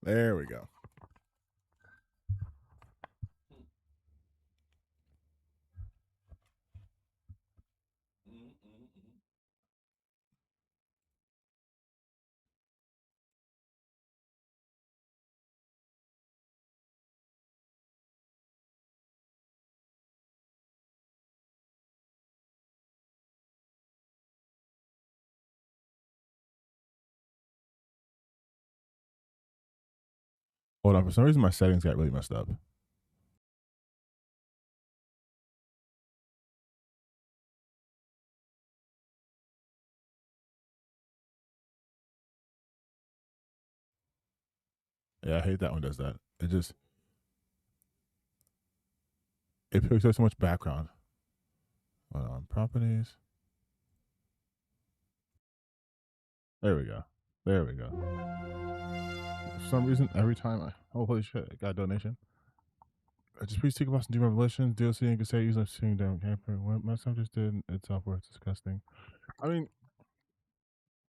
There we go. Hold on. For some reason, my settings got really messed up. Yeah, I hate that one does that. It picks up so much background. Hold on. Properties. There we go. There we go. For some reason, every time holy shit, I got a donation. Just please think about some new revelations, DLC, and cassette using seeing down camper. What my son just did itself worth disgusting. I mean,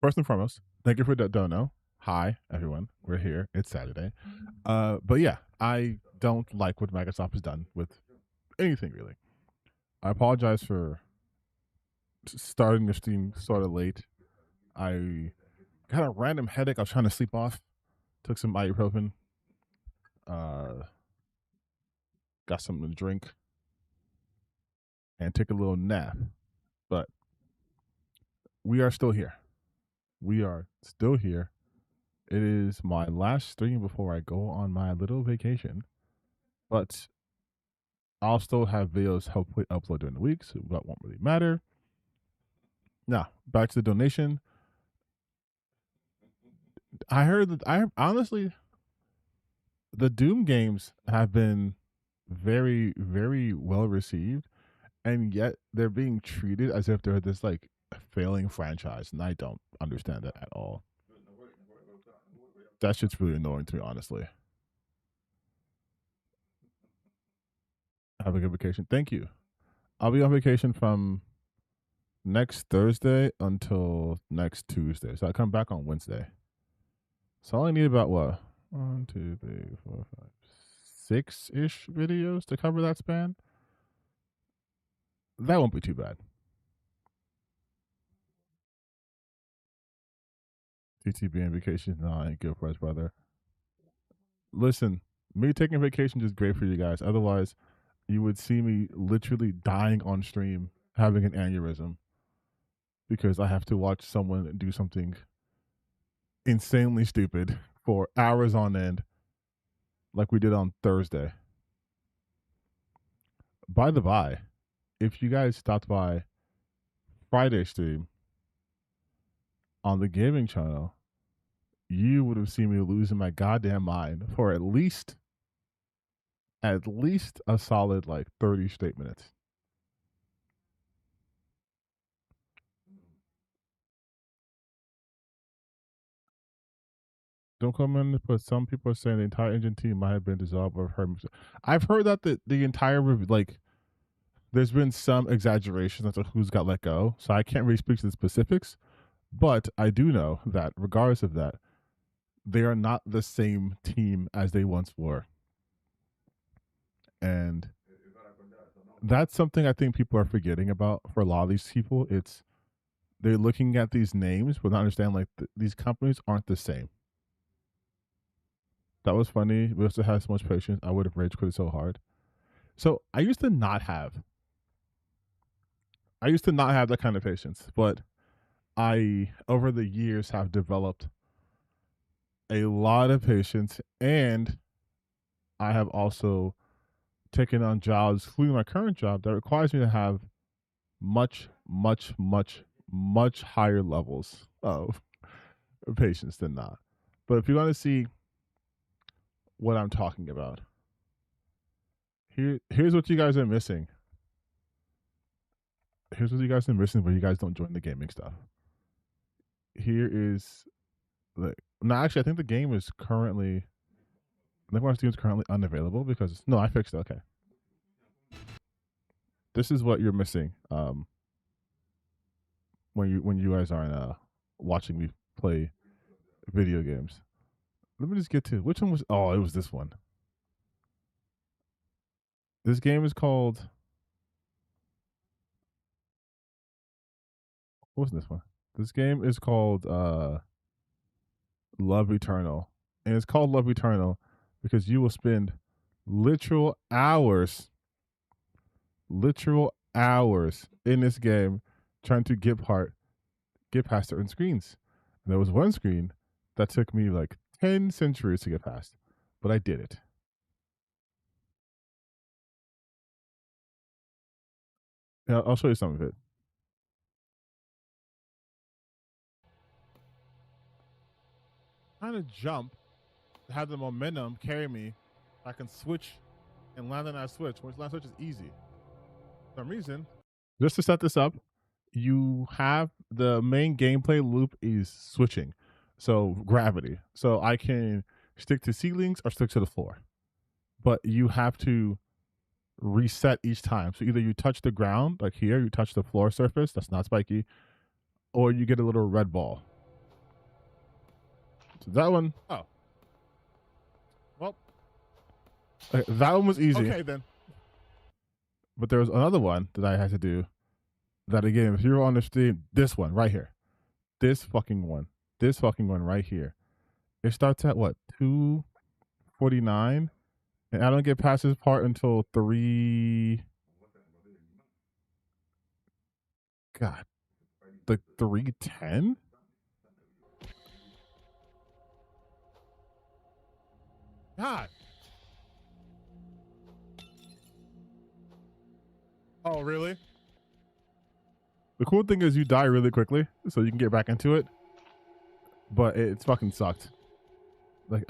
first and foremost, thank you for that dono. Hi, everyone. We're here. It's Saturday. But yeah, I don't like what Microsoft has done with anything really. I apologize for starting the stream sort of late. I had a random headache. I was trying to sleep off. Took some ibuprofen. Uh, got something to drink and took a little nap. But we are still here. We are still here. It is my last stream before I go on my little vacation. But I'll still have videos hopefully upload during the week, so that won't really matter. Now, back to the donation. I heard that I honestly the Doom games have been very, very well received, and yet they're being treated as if they're this like failing franchise, and I don't understand that at all. That shit's really annoying to me, honestly. Have a good vacation. Thank you. I'll be on vacation from next Thursday until next Tuesday. So I come back on Wednesday. So I only need about what? 1, 2, 3, 4, 5, 6-ish videos to cover that span. That won't be too bad. TTB and vacation. No, I ain't good for us, brother. Listen, me taking vacation is great for you guys. Otherwise, you would see me literally dying on stream, having an aneurysm, because I have to watch someone do something insanely stupid for hours on end, like we did on Thursday. By the by, if you guys stopped by Friday stream on the gaming channel, you would have seen me losing my goddamn mind for at least a solid like 30 straight minutes. Don't come in, but some people are saying the entire engine team might have been dissolved or heard. I've heard that the entire like there's been some exaggeration as to who's got let go, so I can't really speak to the specifics. But I do know that regardless of that, they are not the same team as they once were, and that's something I think people are forgetting about. For a lot of these people, it's they're looking at these names but not understand like these companies aren't the same. That was funny. We also had so much patience. I would have rage quit so hard. So I used to not have that kind of patience, but I over the years have developed a lot of patience, and I have also taken on jobs, including my current job, that requires me to have much, much, much, much higher levels of patience than not. But if you want to see what I'm talking about, here's what you guys are missing. Here's what you guys are missing when you guys don't join the gaming stuff. Here is like no, actually, I think the game is currently. I think my Steam is currently unavailable because no, I fixed it. Okay, this is what you're missing. When you guys aren't watching me play video games. Let me just get to which one was. Oh, it was this one. This game is called. What was this one? This game is called Love Eternal, and it's called Love Eternal because you will spend literal hours, literal hours in this game trying to get past certain screens. And there was one screen that took me like 10 centuries to get past, but I did it. Yeah, I'll show you some of it. Kind of jump, have the momentum carry me. I can switch and land on that switch. Which land switch is easy. For some reason, just to set this up, you have the main gameplay loop is switching. So gravity. So I can stick to ceilings or stick to the floor. But you have to reset each time. So either you touch the ground, like here, you touch the floor surface, that's not spiky, or you get a little red ball. So that one, oh. Well, that one was easy. Okay, then. But there was another one that I had to do that again, if you're on the stream, this one right here. This fucking one right here. It starts at what, 249? And I don't get past this part until 3. God, like 310? God. Oh, really? The cool thing is you die really quickly, so you can get back into it. But it's fucking sucked. Like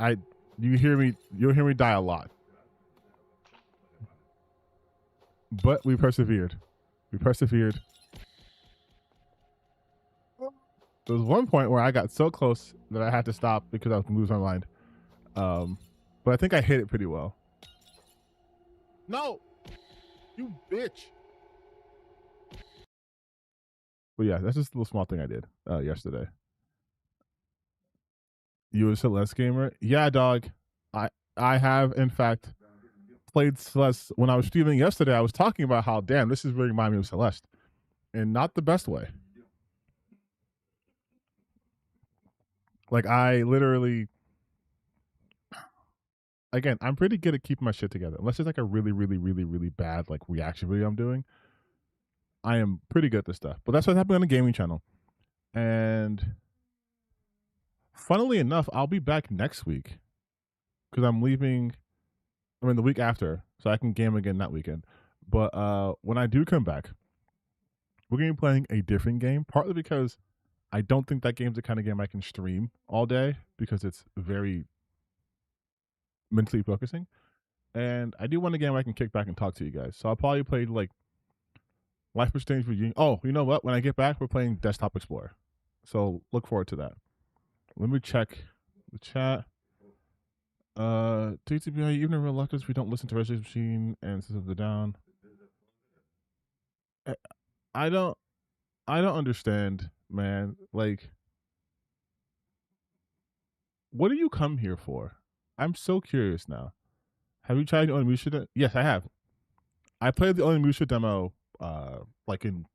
you'll hear me die a lot. But we persevered. There was one point where I got so close that I had to stop because I was losing my mind. But I think I hit it pretty well. No, you bitch. But yeah, that's just a little small thing I did yesterday. You a Celeste gamer? Yeah, dog. I have in fact played Celeste. When I was streaming yesterday, I was talking about how damn this is really reminding me of Celeste, and not the best way. Like I literally, again, I'm pretty good at keeping my shit together. Unless it's like a really, really, really, really bad like reaction video I'm doing, I am pretty good at this stuff. But that's what happened on the gaming channel. And funnily enough, I'll be back next week because I'm leaving. I mean, the week after, so I can game again that weekend. But when I do come back, we're gonna be playing a different game. Partly because I don't think that game's the kind of game I can stream all day because it's very mentally focusing. And I do want a game I can kick back and talk to you guys. So I'll probably play like Life is Strange Virginia. Oh, you know what? When I get back, we're playing Desktop Explorer. So look forward to that. Let me check the chat. TTBI, even in reluctance, we don't listen to Resident Machine and System of the Down. I don't understand, man. Like, what do you come here for? I'm so curious now. Have you tried the Onimusha? Yes, I have. I played the Onimusha demo like in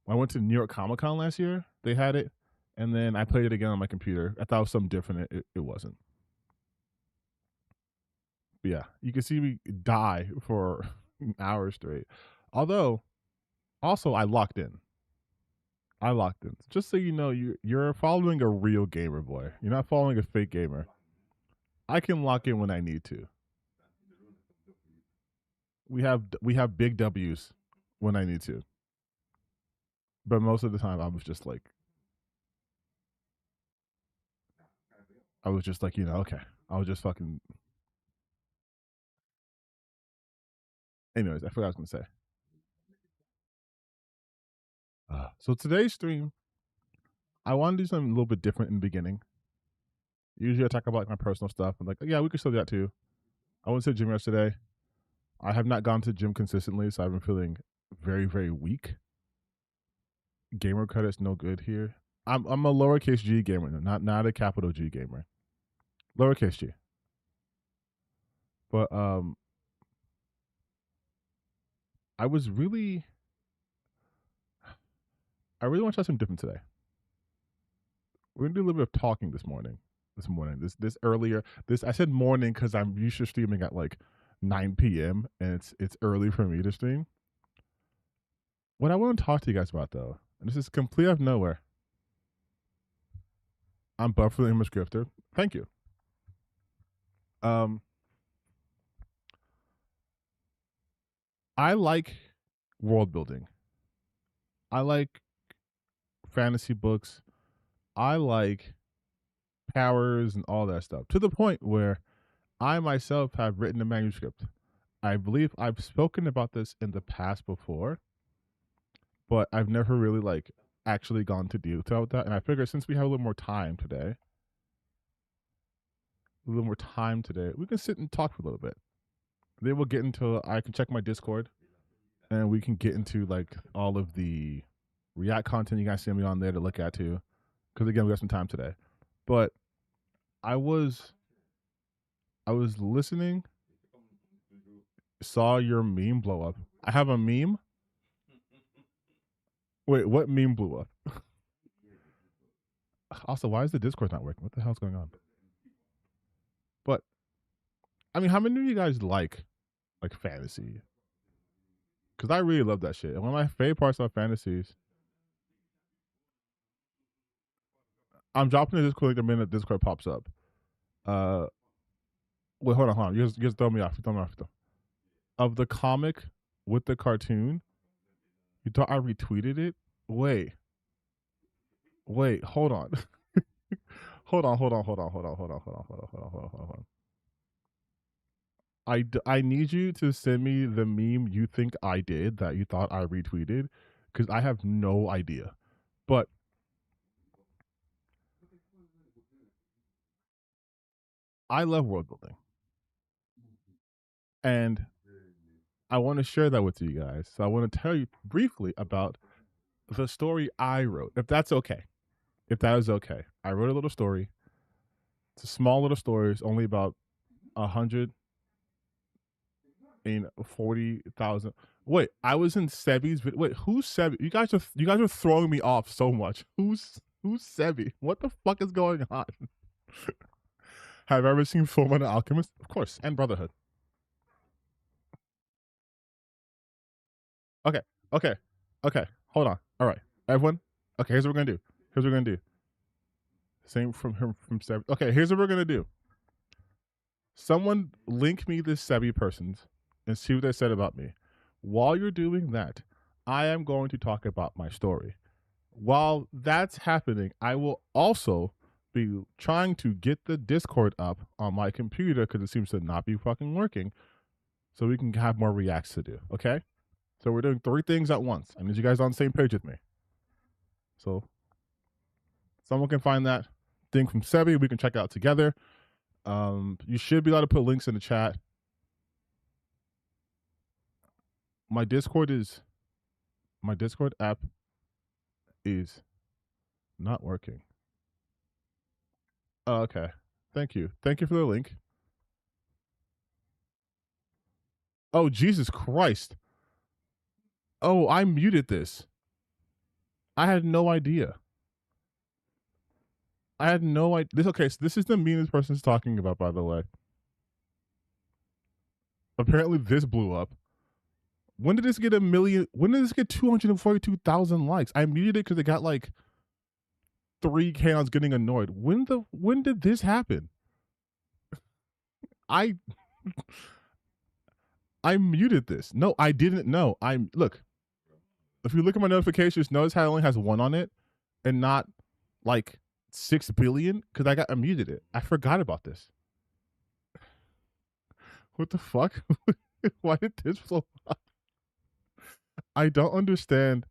I went to New York Comic Con last year. They had it, and then I played it again on my computer. I thought it was something different. It wasn't. But yeah, you can see me die for hours straight. Although, also I locked in. Just so you know, you're following a real gamer, boy. You're not following a fake gamer. I can lock in when I need to. We have big W's when I need to. But most of the time I was just like okay. I was just fucking anyways, I forgot what I was gonna say. So today's stream, I want to do something a little bit different in the beginning. Usually I talk about like my personal stuff. I'm like, yeah, we could still do that too. I went to the gym yesterday. I have not gone to the gym consistently, so I've been feeling very, very weak. Gamer credit's no good here. I'm a lowercase G gamer, not a capital G gamer. Lowercase G. But I was really I really want to try something different today. We're gonna do a little bit of talking this morning. This earlier. This I said morning because I'm used to streaming at like 9 p.m. and it's early for me to stream. What I want to talk to you guys about though, and this is complete out of nowhere. I'm Buffer the Image Grifter. Thank you. I like world building. I like fantasy books. I like powers and all that stuff to the point where I myself have written a manuscript. I believe I've spoken about this in the past before, but I've never really like actually gone to detail with that. And I figure since we have a little more time today, we can sit and talk for a little bit. Then we'll get into I can check my Discord and we can get into like all of the React content you guys see me on there to look at too. Because again, we got some time today. But I was listening, saw your meme blow up. I have a meme. Wait, what meme blew up? Also, why is the Discord not working? What the hell's going on? But I mean, how many of you guys like fantasy? Because I really love that shit. And one of my favorite parts about fantasies. I'm dropping the Discord like the minute Discord pops up. Wait, hold on. You just throw me off. Of the comic with the cartoon, you thought I retweeted it? Wait, hold on. hold on. I need you to send me the meme you think I did that you thought I retweeted, because I have no idea. But I love world building. And I want to share that with you guys. So I want to tell you briefly about the story I wrote, if that's okay. If that is okay. I wrote a little story. It's a small little story. It's only about 140,000. Wait, I was in Sebi's. Wait, who's Sebi? You guys are throwing me off so much. Who's Sebi? What the fuck is going on? Have I ever seen Fullmetal Alchemist? Of course, and Brotherhood. Okay. Hold on. All right, everyone. Okay, here's what we're gonna do. Same from Sebi. Okay, here's what we're gonna do. Someone link me this Sebi persons and see what they said about me. While you're doing that, I am going to talk about my story. While that's happening, I will also be trying to get the Discord up on my computer because it seems to not be fucking working, so we can have more reacts to do. Okay? So we're doing 3 things at once. I need you guys on the same page with me. So someone can find that thing from Sebi. We can check it out together. You should be able to put links in the chat. My Discord app is not working. Oh, okay. Thank you for the link. Oh, Jesus Christ. Oh, I muted this. I had no idea. Okay, so this is the meanest person's talking about, by the way. Apparently this blew up. When did this get 242,000 likes? I muted it because it got like 3K and I was getting annoyed. When did this happen? I muted this. No, I didn't know. Look. If you look at my notifications, notice how it only has 1 on it and not like 6 billion because I muted it. I forgot about this. What the fuck? Why did this blow up? I don't understand.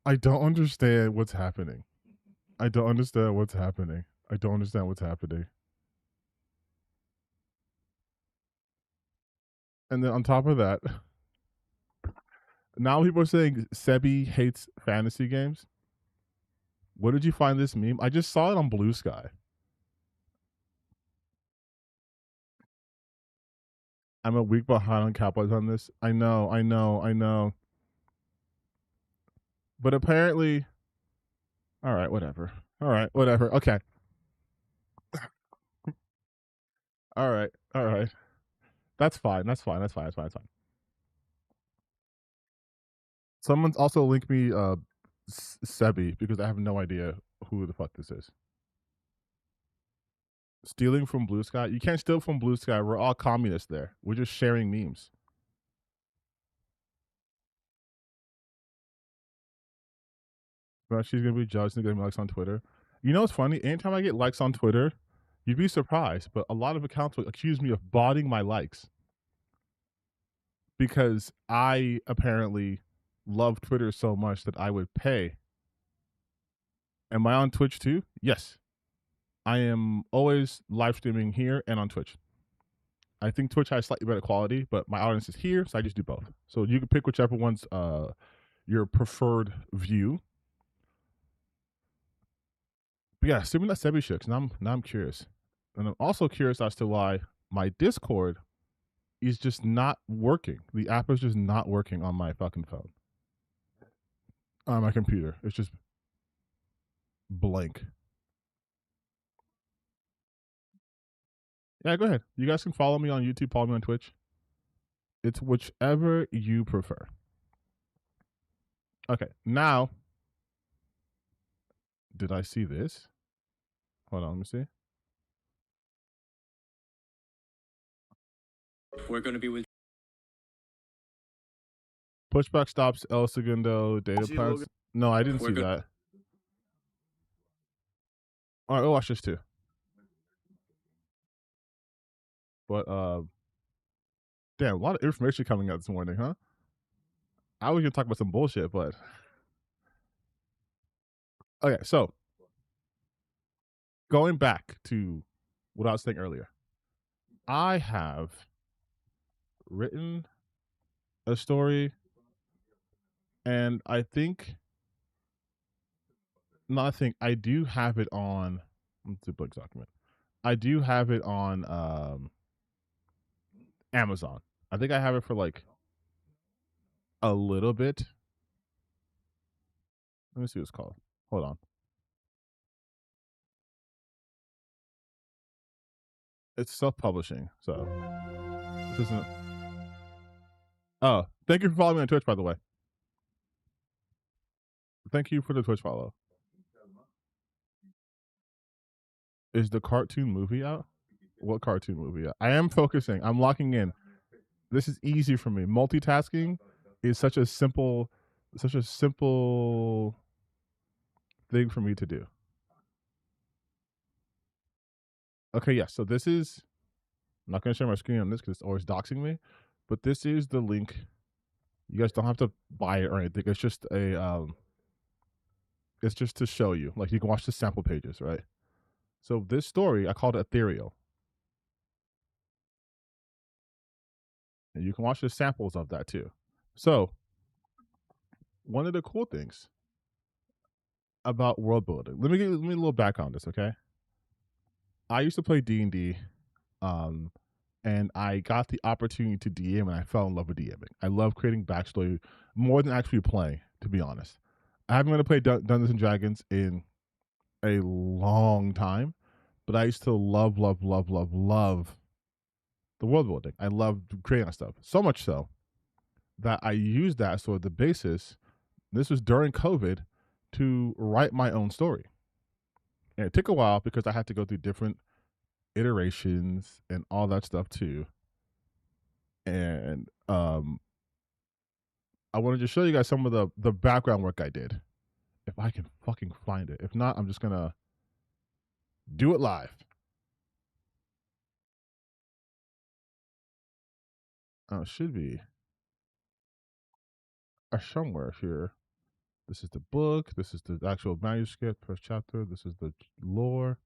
I don't understand what's happening. And then on top of that, Now people are saying Sebi hates fantasy games. Where did you find this meme? I just saw it on Blue Sky. I'm a week behind on Cowboys on this. I know. But apparently, all right, whatever. All right, whatever. Okay. All right. That's fine. That's fine. Someone's also linked me Sebi because I have no idea who the fuck this is. Stealing from Blue Sky? You can't steal from Blue Sky. We're all communists there. We're just sharing memes. But she's gonna be judged and getting likes on Twitter. You know what's funny? Anytime I get likes on Twitter, you'd be surprised, but a lot of accounts will accuse me of botting my likes because I apparently love Twitter so much that I would pay. Am I on Twitch too? Yes. I am always live streaming here and on Twitch. I think Twitch has slightly better quality, but my audience is here, so I just do both. So you can pick whichever one's your preferred view. But yeah, assuming that Sebi shit, now I'm curious. And I'm also curious as to why my Discord is just not working. The app is just not working on my fucking phone. On my computer. It's just blank. Yeah, go ahead. You guys can follow me on YouTube, follow me on Twitch. It's whichever you prefer. Okay, now, did I see this? Hold on, let me see. We're going to be with pushback stops El Segundo data plans. No, I didn't see that. All right, I'll watch this too. But damn, a lot of information coming out this morning, huh? I was gonna talk about some bullshit, but okay. So going back to what I was saying earlier, I have written a story, and I do have it on. Let's do Blake's document. I do have it on Amazon. I think I have it for like a little bit. Let me see what it's called. Hold on. It's self-publishing, so this isn't. Oh, thank you for following me on Twitch, by the way. Thank you for the Twitch follow. Is the cartoon movie out? What cartoon movie? I am focusing. I'm locking in. This is easy for me. Multitasking is such a simple thing for me to do. Okay, yeah. So this is. I'm not going to share my screen on this because it's always doxing me, but this is the link. You guys don't have to buy it or anything. It's just a. It's just to show you. Like you can watch the sample pages, right? So this story, I called it Ethereal. And you can watch the samples of that too. So one of the cool things about world building. Let me give me a little background on this, okay? I used to play D&D, and I got the opportunity to DM, and I fell in love with DMing. I love creating backstory more than actually playing, to be honest. I haven't really played Dungeons and Dragons in a long time, but I used to love the world building. I loved creating stuff. So much so that I used that as sort of the basis. This was during COVID to write my own story. And it took a while because I had to go through different iterations and all that stuff too. And I wanted to show you guys some of the background work I did. If I can fucking find it. If not, I'm just gonna do it live. It should be somewhere here. This is the book. This is the actual manuscript, first chapter. This is the lore.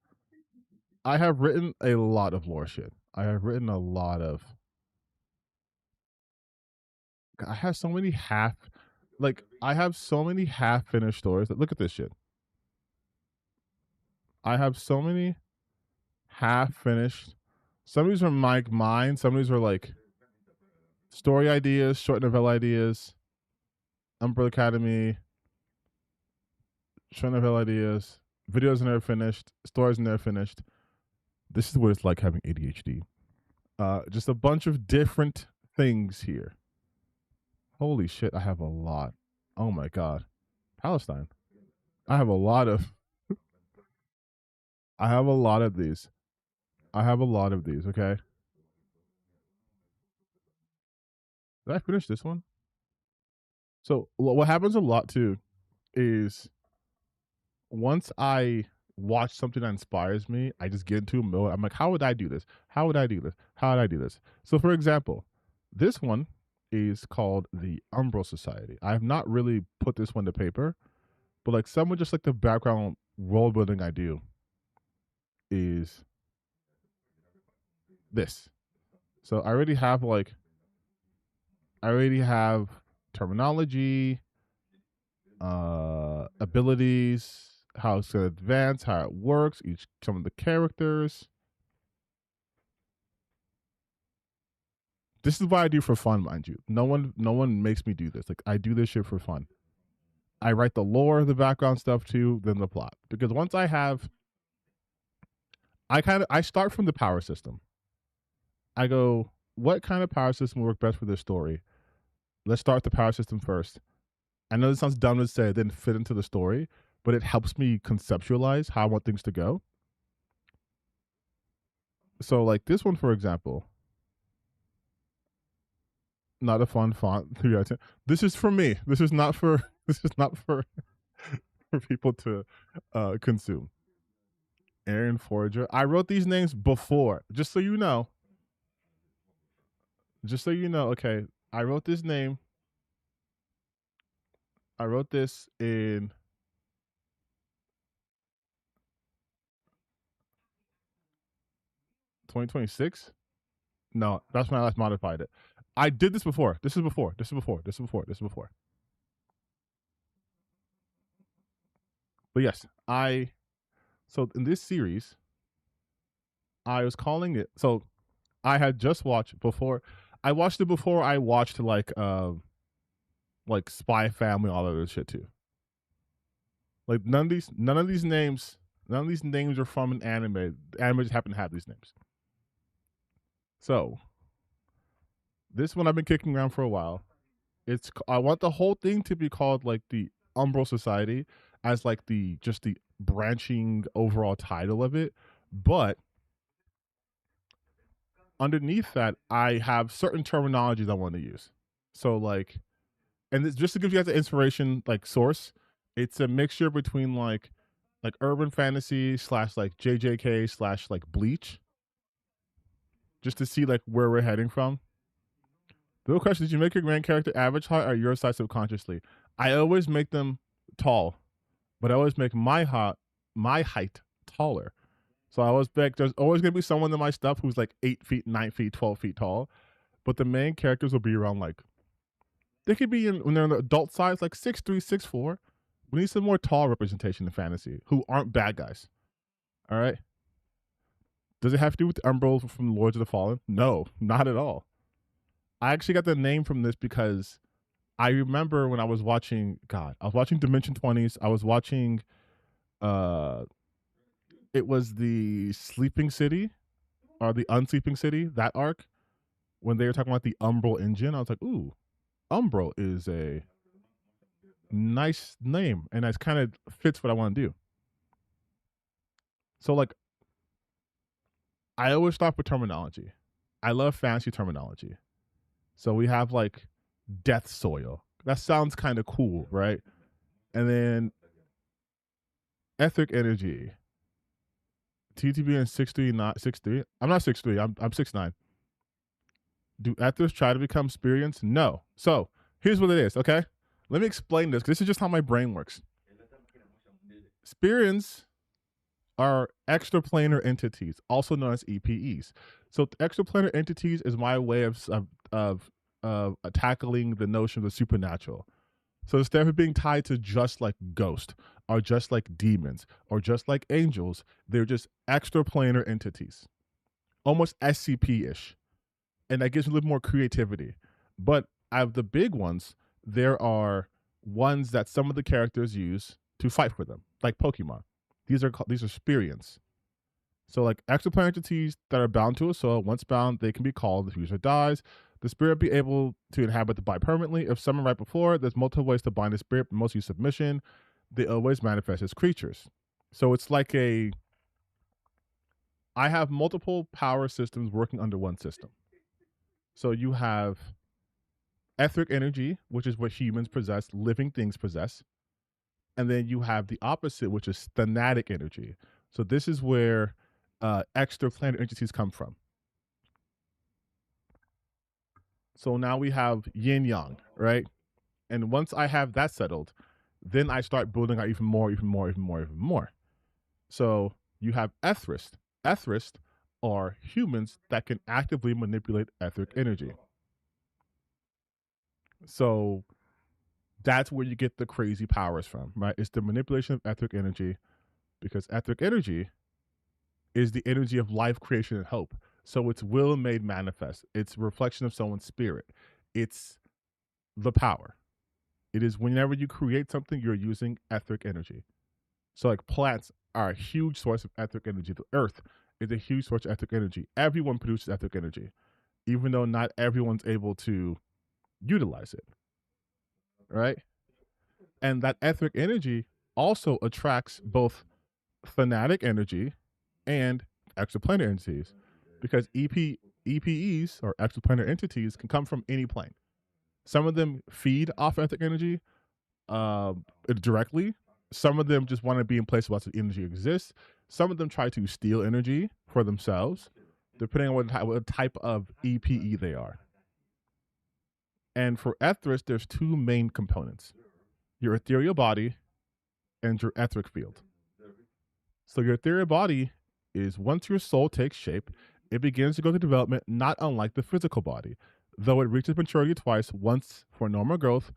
I have written a lot of lore shit. I have written a lot of. I have so many half. like I have so many half finished stories. Look at this shit. I have so many half finished. Some of these are mine. Some of these are like story ideas, short novella ideas, Umbrella Academy, short novella ideas, videos never finished, stories never finished. This is what it's like having ADHD. Just a bunch of different things here. Holy shit, I have a lot. Oh my god. Palestine. I have a lot of I have a lot of these. I have a lot of these, okay? Did I finish this one? So what happens a lot too is once I watch something that inspires me, I just get into a mode. I'm like, how would I do this? How would I do this? How would I do this? So for example, this one is called the Umbral Society. I have not really put this one to paper, but like someone just like the background role building I do is this. So I already have terminology, abilities, how it's gonna advance, how it works, some of the characters. This is what I do for fun, mind you. No one makes me do this. Like I do this shit for fun. I write the lore, the background stuff too, then the plot. Because once I start from the power system. I go, what kind of power system will work best for this story? Let's start the power system first. I know this sounds dumb to say it didn't fit into the story, but it helps me conceptualize how I want things to go. So like this one, for example, not a fun font. 3 out of 10. This is for me. This is not for for people to consume. Aaron Forager. I wrote these names before, just so you know. Just so you know, okay. I wrote this name. I wrote this in 2026. No, that's when I last modified it. I did this before. This is before. This is before. This is before. This is before. But yes, so in this series, I was calling it. So I had just watched before. I watched it before I watched like Spy Family, all of this shit too. Like none of these names are from an anime. The anime just happen to have these names. So this one I've been kicking around for a while. I want the whole thing to be called like the Umbral Society as like the branching overall title of it, but underneath that I have certain terminologies I want to use. So like, and this, just to give you guys the inspiration like source, it's a mixture between like urban fantasy / like JJK / like Bleach, just to see like where we're heading from. The real question: did you make your main character average height or your size subconsciously? I always make them tall, but I always make my height taller. So I always like there's always gonna be someone in my stuff who's like 8 feet, 9 feet, 12 feet tall, but the main characters will be around like they could be when they're in the adult size like 6'3", 6'4". We need some more tall representation in fantasy who aren't bad guys. All right. Does it have to do with the Umbral from Lords of the Fallen? No, not at all. I actually got the name from this because I remember when I was watching I was watching Dimension 20s. I was watching it was the Sleeping City or the Unsleeping City, that arc, when they were talking about the Umbral engine. I was like, ooh, Umbral is a nice name and that kind of fits what I want to do. So like I always start with terminology. I love fancy terminology. So we have like Death Soil. That sounds kind of cool, right? And then Etheric Energy. TTB and 6'3", not 6'3". I'm not 6'3". I'm 6'9". Do ethers try to become Spirians? No. So here's what it is. Okay, let me explain this. This is just how my brain works. Spirians are extraplanar entities, also known as EPEs. So extraplanar entities is my way of tackling the notion of the supernatural. So instead of being tied to just like ghosts or just like demons or just like angels, they're just extraplanar entities, almost SCP ish. And that gives a little more creativity. But out of the big ones, there are ones that some of the characters use to fight for them, like Pokemon. These are spirits. So like exoplanar entities that are bound to a soul, once bound, they can be called if the user dies. The spirit be able to inhabit the body permanently. If summoned right before, there's multiple ways to bind the spirit, but most use submission. They always manifest as creatures. So it's like I have multiple power systems working under one system. So you have etheric energy, which is what humans possess, living things possess. And then you have the opposite, which is thanatic energy. So this is where extraplanar entities come from. So now we have yin yang, right? And once I have that settled, then I start building out even more. So you have etherists. Etherists are humans that can actively manipulate etheric energy. So that's where you get the crazy powers from, right? It's the manipulation of etheric energy, because etheric energy is the energy of life, creation, and hope. So it's will made manifest. It's a reflection of someone's spirit. It's the power. It is whenever you create something, you're using etheric energy. So like plants are a huge source of etheric energy. The earth is a huge source of etheric energy. Everyone produces etheric energy, even though not everyone's able to utilize it, right? And that etheric energy also attracts both thanatic energy and exoplanar entities, because EPEs or exoplanar entities can come from any plane. Some of them feed off etheric energy directly. Some of them just want to be in places where the energy exists. Some of them try to steal energy for themselves, depending on what type of EPE they are. And for etherists, there's two main components: your ethereal body and your etheric field. So your ethereal body is, once your soul takes shape, it begins to go through development, not unlike the physical body, though it reaches maturity twice, once for normal growth,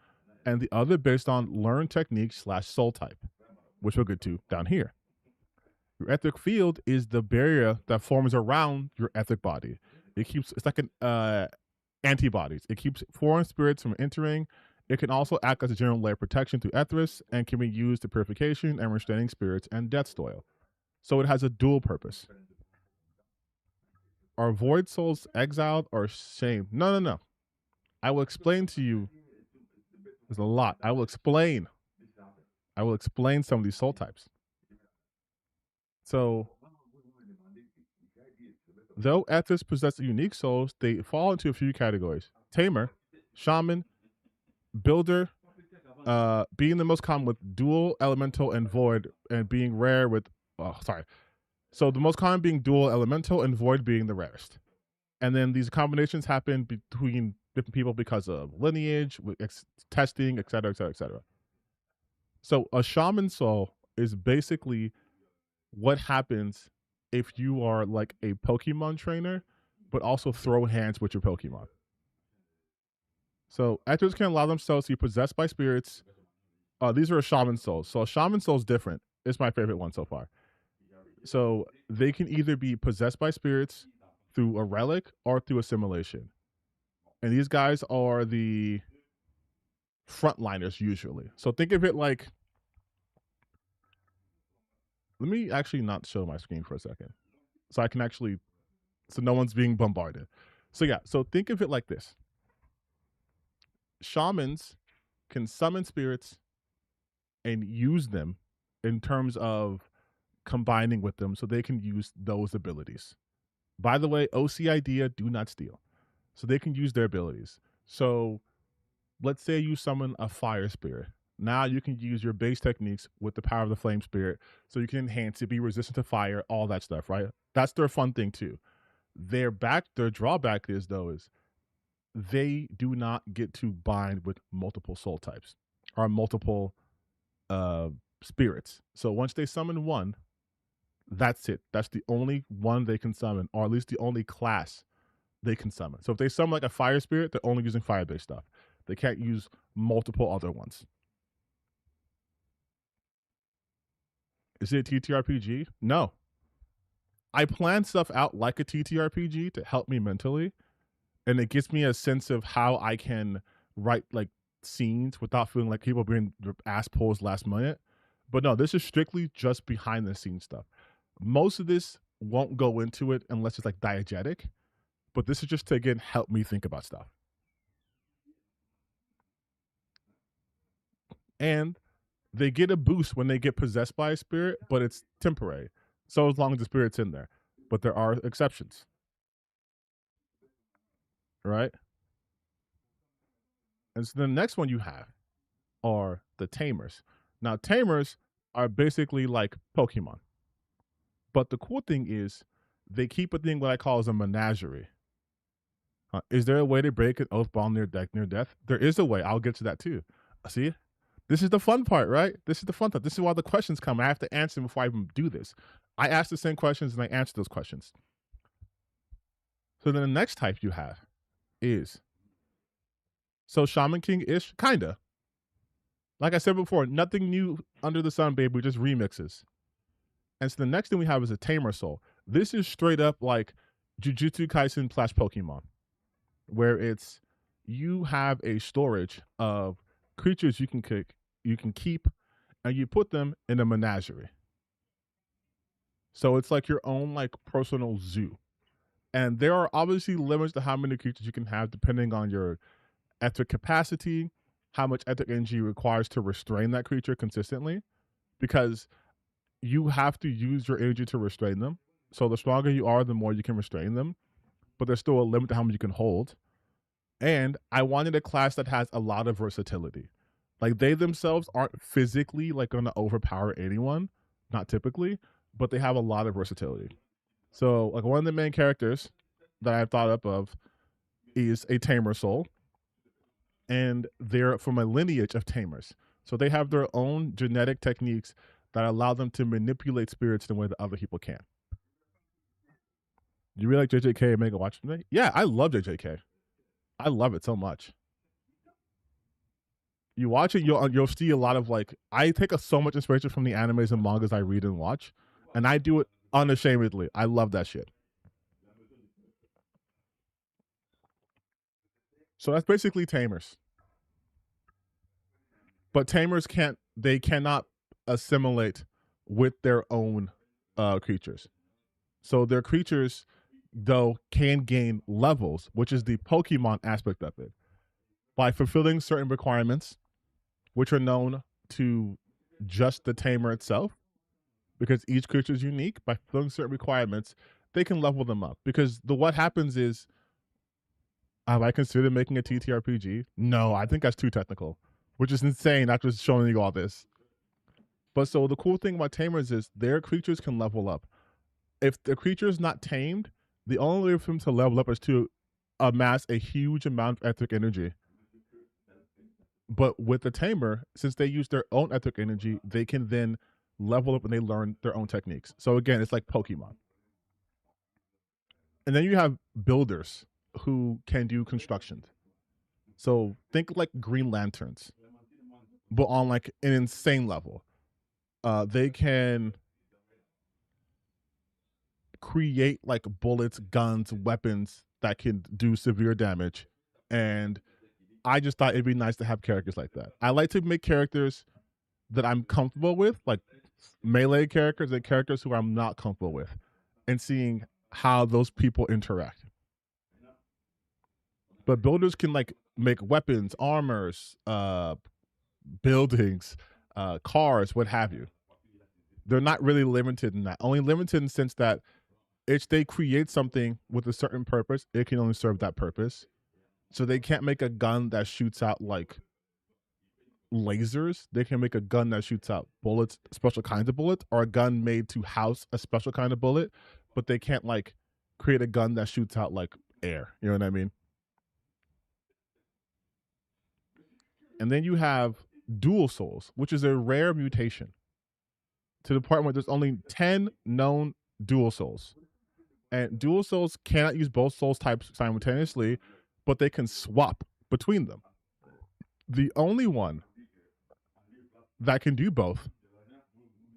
and the other based on learned techniques / soul type, which we'll get to down here. Your etheric field is the barrier that forms around your etheric body. It's like an antibodies. It keeps foreign spirits from entering. It can also act as a general layer of protection through etherics and can be used to purification and restraining spirits and death toil. So it has a dual purpose. Are void souls exiled or shamed? No. I will explain to you. There's a lot. I will explain some of these soul types. So, though etherics possess unique souls, they fall into a few categories: tamer, shaman, builder, being the most common with dual, elemental, and void, and being rare with. So the most common being dual, elemental, and void being the rarest. And then these combinations happen between different people because of lineage, testing, etc., etc., etc. So a shaman soul is basically what happens if you are like a Pokemon trainer, but also throw hands with your Pokemon. So actors can allow themselves to be possessed by spirits. These are a shaman souls. So a shaman soul is different. It's my favorite one so far. So they can either be possessed by spirits through a relic or through assimilation. And these guys are the frontliners usually. So think of it like, let me actually not show my screen for a second. So I can actually, so no one's being bombarded. So yeah, so think of it like this. Shamans can summon spirits and use them in terms of combining with them so they can use those abilities. By the way, OC idea, do not steal. So they can use their abilities. So let's say you summon a fire spirit. Now you can use your base techniques with the power of the flame spirit, so you can enhance it, be resistant to fire, all that stuff, right? That's their fun thing too. Their drawback is they do not get to bind with multiple soul types or multiple spirits. So once they summon one, that's it. That's the only one they can summon, or at least the only class they can summon. So if they summon like a fire spirit, they're only using fire-based stuff. They can't use multiple other ones. Is it a TTRPG? No. I plan stuff out like a TTRPG to help me mentally, and it gives me a sense of how I can write like scenes without feeling like people being ass pulls last minute. But no, this is strictly just behind the scenes stuff. Most of this won't go into it unless it's like diegetic, but this is just to again help me think about stuff. And they get a boost when they get possessed by a spirit, but it's temporary. So as long as the spirit's in there. But there are exceptions. Right? And so the next one you have are the tamers. Now, tamers are basically like Pokemon. But the cool thing is they keep a thing what I call as a menagerie. Is there a way to break an oath bond near death? There is a way. I'll get to that too. See, this is the fun part, right? This is the fun part. This is why the questions come. I have to answer them before I even do this. I ask the same questions and I answer those questions. So then the next type you have is so Shaman King-ish, kinda. Like I said before, nothing new under the sun, baby, just remixes. And so the next thing we have is a Tamer Soul. This is straight up like Jujutsu Kaisen / Pokemon, where it's you have a storage of creatures you can keep, and you put them in a menagerie. So it's like your own like personal zoo. And there are obviously limits to how many creatures you can have depending on your etheric capacity, how much etheric energy requires to restrain that creature consistently, because you have to use your energy to restrain them. So the stronger you are, the more you can restrain them, but there's still a limit to how much you can hold. And I wanted a class that has a lot of versatility. Like they themselves aren't physically like going to overpower anyone, not typically, but they have a lot of versatility. So like one of the main characters that I've thought up of is a Tamer Soul, and they're from a lineage of tamers. So they have their own genetic techniques that allow them to manipulate spirits in a way that other people can't. You really like JJK and Mega Watch today? Yeah, I love JJK. I love it so much. You watch it, you'll see a lot of like I take so much inspiration from the animes and mangas I read and watch, and I do it unashamedly. I love that shit. So that's basically tamers. But tamers cannot assimilate with their own creatures. So their creatures, though, can gain levels, which is the Pokemon aspect of it, by fulfilling certain requirements, which are known to just the tamer itself, because each creature is unique. By fulfilling certain requirements, they can level them up. Because what happens is, have I considered making a TTRPG? No, I think that's too technical, which is insane after showing you all this. But so the cool thing about tamers is their creatures can level up. If the creature is not tamed, the only way for them to level up is to amass a huge amount of etheric energy. But with the tamer, since they use their own etheric energy, they can then level up and they learn their own techniques. So again, it's like Pokemon. And then you have builders who can do construction. So think like Green Lanterns, but on like an insane level. They can create like bullets, guns, weapons that can do severe damage. And I just thought it'd be nice to have characters like that. I like to make characters that I'm comfortable with, like melee characters and characters who I'm not comfortable with, and seeing how those people interact. But builders can like make weapons, armors, buildings, cars, what have you. They're not really limited in that. Only limited in the sense that if they create something with a certain purpose, it can only serve that purpose. So they can't make a gun that shoots out like lasers. They can make a gun that shoots out bullets, special kinds of bullets, or a gun made to house a special kind of bullet, but they can't like create a gun that shoots out like air. You know what I mean? And then you have dual souls, which is a rare mutation to the point where there's only 10 known dual souls. And dual souls cannot use both souls types simultaneously, but they can swap between them. The only one that can do both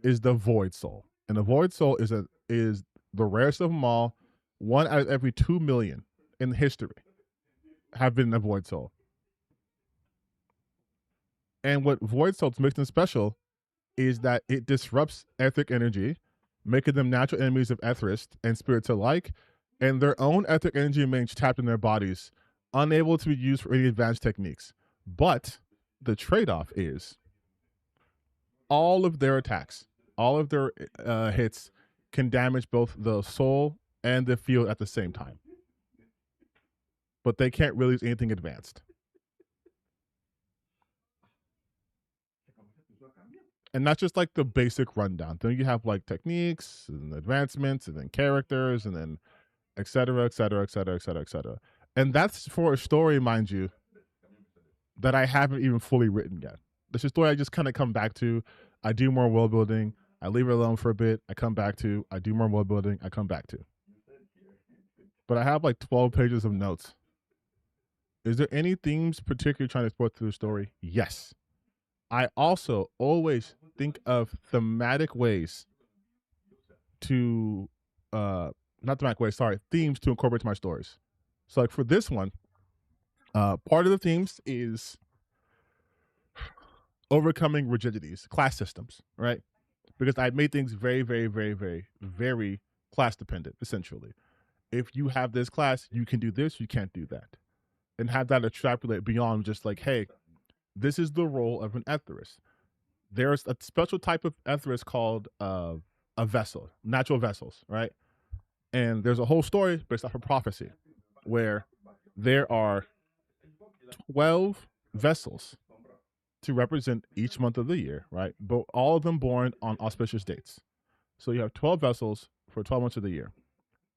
is the Void Soul, and the Void Soul is the rarest of them all. One out of every 2 million in history have been a Void Soul. And what Void Souls makes them special is that it disrupts etheric energy, making them natural enemies of etherists and spirits alike, and their own etheric energy remains trapped in their bodies, unable to be used for any advanced techniques. But the trade-off is all of their attacks, all of their hits can damage both the soul and the field at the same time. But they can't really use anything advanced. And that's just like the basic rundown. Then you have like techniques and advancements and then characters and then et cetera, et cetera, et cetera, et cetera, et cetera. And that's for a story, mind you, that I haven't even fully written yet. This is a story I just kind of come back to. I do more world building. I leave it alone for a bit. I come back to. I do more world building. I come back to. But I have like 12 pages of notes. Is there any themes particularly trying to explore through the story? Yes. I also always think of thematic ways to, not thematic ways, sorry, themes to incorporate to my stories. So like for this one, part of the themes is overcoming rigidities, class systems, right? Because I made things very, very, very, very, very class dependent, essentially. If you have this class, you can do this, you can't do that. And have that extrapolate beyond just like, hey, this is the role of an etherist. There's a special type of etherist called a vessel, natural vessels, right? And there's a whole story based off of prophecy where there are 12 vessels to represent each month of the year, right? But all of them born on auspicious dates. So you have 12 vessels for 12 months of the year.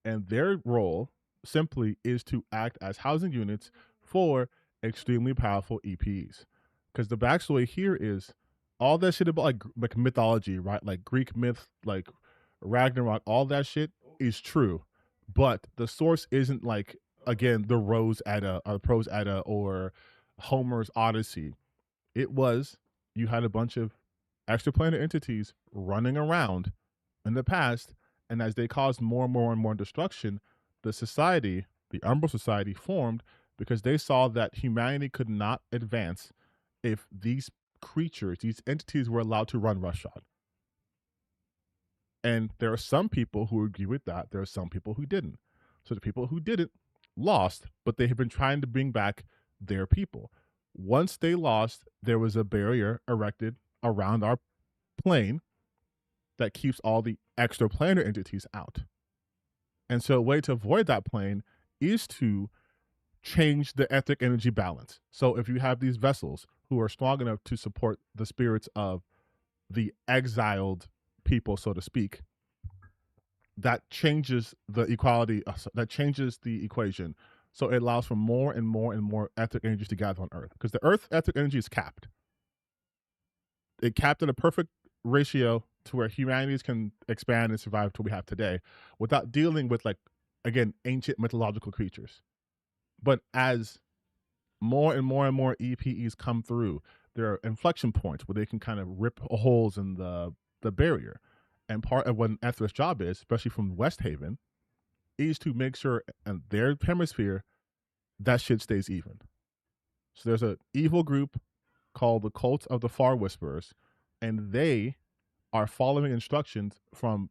And their role simply is to act as housing units for extremely powerful EPs. Because the backstory here is all that shit about like mythology, right? Like Greek myth, like Ragnarok, all that shit is true. But the source isn't like, again, the Rose Edda or Prose Edda or Homer's Odyssey. It was, you had a bunch of extraplanar entities running around in the past, and as they caused more and more and more destruction, the society, the Umbral Society, formed because they saw that humanity could not advance if these creatures, these entities were allowed to run roughshod. And there are some people who agree with that. There are some people who didn't. So the people who didn't lost, but they have been trying to bring back their people. Once they lost, there was a barrier erected around our plane that keeps all the extraplanar entities out. And so a way to avoid that plane is to change the etheric energy balance. So if you have these vessels who are strong enough to support the spirits of the exiled people, so to speak, that changes the equality, that changes the equation. So it allows for more and more and more etheric energies to gather on Earth. Because the Earth etheric energy is capped. It capped at a perfect ratio to where humanities can expand and survive to what we have today without dealing with, like, again, ancient mythological creatures. But as more and more and more EPEs come through, there are inflection points where they can kind of rip holes in the barrier. And part of what an Etherist job is, especially from West Haven, is to make sure in their hemisphere that shit stays even. So there's an evil group called the Cult of the Far Whisperers, and they are following instructions from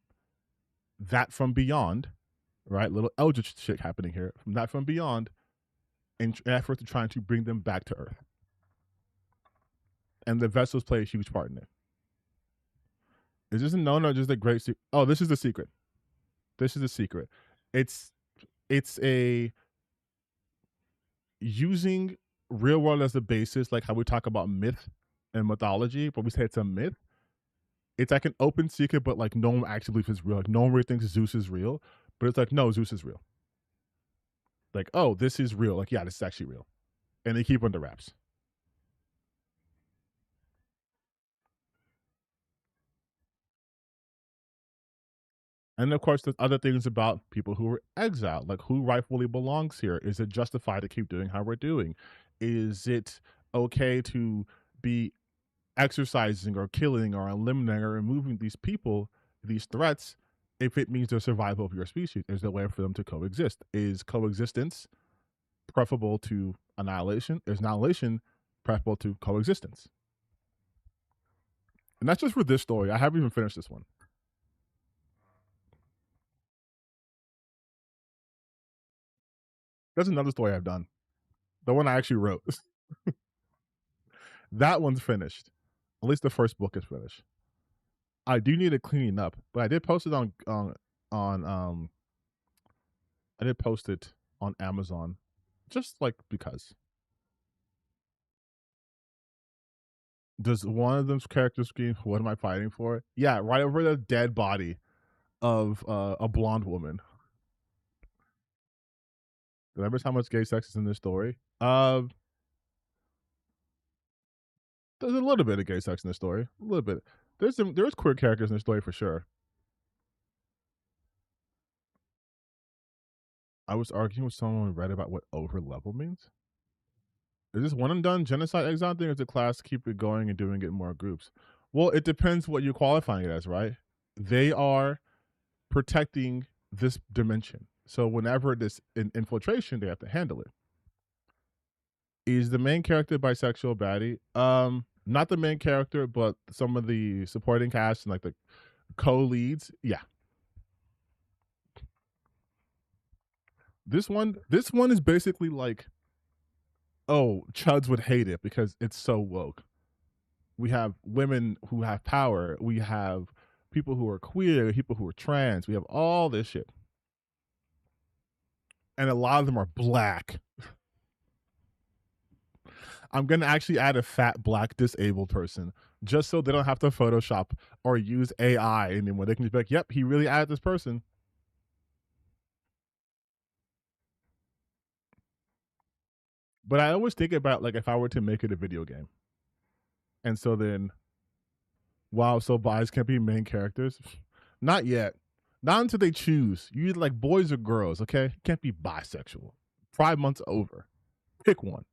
that from beyond, right? Little eldritch shit happening here, from that from beyond, in effort to trying to bring them back to Earth. And the vessels play a huge part in it. Is this a no? Just a great secret? Oh, this is the secret. This is the secret. It's a using real world as a basis, like how we talk about myth and mythology, but we say it's a myth. It's like an open secret, but like no one actually believes it's real. Like no one really thinks Zeus is real, but it's like, no, Zeus is real. Like, oh, this is real. Like, yeah, this is actually real. And they keep it under wraps. And of course, there's other things about people who were exiled, like who rightfully belongs here. Is it justified to keep doing how we're doing? Is it okay to be exercising or killing or eliminating or removing these people, these threats, if it means the survival of your species? Is there a way for them to coexist? Is coexistence preferable to annihilation? Is annihilation preferable to coexistence? And that's just for this story. I haven't even finished this one. That's another story I've done. The one I actually wrote. That one's finished. At least the first book is finished. I do need to clean up, but I did post it on I did post it on Amazon, just like because. Does one of them's characters scream, "What am I fighting for?" Yeah, right over the dead body of a blonde woman. Remember how much gay sex is in this story? There's a little bit of gay sex in the story. A little bit. There's queer characters in the story for sure. I was arguing with someone who read about what over level means. Is this one and done genocide exile thing, or is the class keep it going and doing it in more groups? Well, it depends what you're qualifying it as, right? They are protecting this dimension. So whenever this infiltration, they have to handle it. Is the main character bisexual baddie? Not the main character, but some of the supporting cast and like the co-leads. Yeah. This one is basically like, oh, Chuds would hate it because it's so woke. We have women who have power. We have people who are queer, people who are trans. We have all this shit. And a lot of them are black. I'm going to actually add a fat black disabled person just so they don't have to Photoshop or use AI anymore. They can just be like, yep, he really added this person. But I always think about like if I were to make it a video game. And so then, wow, so boys can't be main characters? Not yet. Not until they choose. You either like boys or girls, okay? You can't be bisexual. Pride month's over. Pick one.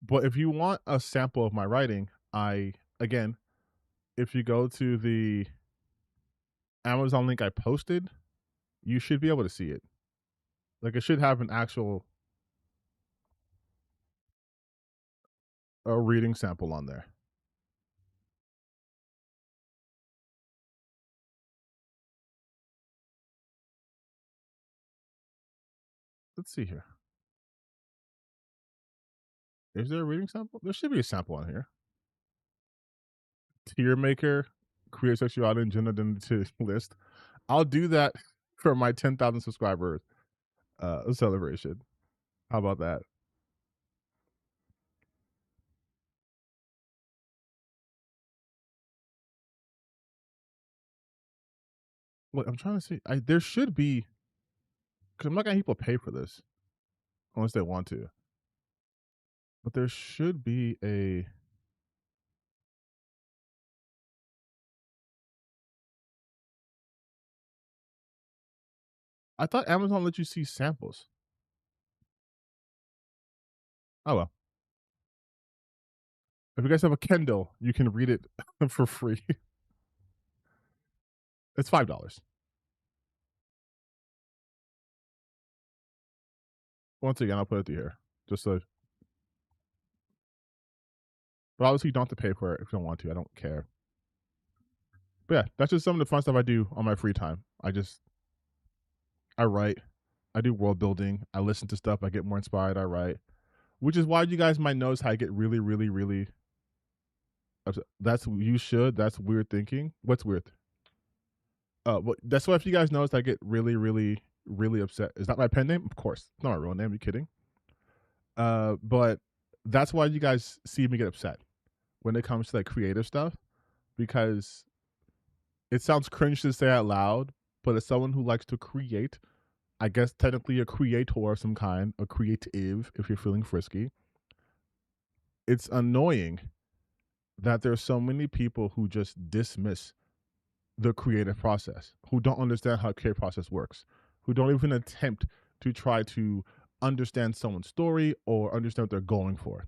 But if you want a sample of my writing, again, if you go to the Amazon link I posted, you should be able to see it. Like it should have an actual a reading sample on there. Let's see here. Is there a reading sample? There should be a sample on here. Tier maker, create sexuality and gender identity list. I'll do that for my 10,000 subscribers celebration. How about that? Look, I'm trying to see. There should be, because I'm not gonna have people pay for this unless they want to. But there should be a. I thought Amazon let you see samples. Oh well. If you guys have a Kindle, you can read it for free. It's $5. Once again, I'll put it through here. Just so. But obviously, you don't have to pay for it if you don't want to. I don't care. But yeah, that's just some of the fun stuff I do on my free time. I write, I do world building, I listen to stuff, I get more inspired, I write. Which is why you guys might notice how I get really, really, really upset. That's weird thinking. What's weird? Well, that's why if you guys notice I get really, really, really upset. Is that my pen name? Of course. It's not my real name, are you kidding? But that's why you guys see me get upset when it comes to like creative stuff, because it sounds cringe to say out loud, but as someone who likes to create, I guess technically a creator of some kind, a creative, if you're feeling frisky, it's annoying that there's so many people who just dismiss the creative process, who don't understand how creative process works, who don't even attempt to try to understand someone's story or understand what they're going for.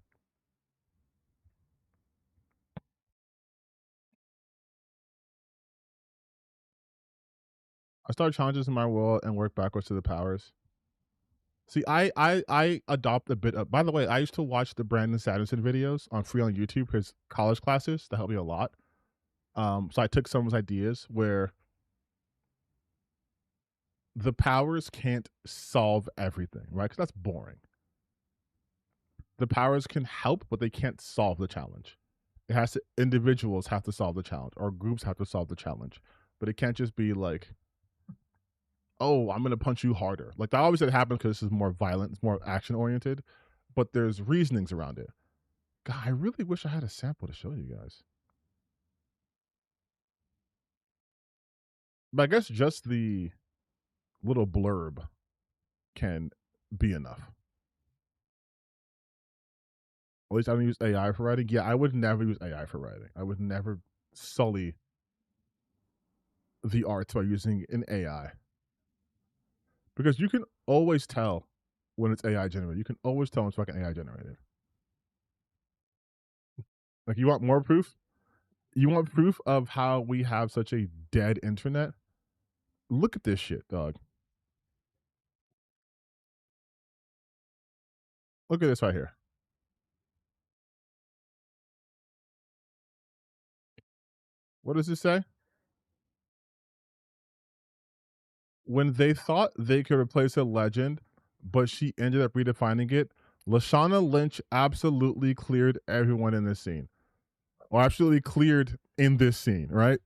I start challenges in my world and work backwards to the powers. See, I adopt a bit of. By the way, I used to watch the Brandon Sanderson videos on free on YouTube, his college classes. That helped me a lot. So I took some of his ideas where the powers can't solve everything, right? Because that's boring. The powers can help, but they can't solve the challenge. It has to individuals have to solve the challenge, or groups have to solve the challenge. But it can't just be like, oh, I'm gonna punch you harder. Like that always happens because this is more violent, it's more action oriented, but there's reasonings around it. God, I really wish I had a sample to show you guys. But I guess just the little blurb can be enough. At least I don't use AI for writing. Yeah, I would never use AI for writing. I would never sully the art by using an AI. Because you can always tell when it's AI generated. You can always tell when it's fucking AI generated. Like, you want more proof? You want proof of how we have such a dead internet? Look at this shit, dog. Look at this right here. What does it say? When they thought they could replace a legend, but she ended up redefining it, Lashana Lynch absolutely cleared everyone in this scene. Or absolutely cleared in this scene, right?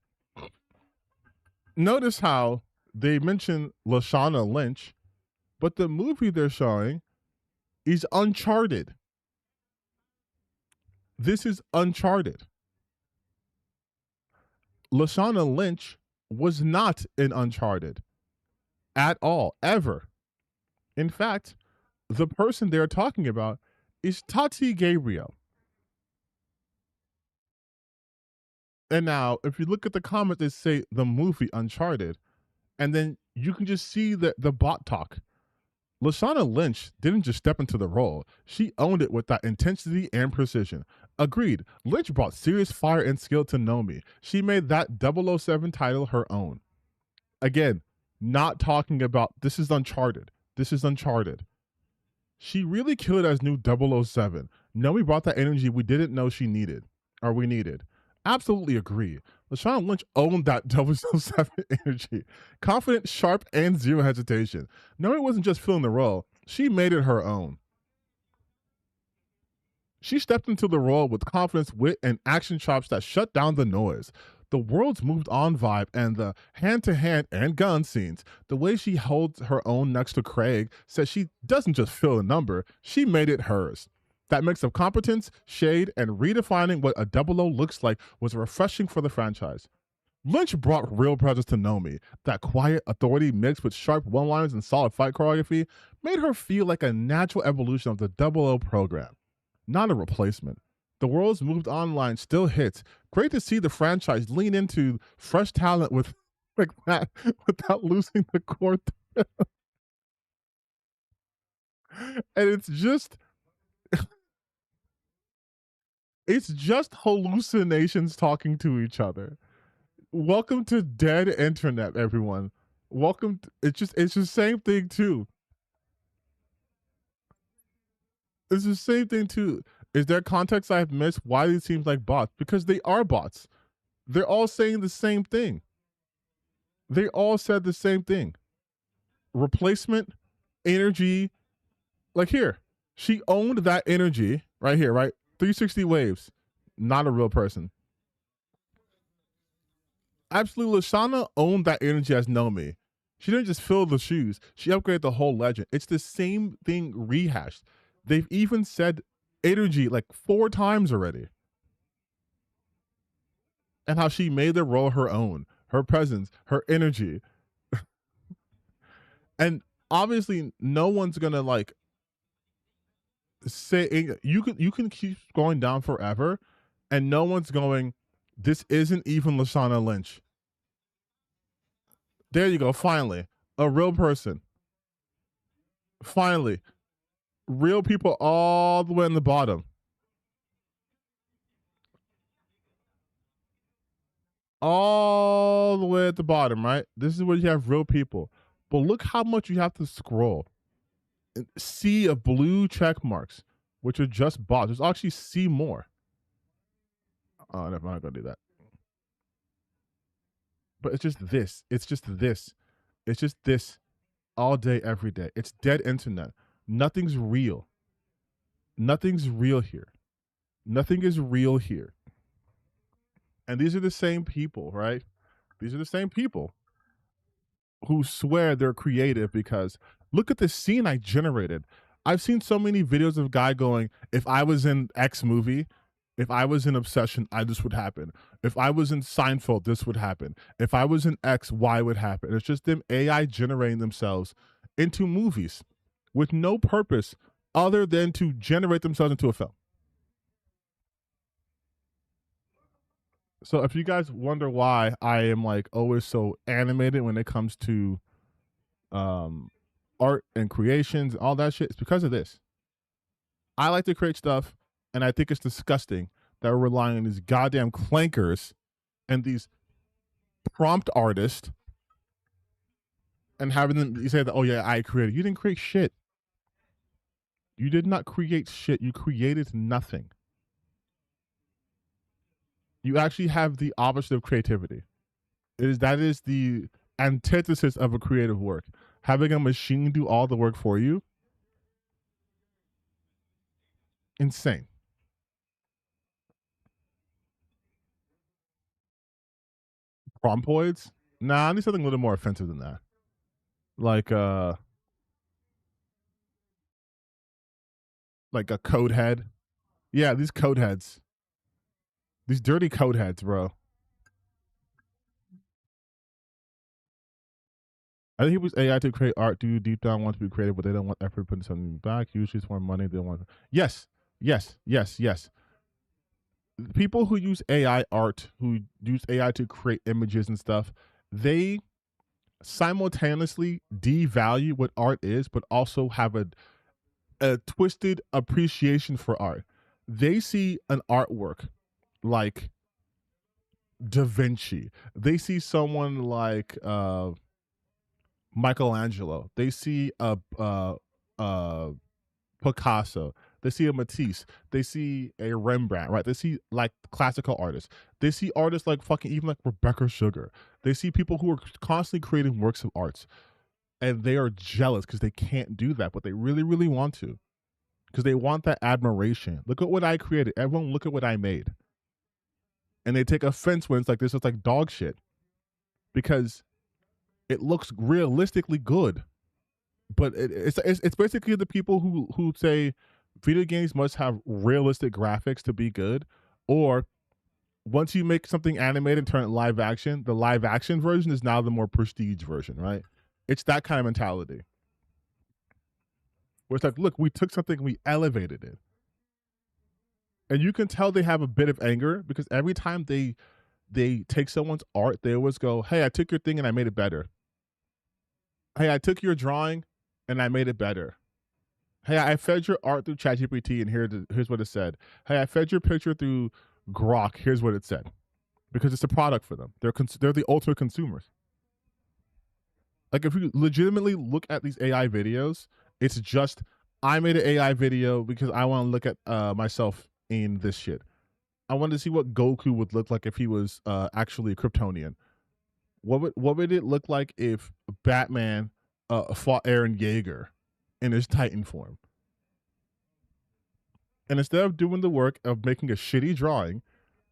Notice how they mention Lashana Lynch, but the movie they're showing is Uncharted. This is Uncharted. Lashana Lynch was not in Uncharted at all, ever. In fact, the person they're talking about is Tati Gabriel. And now, if you look at the comments that say the movie Uncharted, and then you can just see the bot talk. Lashana Lynch didn't just step into the role, she owned it with that intensity and precision. Agreed, Lynch brought serious fire and skill to Nomi. She made that 007 title her own. Again, not talking about this is Uncharted. This is Uncharted. She really killed as new 007. Nomi brought that energy we didn't know she needed, or we needed. Absolutely agree. Lashana Lynch owned that 007 energy. Confident, sharp, and zero hesitation. Nomi wasn't just filling the role, she made it her own. She stepped into the role with confidence, wit, and action chops that shut down the noise. The world's moved on vibe and the hand-to-hand and gun scenes, the way she holds her own next to Craig says she doesn't just fill a number, she made it hers. That mix of competence, shade, and redefining what a 00 looks like was refreshing for the franchise. Lynch brought real presence to Nomi. That quiet authority mixed with sharp one-liners and solid fight choreography made her feel like a natural evolution of the 00 program, not a replacement. The World's Moved Online still hits. Great to see the franchise lean into fresh talent with like that without losing the core. And it's just hallucinations talking to each other. Welcome to dead internet, everyone. Welcome it's the same thing too. It's the same thing too. Is there context I've missed? Why these seems like bots? Because they are bots. They're all saying the same thing. They all said the same thing. Replacement, energy. Like here, she owned that energy right here, right? 360 waves. Not a real person. Absolutely, Lashana owned that energy as Nomi. She didn't just fill the shoes. She upgraded the whole legend. It's the same thing rehashed. They've even said energy like 4 times already. And how she made the role her own, her presence, her energy. And obviously no one's gonna like say you can keep going down forever and no one's going, this isn't even Lashana Lynch. There you go, finally. A real person. Finally, real people all the way in the bottom. All the way at the bottom, right? This is where you have real people. But look how much you have to scroll. Sea of blue check marks, which are just bots. There's actually see more. Oh, never mind. I'm not gonna do that. But it's just this. It's just this. It's just this all day, every day. It's dead internet. Nothing's real. Nothing's real here. Nothing is real here. And these are the same people, right? These are the same people who swear they're creative because look at the scene I generated. I've seen so many videos of a guy going, if I was in X movie, if I was in Obsession, this would happen. If I was in Seinfeld, this would happen. If I was in X, Y would happen. It's just them AI generating themselves into movies with no purpose other than to generate themselves into a film. So if you guys wonder why I am like always so animated when it comes to art and creations and all that shit, it's because of this. I like to create stuff, and I think it's disgusting that we're relying on these goddamn clankers and these prompt artists and having them you say that, oh yeah, I created. You didn't create shit. You did not create shit. You created nothing. You actually have the opposite of creativity. That is the antithesis of a creative work. Having a machine do all the work for you. Insane. Prompoids? Nah, I need something a little more offensive than that. Like a code head. Yeah, these code heads. These dirty code heads, bro. I think people's AI to create art do deep down want to be creative, but they don't want effort putting something back. Usually it's more money they want. Yes, yes, yes, yes. People who use AI art, who use AI to create images and stuff, they simultaneously devalue what art is, but also have a twisted appreciation for art. They see an artwork like Da Vinci. They see someone like Michelangelo. They see a Picasso. They see a Matisse. They see a Rembrandt, right? They see like classical artists. They see artists like fucking even like Rebecca Sugar. They see people who are constantly creating works of arts, and they are jealous because they can't do that, but they really, really want to, because they want that admiration. Look at what I created. Everyone, look at what I made, and they take offense when it's like this is like dog shit, because it looks realistically good. But it's basically the people who say video games must have realistic graphics to be good, or once you make something animated and turn it live action, the live action version is now the more prestige version, right? It's that kind of mentality where it's like, look, we took something, we elevated it, and you can tell they have a bit of anger because every time they take someone's art, they always go, "Hey, I took your thing and I made it better. Hey, I took your drawing and I made it better. Hey, I fed your art through ChatGPT and here's what it said. Hey, I fed your picture through Grok. Here's what it said." Because it's a product for them. They're the ultimate consumers. Like if you legitimately look at these AI videos, it's just I made an AI video because I want to look at myself in this shit. I wanted to see what Goku would look like if he was actually a Kryptonian. What would it look like if Batman fought Eren Yeager in his Titan form? And instead of doing the work of making a shitty drawing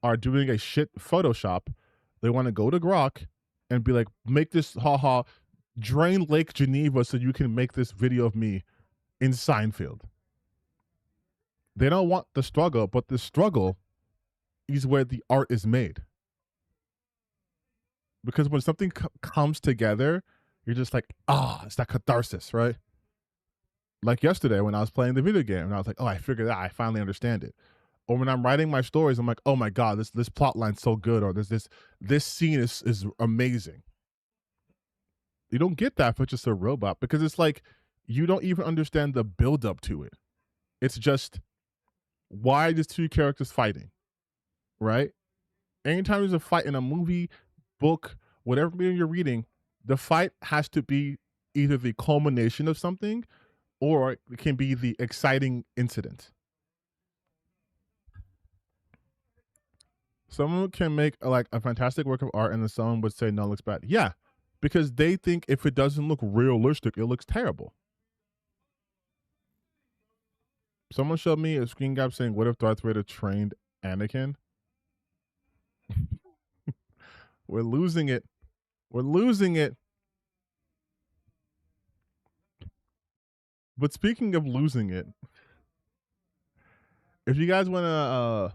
or doing a shit Photoshop, they want to go to Grok and be like, make this haha, drain Lake Geneva so you can make this video of me in Seinfeld. They don't want the struggle, but the struggle is where the art is made. Because when something comes together, you're just like, it's that catharsis, right? Like yesterday when I was playing the video game and I was like, oh, I figured out, I finally understand it. Or when I'm writing my stories, I'm like, oh my God, this plot line's so good, or this scene is amazing. You don't get that for just a robot because it's like you don't even understand the build up to it. It's just why are these two characters fighting, right? Anytime there's a fight in a movie, book, whatever medium you're reading, the fight has to be either the culmination of something or it can be the exciting incident. Someone can make like a fantastic work of art and then someone would say no, it looks bad. Yeah, because they think if it doesn't look realistic, it looks terrible. Someone showed me a screen cap saying, "What if Darth Vader trained Anakin?" We're losing it. We're losing it. But speaking of losing it, if you guys want to,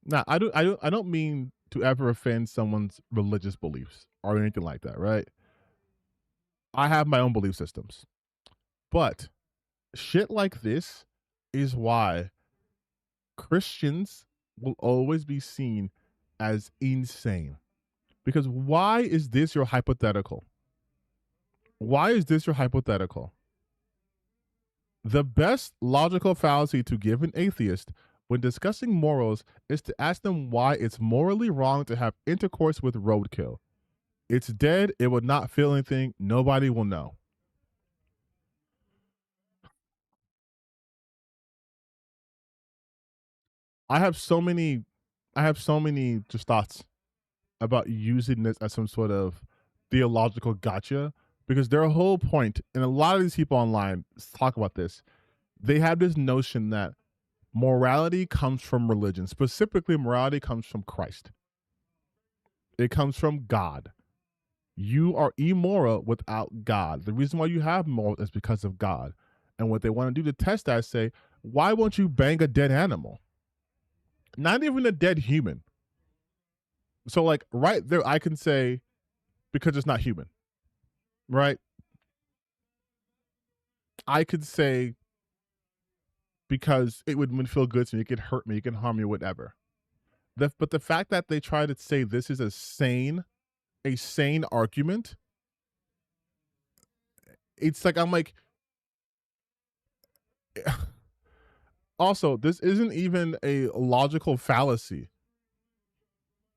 now I don't mean to ever offend someone's religious beliefs or anything like that, right? I have my own belief systems, but shit like this is why Christians will always be seen as insane. Because why is this your hypothetical? Why is this your hypothetical? The best logical fallacy to give an atheist when discussing morals is to ask them why it's morally wrong to have intercourse with roadkill. It's dead, it will not feel anything, nobody will know. I have so many just thoughts about using this as some sort of theological gotcha because their whole point, and a lot of these people online talk about this, they have this notion that morality comes from religion. Specifically, morality comes from Christ. It comes from God. You are immoral without God. The reason why you have moral is because of God. And what they want to do to test that is say, why won't you bang a dead animal? Not even a dead human. So, like, right there, I can say, because it's not human, right? I could say, because it would feel good to me, it could hurt me, it can harm me, whatever. But the fact that they try to say this is a sane argument, it's like I'm like. Also, this isn't even a logical fallacy.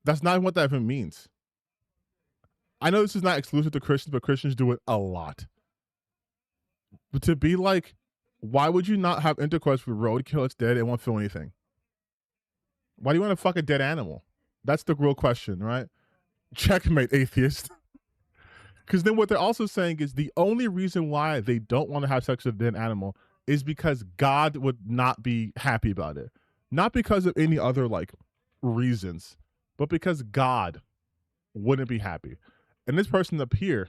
That's not what that even means. I know this is not exclusive to Christians, but Christians do it a lot. But to be like, why would you not have intercourse with roadkill? It's dead. It won't feel anything. Why do you want to fuck a dead animal? That's the real question, right? Checkmate, atheist. Because then what they're also saying is the only reason why they don't want to have sex with a dead animal is because God would not be happy about it. Not because of any other like reasons, but because God wouldn't be happy. And this person up here,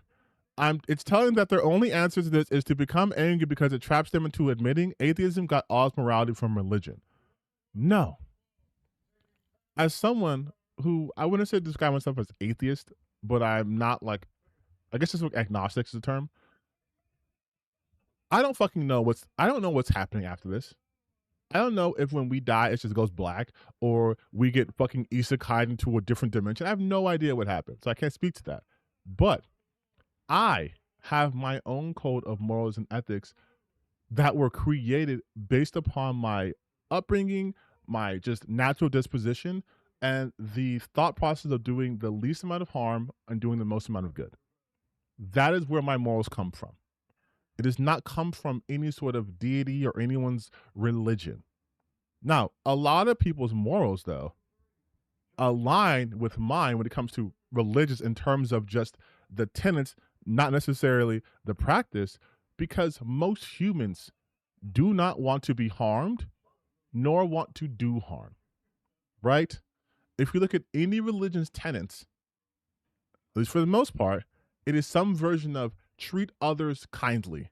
it's telling that their only answer to this is to become angry because it traps them into admitting atheism got all its morality from religion. No. As someone who I wouldn't say describe myself as atheist, but I'm not like, I guess it's like agnostic is the term. I don't know what's happening after this. I don't know if when we die it just goes black or we get fucking isekai into a different dimension. I have no idea what happened, so I can't speak to that. But I have my own code of morals and ethics that were created based upon my upbringing, my just natural disposition, and the thought process of doing the least amount of harm and doing the most amount of good. That is where my morals come from. It does not come from any sort of deity or anyone's religion. Now, a lot of people's morals, though, align with mine when it comes to religious in terms of just the tenets, not necessarily the practice, because most humans do not want to be harmed nor want to do harm, right? If you look at any religion's tenets, at least for the most part, it is some version of treat others kindly.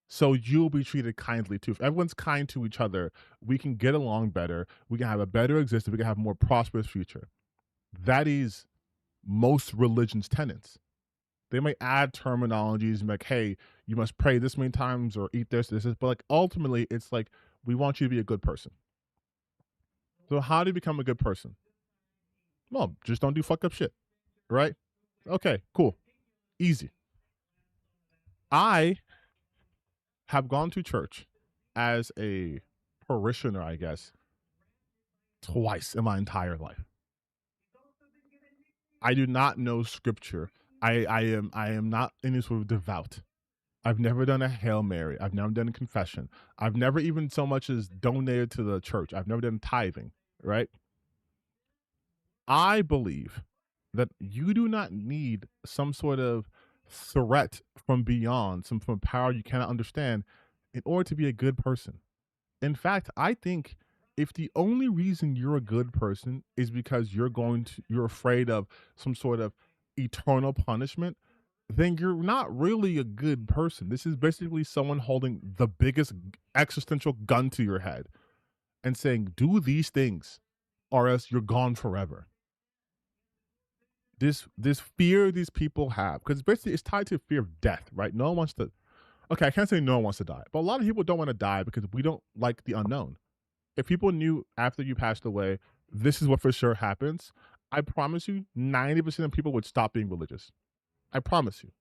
So you'll be treated kindly too. If everyone's kind to each other, we can get along better. We can have a better existence. We can have a more prosperous future. That is most religions' tenets. They may add terminologies like, hey, you must pray this many times or eat this, but like ultimately it's like we want you to be a good person. So how do you become a good person? Well, just don't do fucked up shit. Right? Okay, cool. Easy. I have gone to church as a parishioner, I guess, twice in my entire life. I do not know scripture. I am not any sort of devout. I've never done a Hail Mary. I've never done a confession. I've never even so much as donated to the church. I've never done tithing, right? I believe that you do not need some sort of threat from beyond, some from power you cannot understand in order to be a good person. In fact, I think if the only reason you're a good person is because you're afraid of some sort of eternal punishment, then you're not really a good person. This is basically someone holding the biggest existential gun to your head and saying, do these things or else you're gone forever. This fear these people have, because basically it's tied to fear of death, right? No one wants to, okay, I can't say no one wants to die, but a lot of people don't want to die because we don't like the unknown. If people knew after you passed away, this is what for sure happens, I promise you 90% of people would stop being religious. I promise you.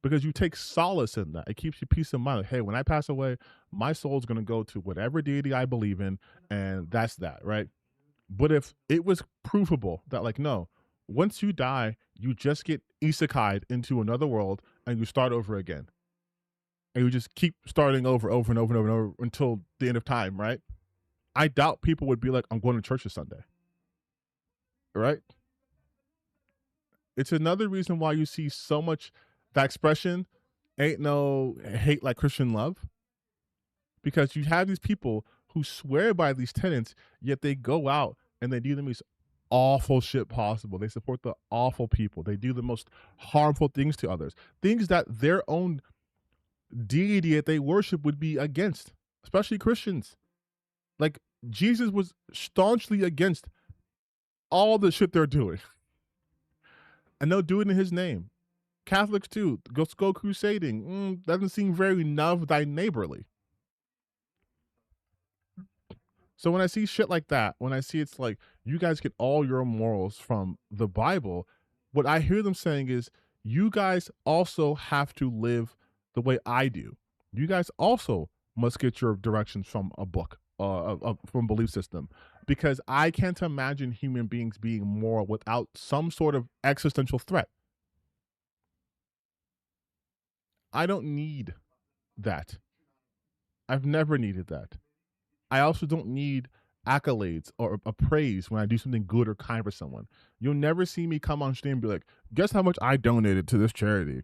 Because you take solace in that. It keeps you peace of mind. Like, hey, when I pass away, my soul's going to go to whatever deity I believe in, and that's that, right? But if it was provable that, like, no, once you die, you just get isekai'd into another world and you start over again. And you just keep starting over and over and over until the end of time, right? I doubt people would be like, I'm going to church this Sunday. Right? It's another reason why you see so much that expression, ain't no hate like Christian love. Because you have these people who swear by these tenets, yet they go out and they do the most awful shit possible. They support the awful people. They do the most harmful things to others. Things that their own deity that they worship would be against, especially Christians. Like, Jesus was staunchly against all the shit they're doing. And they'll do it in his name. Catholics too. Go crusading. Doesn't seem very love thy neighborly. So when I see shit like that, when I see it's like, you guys get all your morals from the Bible, what I hear them saying is, you guys also have to live the way I do. You guys also must get your directions from a book, from belief system, because I can't imagine human beings being moral without some sort of existential threat. I don't need that. I've never needed that. I also don't need accolades or a praise when I do something good or kind for someone. You'll never see me come on stream and be like, guess how much I donated to this charity?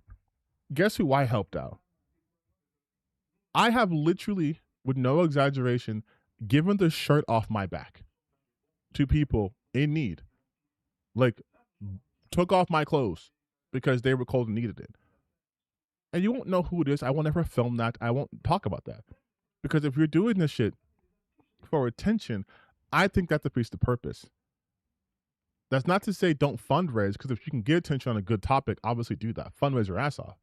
Guess who I helped out? I have literally, with no exaggeration, given the shirt off my back to people in need. Like, took off my clothes because they were cold and needed it. And you won't know who it is. I won't ever film that. I won't talk about that. Because if you're doing this shit for attention, I think that defeats the purpose. That's not to say don't fundraise, because if you can get attention on a good topic, obviously do that. Fundraise your ass off.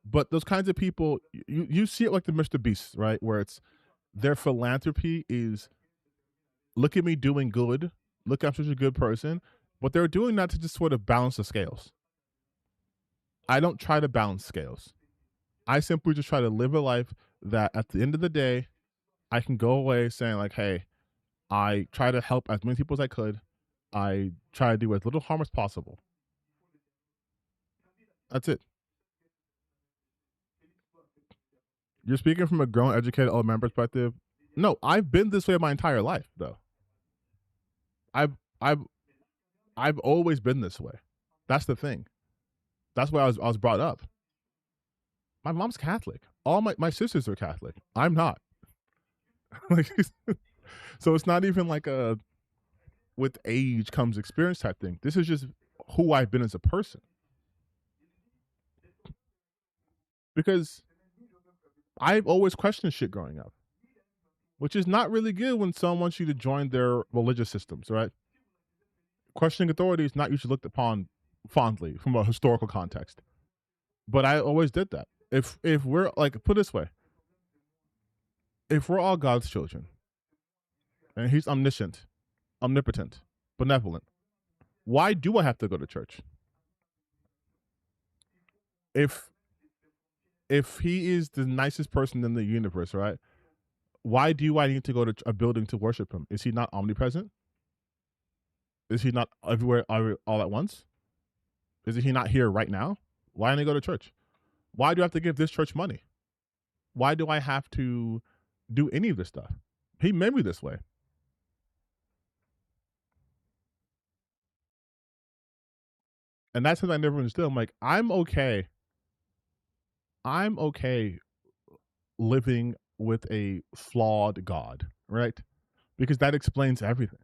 But those kinds of people, you see it like the Mr. Beast, right? Where it's their philanthropy is, look at me doing good. Look, I'm such a good person. But they're doing that to just sort of balance the scales. I don't try to balance scales. I simply just try to live a life that at the end of the day, I can go away saying like, hey, I try to help as many people as I could. I try to do as little harm as possible. That's it. You're speaking from a grown, educated, old man perspective. No, I've been this way my entire life, though. I've always been this way. That's the thing. That's why I was brought up. My mom's Catholic. All my sisters are Catholic. I'm not. Like, so it's not even like a with age comes experience type thing. This is just who I've been as a person. Because I've always questioned shit growing up, which is not really good when someone wants you to join their religious systems, right? Questioning authority is not usually looked upon fondly from a historical context. But I always did that. If we're like, put it this way, if we're all God's children, and he's omniscient, omnipotent, benevolent, why do I have to go to church? if if he is the nicest person in the universe, right? Why do I need to go to a building to worship him? Is he not omnipresent? Is he not everywhere all at once? Is he not here right now? Why don't I go to church? Why do I have to give this church money? Why do I have to do any of this stuff? He made me this way. And that's something I never understood. I'm like, I'm okay. I'm okay living with a flawed God, right? Because that explains everything.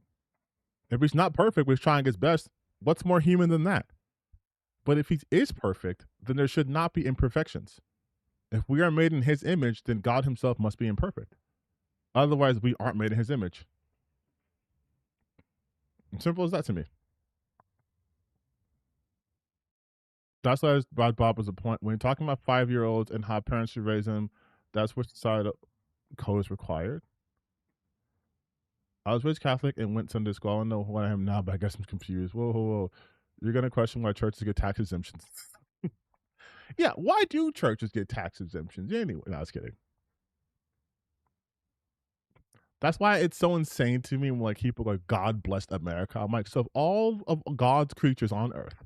If he's not perfect, but he's trying his best, what's more human than that? But if he is perfect, then there should not be imperfections. If we are made in his image, then God himself must be imperfect. Otherwise, we aren't made in his image. Simple as that to me. That's why Bob was a point. When you're talking about 5-year-olds and how parents should raise them, that's what societal code is required. I was raised Catholic and went Sunday school. I don't know what I am now, but I guess I'm confused. Whoa, whoa, whoa. You're going to question why churches get tax exemptions. Yeah, why do churches get tax exemptions? Anyway, no, I was kidding. That's why it's so insane to me when like people like God blessed America. I'm like, so of all of God's creatures on earth,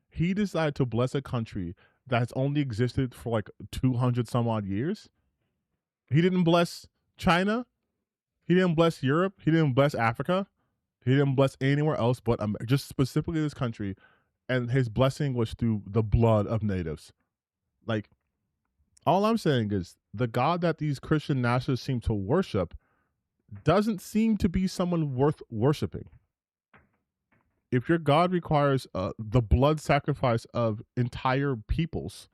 he decided to bless a country that's only existed for like 200 some odd years. He didn't bless China. He didn't bless Europe. He didn't bless Africa. He didn't bless anywhere else but just specifically this country. And his blessing was through the blood of natives. Like, all I'm saying is the God that these Christian nationalists seem to worship doesn't seem to be someone worth worshiping. If your God requires the blood sacrifice of entire peoples,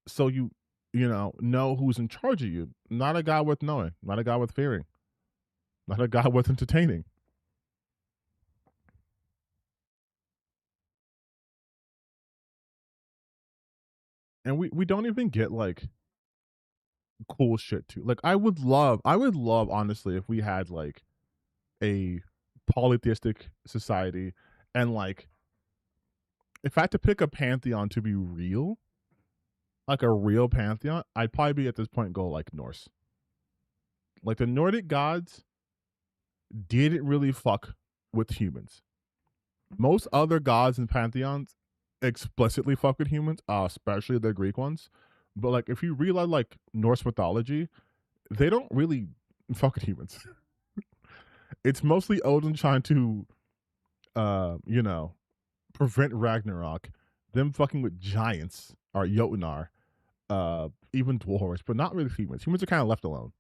so you know who's in charge of you, not a God worth knowing, not a God worth fearing, not a God worth entertaining. And we don't even get like cool shit too. Like I would love honestly if we had like a polytheistic society and like if I had to pick a pantheon to be real, like a real pantheon, I'd probably be at this point go like Norse. Like the Nordic gods didn't really fuck with humans. Most other gods and pantheons explicitly fuck with humans, especially the Greek ones. But like if you realize like Norse mythology, they don't really fuck with humans. It's mostly Odin trying to prevent Ragnarok, them fucking with giants or Jotnar, even dwarves, but not really humans. Humans are kind of left alone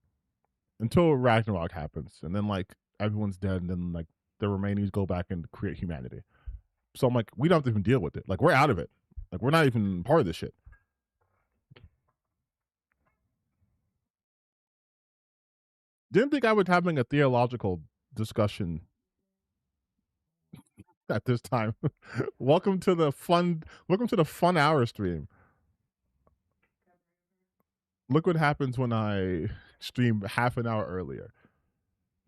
until Ragnarok happens, and then like everyone's dead, and then like the remainings go back and create humanity. So I'm like, we don't have to even deal with it. Like we're out of it. Like we're not even part of this shit. Didn't think I was having a theological discussion at this time. Welcome to the fun. Welcome to the fun hour stream. Look what happens when I stream half an hour earlier.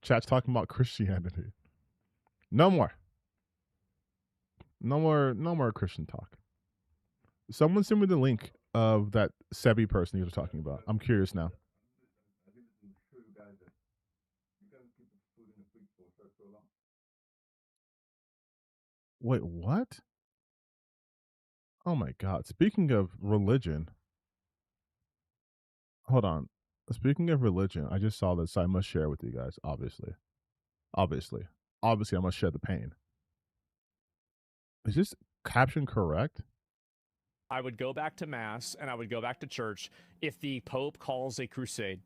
Chat's talking about Christianity. No more. No more Christian talk. Someone send me the link of that Sebi person you were talking about. I'm curious now. Wait, what? Oh my god. Speaking of religion, hold on. Speaking of religion, I just saw this. So I must share with you guys, obviously. Obviously. Obviously, I must share the pain. Is this caption correct? I would go back to mass and I would go back to church if the Pope calls a crusade.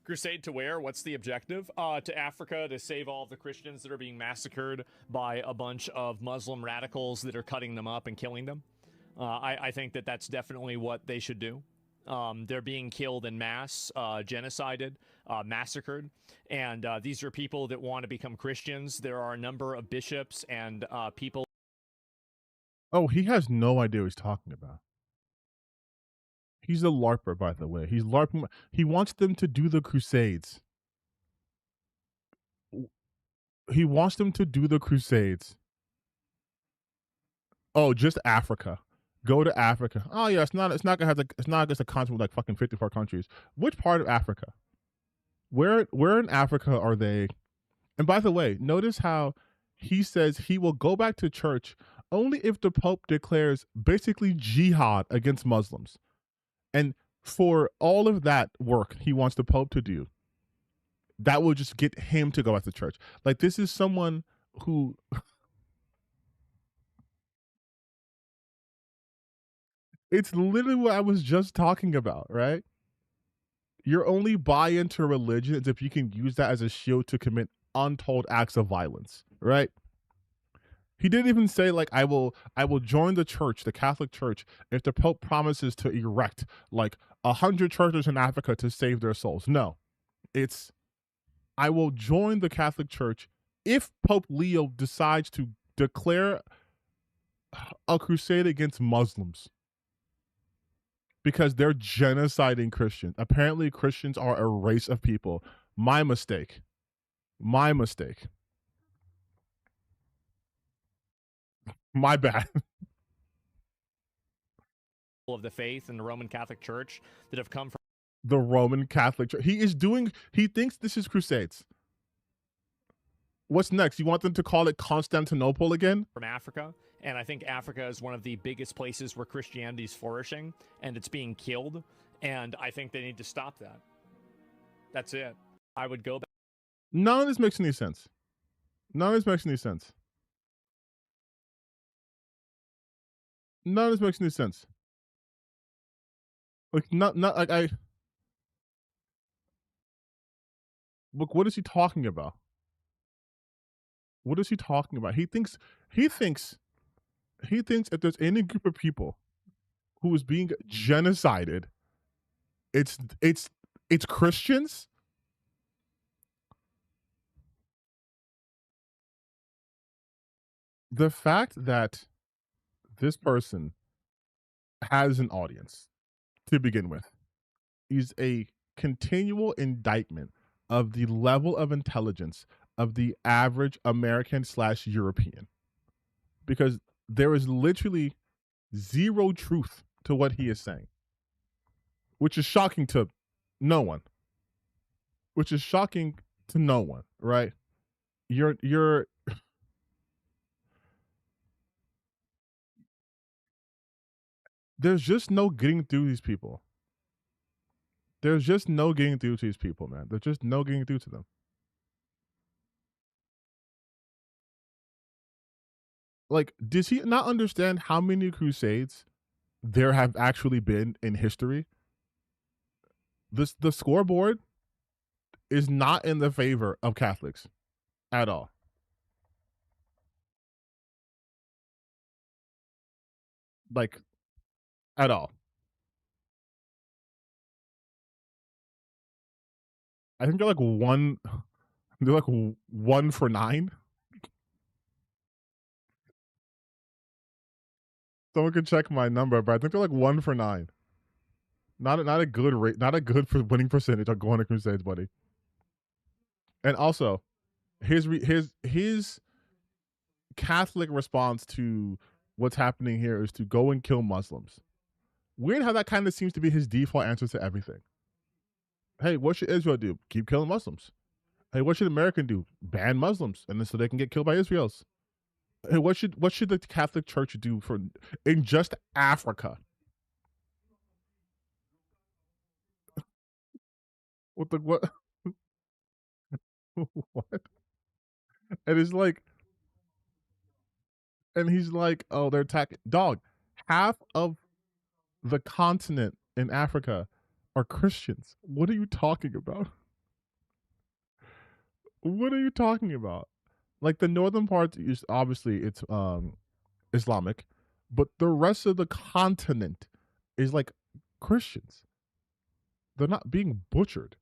Crusade to where? What's the objective? To Africa to save all of the Christians that are being massacred by a bunch of Muslim radicals that are cutting them up and killing them. I think that that's definitely what they should do. They're being killed in mass, genocided, massacred, and these are people that want to become Christians. There are a number of bishops and people. Oh, he has no idea what he's talking about. He's a LARPer, by the way. He's LARPing. He wants them to do the Crusades. He wants them to do the Crusades. Oh, just Africa. Go to Africa. Oh yeah, it's not gonna have like it's not just a continent with like fucking 54 countries. Which part of Africa? Where in Africa are they? And by the way, notice how he says he will go back to church only if the Pope declares basically jihad against Muslims. And for all of that work he wants the Pope to do, that will just get him to go back to church. Like this is someone who it's literally what I was just talking about, right? Your only buy into religion is if you can use that as a shield to commit untold acts of violence, right? He didn't even say like I will join the church, the Catholic Church, if the Pope promises to erect like 100 churches in Africa to save their souls. No, it's I will join the Catholic Church if Pope Leo decides to declare a crusade against Muslims because they're genociding Christians. Apparently, Christians are a race of people. My mistake. My mistake. My bad. Of the faith and the Roman Catholic Church that have come The Roman Catholic Church. He thinks this is crusades. What's next? You want them to call it Constantinople again? from Africa. And I think Africa is one of the biggest places where Christianity is flourishing and it's being killed. And I think they need to stop that. That's it. I would go back. None of this makes any sense. None of this makes any sense. None of this makes any sense. Like not like I look, what is he talking about? What is he talking about? He thinks he thinks if there's any group of people who is being genocided, it's Christians. The fact that this person has an audience to begin with is a continual indictment of the level of intelligence of the average American/European, because there is literally zero truth to what he is saying, which is shocking to no one. Which is shocking to no one, right? You're there's just no getting through these people. There's just no getting through to these people, man. There's just no getting through to them. Like, does he not understand how many crusades there have actually been in history? The scoreboard is not in the favor of Catholics at all. Like, at all. I think they're like one. They're like 1 for 9. Someone can check my number, but I think they're like 1 for 9. Not a good rate. Not a good for winning percentage on going to crusades, buddy. And also, his Catholic response to what's happening here is to go and kill Muslims. Weird how that kind of seems to be his default answer to everything. Hey, what should Israel do? Keep killing Muslims. Hey, what should America do? Ban Muslims, and then so they can get killed by Israelis. Hey, what should the Catholic Church do for in just Africa? What the what? What? And it's like, and he's like, oh, they're attacking. Dog, half of the continent in Africa are Christians. What are you talking about? What are you talking about? Like the northern part is obviously it's Islamic, but the rest of the continent is like Christians. They're not being butchered.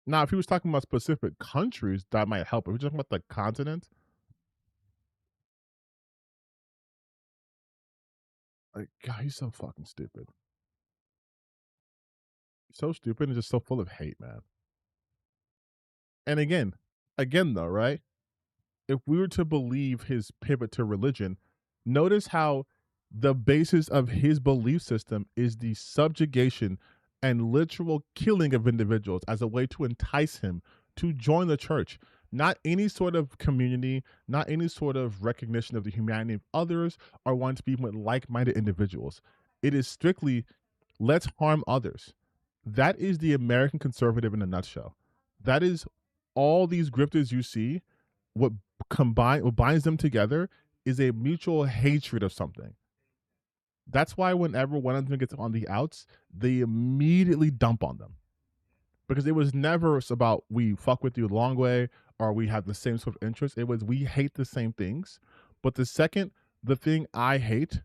Now, if he was talking about specific countries, that might help. If we're talking about the continent, like God, he's so fucking stupid. So stupid and just so full of hate, man. And again, Again, though, right? If we were to believe his pivot to religion, notice how the basis of his belief system is the subjugation and literal killing of individuals as a way to entice him to join the church. Not any sort of community, not any sort of recognition of the humanity of others, or wanting to be with like minded individuals. It is strictly let's harm others. That is the American conservative in a nutshell. That is all these grifters you see. What what binds them together is a mutual hatred of something. That's why whenever one of them gets on the outs, they immediately dump on them. Because it was never about we fuck with you the long way or we have the same sort of interests. It was we hate the same things. But the second the thing I hate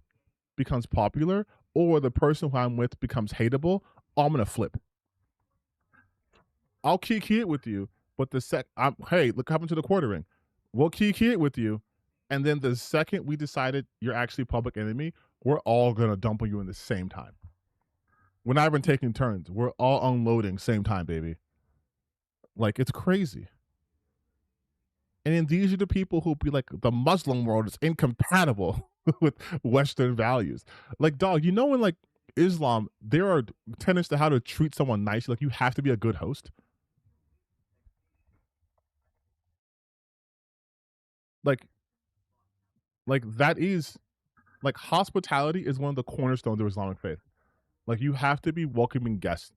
becomes popular or the person who I'm with becomes hateable, I'm gonna flip. I'll kiki it with you, but hey, look what happened to the quartering. We'll kiki it with you, and then the second we decided you're actually public enemy, we're all gonna dump on you in the same time. We're not even taking turns. We're all unloading same time, baby. Like it's crazy. And then these are the people who be like, the Muslim world is incompatible with Western values. Like, dog, you know, in like Islam, there are tenets to how to treat someone nice. Like, you have to be a good host. Like, that is like hospitality is one of the cornerstones of Islamic faith. Like, you have to be welcoming guests.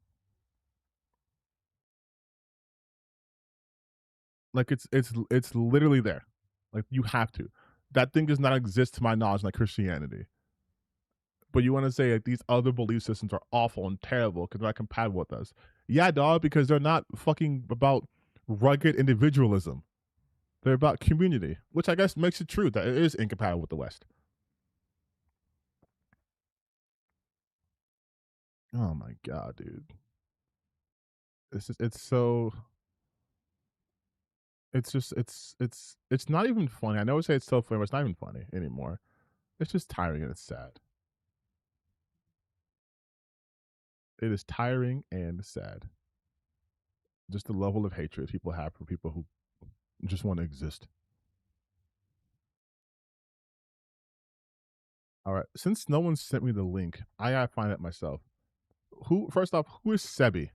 Like, it's literally there. Like, you have to. That thing does not exist to my knowledge like Christianity. But you want to say like these other belief systems are awful and terrible because they're not compatible with us. Yeah, dog, because they're not fucking about rugged individualism. They're about community, which I guess makes it true that it is incompatible with the West. Oh my god, dude. It's so it's just it's not even funny. I know I say it's so funny, but it's not even funny anymore. It's just tiring and it's sad. It is tiring and sad. Just the level of hatred people have for people who just want to exist. All right. Since no one sent me the link, I gotta find it myself. Who first off, who is Sebi?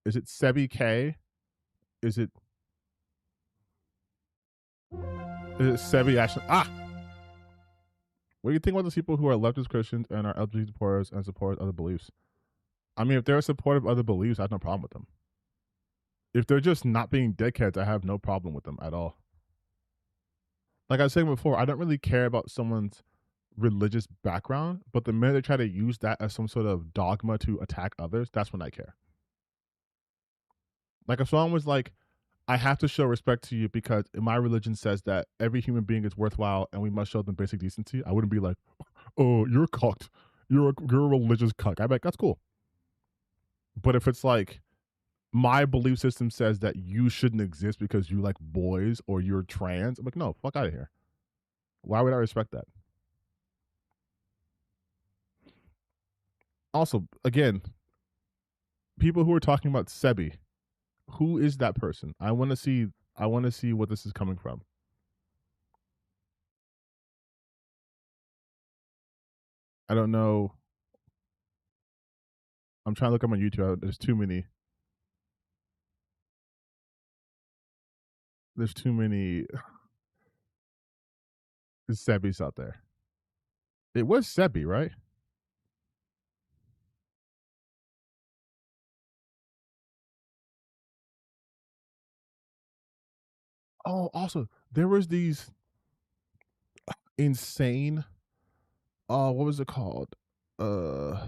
Is it Sebi K? Is it Sebi Ashton? Ah! What do you think about those people who are leftist Christians and are LGBT supporters and support other beliefs? I mean, if they're supportive of other beliefs, I have no problem with them. If they're just not being dickheads, I have no problem with them at all. Like I was saying before, I don't really care about someone's religious background, but the minute they try to use that as some sort of dogma to attack others, that's when I care. Like if someone was like, I have to show respect to you because my religion says that every human being is worthwhile and we must show them basic decency, I wouldn't be like, oh, you're cucked. You're a religious cuck. I bet that's cool. But if it's like my belief system says that you shouldn't exist because you like boys or you're trans, I'm like, no, fuck out of here. Why would I respect that? Also, again, people who are talking about Sebi, who is that person? I want to see. I want to see what this is coming from. I don't know. I'm trying to look up on YouTube. There's too many. There's too many Sebis out there. It was Sebi, right? Oh, also there was these insane. What was it called? Uh,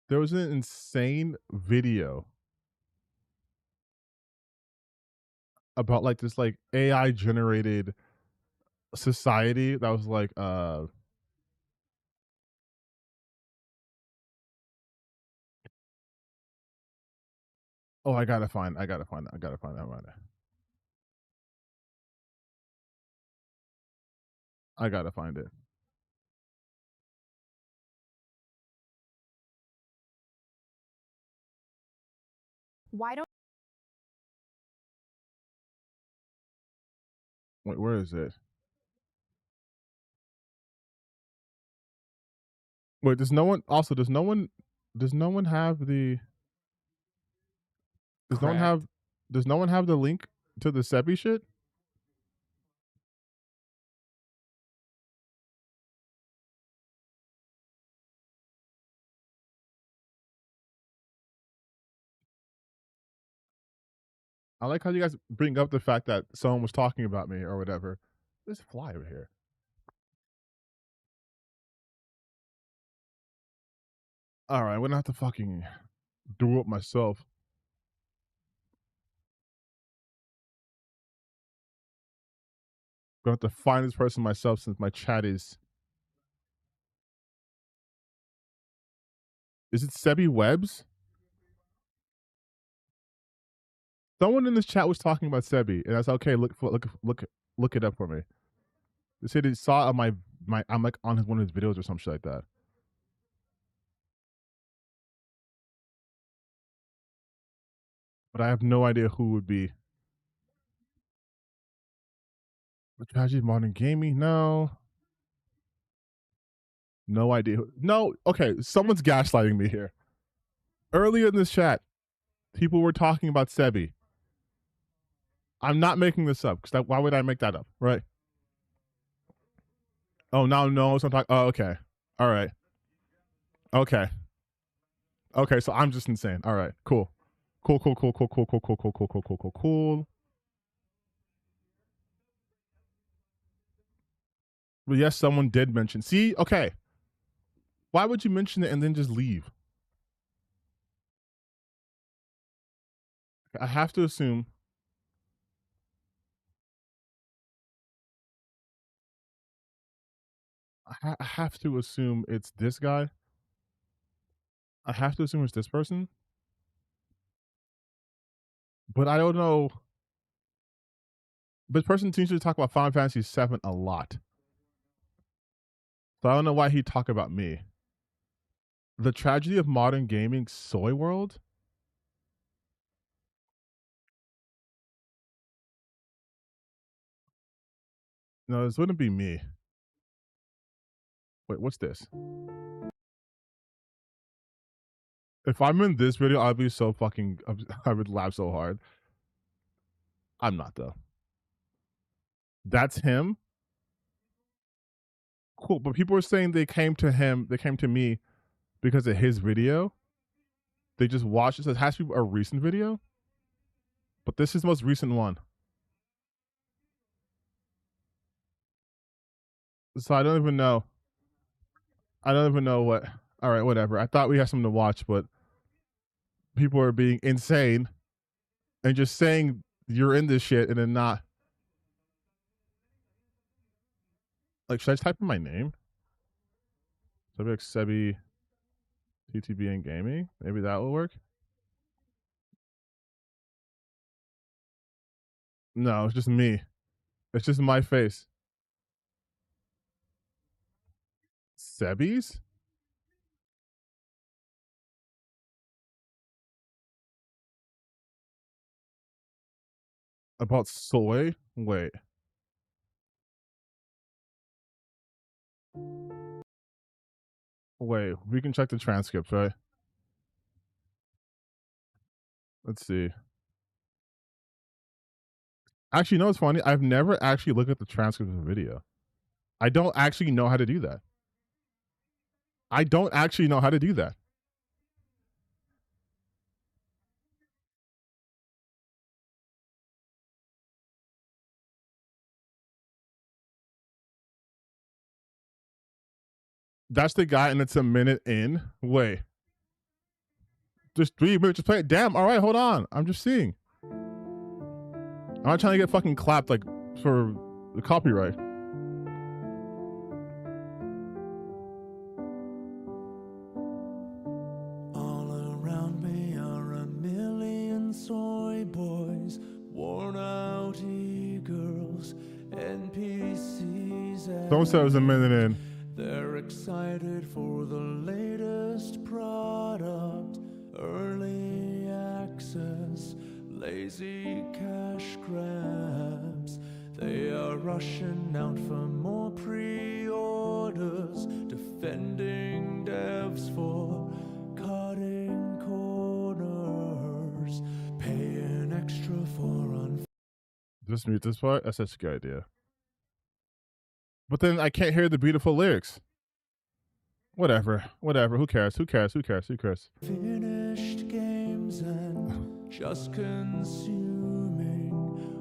there was an insane video about like this like AI generated society that was like oh I gotta find that. I gotta find that right. I gotta find it. Why don't Wait, where is it? Wait, does no one have the does no one Correct. have does no one have the link to the Sebi shit? I like how you guys bring up the fact that someone was talking about me or whatever. There's a fly over here. All right, I'm gonna have to fucking do it myself. I'm gonna have to find this person myself since my chat is. Is it Sebi Webbs? Someone in this chat was talking about Sebi, and I said, okay, look it up for me. They said they saw on my I'm like on one of his videos or some shit like that. But I have no idea who would be. The tragedy of modern gaming? No. No idea. No, okay, someone's gaslighting me here. Earlier in this chat, people were talking about Sebi. I'm not making this up because why would I make that up, right? Oh, now no, so I'm talking. Oh, okay, all right, okay, okay. So I'm just insane. All right, cool. But yes, someone did mention. See, okay. Why would you mention it and then just leave? I have to assume. I have to assume it's this guy. I have to assume it's this person. But I don't know. This person seems to talk about Final Fantasy VII a lot. So I don't know why he'd talk about me. The tragedy of modern gaming, Soy World? No, this wouldn't be me. Wait, what's this? If I'm in this video, I'd be so fucking. I would laugh so hard. I'm not though. That's him. Cool, but people are saying they came to him. They came to me because of his video. They just watched it. So it has to be a recent video, but this is the most recent one. So I don't even know. I don't even know what. All right, whatever. I thought we had something to watch, but people are being insane and just saying you're in this shit and then not. Like, should I just type in my name? So like Sebi TTB and gaming. Maybe that will work. No, it's just me. It's just my face. Sebi's? About soy? Wait. Wait, we can check the transcripts, right? Let's see. Actually, you know what's funny? I've never actually looked at the transcript of a video. I don't actually know how to do that. I don't actually know how to do that. That's the guy, and it's a minute in. Wait. Just 3 minutes, just play it. Damn, all right, hold on. I'm just seeing. I'm not trying to get fucking clapped like for the copyright. All around me are a million soy boys, worn out e-girls, NPCs. Someone said it was a minute in. They're excited for the latest product, early access. rushing out for more pre-orders, defending devs for cutting corners, paying extra for Just mute this part. That's such a good idea. But then I can't hear the beautiful lyrics. Whatever. Who cares? finished games and just consuming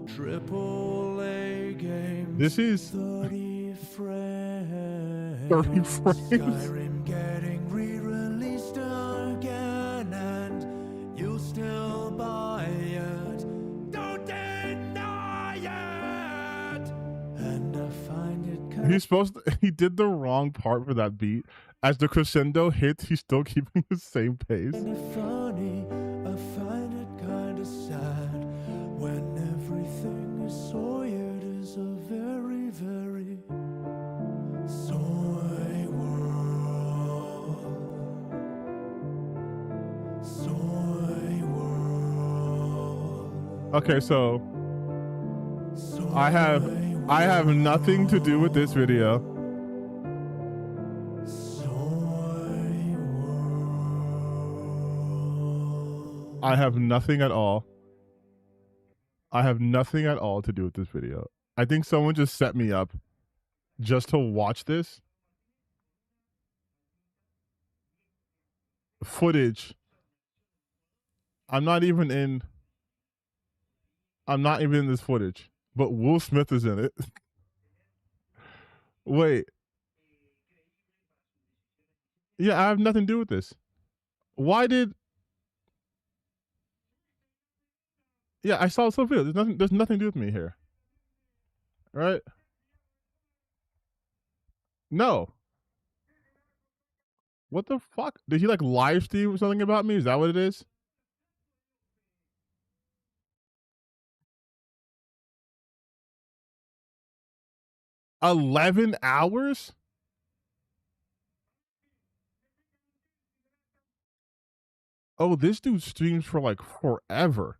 AAA games. This is 30 frames. 30 frames. Skyrim getting re-released again, and you'll still buy it. Don't deny it. And I find it He's supposed to, he did the wrong part for that beat. As the crescendo hits, he's still keeping the same pace. kinda funny. I find it kinda sad when everything is soy. It is a very, very soy world. Soy world. Okay, so Soy I have nothing to do with this video. I have nothing at all. I have nothing at all to do with this video. I think someone just set me up just to watch this footage. I'm not even in this footage, but Will Smith is in it. Wait. Yeah, I have nothing to do with this. Why did... Yeah, I saw some video. There's nothing to do with me here. Right? No. What the fuck? Did he like live stream something about me? Is that what it is? $11 hours? Oh, this dude streams for like forever.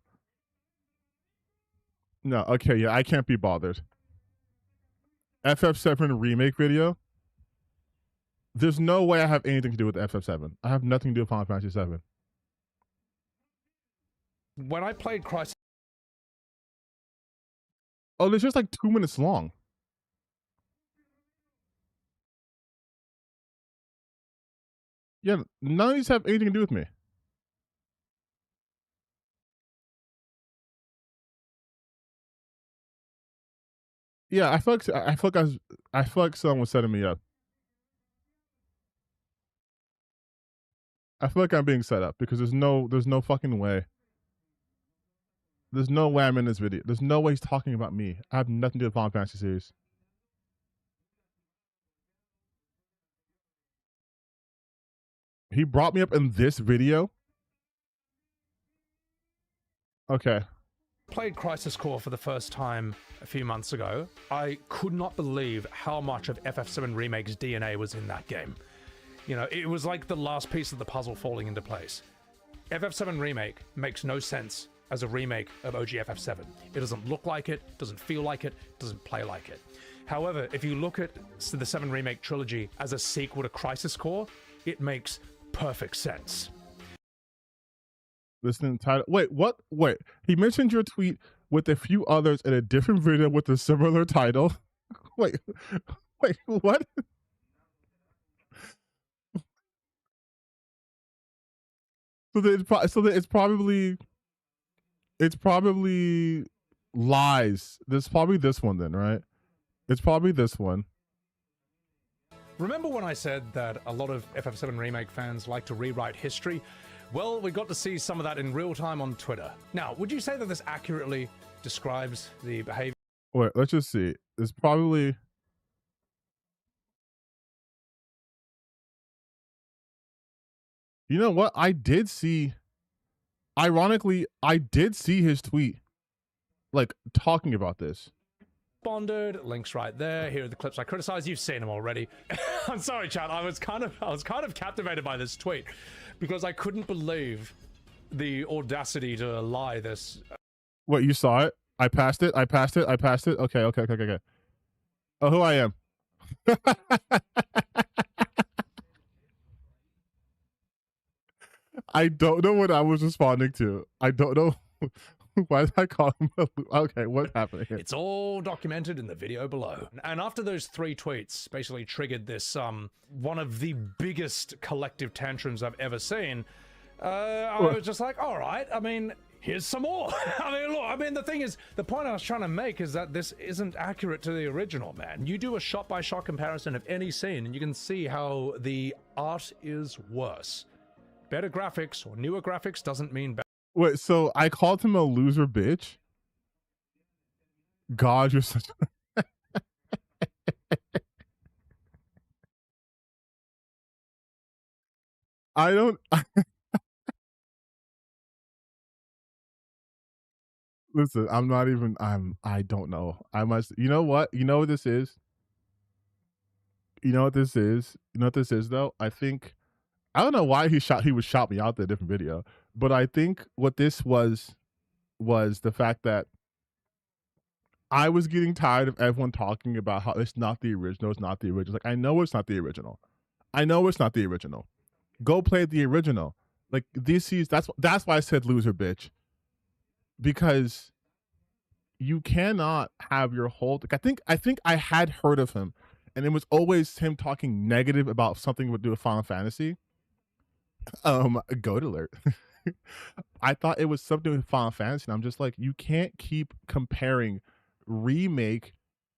No, okay, yeah, I can't be bothered. FF7 remake video? There's no way I have anything to do with FF7. I have nothing to do with Final Fantasy 7. When I played Crisis... Oh, it's just like 2 minutes long. Yeah, none of these have anything to do with me. Yeah, I feel like someone was setting me up. I feel like I'm being set up because there's no fucking way. There's no way I'm in this video. There's no way he's talking about me. I have nothing to do with Final Fantasy series. He brought me up in this video? Okay. Played Crisis Core for the first time a few months ago. I could not believe how much of FF7 Remake's DNA was in that game. You know, it was like the last piece of the puzzle falling into place. FF7 Remake makes no sense as a remake of OG FF7. It doesn't look like it, doesn't feel like it, doesn't play like it. However, if you look at the 7 Remake trilogy as a sequel to Crisis Core, it makes perfect sense. Listening title. Wait, what? Wait. He mentioned your tweet with a few others in a different video with a similar title. Wait, what? So that it's probably lies. There's probably this one then, right? It's probably this one. Remember when I said that a lot of FF7 Remake fans like to rewrite history? Well, we got to see some of that in real time on Twitter. Now, would you say that this accurately describes the behavior? Wait, let's just see. It's probably... You know what? I did see... Ironically, I did see his tweet, like, talking about this. Bonded, links right there. Here are the clips I criticized. You've seen them already. I'm sorry, chat. I was kind of captivated by this tweet because I couldn't believe the audacity to lie this. What, you saw it? I passed it. Okay. Oh, who I am. I don't know what I was responding to. I don't know. Why did I call him? Okay, what's happening here? It's all documented in the video below. And after those 3 tweets basically triggered this, one of the biggest collective tantrums I've ever seen, I was just like, all right, I mean, here's some more. I mean, look, I mean, the thing is, the point I was trying to make is that this isn't accurate to the original, man. You do a shot-by-shot comparison of any scene, and you can see how the art is worse. Better graphics or newer graphics doesn't mean better. Wait, so I called him a loser bitch? God, you're such a... I don't... Listen, I'm not even... I don't know. I must... You know what? You know what this is? You know what this is? You know what this is, though? I think... I don't know why he would shout me out the different video, but I think what this was the fact that I was getting tired of everyone talking about how it's not the original, it's not the original. Like, I know it's not the original. I know it's not the original. Go play the original. Like, that's why I said loser bitch. Because you cannot have your whole... Like, I think I had heard of him, and it was always him talking negative about something to do with Final Fantasy. Goat alert. I thought it was something with Final Fantasy, and I'm just like, you can't keep comparing remake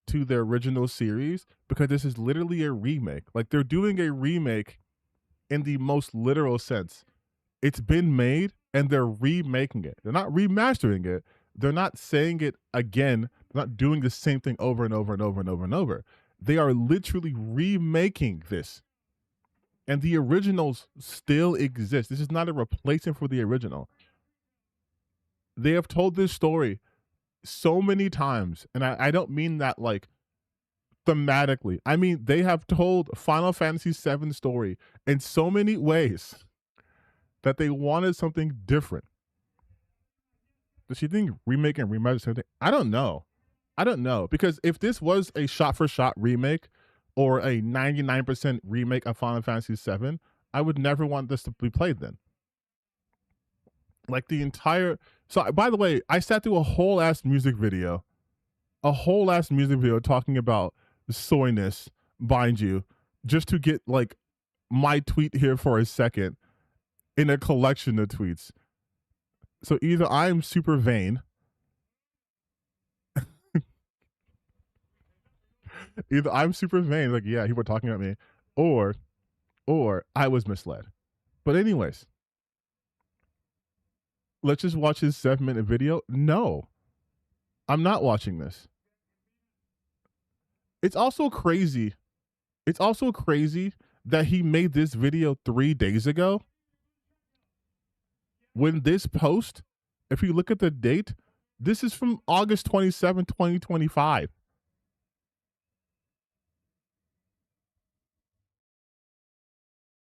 to the original series, because this is literally a remake. Like, they're doing a remake in the most literal sense. It's been made and they're remaking it. They're not remastering it. They're not saying it again. They're not doing the same thing over and over and over and over and over. They are literally remaking this. And the originals still exist. This is not a replacement for the original. They have told this story so many times. And I don't mean that like thematically. I mean, they have told Final Fantasy VII story in so many ways that they wanted something different. Does she think remake and remake the same thing? I don't know. I don't know. Because if this was a shot-for-shot remake, or a 99% remake of Final Fantasy VII, I would never want this to be played then. Like the entire... So, by the way, I sat through a whole ass music video talking about soyness, mind you, just to get like my tweet here for a second in a collection of tweets. So either I'm super vain, like, yeah, people were talking about me, or I was misled. But anyways, let's just watch his 7-minute video. No, I'm not watching this. It's also crazy that he made this video 3 days ago, when this post, if you look at the date, this is from August 27, 2025.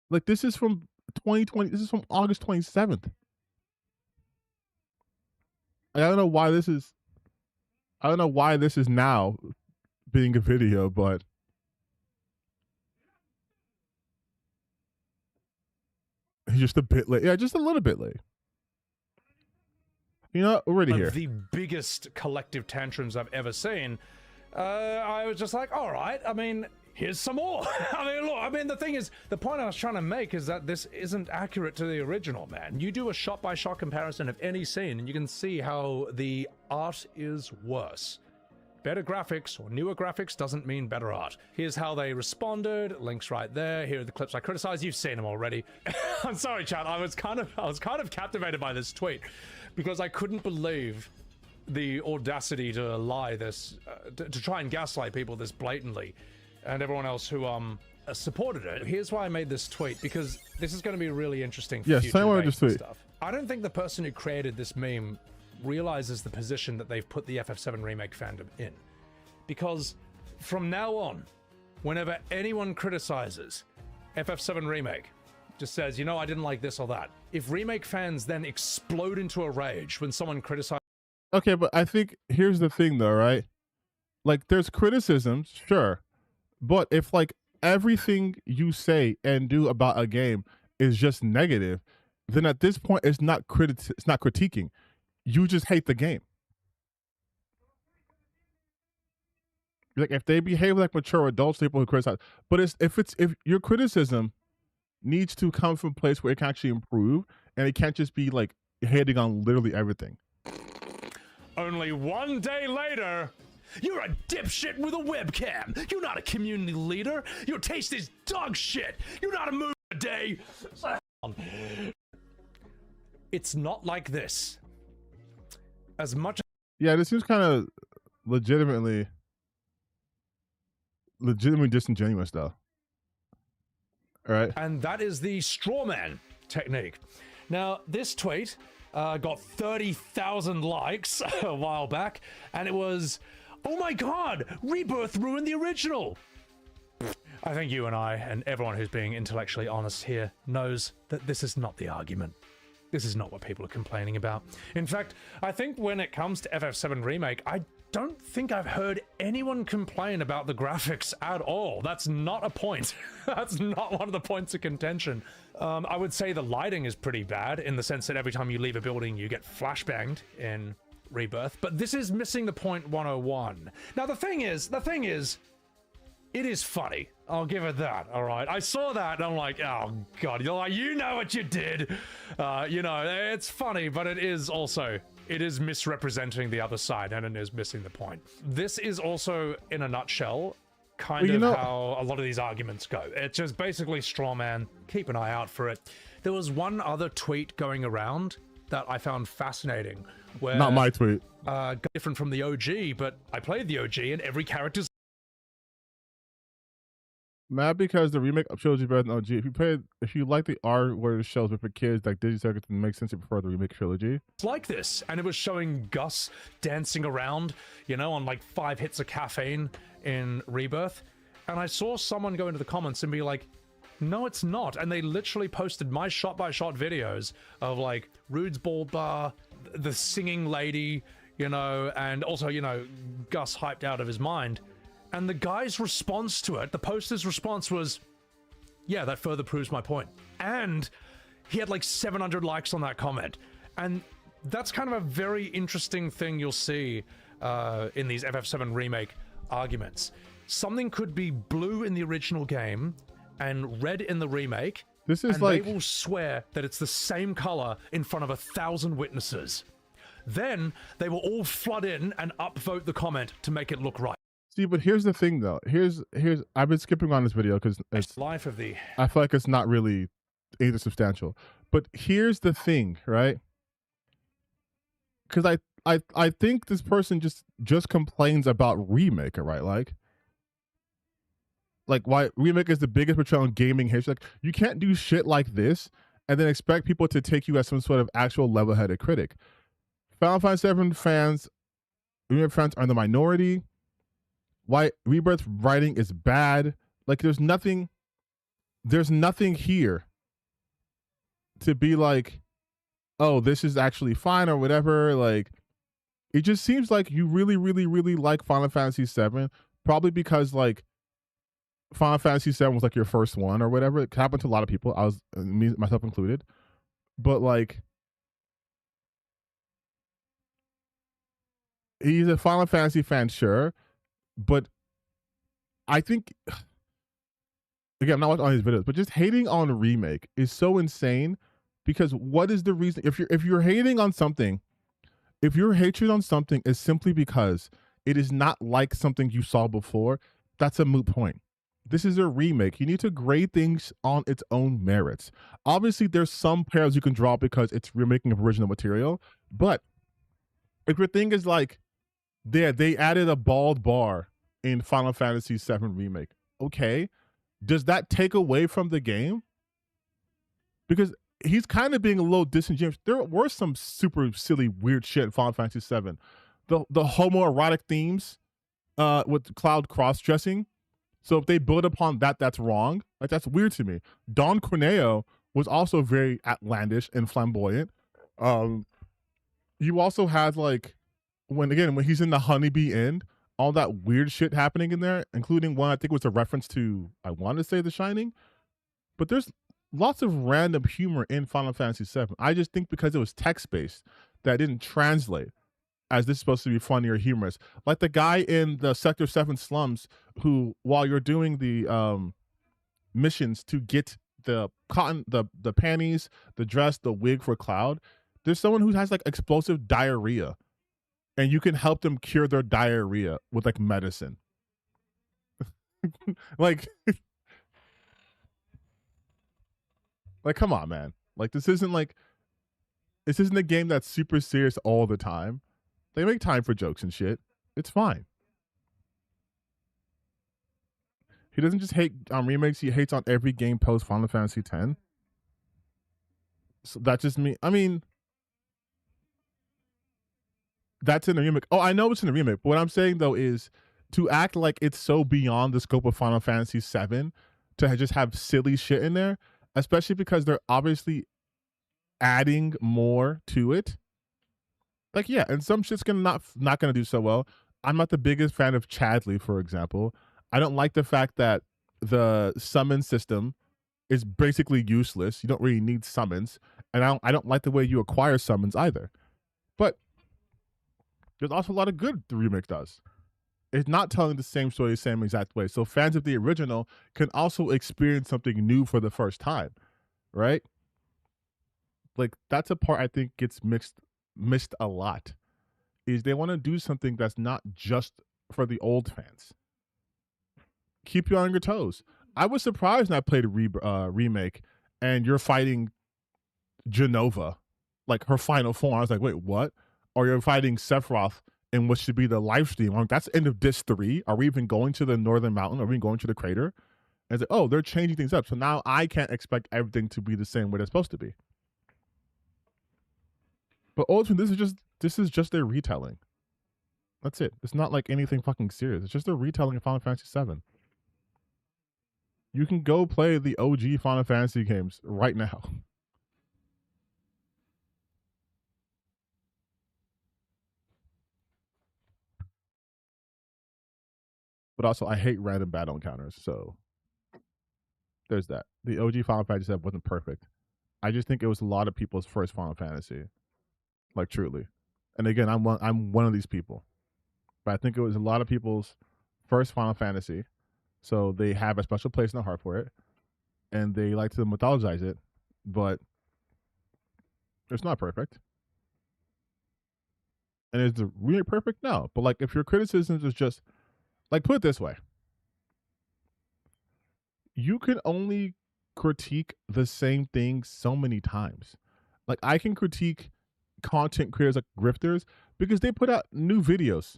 Like, this is from 2020. This is from August 27th. I don't know why this is now being a video, but he's just a bit late. Yeah, just a little bit late. You know, we're already here. The biggest collective tantrums I've ever seen. I was just like, all right, I mean, here's some more. I mean, look, I mean, the thing is, the point I was trying to make is that this isn't accurate to the original, man. You do a shot-by-shot comparison of any scene, and you can see how the art is worse. Better graphics or newer graphics doesn't mean better art. Here's how they responded. Links right there. Here are the clips I criticized. You've seen them already. I'm sorry, chat. I was kind of captivated by this tweet because I couldn't believe the audacity to lie this, to try and gaslight people this blatantly, and everyone else who supported it. Here's why I made this tweet, because this is going to be really interesting for future debates and stuff. I don't think the person who created this meme realizes the position that they've put the FF7 Remake fandom in. Because from now on, whenever anyone criticizes FF7 Remake, just says, you know, I didn't like this or that, if Remake fans then explode into a rage when someone criticizes... Okay, but I think here's the thing though, right? Like, there's criticisms, sure, but if like everything you say and do about a game is just negative, then at this point it's not critiquing. You just hate the game. Like, if they behave like mature adults, people who criticize, but if your criticism needs to come from a place where it can actually improve, and it can't just be like hating on literally everything. Only one day later, you're a dipshit with a webcam. You're not a community leader. Your taste is dog shit. You're not a move a day. It's not like this. As much Yeah, this seems kind of legitimately disingenuous, though. All right. and that is the straw man technique. Now, this tweet got 30,000 likes a while back, and it was, oh my god, Rebirth ruined the original. I think you and I, and everyone who's being intellectually honest here, knows that this is not the argument. This is not what people are complaining about. In fact, I think when it comes to FF7 Remake, I don't think I've heard anyone complain about the graphics at all. That's not a point. That's not one of the points of contention. I would say the lighting is pretty bad in the sense that every time you leave a building, you get flashbanged in Rebirth, but this is missing the point 101. Now, the thing is, it is funny. I'll give it that, all right? I saw that, and I'm like, oh, God. You're like, you know what you did. You know, it's funny, but it is misrepresenting the other side, and it is missing the point. This is also, in a nutshell, kind of how a lot of these arguments go. It's just basically straw man. Keep an eye out for it. There was one other tweet going around that I found fascinating. Where, not my tweet. Different from the OG, but I played the OG, and every character's Mad because the remake of trilogy better than OG. If you like the R-worded shows but for kids like Disney Circuit, it makes sense to prefer the remake trilogy. It's like this, and it was showing Gus dancing around, you know, on like 5 hits of caffeine in Rebirth, and I saw someone go into the comments and be like, no, it's not, and they literally posted my shot-by-shot videos of like Rude's Bald Bar, the singing lady, you know, and also, you know, Gus hyped out of his mind. And the guy's response to it, the poster's response was, yeah, that further proves my point. And he had like 700 likes on that comment. And that's kind of a very interesting thing you'll see in these FF7 Remake arguments. Something could be blue in the original game and red in the remake. This is and like... they will swear that it's the same color in front of 1,000 witnesses. Then they will all flood in and upvote the comment to make it look right. See, but here's the thing, though. Here's I've been skipping on this video because it's life of the. I feel like it's not really either substantial. But here's the thing, right? Because I think this person just complains about Remake, right? Like why Remake is the biggest portrayal in gaming history. Like, you can't do shit like this and then expect people to take you as some sort of actual level-headed critic. Final Fantasy VII fans, Remake fans are in the minority. Why Rebirth writing is bad. Like, there's nothing here to be like, oh, this is actually fine or whatever. Like, it just seems like you really, really, really like Final Fantasy VII, probably because like Final Fantasy VII was like your first one or whatever. It happened to a lot of people. I was myself included. But like, he's a Final Fantasy fan, sure. But I think, again, I'm not watching all these videos, but just hating on a remake is so insane, because what is the reason? If you're hating on something, if your hatred on something is simply because it is not like something you saw before, that's a moot point. This is a remake. You need to grade things on its own merits. Obviously, there's some parallels you can draw because it's remaking of original material, but if your thing is like, they added a bald bar in Final Fantasy VII Remake. Okay. Does that take away from the game? Because he's kind of being a little disingenuous. There were some super silly, weird shit in Final Fantasy VII. The homoerotic themes with Cloud cross-dressing. So if they build upon that, that's wrong. Like, that's weird to me. Don Corneo was also very outlandish and flamboyant. You also had like, when he's in the Honeybee Inn all that weird shit happening in there, including one I think was a reference to, I want to say, The Shining. But there's lots of random humor in Final Fantasy VII. I just think because it was text-based, that didn't translate as this is supposed to be funny or humorous. Like the guy in the Sector 7 slums who, while you're doing the missions to get the cotton, the panties, the dress, the wig for Cloud, there's someone who has like explosive diarrhea, and you can help them cure their diarrhea with like medicine. like come on, man. Like this isn't a game that's super serious all the time. They make time for jokes and shit. It's fine. He doesn't just hate on remakes, he hates on every game post Final Fantasy X. So that just me. I mean, that's in the remake. Oh, I know it's in the remake. But what I'm saying though is to act like it's so beyond the scope of Final Fantasy VII to just have silly shit in there, especially because they're obviously adding more to it. Like, yeah, and some shit's not gonna do so well. I'm not the biggest fan of Chadley, for example. I don't like the fact that the summon system is basically useless. You don't really need summons, and I don't like the way you acquire summons either. But there's also a lot of good the remake does. It's not telling the same story the same exact way. So fans of the original can also experience something new for the first time, right? Like that's a part I think gets missed a lot, is they want to do something that's not just for the old fans. Keep you on your toes. I was surprised when I played a remake and you're fighting Genova, like her final form. I was like, wait, what? Or you're fighting Sephiroth in what should be the live stream. I'm like, that's the end of Disc 3. Are we even going to the Northern Mountain? Are we going to the crater? And it's like, oh, they're changing things up. So now I can't expect everything to be the same way they're supposed to be. But ultimately, this is just a retelling. That's it. It's not like anything fucking serious. It's just a retelling of Final Fantasy VII. You can go play the OG Final Fantasy games right now. But also, I hate random battle encounters, so there's that. The OG Final Fantasy VII wasn't perfect. I just think it was a lot of people's first Final Fantasy. Like, truly. And again, I'm one of these people. But I think it was a lot of people's first Final Fantasy. So they have a special place in their heart for it. And they like to mythologize it. But it's not perfect. And is the remake perfect? No. But like, if your criticism is just, like, put it this way. You can only critique the same thing so many times. Like, I can critique content creators like grifters because they put out new videos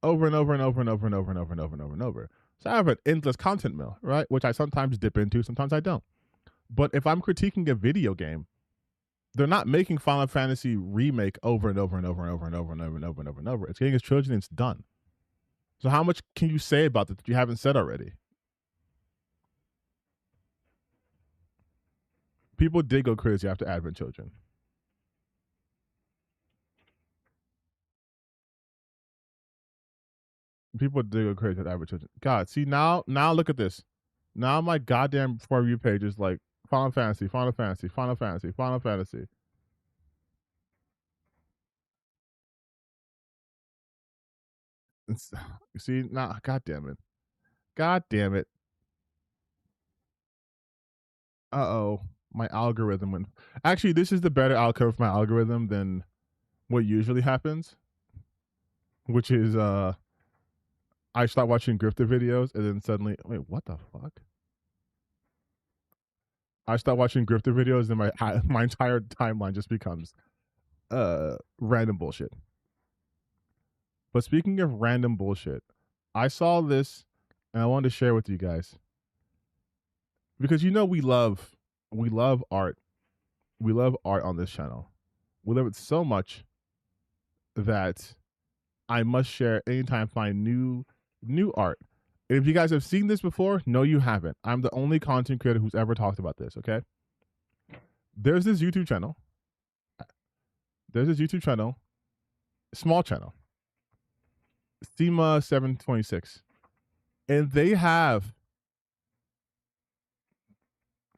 over and over and over and over and over and over and over and over and over. So I have an endless content mill, right? Which I sometimes dip into, sometimes I don't. But if I'm critiquing a video game, they're not making Final Fantasy remake over and over and over and over and over and over and over and over and over. It's getting its trilogy and it's done. So how much can you say about it that you haven't said already? People did go crazy after Advent Children. People did go crazy after Advent Children. God, see now look at this. Now my goddamn For You page is like Final Fantasy, Final Fantasy, Final Fantasy, Final Fantasy. See, nah, god damn it. God damn it. Uh-oh. My algorithm went. Actually, this is the better outcome for my algorithm than what usually happens. Which is I start watching grifter videos and then suddenly, wait, what the fuck? I start watching grifter videos and my entire timeline just becomes random bullshit. But speaking of random bullshit, I saw this and I wanted to share with you guys. Because you know we love art. We love art on this channel. We love it so much that I must share anytime I find new art. And if you guys have seen this before, no, you haven't. I'm the only content creator who's ever talked about this, okay? There's this YouTube channel. Small channel. SEMA 726, and they have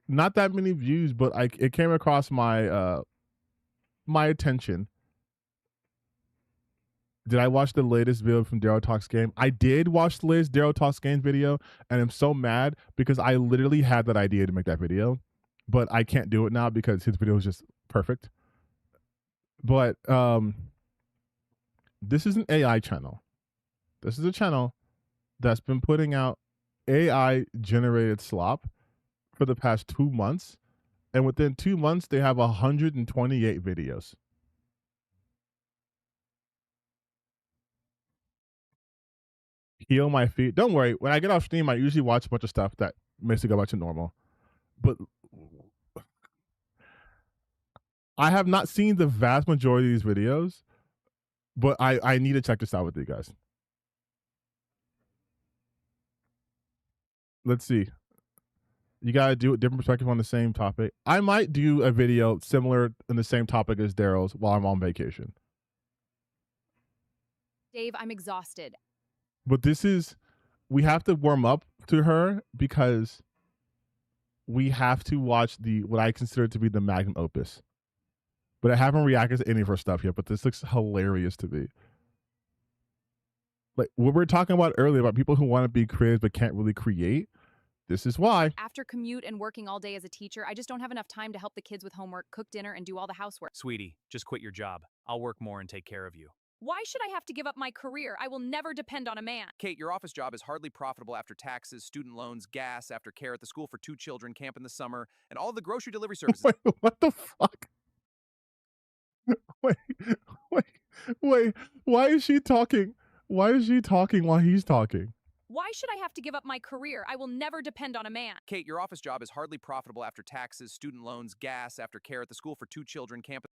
not that many views, but it came across my my attention. Did I watch the latest video from Daryl Talks Game? I did watch the latest Daryl Talks Game video, and I'm so mad because I literally had that idea to make that video, but I can't do it now because his video is just perfect. But this is an AI channel. This is a channel that's been putting out AI generated slop for the past 2 months, and within 2 months they have 128 videos. Heal my feet. Don't worry. When I get off stream, I usually watch a bunch of stuff that makes it go back to normal. But I have not seen the vast majority of these videos, but I need to check this out with you guys. Let's see. You gotta do a different perspective on the same topic. I might do a video similar in the same topic as Daryl's while I'm on vacation. Dave, I'm exhausted. But this is, we have to warm up to her because we have to watch what I consider to be the magnum opus. But I haven't reacted to any of her stuff yet, but this looks hilarious to me. Like what we were talking about earlier about people who want to be creative but can't really create. This is why. After commute and working all day as a teacher, I just don't have enough time to help the kids with homework, cook dinner, and do all the housework. Sweetie, just quit your job. I'll work more and take care of you. Why should I have to give up my career? I will never depend on a man. Kate, your office job is hardly profitable after taxes, student loans, gas, after care at the school for 2 children, camp in the summer, and all the grocery delivery services. Wait, what the fuck? Wait. Why is she talking? Why is she talking while he's talking? Why should I have to give up my career? I will never depend on a man. Kate, your office job is hardly profitable after taxes, student loans, gas, after care at the school for 2 children, camp.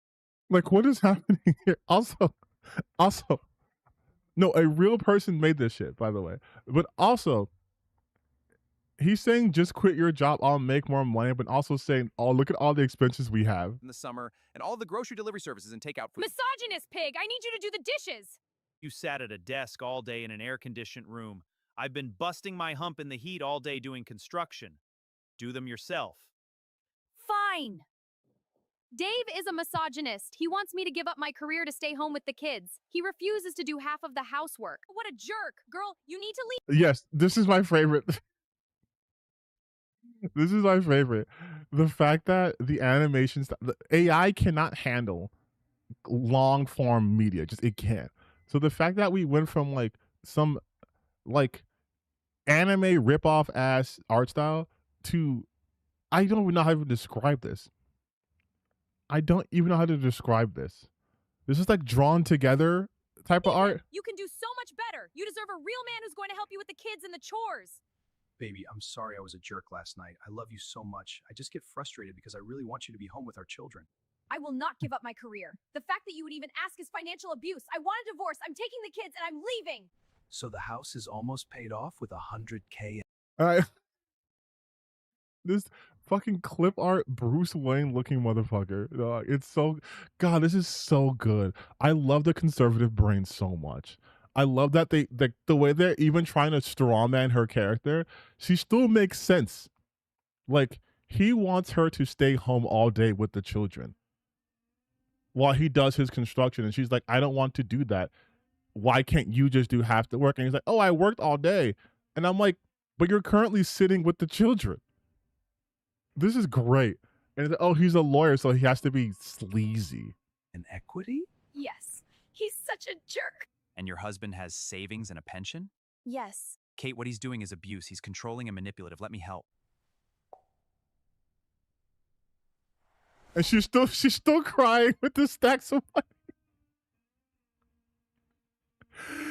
Like, what is happening here? Also, no, a real person made this shit, by the way. But also, he's saying just quit your job, I'll make more money, but also saying, oh, look at all the expenses we have. In the summer, and all the grocery delivery services and takeout food. Misogynist pig! I need you to do the dishes! You sat at a desk all day in an air-conditioned room. I've been busting my hump in the heat all day doing construction. Do them yourself. Fine. Dave is a misogynist. He wants me to give up my career to stay home with the kids. He refuses to do half of the housework. What a jerk. Girl, you need to leave. Yes, this is my favorite. This is my favorite. The fact that the animations, the AI cannot handle long form media. Just it can't. So the fact that we went from like some like anime ripoff ass art style to, I don't even know how to describe this. I don't even know how to describe this. This is like drawn together type of art. You can do so much better. You deserve a real man who's going to help you with the kids and the chores. Baby, I'm sorry I was a jerk last night. I love you so much. I just get frustrated because I really want you to be home with our children. I will not give up my career. The fact that you would even ask is financial abuse. I want a divorce. I'm taking the kids and I'm leaving. So the house is almost paid off with $100K. This fucking clip art Bruce Wayne looking motherfucker. It's so, God, this is so good. I love the conservative brain so much. I love that the way they're even trying to strawman her character, she still makes sense. Like, he wants her to stay home all day with the children while he does his construction. And she's like, I don't want to do that. Why can't you just do half the work? And he's like, oh, I worked all day. And I'm like, but you're currently sitting with the children. This is great. And he's like, oh, he's a lawyer, so he has to be sleazy. An equity? Yes. He's such a jerk. And your husband has savings and a pension? Yes. Kate, what he's doing is abuse. He's controlling and manipulative. Let me help. And she's still crying with the stacks of money.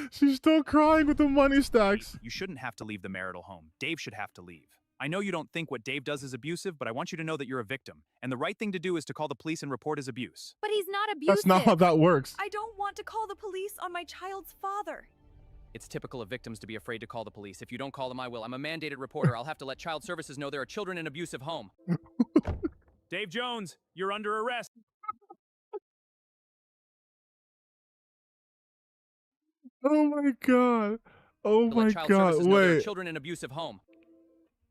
She's still crying with the money stacks. You shouldn't have to leave the marital home. Dave should have to leave. I know you don't think what Dave does is abusive, but I want you to know that you're a victim. And the right thing to do is to call the police and report his abuse. But he's not abusive. That's not how that works. I don't want to call the police on my child's father. It's typical of victims to be afraid to call the police. If you don't call them, I will. I'm a mandated reporter. I'll have to let child services know there are children in an abusive home. Dave Jones, you're under arrest. Oh my god. Oh Let my child god. services know there are Wait. children in an abusive home.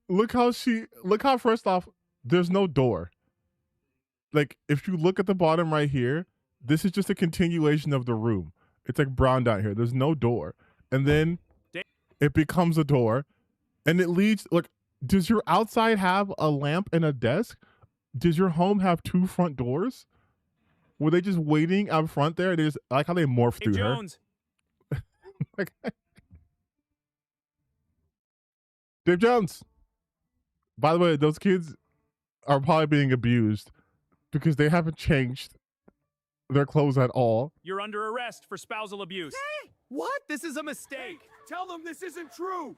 Look how first off, there's no door. Like if you look at the bottom right here, this is just a continuation of the room. It's like brown down here. There's no door. And then it becomes a door and it leads like does your outside have a lamp and a desk? Does your home have two front doors? Were they just waiting out front there? They just I like how they morphed Hey, through her. Jones. Like, Dave Jones. By the way, those kids are probably being abused because they haven't changed their clothes at all. You're under arrest for spousal abuse. What? This is a mistake. Tell them this isn't true.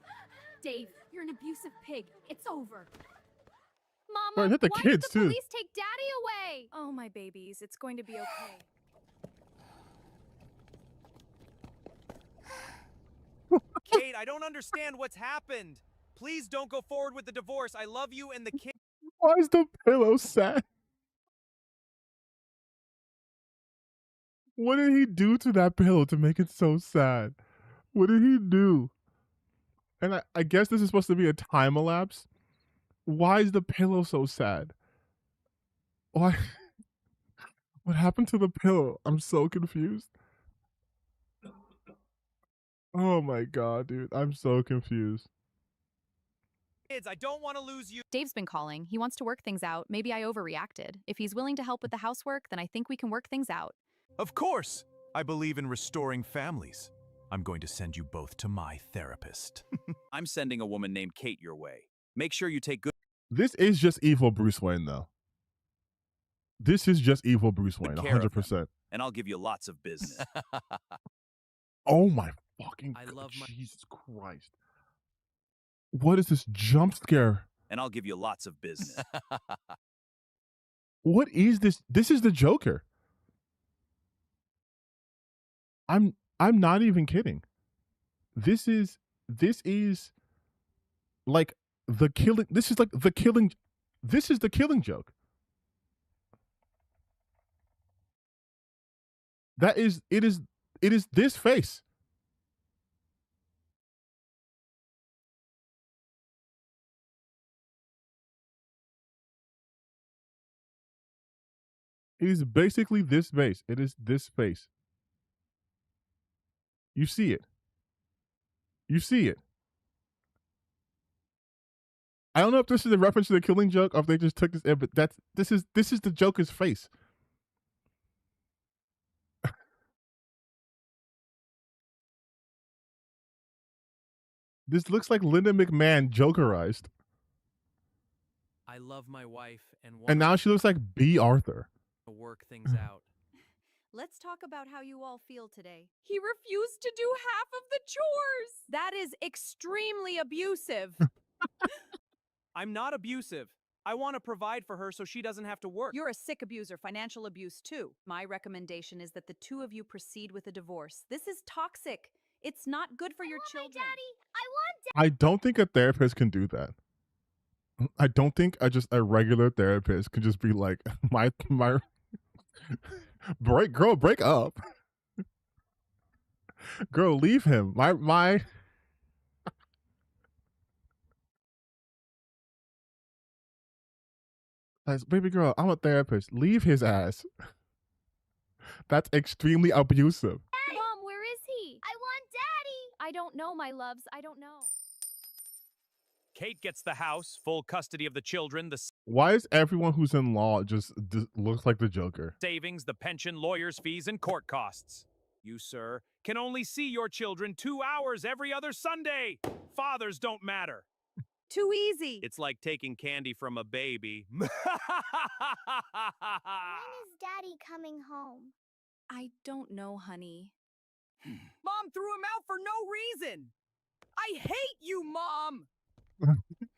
Dave, you're an abusive pig. It's over. Bro, Mama, it hit the why kids, did the too. police take Daddy away? Oh, my babies, it's going to be okay. Kate, I don't understand what's happened. Please don't go forward with the divorce. I love you and the kid. Why is the pillow sad? What did he do to that pillow to make it so sad? What did he do? And I guess this is supposed to be a time elapse. Why is the pillow so sad? Why? What happened to the pillow? I'm so confused. Oh my god, dude. I'm so confused. Kids, I don't want to lose you. Dave's been calling. He wants to work things out. Maybe I overreacted. If he's willing to help with the housework, then I think we can work things out. Of course. I believe in restoring families. I'm going to send you both to my therapist. I'm sending a woman named Kate your way. Make sure you take good This is just evil Bruce Wayne, though. This is just evil Bruce Wayne, care of them. 100%. and I'll give you lots of business. Oh my fucking I love my- Jesus Christ. What is this jump scare? and I'll give you lots of business. What is this? This is the Joker. I'm not even kidding. This is like the killing. This is like the killing. This is the Killing Joke. That is it is this face. It is basically this face. It is this face. You see it. You see it. I don't know if this is a reference to the Killing Joke or if they just took this in, but this is the Joker's face. This looks like Linda McMahon Jokerized. I love my wife and want And now she looks like B. Arthur. to work things out. Let's talk about how you all feel today. He refused to do half of the chores. That is extremely abusive. I'm not abusive. I want to provide for her so she doesn't have to work. You're a sick abuser, financial abuse too. My recommendation is that the two of you proceed with a divorce. This is toxic. It's not good for your children. I don't think a therapist can do that. I don't think a regular therapist can just be like, my break up. Girl, leave him. My Like, baby girl, I'm a therapist. Leave his ass. That's extremely abusive. Mom, where is he? I want Daddy. I don't know, my loves. I don't know. Kate gets the house, full custody of the children, the Why is everyone who's in law just looks like the Joker? savings, the pension, lawyers' fees, and court costs. You, sir, can only see your children 2 hours every other Sunday. Fathers don't matter. Too easy. It's like taking candy from a baby. When is Daddy coming home? I don't know, honey. Mom threw him out for no reason. I hate you, Mom.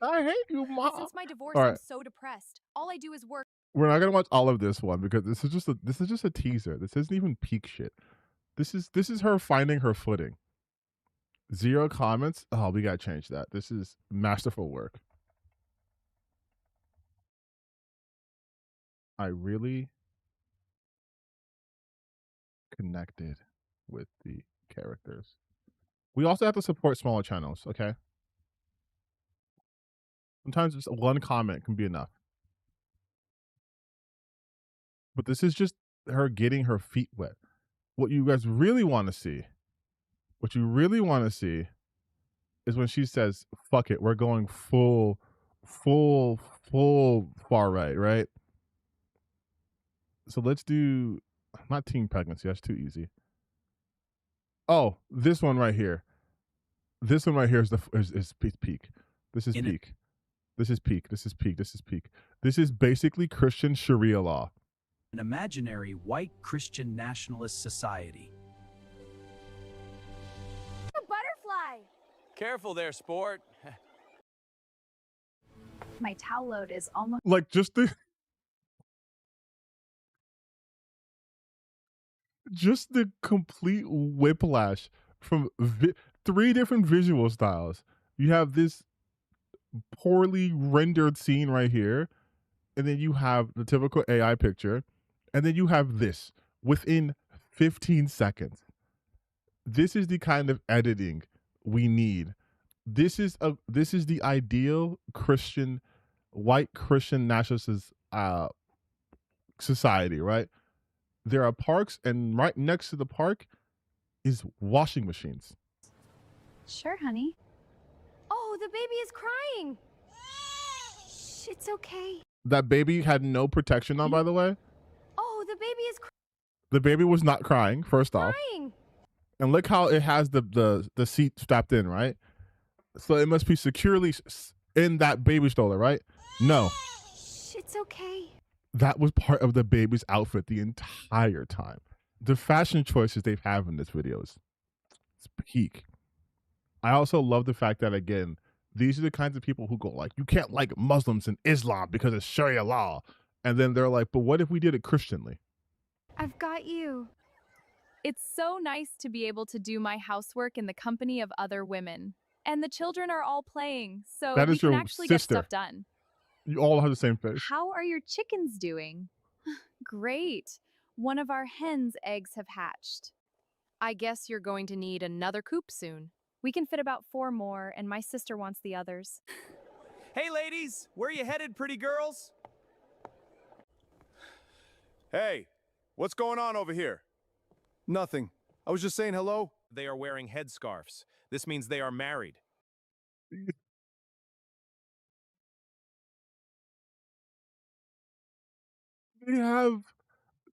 I hate you, Mom. Since my divorce, All I'm right. so depressed. All I do is work. We're not gonna watch all of this one because this is just a teaser. This isn't even peak shit. This is her finding her footing. 0 comments. Oh, we gotta change that. This is masterful work. I really connected with the characters. We also have to support smaller channels, okay? Sometimes just one comment can be enough. But this is just her getting her feet wet. What you guys really want to see, is when she says, fuck it, we're going full far right? So let's do, not teen pregnancy, that's too easy. Oh, this one right here. This one right here is peak. This is peak. This is peak. This is peak. This is peak. This is basically Christian Sharia law. An imaginary white Christian nationalist society. A butterfly. Careful there, sport. My towel load is almost. Like just the complete whiplash from three different visual styles. You have this poorly rendered scene right here, and then you have the typical AI picture, and then you have this within 15 seconds. This is the kind of editing we need. This is the ideal white Christian nationalist society, right? There are parks, and right next to the park is washing machines. Sure, honey. Oh, the baby is crying. Shh, it's okay. That baby had no protection on, by the way. Oh, the baby is The baby was not crying, first off. crying. And look how it has the seat strapped in, right? So it must be securely in that baby stroller, right? No. Shh, it's okay. That was part of the baby's outfit the entire time. The fashion choices they have in this video is peak. I also love the fact that, again, these are the kinds of people who go like, you can't like Muslims and Islam because it's Sharia law. And then they're like, but what if we did it Christianly? I've got you. It's so nice to be able to do my housework in the company of other women. And the children are all playing, so That we is can your actually get sister. stuff done. You all have the same face. How are your chickens doing? Great. One of our hens' eggs have hatched. I guess you're going to need another coop soon. We can fit about 4 more, and my sister wants the others. Hey, ladies, where you headed, pretty girls? Hey, what's going on over here? Nothing. I was just saying hello. They are wearing headscarves. This means they are married.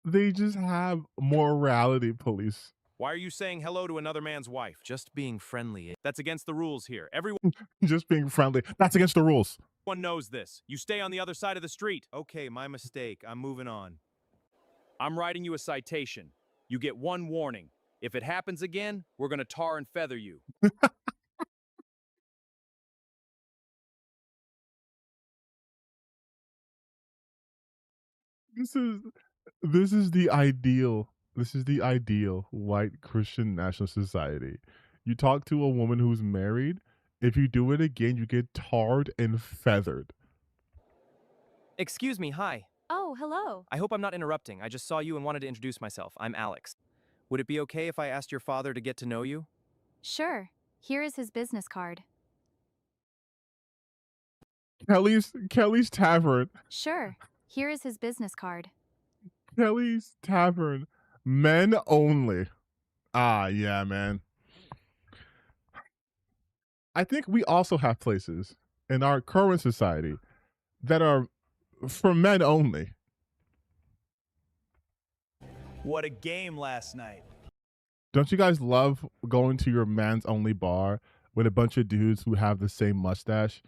They just have morality police. Why are you saying hello to another man's wife? Just being friendly. That's against the rules here. Everyone Just being friendly. That's against the rules. knows this. You stay on the other side of the street. Okay, my mistake. I'm moving on. I'm writing you a citation. You get 1 warning. If it happens again, we're gonna tar and feather you. This is the ideal. This is the ideal white Christian national society. You talk to a woman who's married. If you do it again, you get tarred and feathered. Excuse me, hi. Oh, hello. I hope I'm not interrupting. I just saw you and wanted to introduce myself. I'm Alex. Would it be okay if I asked your father to get to know you? Sure. Here is his business card. Kelly's Tavern. Sure. Here is his business card. Kelly's Tavern. Men only. Ah, yeah, man. I think we also have places in our current society that are for men only. What a game last night. Don't you guys love going to your man's only bar with a bunch of dudes who have the same mustache,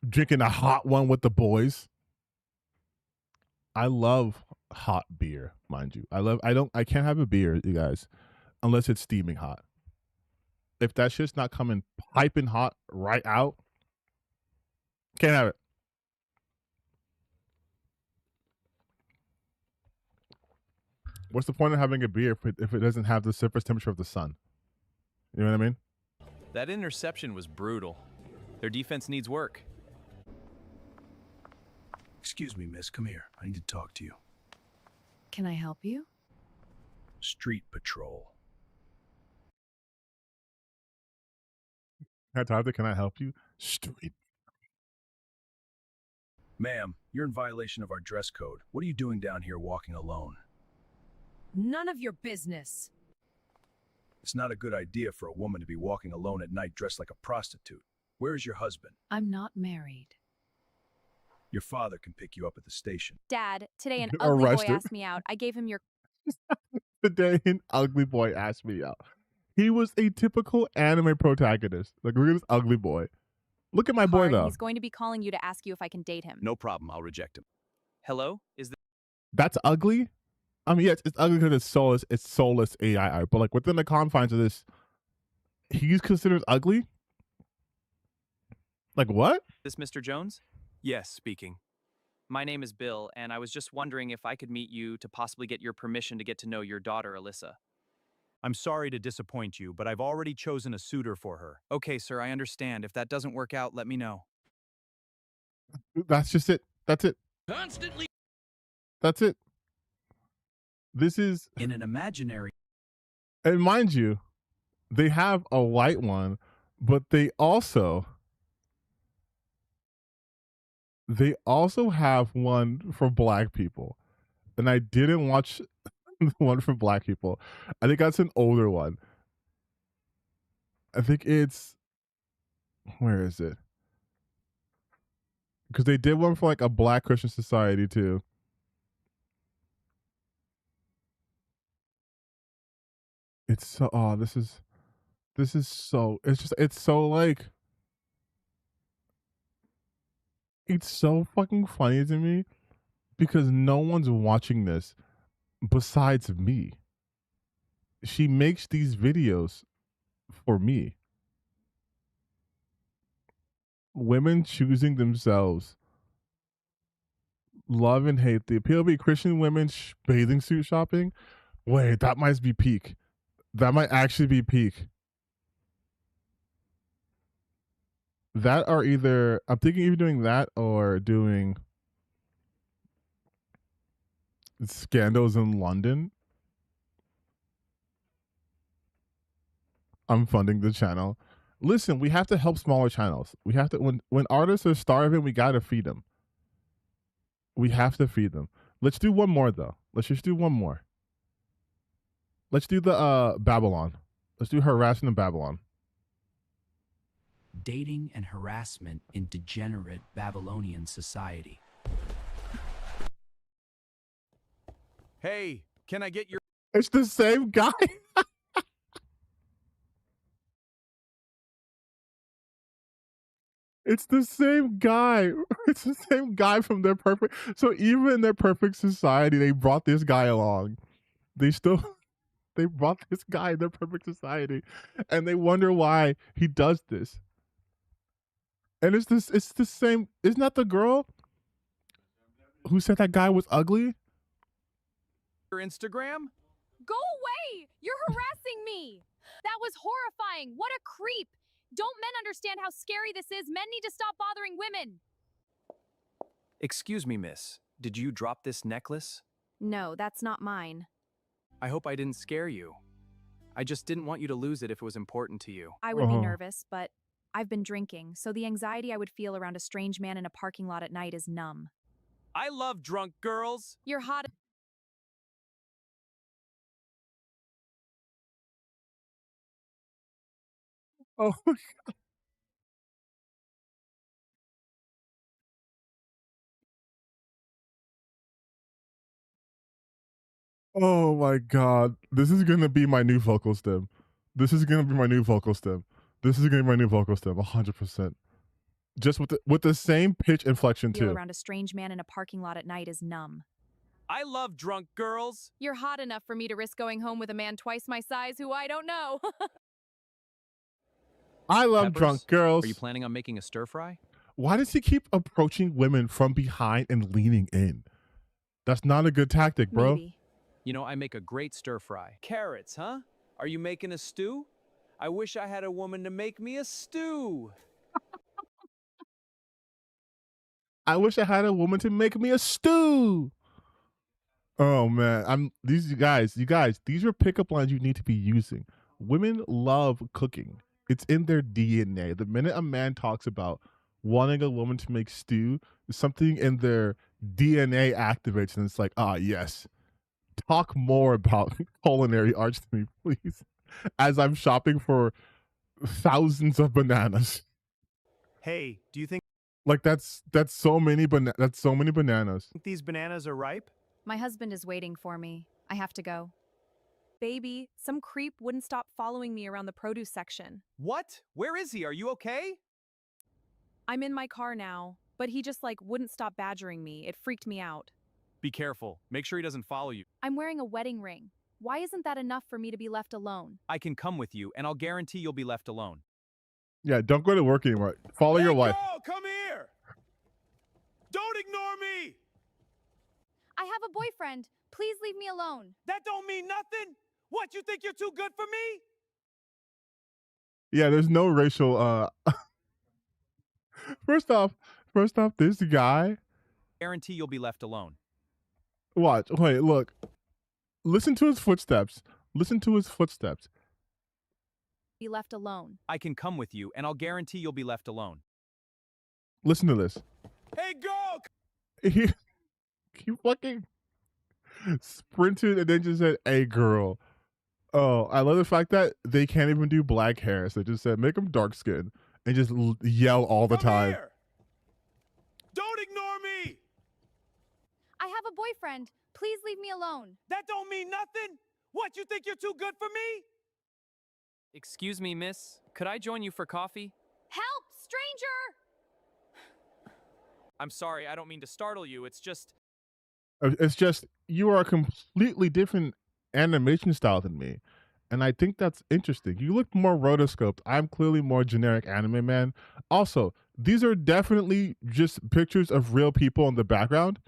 drinking a hot one with the boys? I love hot beer, mind you. I can't have a beer, you guys, unless it's steaming hot. If that shit's not coming piping hot right out, can't have it. What's the point of having a beer if it doesn't have the surface temperature of the sun? You know what I mean? That interception was brutal. Their defense needs work. Excuse me, miss. Come here. I need to talk to you. Can I help you? Street patrol. Can I help you? Straight. Ma'am, you're in violation of our dress code. What are you doing down here walking alone? None of your business. It's not a good idea for a woman to be walking alone at night dressed like a prostitute. Where is your husband? I'm not married. Your father can pick you up at the station. Dad, today an You're ugly arrested. boy asked me out. I gave him your The day an ugly boy asked me out. He was a typical anime protagonist. Like, look at this ugly boy. Look at my boy, card. though. He's going to be calling you to ask you if I can date him. No problem, I'll reject him. Hello? Is this That's ugly? I mean, yes, it's ugly because it's soulless AI art. But, like, within the confines of this, he's considered ugly? Like, what? Mr. Jones? Yes, speaking. My name is Bill, and I was just wondering if I could meet you to possibly get your permission to get to know your daughter, Alyssa. I'm sorry to disappoint you, but I've already chosen a suitor for her. Okay, sir, I understand. If that doesn't work out, let me know. That's just it. That's it. Constantly. That's it. This is... In an imaginary... And mind you, they have a white one, but they also have one for black people. And I didn't watch the one for black people. I think that's an older one. I think it's... Where is it? Because they did one for like a black Christian society too. It's so... Oh, this is so... It's so like... It's so fucking funny to me because no one's watching this besides me. She makes these videos for me. Women choosing themselves. Love and hate. The appeal of Christian women bathing suit shopping. Wait, that might be peak. That might actually be peak. That or either I'm thinking either doing that or doing scandals in London. I'm funding the channel. Listen, we have to help smaller channels. We have to when artists are starving, we gotta feed them. We have to feed them. Let's do one more though. Let's just do one more. Let's do the Babylon. Let's do harassing in Babylon. Dating and harassment in degenerate Babylonian society. Hey, can I get your... It's the same guy. It's the same guy. It's the same guy from Their Perfect. So even in Their Perfect Society, they brought this guy along. They brought this guy in Their Perfect Society, and they wonder why he does this. And it's the same. Isn't that the girl who said that guy was ugly? Your Instagram? Go away! You're harassing me! That was horrifying! What a creep! Don't men understand how scary this is? Men need to stop bothering women! Excuse me, miss. Did you drop this necklace? No, that's not mine. I hope I didn't scare you. I just didn't want you to lose it if it was important to you. I would be nervous, but I've been drinking, so the anxiety I would feel around a strange man in a parking lot at night is numb. I love drunk girls. You're hot. Oh my God. Oh my God. This is gonna be my new vocal stem. This is gonna be my new vocal stem. This is gonna be my new vocal stem, 100%. Just with the same pitch inflection Feel too. around a strange man in a parking lot at night is numb. I love drunk girls. You're hot enough for me to risk going home with a man twice my size who I don't know. I love Peppers, drunk girls. Are you planning on making a stir fry? Why does he keep approaching women from behind and leaning in? That's not a good tactic, bro. Maybe. You know, I make a great stir fry. Carrots, huh? Are you making a stew? I wish I had a woman to make me a stew. I wish I had a woman to make me a stew. Oh man, you guys, these are pickup lines you need to be using. Women love cooking. It's in their DNA. The minute a man talks about wanting a woman to make stew, something in their DNA activates, and it's like, ah, yes. Talk more about culinary arts to me, please. As I'm shopping for thousands of bananas. Hey, do you think Like that's so many bananas. these bananas are ripe? My husband is waiting for me. I have to go. Baby, some creep wouldn't stop following me around the produce section. What? Where is he? Are you okay? I'm in my car now, but he just wouldn't stop badgering me. It freaked me out. Be careful. Make sure he doesn't follow you. I'm wearing a wedding ring. Why isn't that enough for me to be left alone? I can come with you, and I'll guarantee you'll be left alone. Yeah, don't go to work anymore. Follow your wife. Girl, come here! Don't ignore me! I have a boyfriend. Please leave me alone. That don't mean nothing. What, you think you're too good for me? Yeah, there's no racial First off, this guy. Guarantee you'll be left alone. Watch. Wait, look. Listen to his footsteps. Be left alone. I can come with you, and I'll guarantee you'll be left alone. Listen to this. Hey, girl! He fucking sprinted and then just said, "Hey, girl." Oh, I love the fact that they can't even do black hair. So they just said, make them dark skin and just yell all the time. Here. Don't ignore me! I have a boyfriend. Please leave me alone. That don't mean nothing. What, you think you're too good for me? Excuse me, miss. Could I join you for coffee? Help, stranger! I'm sorry, I don't mean to startle you. It's just You are a completely different animation style than me. And I think that's interesting. You look more rotoscoped. I'm clearly more generic anime man. Also, these are definitely just pictures of real people in the background.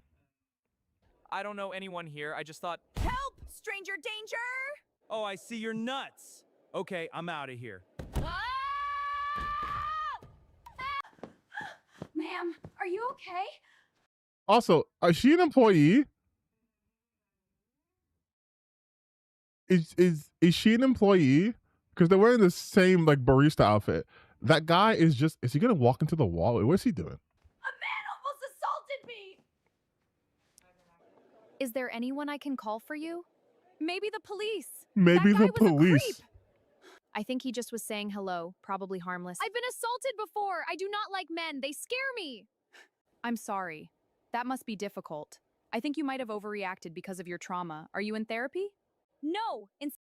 I don't know anyone here. I just thought, Help! Stranger danger! Oh, I see you're nuts. Okay, I'm out of here. Ma'am, are you okay? Also, is she an employee? Is she an employee? Because they're wearing the same like barista outfit. That guy is he gonna walk into the wall? What's he doing? A man almost assaulted me! Is there anyone I can call for you? Maybe the police. Maybe That guy the was a police. creep. I think he just was saying hello, probably harmless. I've been assaulted before. I do not like men. They scare me. I'm sorry. That must be difficult. I think you might have overreacted because of your trauma. Are you in therapy? No.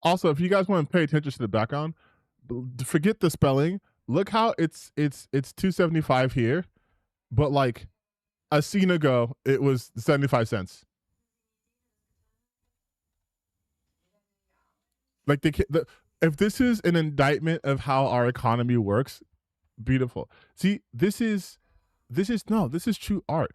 Also, if you guys want to pay attention to the background, forget the spelling. Look how it's 275 here, but like a scene ago it was 75 cents. Like if this is an indictment of how our economy works, beautiful. See, this is true art.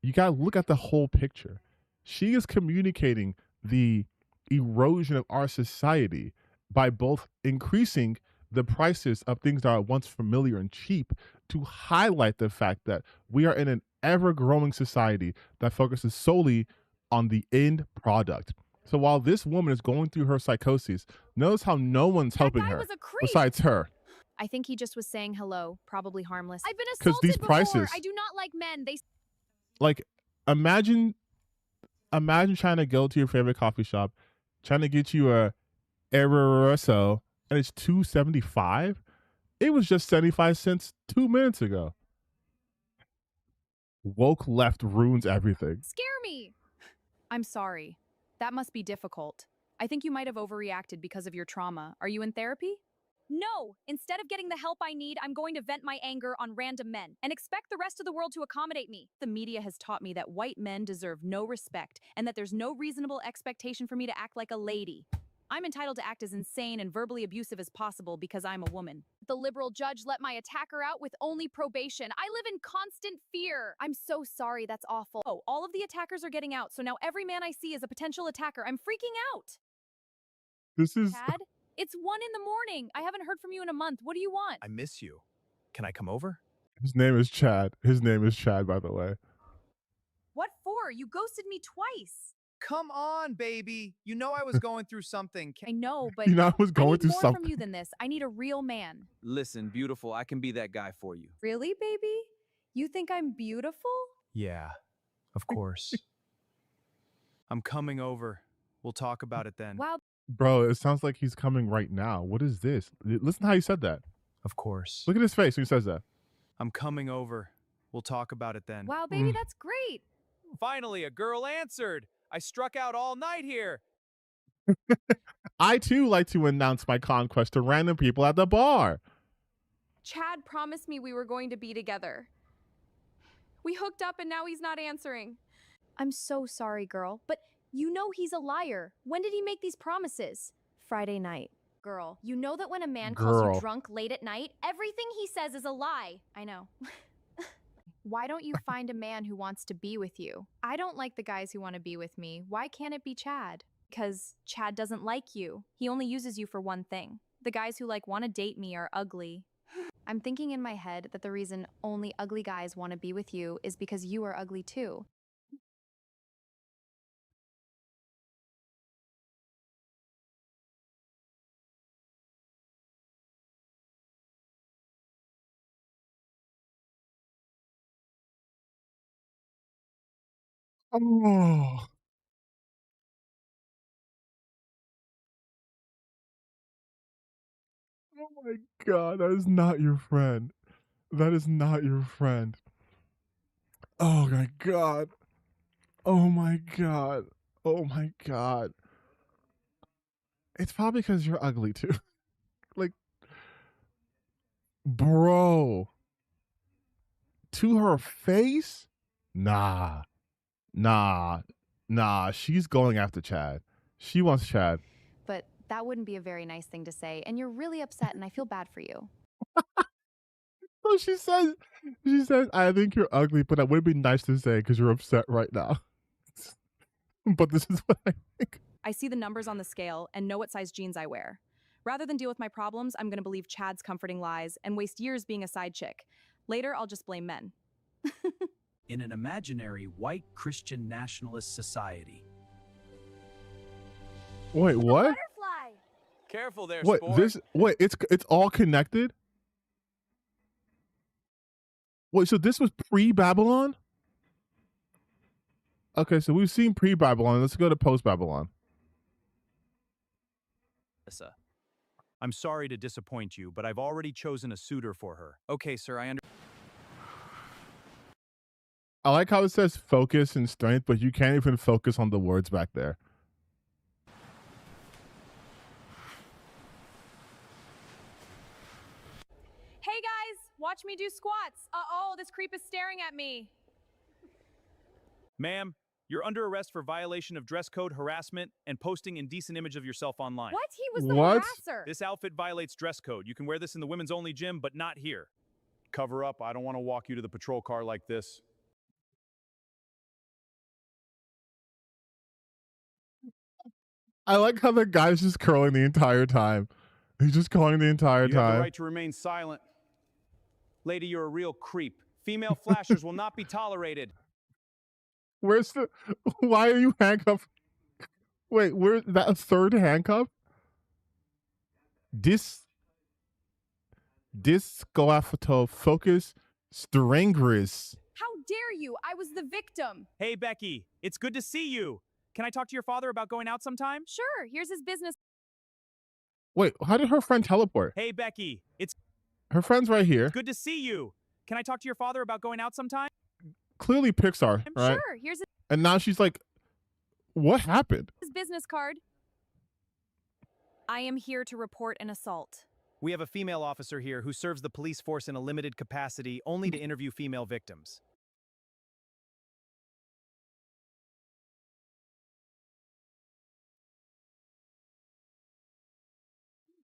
You gotta look at the whole picture. She is communicating the erosion of our society by both increasing the prices of things that are once familiar and cheap to highlight the fact that we are in an ever-growing society that focuses solely on the end product. So while this woman is going through her psychosis, notice how no one's helping her was a creep. besides her. I think he just was saying hello, probably harmless. I've been 'Cause assaulted these before. prices- I do not like men. They Like, imagine trying to go to your favorite coffee shop, trying to get you a espresso, and it's $2.75. It was just 75 cents 2 minutes ago. Woke left ruins everything. scare me. I'm sorry. That must be difficult. I think you might have overreacted because of your trauma. Are you in therapy? No. Instead of getting the help I need, I'm going to vent my anger on random men and expect the rest of the world to accommodate me. The media has taught me that white men deserve no respect and that there's no reasonable expectation for me to act like a lady. I'm entitled to act as insane and verbally abusive as possible because I'm a woman. The liberal judge let my attacker out with only probation. I live in constant fear. I'm so sorry. That's awful. Oh, all of the attackers are getting out, so now every man I see is a potential attacker. I'm freaking out. This is Chad, it's 1 a.m. I haven't heard from you in a month. What do you want? I miss you. Can I come over? His name is Chad. His name is Chad, by the way. What for? You ghosted me twice. come on, baby. You know I was going through something. I know, but You know, I was I going need through more something. from you than this. I need a real man. Listen, beautiful, I can be that guy for you. Really, baby? You think I'm beautiful? Yeah, of course. I'm coming over. We'll talk about it then. Wow. Bro, it sounds like he's coming right now. What is this? Listen how he said that. Of course. Look at his face when he says that. I'm coming over. We'll talk about it then. Wow, baby, that's great. Finally, a girl answered. I struck out all night here. I too like to announce my conquest to random people at the bar. Chad promised me we were going to be together. We hooked up and now he's not answering. I'm so sorry, girl, but you know he's a liar. When did he make these promises? Friday night. Girl, you know that when a man calls Girl. you drunk late at night, everything he says is a lie. I know. Why don't you find a man who wants to be with you? I don't like the guys who want to be with me. Why can't it be Chad? Because Chad doesn't like you. He only uses you for one thing. The guys who want to date me are ugly. I'm thinking in my head that the reason only ugly guys want to be with you is because you are ugly too. Oh. Oh my god, that is not your friend. That is not your friend. Oh my god. Oh my god. Oh my god. It's probably because you're ugly too. Like, bro. To her face? Nah. She's going after Chad. She wants Chad. But that wouldn't be a very nice thing to say, and you're really upset, and I feel bad for you. So she says, I think you're ugly, but that would be nice to say because you're upset right now. But this is what I think. I see the numbers on the scale and know what size jeans I wear. Rather than deal with my problems, I'm going to believe Chad's comforting lies and waste years being a side chick. Later, I'll just blame men. In an imaginary white Christian nationalist society. Wait, what? Careful there, What? sport. It's all connected? Wait, so this was pre-Babylon? Okay, so we've seen pre-Babylon. Let's go to post-Babylon. Alyssa. I'm sorry to disappoint you, but I've already chosen a suitor for her. Okay, sir, I understand. I like how it says focus and strength, but you can't even focus on the words back there. Hey guys, watch me do squats. Uh-oh, this creep is staring at me. Ma'am, you're under arrest for violation of dress code, harassment, and posting indecent image of yourself online. What? He was the What? harasser. This outfit violates dress code. You can wear this in the women's only gym, but not here. Cover up. I don't want to walk you to the patrol car like this. I like how the guy's just curling the entire time. He's just calling the entire You have the time. right to remain silent. Lady, you're a real creep. Female flashers will not be tolerated. Where's the? Why are you handcuffed? Wait, where's that a third handcuff? Discoafto focus strangris. How dare you? I was the victim. Hey, Becky, it's good to see you. Can I talk to your father about going out sometime? Sure, here's his business. Wait, how did her friend teleport? Hey, Becky, it's Her friend's right here. good to see you. Can I talk to your father about going out sometime? Clearly Pixar, right? Sure, here's And now she's like, what happened? his business card. I am here to report an assault. We have a female officer here who serves the police force in a limited capacity only to interview female victims.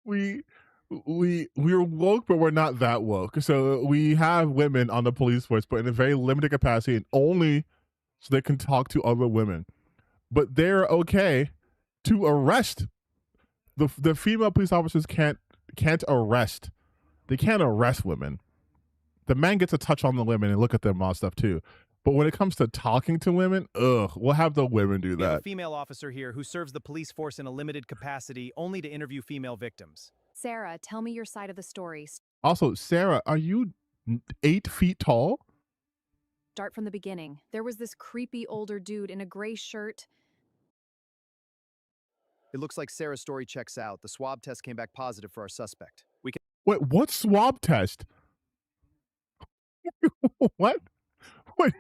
We're woke, but we're not that woke. So we have women on the police force, but in a very limited capacity and only so they can talk to other women. But they're okay to arrest the female police officers can't arrest. They can't arrest women. The man gets a touch on the women and look at them and all stuff too. But when it comes to talking to women, we'll have the women do We have a that. female officer here who serves the police force in a limited capacity only to interview female victims. Sarah, tell me your side of the story. Also, Sarah, are you 8 feet tall? Start from the beginning. There was this creepy older dude in a gray shirt. It looks like Sarah's story checks out. The swab test came back positive for our suspect. We can. Wait, what swab test? What? Wait.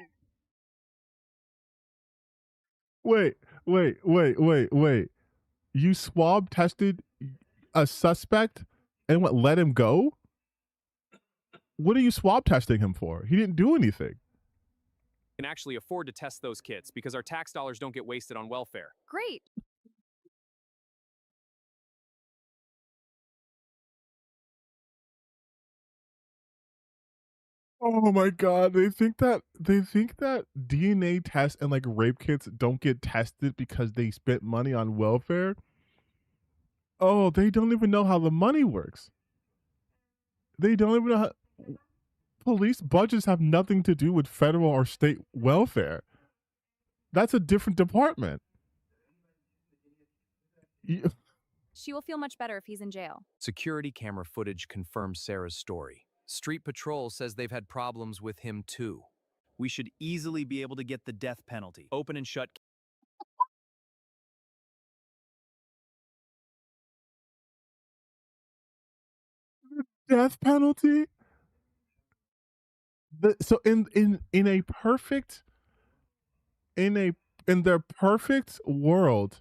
You swab tested a suspect and what, let him go? What are you swab testing him for? He didn't do anything. Can actually afford to test those kids because our tax dollars don't get wasted on welfare. Great. Oh my god, they think that DNA tests and like rape kits don't get tested because they spent money on welfare. Oh, they don't even know how the money works. They don't even know how police budgets have nothing to do with federal or state welfare. That's a different department. She will feel much better if he's in jail. Security camera footage confirms Sarah's story. Street Patrol says they've had problems with him too. We should easily be able to get the death penalty. Open and shut. Death penalty? So in their perfect world,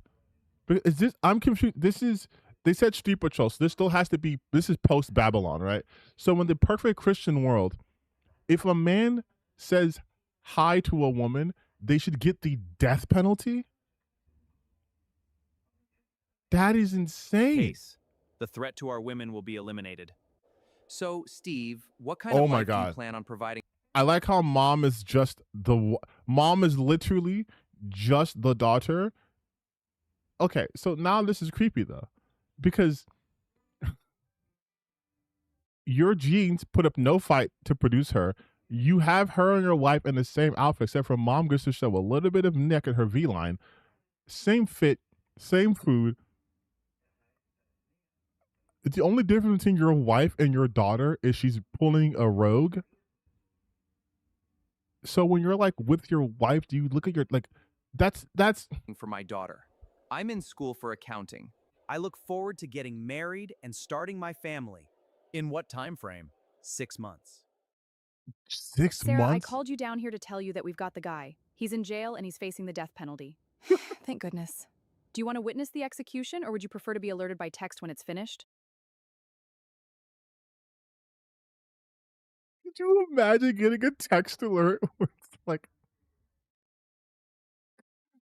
but is this, I'm confused. They said Street Patrol, so this still has to be, this is post Babylon, right? So in the perfect Christian world, if a man says hi to a woman, they should get the death penalty? That is insane. Case. The threat to our women will be eliminated. So, Steve, what kind Oh of my life do you God. plan on providing? I like how mom is literally just the daughter. Okay, so now this is creepy though, because your genes put up no fight to produce her. You have her and your wife in the same outfit, except for mom gets to show a little bit of neck in her V-line. Same fit, same food. The only difference between your wife and your daughter is she's pulling a rogue. So when you're like with your wife, do you look at your like that's For my daughter. I'm in school for accounting. I look forward to getting married and starting my family. In what time frame? 6 months. 6 Sarah, months? I called you down here to tell you that we've got the guy. He's in jail and he's facing the death penalty. Thank goodness. Do you want to witness the execution or would you prefer to be alerted by text when it's finished? Could you imagine getting a text alert with like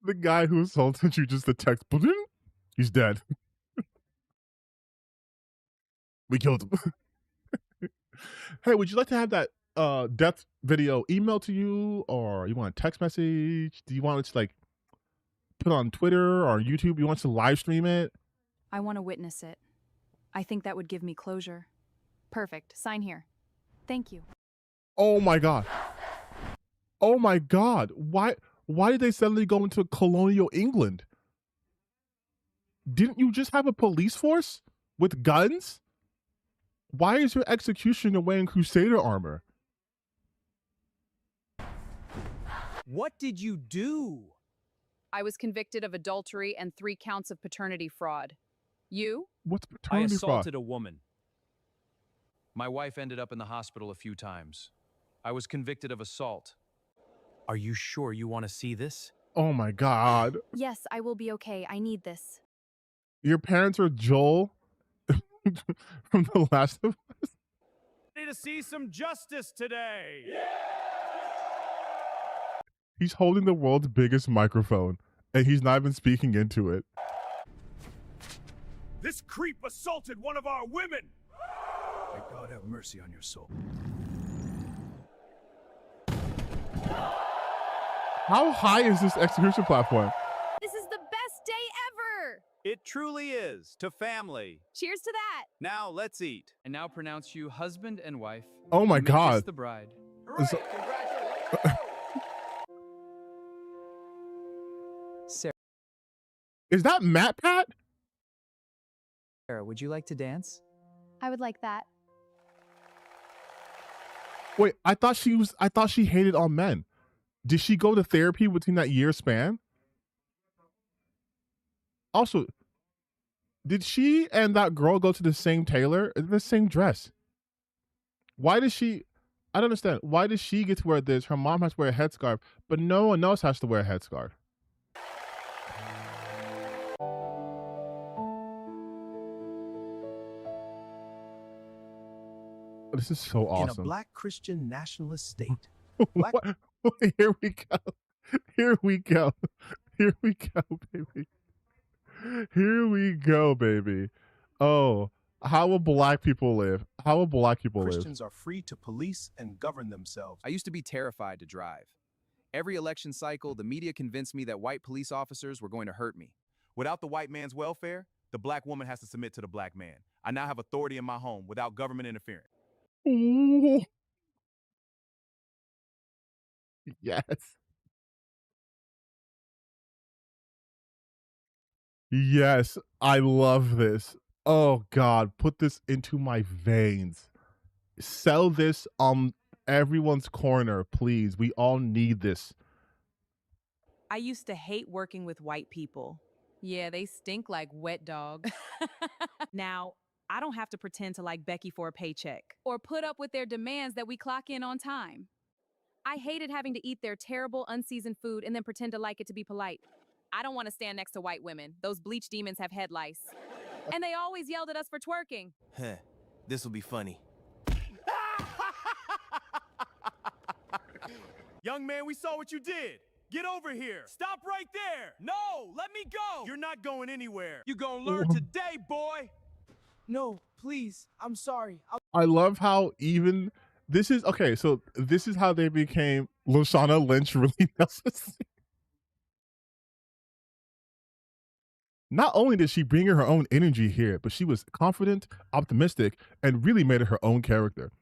the guy who assaulted you, just the text, he's dead. We killed him. Hey, would you like to have that death video emailed to you, or you want a text message? Do you want it to like put on Twitter or YouTube? You want to live stream it? I want to witness it. I think that would give me closure. Perfect. Sign here. Thank you. Oh my god. Oh my god. Why did they suddenly go into colonial England? Didn't you just have a police force with guns? Why is your executioner wearing Crusader armor? What did you do? I was convicted of adultery and 3 counts of paternity fraud. You? What's I paternity fraud? assaulted a woman. My wife ended up in the hospital a few times. I was convicted of assault. Are you sure you want to see this? Oh my god. Yes, I will be okay. I need this. Your parents are Joel from The Last of Us? Ready to see some justice today. He's holding the world's biggest microphone, and he's not even speaking into it. This creep assaulted one of our women. May God have mercy on your soul. How high is this execution platform? This is the best day ever! It truly is. To family. Cheers to that! Now let's eat. I now pronounce you husband and wife. Oh my You may kiss god. the bride. So- Is that Matt Pat? Sarah, would you like to dance? I would like that. Wait, I thought she hated all men. Did she go to therapy within that year span? Also, did she and that girl go to the same tailor? The same dress? Why does she... I don't understand. Why does she get to wear this? Her mom has to wear a headscarf, but no one else has to wear a headscarf. This is so awesome. In a black Christian nationalist state. What? Here we go. Here we go. Here we go, baby. Here we go, baby. Oh, how will black people live? How will black people live? Christians are free to police and govern themselves. I used to be terrified to drive. Every election cycle, the media convinced me that white police officers were going to hurt me. Without the white man's welfare, the black woman has to submit to the black man. I now have authority in my home without government interference. Ooh. Yes. Yes, I love this. Oh God, put this into my veins. Sell this on everyone's corner, please. We all need this. I used to hate working with white people. Yeah, they stink like wet dog. Now, I don't have to pretend to like Becky for a paycheck or put up with their demands that we clock in on time. I hated having to eat their terrible, unseasoned food and then pretend to like it to be polite. I don't want to stand next to white women. Those bleach demons have head lice. And they always yelled at us for twerking. Huh. This will be funny. Young man, we saw what you did. Get over here. Stop right there. No, let me go. You're not going anywhere. You're going to learn today, boy. No, please. I'm sorry. I love how even this is okay. So this is how they became Lashana Lynch really necessary. Not only did she bring her own energy here, but she was confident, optimistic, and really made it her own character.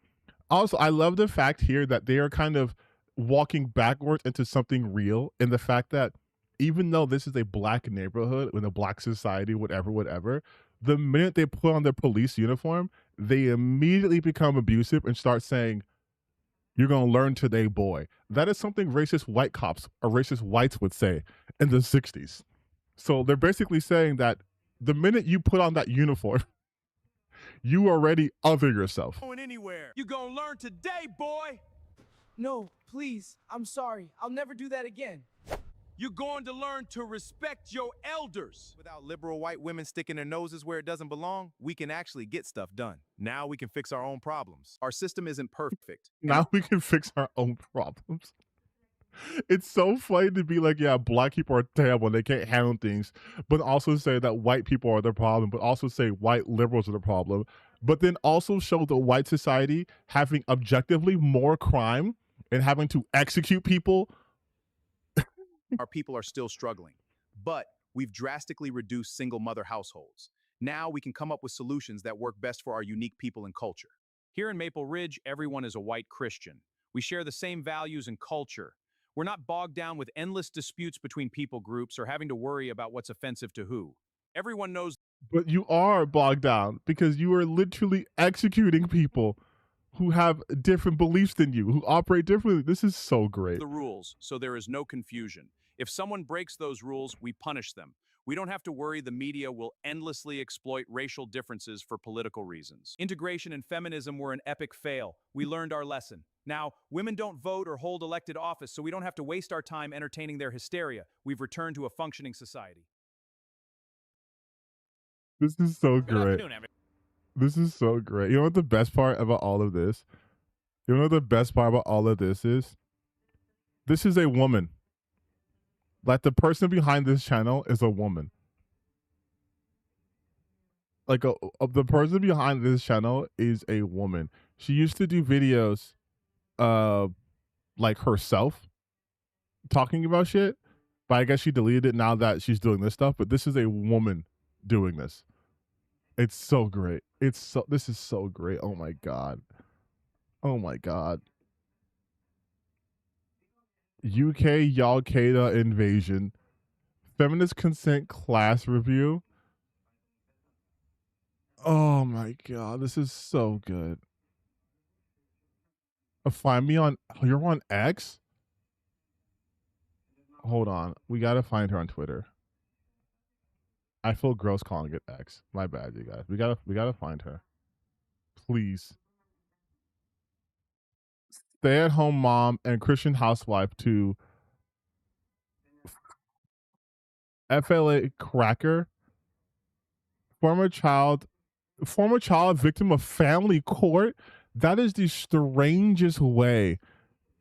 Also, I love the fact here that they are kind of walking backwards into something real in the fact that even though this is a black neighborhood in a black society, whatever, the minute they put on their police uniform, they immediately become abusive and start saying, "You're going to learn today, boy." That is something racist white cops or racist whites would say in the 60s. So they're basically saying that the minute you put on that uniform, you already other yourself. Going anywhere. You're going to learn today, boy. No, please. I'm sorry. I'll never do that again. You're going to learn to respect your elders. Without liberal white women sticking their noses where it doesn't belong, we can actually get stuff done. Now we can fix our own problems. Our system isn't perfect. Now we can fix our own problems. It's so funny to be like, yeah, black people are terrible, they can't handle things, but also say that white people are the problem, but also say white liberals are the problem, but then also show the white society having objectively more crime and having to execute people. Our people are still struggling, but we've drastically reduced single mother households. Now we can come up with solutions that work best for our unique people and culture. Here in Maple Ridge, everyone is a white Christian. We share the same values and culture. We're not bogged down with endless disputes between people groups or having to worry about what's offensive to who. Everyone knows. But you are bogged down because you are literally executing people who have different beliefs than you, who operate differently. This is so great. The rules, so there is no confusion. If someone breaks those rules, we punish them. We don't have to worry the media will endlessly exploit racial differences for political reasons. Integration and feminism were an epic fail. We learned our lesson. Now, women don't vote or hold elected office, so we don't have to waste our time entertaining their hysteria. We've returned to a functioning society. This is so great. This is so great. You know what the best part about all of this? You know what the best part about all of this is? This is a woman. Like, the person behind this channel is a woman. Like, the person behind this channel is a woman. She used to do videos like herself talking about shit, but I guess she deleted it now that she's doing this stuff. But this is a woman doing this. It's so great. This is so great. Oh my god. Oh my god. UK Al-Qaeda invasion. Feminist consent class review. Oh my god, this is so good. Find me on. You're on X? Hold on. We gotta find her on Twitter. I feel gross calling it X. My bad, you guys. We gotta find her. Please. Stay-at-home mom and Christian housewife to FLA cracker. Former child victim of family court. That is the strangest way.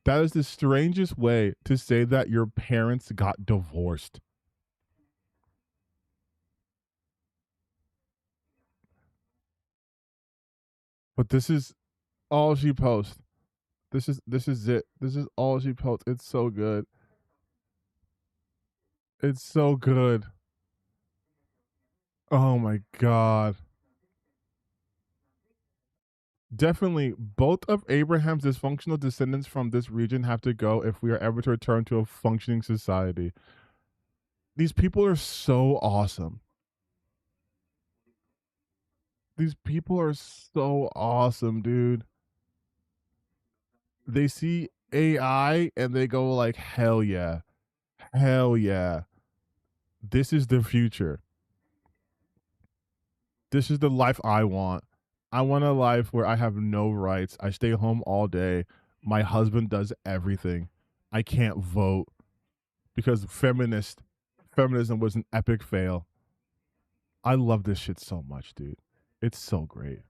That is the strangest way to say that your parents got divorced. But this is all she posts. This is it. This is all she posts. It's so good. It's so good. Oh my god. Definitely, both of Abraham's dysfunctional descendants from this region have to go if we are ever to return to a functioning society. These people are so awesome. These people are so awesome, dude. They see AI and they go like, hell yeah. Hell yeah. This is the future. This is the life I want. I want a life where I have no rights. I stay home all day. My husband does everything. I can't vote because feminism was an epic fail. I love this shit so much, dude. It's so great.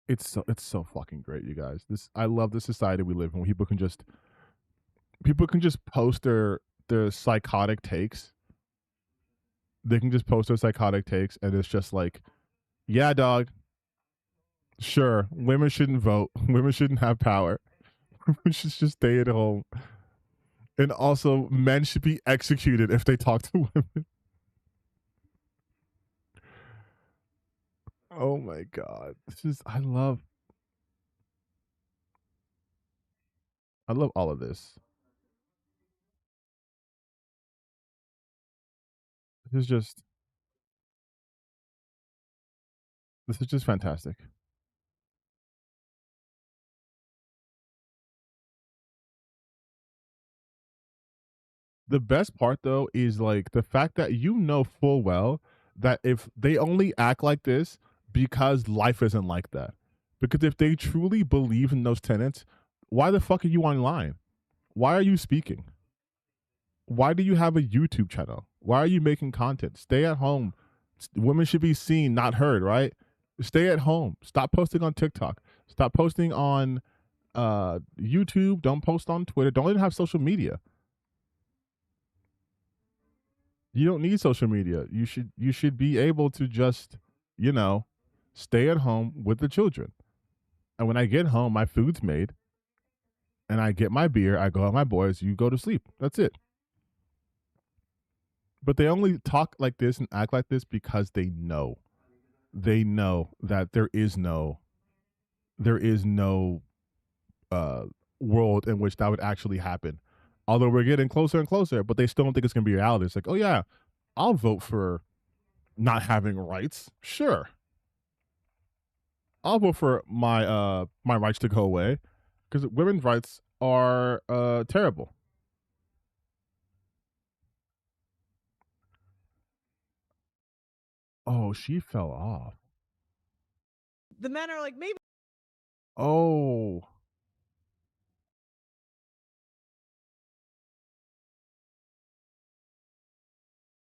It's so fucking great, you guys. I love the society we live in where people can just post their psychotic takes. They can just post their psychotic takes and it's just like, yeah, dog. Sure, women shouldn't vote. Women shouldn't have power. Women should just stay at home. And also, men should be executed if they talk to women. Oh my god. I love all of this. This is just fantastic. The best part though is like the fact that you know full well that if they only act like this because life isn't like that. Because if they truly believe in those tenets, why the fuck are you online? Why are you speaking? Why do you have a YouTube channel? Why are you making content? Stay at home. Women should be seen, not heard, right? Stay at home. Stop posting on TikTok. Stop posting on YouTube. Don't post on Twitter. Don't even have social media. You don't need social media. You should be able to just, stay at home with the children. And when I get home, my food's made. And I get my beer. I go out with my boys. You go to sleep. That's it. But they only talk like this and act like this because they know. They know that there is no world in which that would actually happen. Although we're getting closer and closer, but they still don't think it's going to be reality. It's like, oh yeah, I'll vote for not having rights. Sure. I'll vote for my rights to go away because women's rights are terrible. Oh, she fell off. The men are like, maybe. Oh.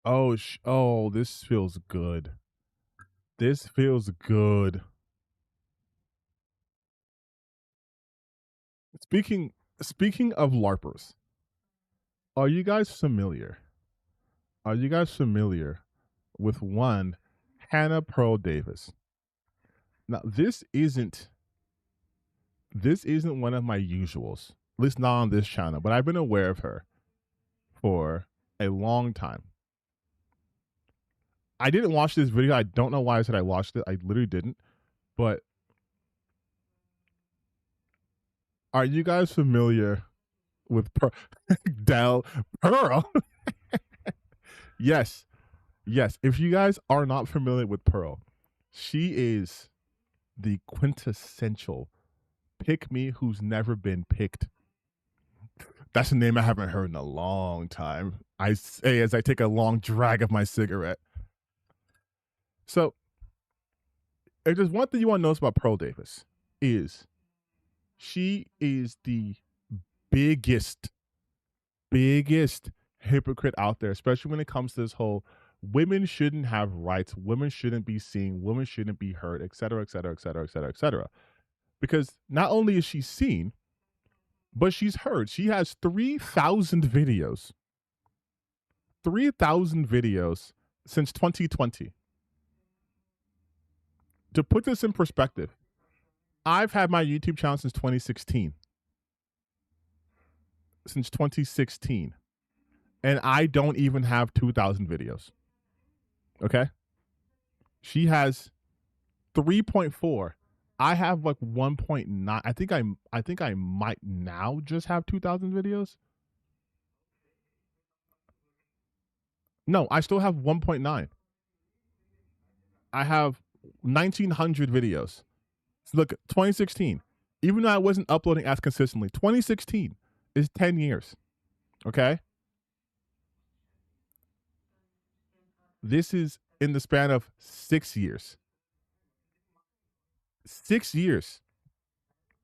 Oh, this feels good. This feels good. Speaking of LARPers, are you guys familiar? Are you guys familiar with one Hannah Pearl Davis? Now, this isn't one of my usuals, at least not on this channel, but I've been aware of her for a long time. I didn't watch this video. I don't know why I said I watched it. I literally didn't. But are you guys familiar with Del Pearl. Yes. If you guys are not familiar with Pearl, she is the quintessential pick me who's never been picked. That's a name I haven't heard in a long time. I say as I take a long drag of my cigarette. So, if there's one thing you want to know about Pearl Davis, is she is the biggest hypocrite out there, especially when it comes to this whole women shouldn't have rights, women shouldn't be seen, women shouldn't be heard, etc., etc., etc., etc., etc. Because not only is she seen, but she's heard. She has 3,000 videos. 3,000 videos since 2020. To put this in perspective, I've had my YouTube channel since 2016. Since 2016. And I don't even have 2,000 videos. Okay? She has 3.4. I have like 1.9. I think I might now just have 2,000 videos. No, I still have 1.9. I have 1,900 videos. So look, 2016. Even though I wasn't uploading as consistently, 2016 is 10 years. Okay? This is in the span of 6 years. 6 years.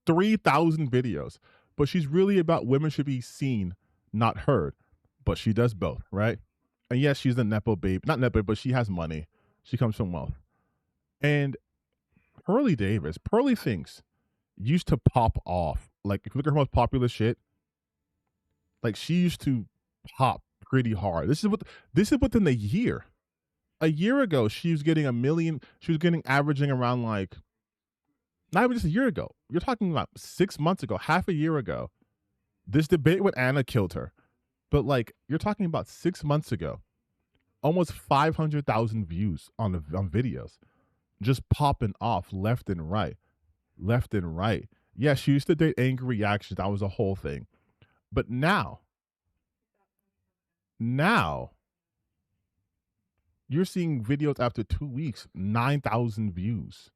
3,000 videos. But she's really about women should be seen, not heard. But she does both, right? And yes, she's a Nepo babe. Not Nepo, but she has money. She comes from wealth. And Pearly Davis, Pearly things used to pop off. Like, if you look at her most popular shit, like, she used to pop pretty hard. This is within a year. A year ago, she was getting 1 million. She was getting averaging around like, not even just a year ago. You're talking about 6 months ago, half a year ago. This debate with Anna killed her. But like, you're talking about 6 months ago. Almost 500,000 views on videos. Just popping off left and right. Left and right. Yeah, she used to date Angry Reactions. That was a whole thing. But now, you're seeing videos after 2 weeks, 9,000 views.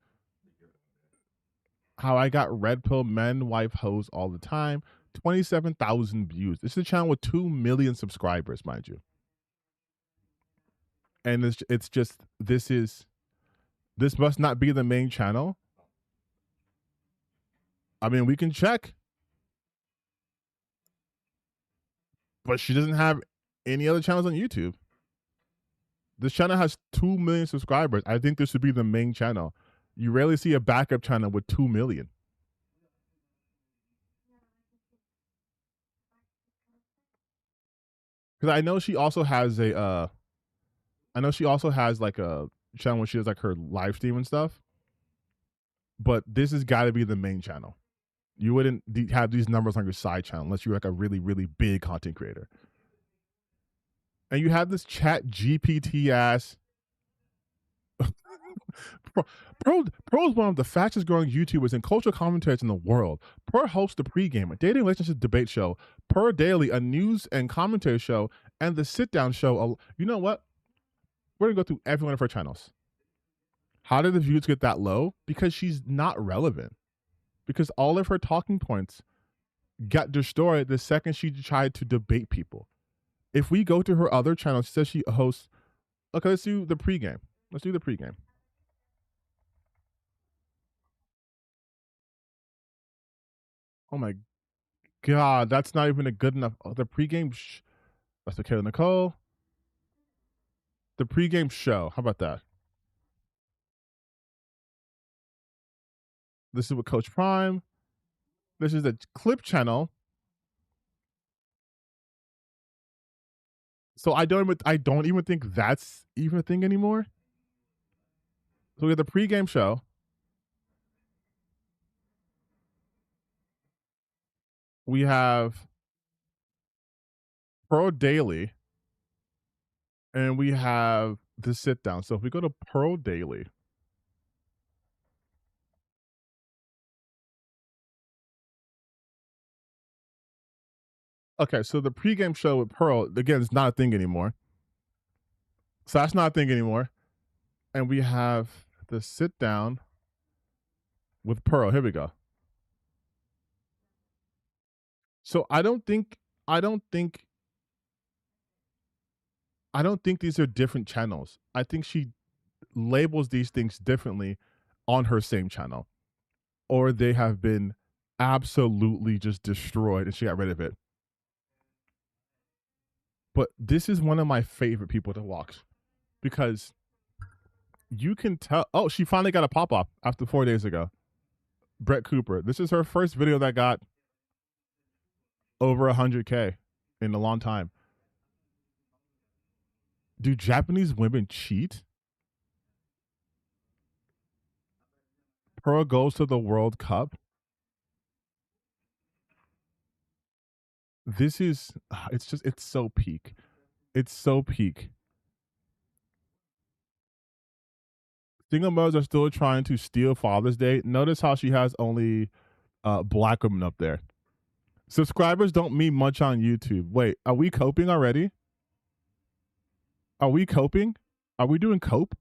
How I got red pill men, wife, hoes all the time. 27,000 views. This is a channel with 2 million subscribers, mind you. And it's just, this must not be the main channel. I mean, we can check. But she doesn't have any other channels on YouTube. This channel has 2 million subscribers. I think this should be the main channel. You rarely see a backup channel with 2 million. Because I know she also has like a channel where she does like her live stream and stuff. But this has got to be the main channel. You wouldn't have these numbers on your side channel unless you're like a really, really big content creator. And you have this Chat GPT ass. Pearl is one of the fastest growing YouTubers and cultural commentators in the world. Pearl hosts The Pregame, a dating relationship debate show, Pearl Daily, a news and commentary show, and The Sit Down Show. You know what? We're going to go through every one of her channels. How did the views get that low? Because she's not relevant. Because all of her talking points got destroyed the second she tried to debate people. If we go to her other channel, she says she hosts. Okay, let's do The Pregame. Let's do The Pregame. Oh my God, that's not even a good enough. Oh, The Pregame. That's the Kayla Nicole. The Pregame show. How about that? This is with Coach Prime. This is the clip channel. So I don't even think that's even a thing anymore. So we have The Pregame show. We have Pearl Daily. And we have The Sit Down. So if we go to Pearl Daily. Okay, so the pregame show with Pearl, again, is not a thing anymore. So that's not a thing anymore. And we have the sit down with Pearl. Here we go. So I don't think these are different channels. I think she labels these things differently on her same channel, or they have been absolutely just destroyed and she got rid of it. But this is one of my favorite people to watch because you can tell. Oh, she finally got a pop-up after 4 days ago. Brett Cooper. This is her first video that got over 100K in a long time. Do Japanese women cheat? Pearl goes to the World Cup. This is, it's so peak. It's so peak. Single mothers are still trying to steal Father's Day. Notice how she has only black women up there. Subscribers don't mean much on YouTube. Wait, are we coping already? Are we coping? Are we doing cope?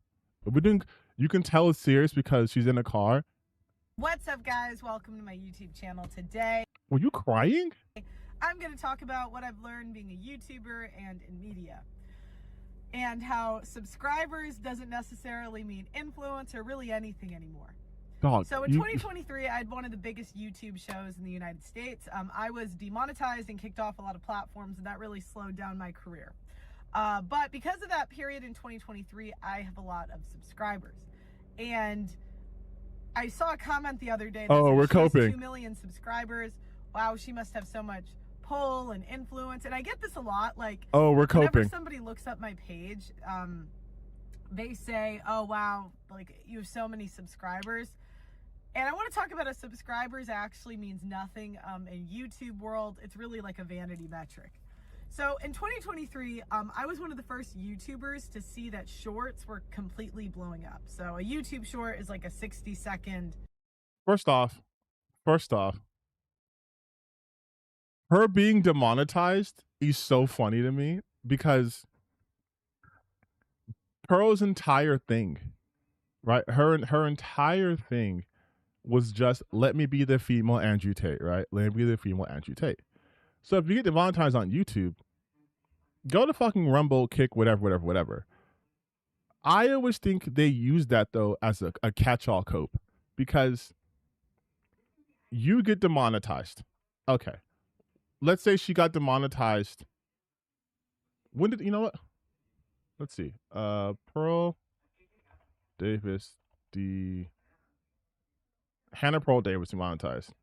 Are we doing? You can tell it's serious because she's in a car. What's up, guys? Welcome to my YouTube channel today. Were you crying? I'm going to talk about what I've learned being a YouTuber and in media, and how subscribers doesn't necessarily mean influence or really anything anymore. Dog, so in 2023, I had one of the biggest YouTube shows in the United States. I was demonetized and kicked off a lot of platforms, and that really slowed down my career. But because of that period in 2023, I have a lot of subscribers. And I saw a comment the other day that said we're she has coping. 2 million subscribers. Wow, she must have so much pull and influence. And I get this a lot. Like, we're whenever coping. somebody looks up my page, they say, oh, wow, like you have so many subscribers. And I want to talk about how subscribers actually means nothing in YouTube world. It's really like a vanity metric. So in 2023, I was one of the first YouTubers to see that shorts were completely blowing up. So a YouTube short is like a 60-second. First off, her being demonetized is so funny to me because Pearl's entire thing, right? Her entire thing was just, let me be the female Andrew Tate, right? Let me be the female Andrew Tate. So if you get demonetized on YouTube, go to fucking Rumble, Kick, whatever. I always think they use that, though, as a catch-all cope because you get demonetized. Okay. Let's say she got demonetized. When did, you know what? Let's see. Pearl Davis, Hannah Pearl Davis demonetized.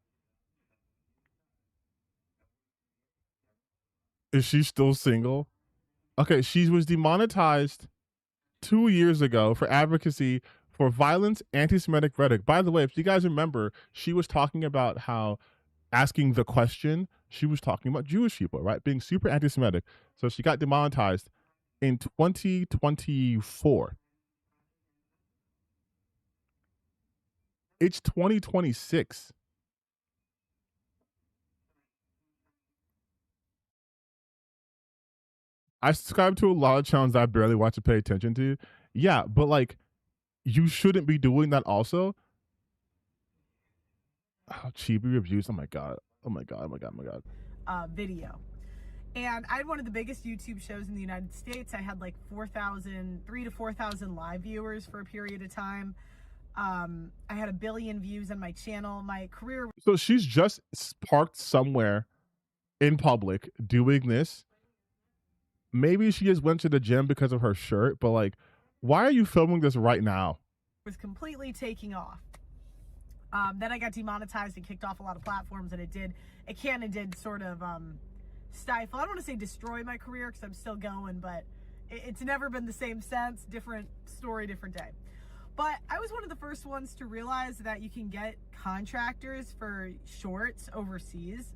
Is she still single? Okay, she was demonetized 2 years ago for advocacy for violence, anti-Semitic rhetoric. By the way, if you guys remember, she was talking about how asking the question, she was talking about Jewish people, right? Being super anti-Semitic. So she got demonetized in 2024. It's 2026. I subscribe to a lot of channels that I barely watch to pay attention to. Yeah, but like, you shouldn't be doing that also. Oh, Chibi reviews. Oh my god. Video. And I had one of the biggest YouTube shows in the United States. I had like 3,000 to 4,000 live viewers for a period of time. I had 1 billion views on my channel. My career. So she's just parked somewhere in public doing this. Maybe she just went to the gym because of her shirt, but like, why are you filming this right now? Was completely taking off. Then I got demonetized and kicked off a lot of platforms, and it kind of did sort of stifle. I don't want to say destroy my career because I'm still going, but it's never been the same since. Different story, different day. But I was one of the first ones to realize that you can get contractors for shorts overseas.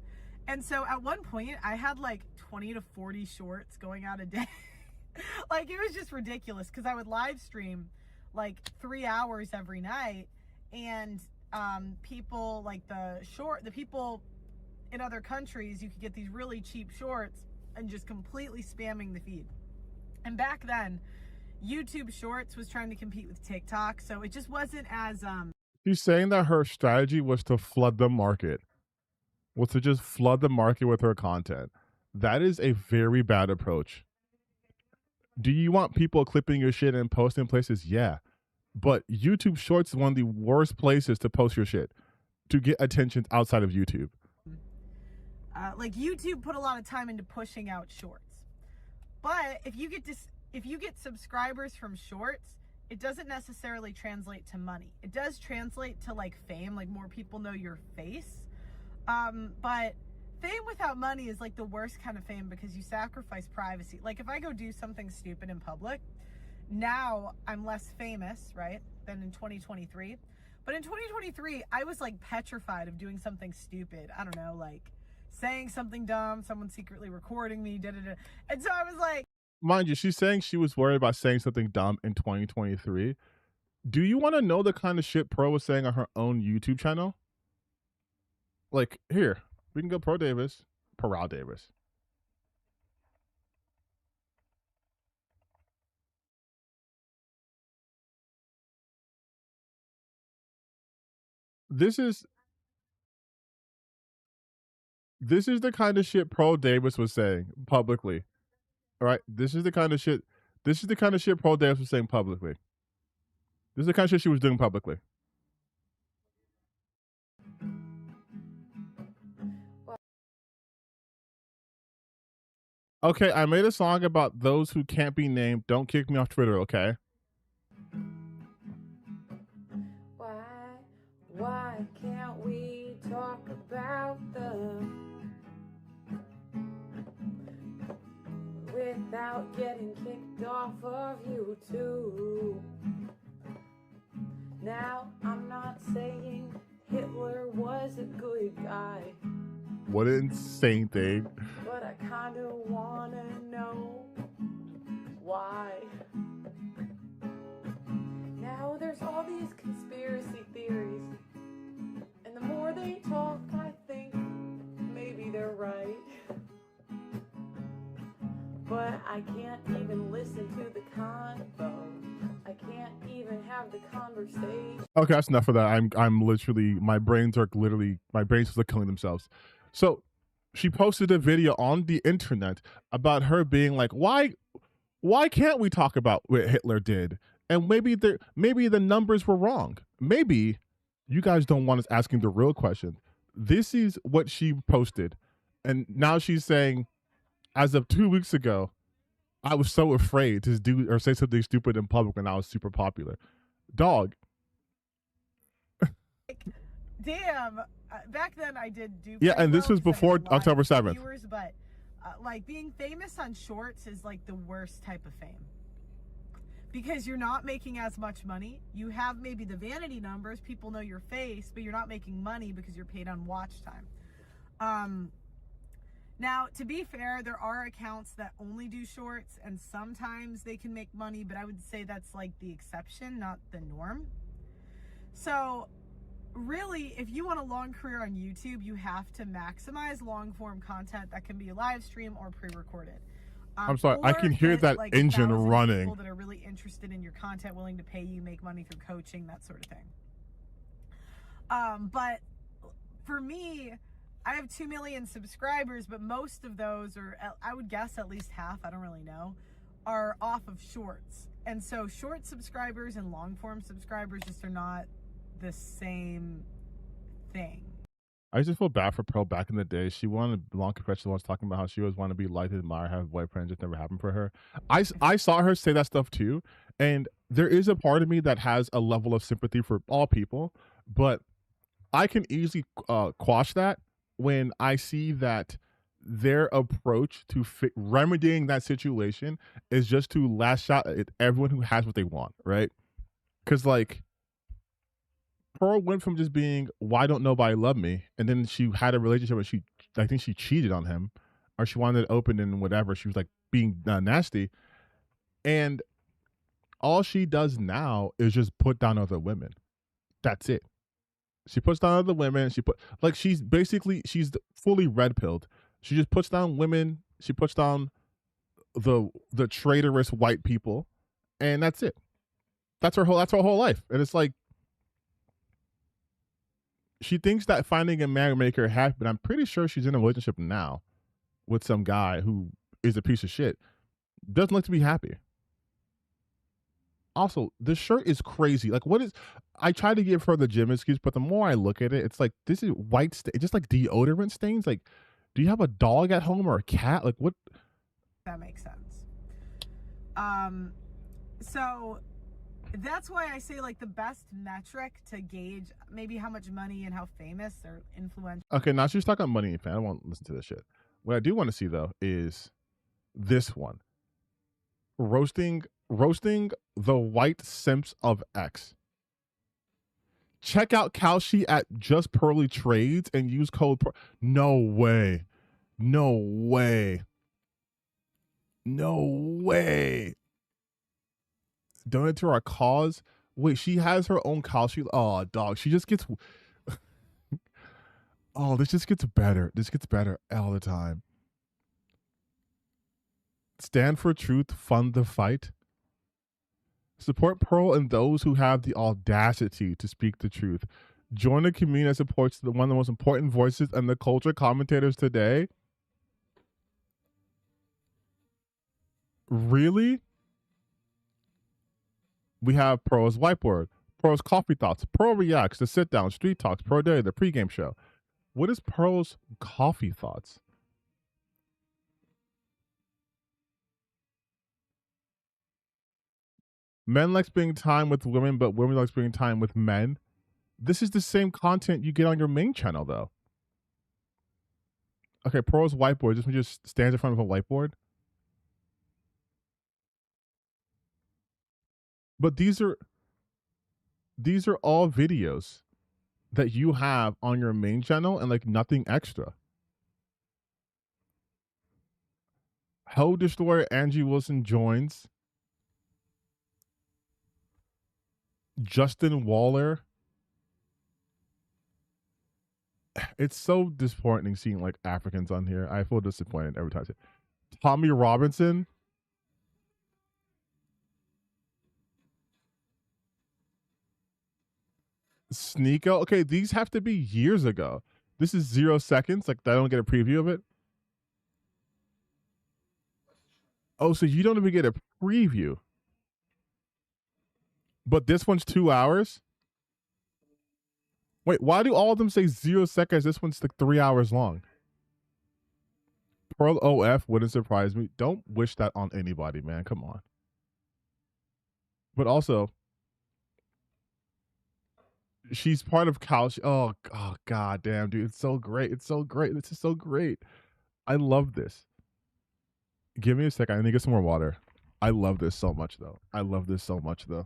And so at one point I had like 20 to 40 shorts going out a day. Like, it was just ridiculous because I would live stream like 3 hours every night, and people like the people in other countries, you could get these really cheap shorts and just completely spamming the feed. And back then, YouTube Shorts was trying to compete with TikTok, so it just wasn't as She's saying that her strategy was to flood the market, was to just flood the market with her content. That is a very bad approach. Do you want people clipping your shit and posting places? Yeah. But YouTube Shorts is one of the worst places to post your shit to get attention outside of YouTube. like YouTube put a lot of time into pushing out shorts. But if you get subscribers from shorts, it doesn't necessarily translate to money. It does translate to like fame, like more people know your face. But fame without money is like the worst kind of fame because you sacrifice privacy. Like if I go do something stupid in public, now I'm less famous, right, than in 2023. But in 2023, I was like petrified of doing something stupid. I don't know, like saying something dumb, someone secretly recording me, da-da-da. And so I was like, mind you, she's saying she was worried about saying something dumb in 2023. Do you want to know the kind of shit Pro was saying on her own YouTube channel? Like, here, we can go Pro Davis, Peral Davis. This is the kind of shit Pro Davis was saying publicly. All right, this is the kind of shit Pro Davis was saying publicly. This is the kind of shit she was doing publicly. Okay, I made a song about those who can't be named. Don't kick me off Twitter, okay? Why can't we talk about them without getting kicked off of YouTube? Now, I'm not saying Hitler was a good guy, What an insane thing. but I kinda wanna know why. Now there's all these conspiracy theories, and the more they talk, I think maybe they're right. But I can't even listen to the convo. I can't even have the conversation. Okay, that's enough of that. I'm literally, my brains are killing themselves. So she posted a video on the internet about her being like, why can't we talk about what Hitler did? And maybe the numbers were wrong. Maybe you guys don't want us asking the real question. This is what she posted. And now she's saying, as of 2 weeks ago, I was so afraid to do or say something stupid in public when I was super popular. Dog. damn, back then I did do Yeah, pretty and this well was 'cause I had before a lot October of 7th. viewers, but like being famous on shorts is like the worst type of fame. Because you're not making as much money. You have maybe the vanity numbers, people know your face, but you're not making money because you're paid on watch time. Now, to be fair, there are accounts that only do shorts, and sometimes they can make money, but I would say that's like the exception, not the norm. So, really, if you want a long career on YouTube, you have to maximize long-form content that can be live stream or pre-recorded. I'm sorry, I or can hear get, that like, engine 1,000 running. People that are really interested in your content, willing to pay you, make money through coaching, that sort of thing. But for me, I have 2 million subscribers, but most of those, or I would guess at least half, I don't really know, are off of shorts. And so short subscribers and long form subscribers just are not the same thing. I just feel bad for Pearl back in the day. She wanted long confession once talking about how she always wanted to be liked, admired, have a boyfriend. Just never happened for her. I saw her say that stuff too. And there is a part of me that has a level of sympathy for all people, but I can easily quash that when I see that their approach to remedying that situation is just to lash out at everyone who has what they want, right? Because like, Pearl went from just being, why don't nobody love me? And then she had a relationship and I think she cheated on him, or she wanted it open and whatever. She was like being nasty. And all she does now is just put down other women. That's it. She puts down other women. She's fully red pilled. She just puts down women. She puts down the traitorous white people, and that's it. That's her whole life. And it's like she thinks that finding a man will make her happy, but I'm pretty sure she's in a relationship now with some guy who is a piece of shit. Doesn't look to be happy. Also, this shirt is crazy. Like, what is? I try to give her the gym excuse, but the more I look at it, it's like this is white, just like deodorant stains. Like, do you have a dog at home or a cat? Like, what? That makes sense. So that's why I say like the best metric to gauge maybe how much money and how famous or influential. Okay, now she's talking about money and fan. I don't want to listen to this shit. What I do want to see though is this one. Roasting the white simps of X. Check out Kalshi at Just Pearly Trades and use code No way. No way. No way. Donate to our cause. Wait, she has her own Kalshi. Oh, dog. She just gets oh, this just gets better. This gets better all the time. Stand for truth, fund the fight. Support Pearl and those who have the audacity to speak the truth. Join a community that supports one of the most important voices and the culture commentators today. Really? We have Pearl's Whiteboard, Pearl's Coffee Thoughts, Pearl Reacts, The Sit Down, Street Talks, Pearl Day, the pregame show. What is Pearl's Coffee Thoughts? Men like spending time with women, but women like spending time with men. This is the same content you get on your main channel, though. Okay, Pearl's Whiteboard. This one just stands in front of a whiteboard. But these are all videos that you have on your main channel and like nothing extra. Ho Destroyer Angie Wilson joins. Justin Waller. It's so disappointing seeing like Africans on here. I feel disappointed every time I see it. Tommy Robinson. Sneeko. Okay, these have to be years ago. This is 0 seconds. Like, I don't get a preview of it. Oh, so you don't even get a preview. But this one's 2 hours? Wait, why do all of them say 0 seconds? This one's like 3 hours long. Pearl OF wouldn't surprise me. Don't wish that on anybody, man. Come on. But also, she's part of Kalshi. Oh, god damn, dude. It's so great. It's so great. This is so great. I love this. Give me a second. I need to get some more water. I love this so much, though. I love this so much, though.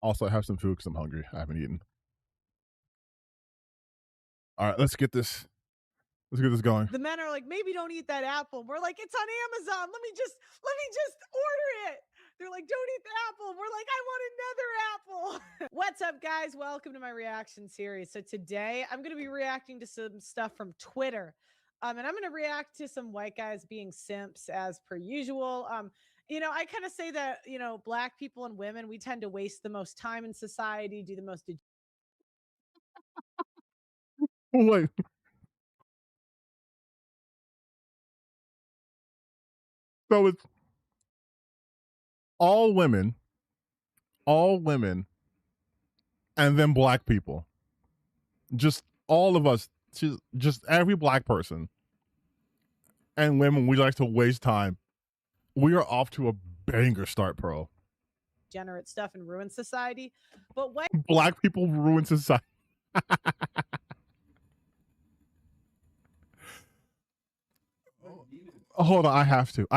Also, I have some food because I'm hungry. I haven't eaten. All right, let's get this going. The men are like, maybe don't eat that apple. We're like, it's on Amazon. Let me just order it. They're like, don't eat the apple. We're like, I want another apple. What's up, guys? Welcome to my reaction series. So today I'm going to be reacting to some stuff from Twitter. And I'm going to react to some white guys being simps as per usual. I kind of say that, black people and women, we tend to waste the most time in society, do the most. Wait. So it's all women, and then black people. Just all of us, just every black person and women, we like to waste time. We are off to a banger start, Pearl. Degenerate stuff and ruin society. But white Black people ruin society. Hold on, I have to.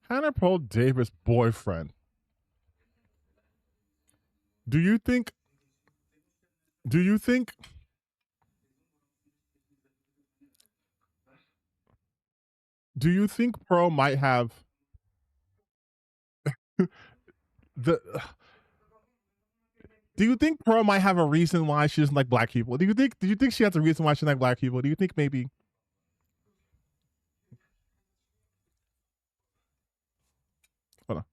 Hannah Pearl Davis' boyfriend. Do you think Pearl might have the Do you think Pearl might have a reason why she doesn't like black people? Do you think she has a reason why she doesn't like black people? Do you think maybe? Hold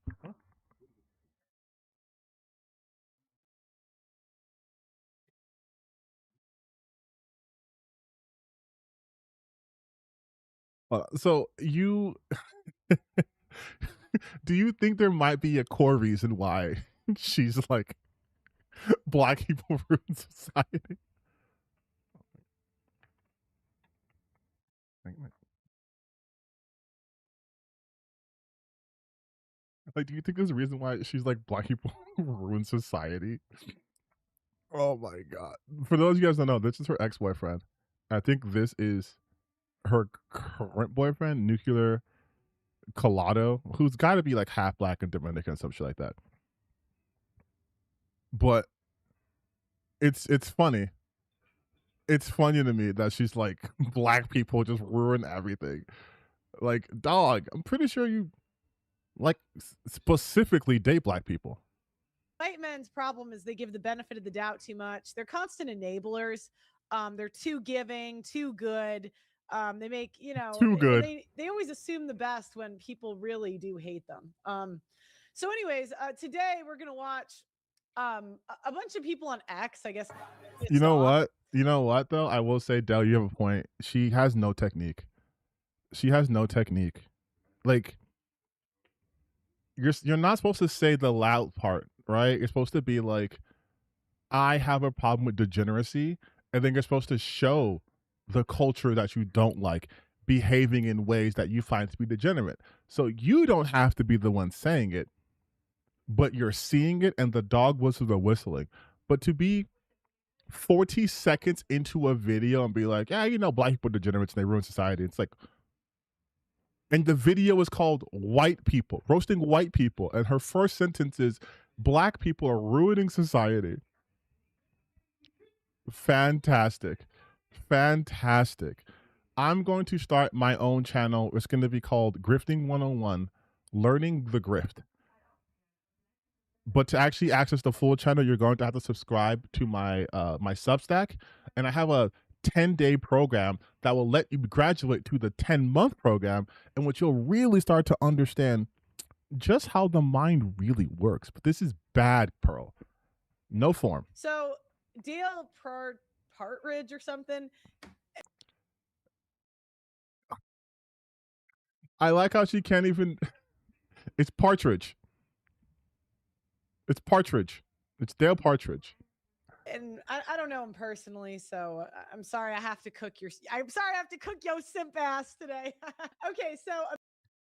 on. So you do you think there might be a core reason why she's like black people ruin society? Like, do you think there's a reason why she's like black people ruin society? Oh my god! For those of you guys don't know, this is her ex-boyfriend. I think this is her current boyfriend, Nuclear Collado, who's got to be like half black and Dominican and some shit like that. But it's funny. It's funny to me that she's like, black people just ruin everything. Like, dog, I'm pretty sure you like specifically date black people. White men's problem is they give the benefit of the doubt too much. They're constant enablers. They're too giving, too good. They make, Too good. They always assume the best when people really do hate them. So anyways, today we're going to watch a bunch of people on X, I guess. You know what? You know what though? I will say, Del, you have a point. She has no technique. Like, you're not supposed to say the loud part, right? You're supposed to be like, I have a problem with degeneracy, and then you're supposed to show the culture that you don't like behaving in ways that you find to be degenerate. So you don't have to be the one saying it, but you're seeing it and the dog whistles are whistling. But to be 40 seconds into a video and be like, yeah, black people are degenerates and they ruin society. It's like, and the video is called White People, roasting white people. And her first sentence is, black people are ruining society. Fantastic. I'm going to start my own channel. It's going to be called Grifting 101, Learning the Grift. But to actually access the full channel, you're going to have to subscribe to my my Substack, and I have a 10-day program that will let you graduate to the 10-month program, in which you'll really start to understand just how the mind really works. But this is bad, Pearl. No form. So Dale Partridge or something. I like how she can't even. It's Partridge. It's Partridge. It's Dale Partridge. And I don't know him personally, so I'm sorry I have to cook your simp ass today. Okay, so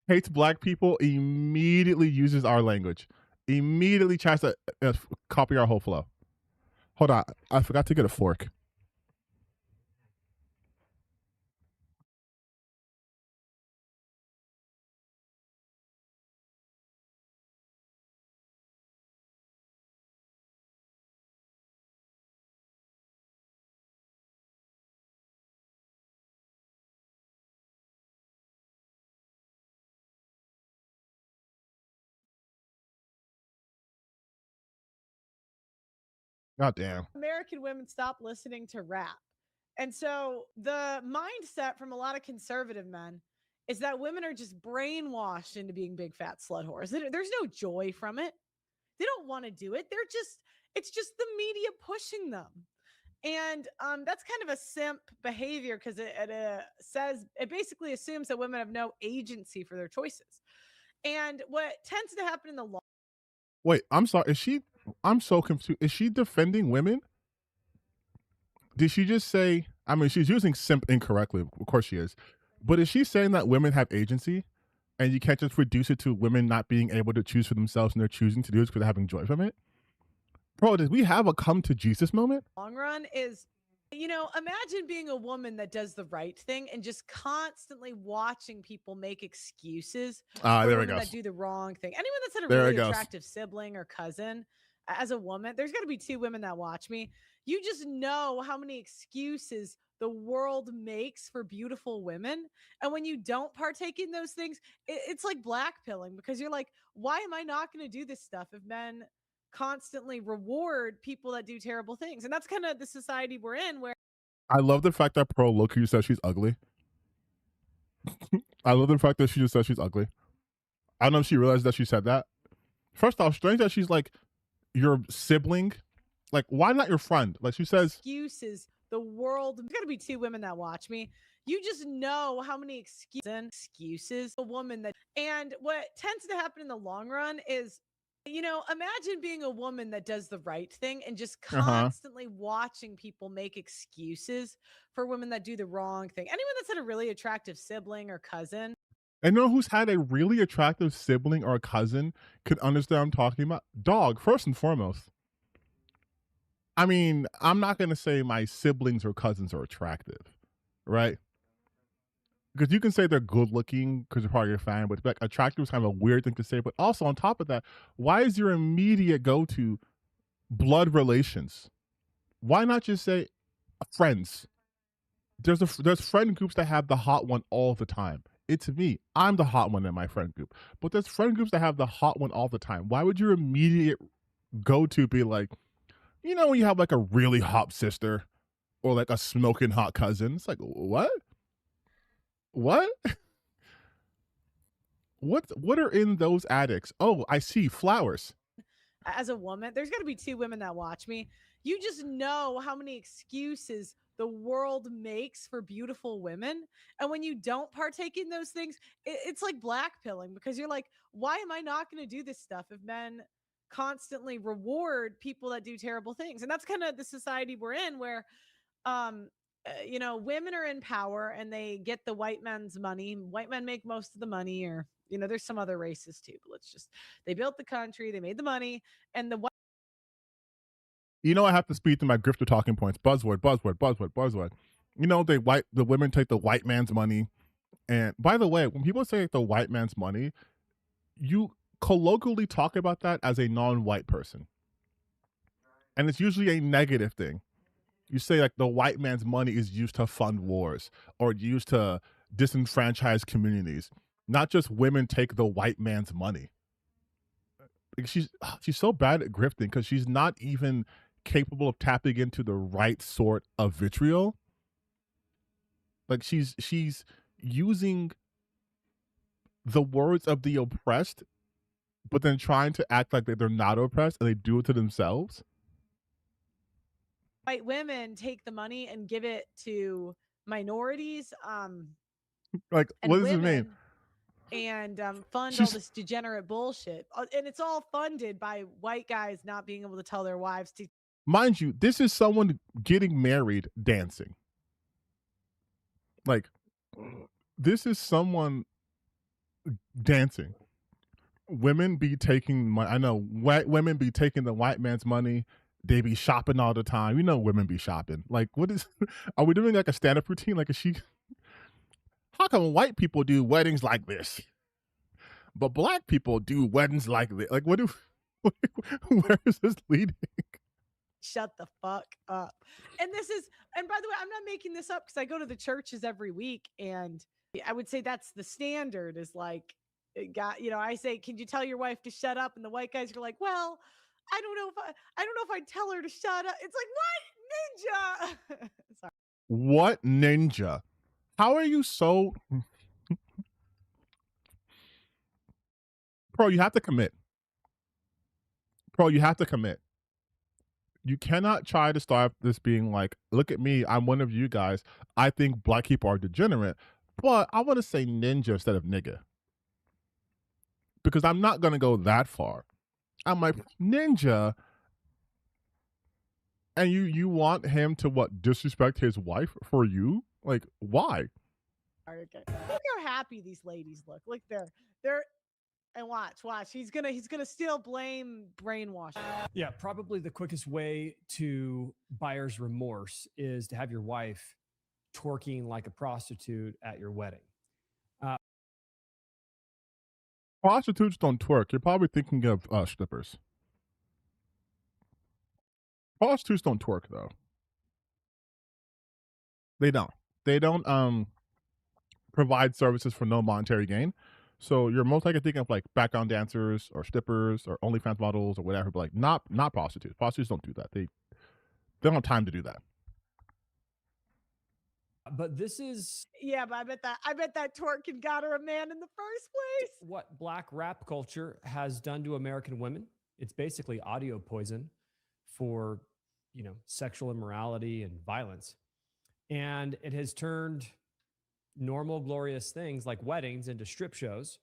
Hates black people, immediately uses our language. Immediately tries to copy our whole flow. Hold on, I forgot to get a fork. God damn. American women stop listening to rap. And so the mindset from a lot of conservative men is that women are just brainwashed into being big fat slut whores. There's no joy from it. They don't want to do it. It's just the media pushing them. And that's kind of a simp behavior because it basically assumes that women have no agency for their choices. And what tends to happen in the law. Wait, I'm sorry. I'm so confused. Is she defending women? Did she just say, I mean, she's using simp incorrectly. Of course she is. But is she saying that women have agency and you can't just reduce it to women not being able to choose for themselves and they're choosing to do it because they're having joy from it? Bro, did we have a come to Jesus moment? Long run is, imagine being a woman that does the right thing and just constantly watching people make excuses for There we women go. that do the wrong thing. Anyone that's had a There it really goes. attractive sibling or cousin as a woman, there's got to be 2 women that watch me. You just know how many excuses the world makes for beautiful women. And when you don't partake in those things, it's like blackpilling because you're like, why am I not going to do this stuff if men constantly reward people that do terrible things? And that's kind of the society we're in where I love the fact that Pro Loki says she's ugly. I love the fact that she just said she's ugly. I don't know if she realized that she said that. First off, strange that she's like your sibling. Like, why not your friend? Like she says, excuses the world. There's got to be 2 women that watch me. You just know how many excuses a woman that. And what tends to happen in the long run is, imagine being a woman that does the right thing and just constantly watching people make excuses for women that do the wrong thing. Anyone that's had a really attractive sibling or cousin. and know who's had a really attractive sibling or a cousin could understand what I'm talking about? Dog, first and foremost. I mean, I'm not going to say my siblings or cousins are attractive, right? Because you can say they're good looking because you're part of your family, but like attractive is kind of a weird thing to say. But also on top of that, why is your immediate go-to blood relations? Why not just say friends? There's friend groups that have the hot one all the time. It's me. I'm the hot one in my friend group. But there's friend groups that have the hot one all the time. Why would your immediate go-to be like, when you have like a really hot sister or like a smoking hot cousin? It's like, what? What are in those attics? Oh, I see flowers. As a woman, there's got to be 2 women that watch me. You just know how many excuses the world makes for beautiful women. And when you don't partake in those things, it's like blackpilling because you're like, why am I not going to do this stuff if men constantly reward people that do terrible things? And that's kind of the society we're in where, women are in power and they get the white men's money. White men make most of the money, or, there's some other races too, but they built the country, they made the money, and the white. I have to speak to my grifter talking points. Buzzword. The women take the white man's money. And by the way, when people say the white man's money, you colloquially talk about that as a non-white person. And it's usually a negative thing. You say like the white man's money is used to fund wars or used to disenfranchise communities. Not just women take the white man's money. Like she's so bad at grifting because she's not even capable of tapping into the right sort of vitriol. Like she's using the words of the oppressed, but then trying to act like they're not oppressed and they do it to themselves. White women take the money and give it to minorities. Like, what does it mean? And fund all this degenerate bullshit. And it's all funded by white guys not being able to tell their wives to. Mind you, this is someone getting married dancing. Like, this is someone dancing. Women be taking I know white women be taking the white man's money. They be shopping all the time. Women be shopping. Like, are we doing like a stand-up routine? Like, how come white people do weddings like this, but black people do weddings like this? Like, where is this leading? Shut the fuck up. And by the way, I'm not making this up because I go to the churches every week, and I would say that's the standard is like, I say, can you tell your wife to shut up? And the white guys are like, well, I don't know if I'd tell her to shut up. It's like, what? Ninja. Sorry. What ninja? How are you so Pro, you have to commit. Pro, you have to commit. You cannot try to start this being like, look at me, I'm one of you guys. I think black people are degenerate, but I want to say ninja instead of nigga. Because I'm not going to go that far. I'm like, ninja, and you want him to what, disrespect his wife for you? Like, why? Okay. Look how happy these ladies look. Look, they're and watch. He's gonna still blame brainwashing. Yeah, probably the quickest way to buyer's remorse is to have your wife twerking like a prostitute at your wedding. Prostitutes don't twerk. You're probably thinking of strippers. Prostitutes don't twerk though. They don't. They don't provide services for no monetary gain. So you're most likely thinking of like background dancers or strippers or OnlyFans models or whatever, but like not prostitutes. Prostitutes don't do that. They don't have time to do that. But this is Yeah, but I bet that twerking got her a man in the first place. what black rap culture has done to American women. It's basically audio poison for, sexual immorality and violence. And it has turned normal, glorious things like weddings into strip shows.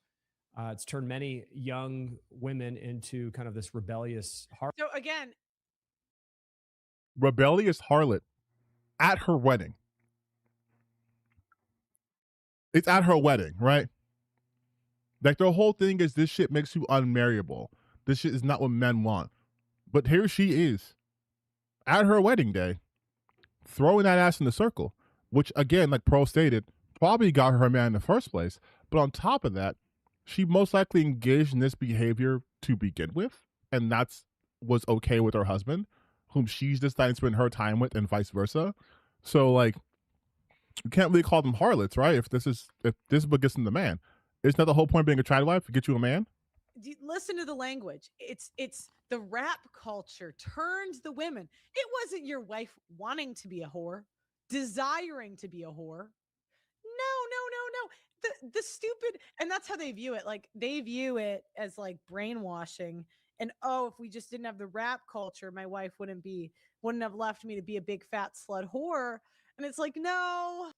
It's turned many young women into kind of this rebellious heart. So again, Rebellious harlot at her wedding. It's at her wedding, right? Like the whole thing is this shit makes you unmarriable. This shit is not what men want. But here she is at her wedding day, throwing that ass in the circle, which again, like Pro stated, probably got her a man in the first place. But on top of that, she most likely engaged in this behavior to begin with, and was okay with her husband, whom she's deciding to spend her time with, and vice versa. So like, you can't really call them harlots, right? If this is what gets them the man, isn't that the whole point of being a trad wife, to get you a man? listen to the language. It's the rap culture turned the women. It wasn't your wife wanting to be a whore, desiring to be a whore. No. The stupid, and that's how they view it. Like they view it as like brainwashing. And if we just didn't have the rap culture, my wife wouldn't have left me to be a big fat slut whore. And it's like, no.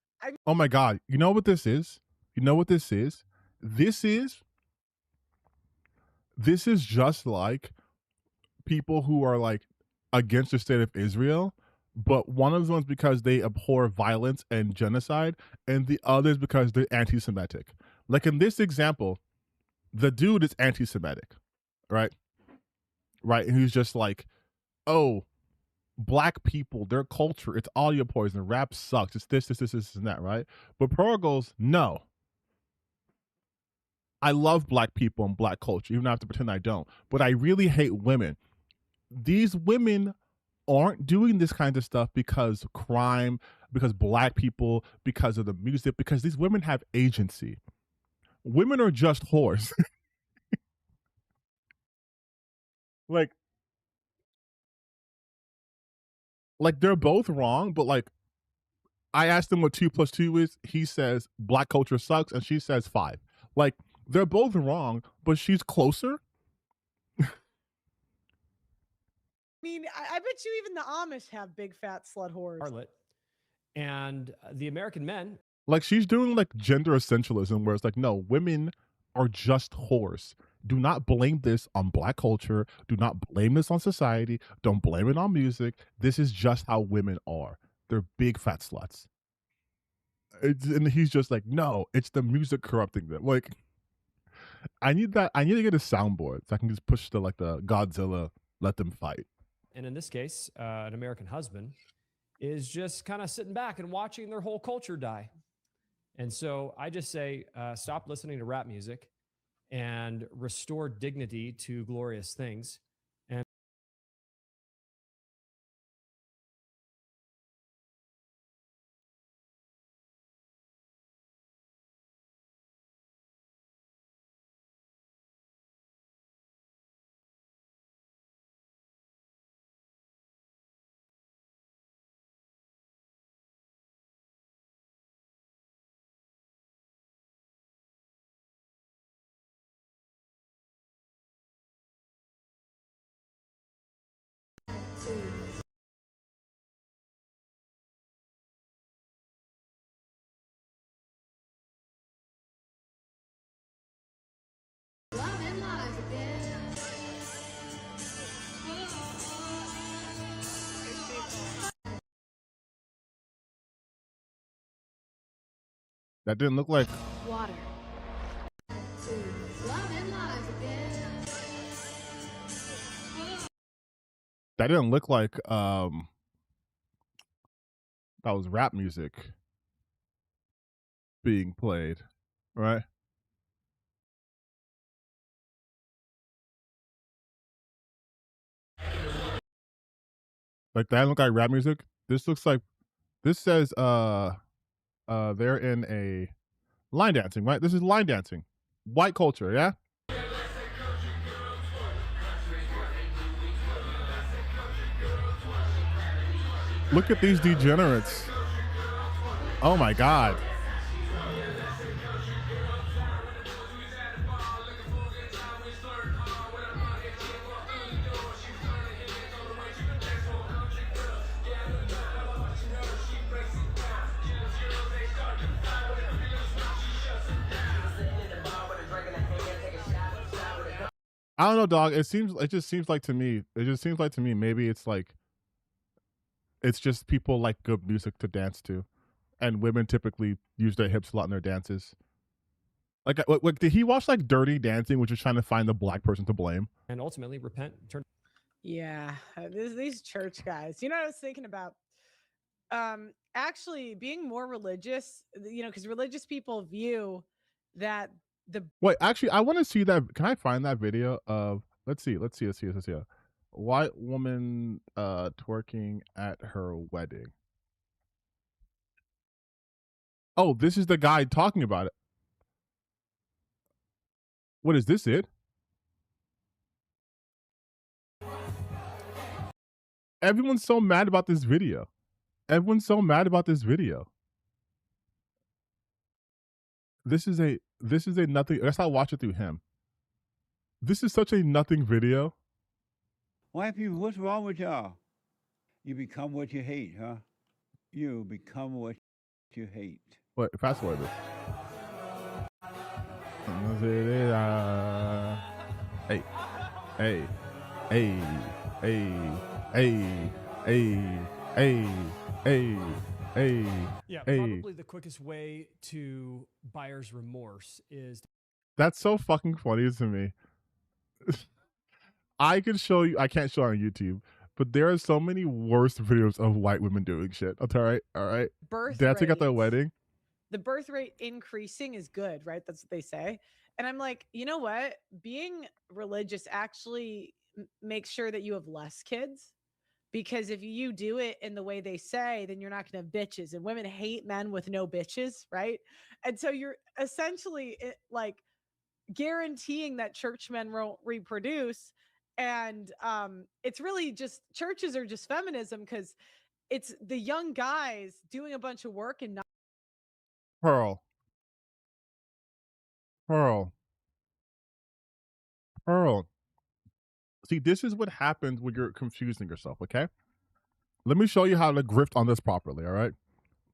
Oh my God. You know what this is? This is just like people who are like against the state of Israel, but one of them is because they abhor violence and genocide, and the other is because they're anti-Semitic. Like in this example, the dude is anti-Semitic, right? Right. And he's just like, oh, black people, their culture, it's audio poison. Rap sucks. It's this, and that, right? But Pearl goes, no. I love black people and black culture, even though I have to pretend I don't. But I really hate women. These women aren't doing this kind of stuff because of crime, because black people, because of the music, because these women have agency. Women are just whores. Like they're both wrong, but like I asked him what 2 + 2 is. He says black culture sucks, and she says 5. Like they're both wrong, but she's closer. I mean, I bet you even the Amish have big fat slut whores. Harlot. And the American men. Like she's doing like gender essentialism, where it's like, no, women are just whores. Do not blame this on black culture. Do not blame this on society. Don't blame it on music. This is just how women are. They're big fat sluts. And he's just like, no, it's the music corrupting them. Like, I need to get a soundboard so I can just push the Godzilla, let them fight. And in this case, an American husband is just kind of sitting back and watching their whole culture die. And so I just say, stop listening to rap music and restore dignity to glorious things. That didn't look like. Water. That didn't look like that was rap music being played, right? Like that look like rap music. This looks like this says they're in a line dancing, right? This is line dancing. White culture, yeah? Look at these degenerates. Oh my God. I don't know, dog. It just seems like to me, maybe it's like, it's just people like good music to dance to, and women typically use their hips a lot in their dances. Like, did he watch like Dirty Dancing, which is trying to find the black person to blame? And ultimately repent, turn. Yeah, these church guys. You know what I was thinking about? Actually being more religious, you know, because religious people view that the Wait, actually, I want to see that. Can I find that video of? Let's see. White woman twerking at her wedding. Oh, this is the guy talking about it. What is this? It? Everyone's so mad about this video. This is a nothing. Let's not watch it through him. This is such a nothing video. White people, what's wrong with y'all? You become what you hate, huh? You become what you hate. Wait, fast forward this. Hey, hey, hey, hey, hey, hey, hey, hey, hey. Yeah, hey. probably the quickest way to buyer's remorse is. That's so fucking funny to me. I can show you. I can't show it on YouTube, but there are so many worse videos of white women doing shit. That's all right. All right. Birth dancing at their rates. wedding. The birth rate increasing is good, right? That's what they say. And I'm like, you know what? Being religious actually makes sure that you have less kids. Because if you do it in the way they say, then you're not going to have bitches. And women hate men with no bitches, right? And so you're essentially like guaranteeing that churchmen won't reproduce. And it's really just, churches are just feminism because it's the young guys doing a bunch of work and not. Pearl. See, this is what happens when you're confusing yourself, okay? Let me show you how to grift on this properly, all right?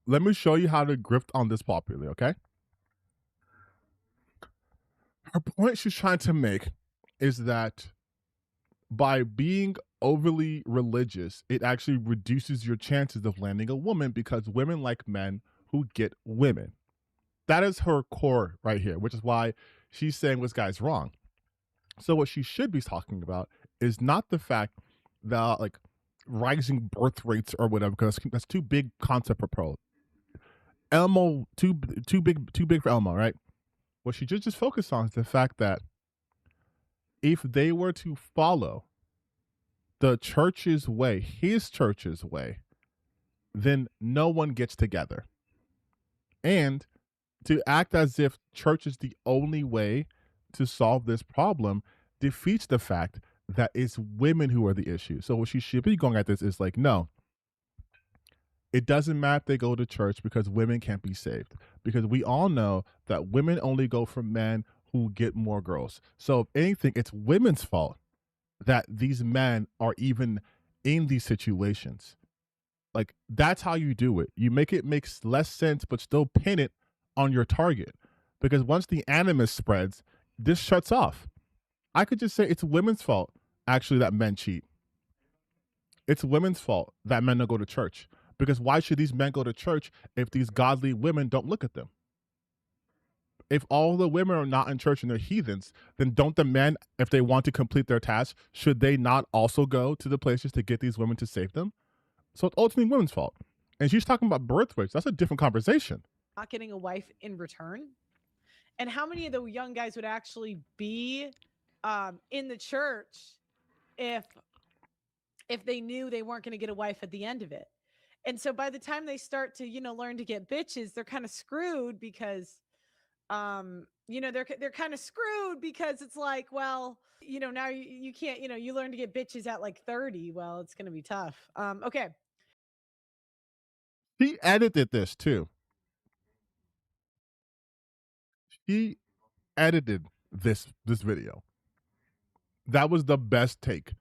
Okay? Her point she's trying to make is that by being overly religious, it actually reduces your chances of landing a woman because women like men who get women. That is her core right here, which is why she's saying this guy's wrong. So what she should be talking about is not the fact that like rising birth rates or whatever, because that's too big concept for Pearl. Elmo, too big for Elmo, right? What she just focused on is the fact that if they were to follow the church's way, his church's way, then no one gets together. And to act as if church is the only way to solve this problem defeats the fact that it's women who are the issue. So what she should be going at this is like, no, it doesn't matter if they go to church because women can't be saved. Because we all know that women only go for men who get more girls. So if anything, it's women's fault that these men are even in these situations. Like, that's how you do it. You make it make less sense, but still pin it on your target. Because once the animus spreads, this shuts off. I could just say it's women's fault, actually, that men cheat. It's women's fault that men don't go to church. Because why should these men go to church if these godly women don't look at them? If all the women are not in church and they're heathens, then don't the men, if they want to complete their task, should they not also go to the places to get these women to save them? So it's ultimately women's fault. And she's talking about birth rates. That's a different conversation. Not getting a wife in return. And how many of the young guys would actually be in the church if they knew they weren't going to get a wife at the end of it? And so by the time they start to, learn to get bitches, they're kind of screwed because, they're kind of screwed because it's like, well, now you can't, you learn to get bitches at like 30. Well, it's going to be tough. Okay. She edited this too. She edited this video. That was the best take.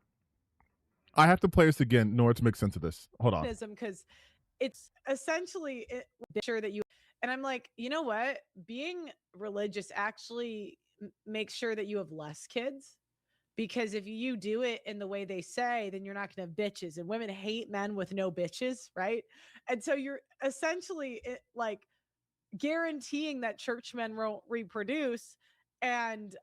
I have to play this again in order to make sense of this. Hold on. Because it's essentially sure that you, and I'm like, you know what? Being religious actually makes sure that you have less kids, because if you do it in the way they say, then you're not going to have bitches, and women hate men with no bitches, right? And so you're essentially like guaranteeing that churchmen won't reproduce. And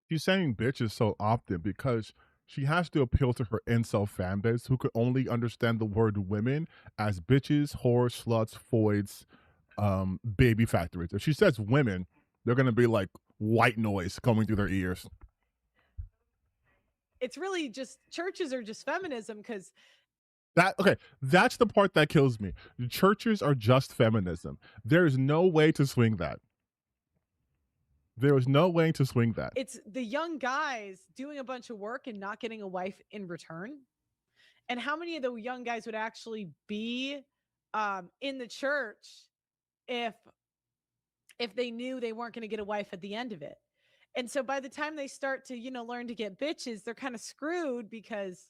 she's saying bitches so often because she has to appeal to her incel fan base who could only understand the word women as bitches, whores, sluts, foids, baby factories. If she says women, they're going to be like white noise coming through their ears. It's really just, churches are just feminism because that's the part that kills me. The churches are just feminism. There is no way to swing that. There is no way to swing that. It's the young guys doing a bunch of work and not getting a wife in return. And how many of the young guys would actually be in the church if they knew they weren't going to get a wife at the end of it? And so by the time they start to, learn to get bitches, they're kind of screwed because,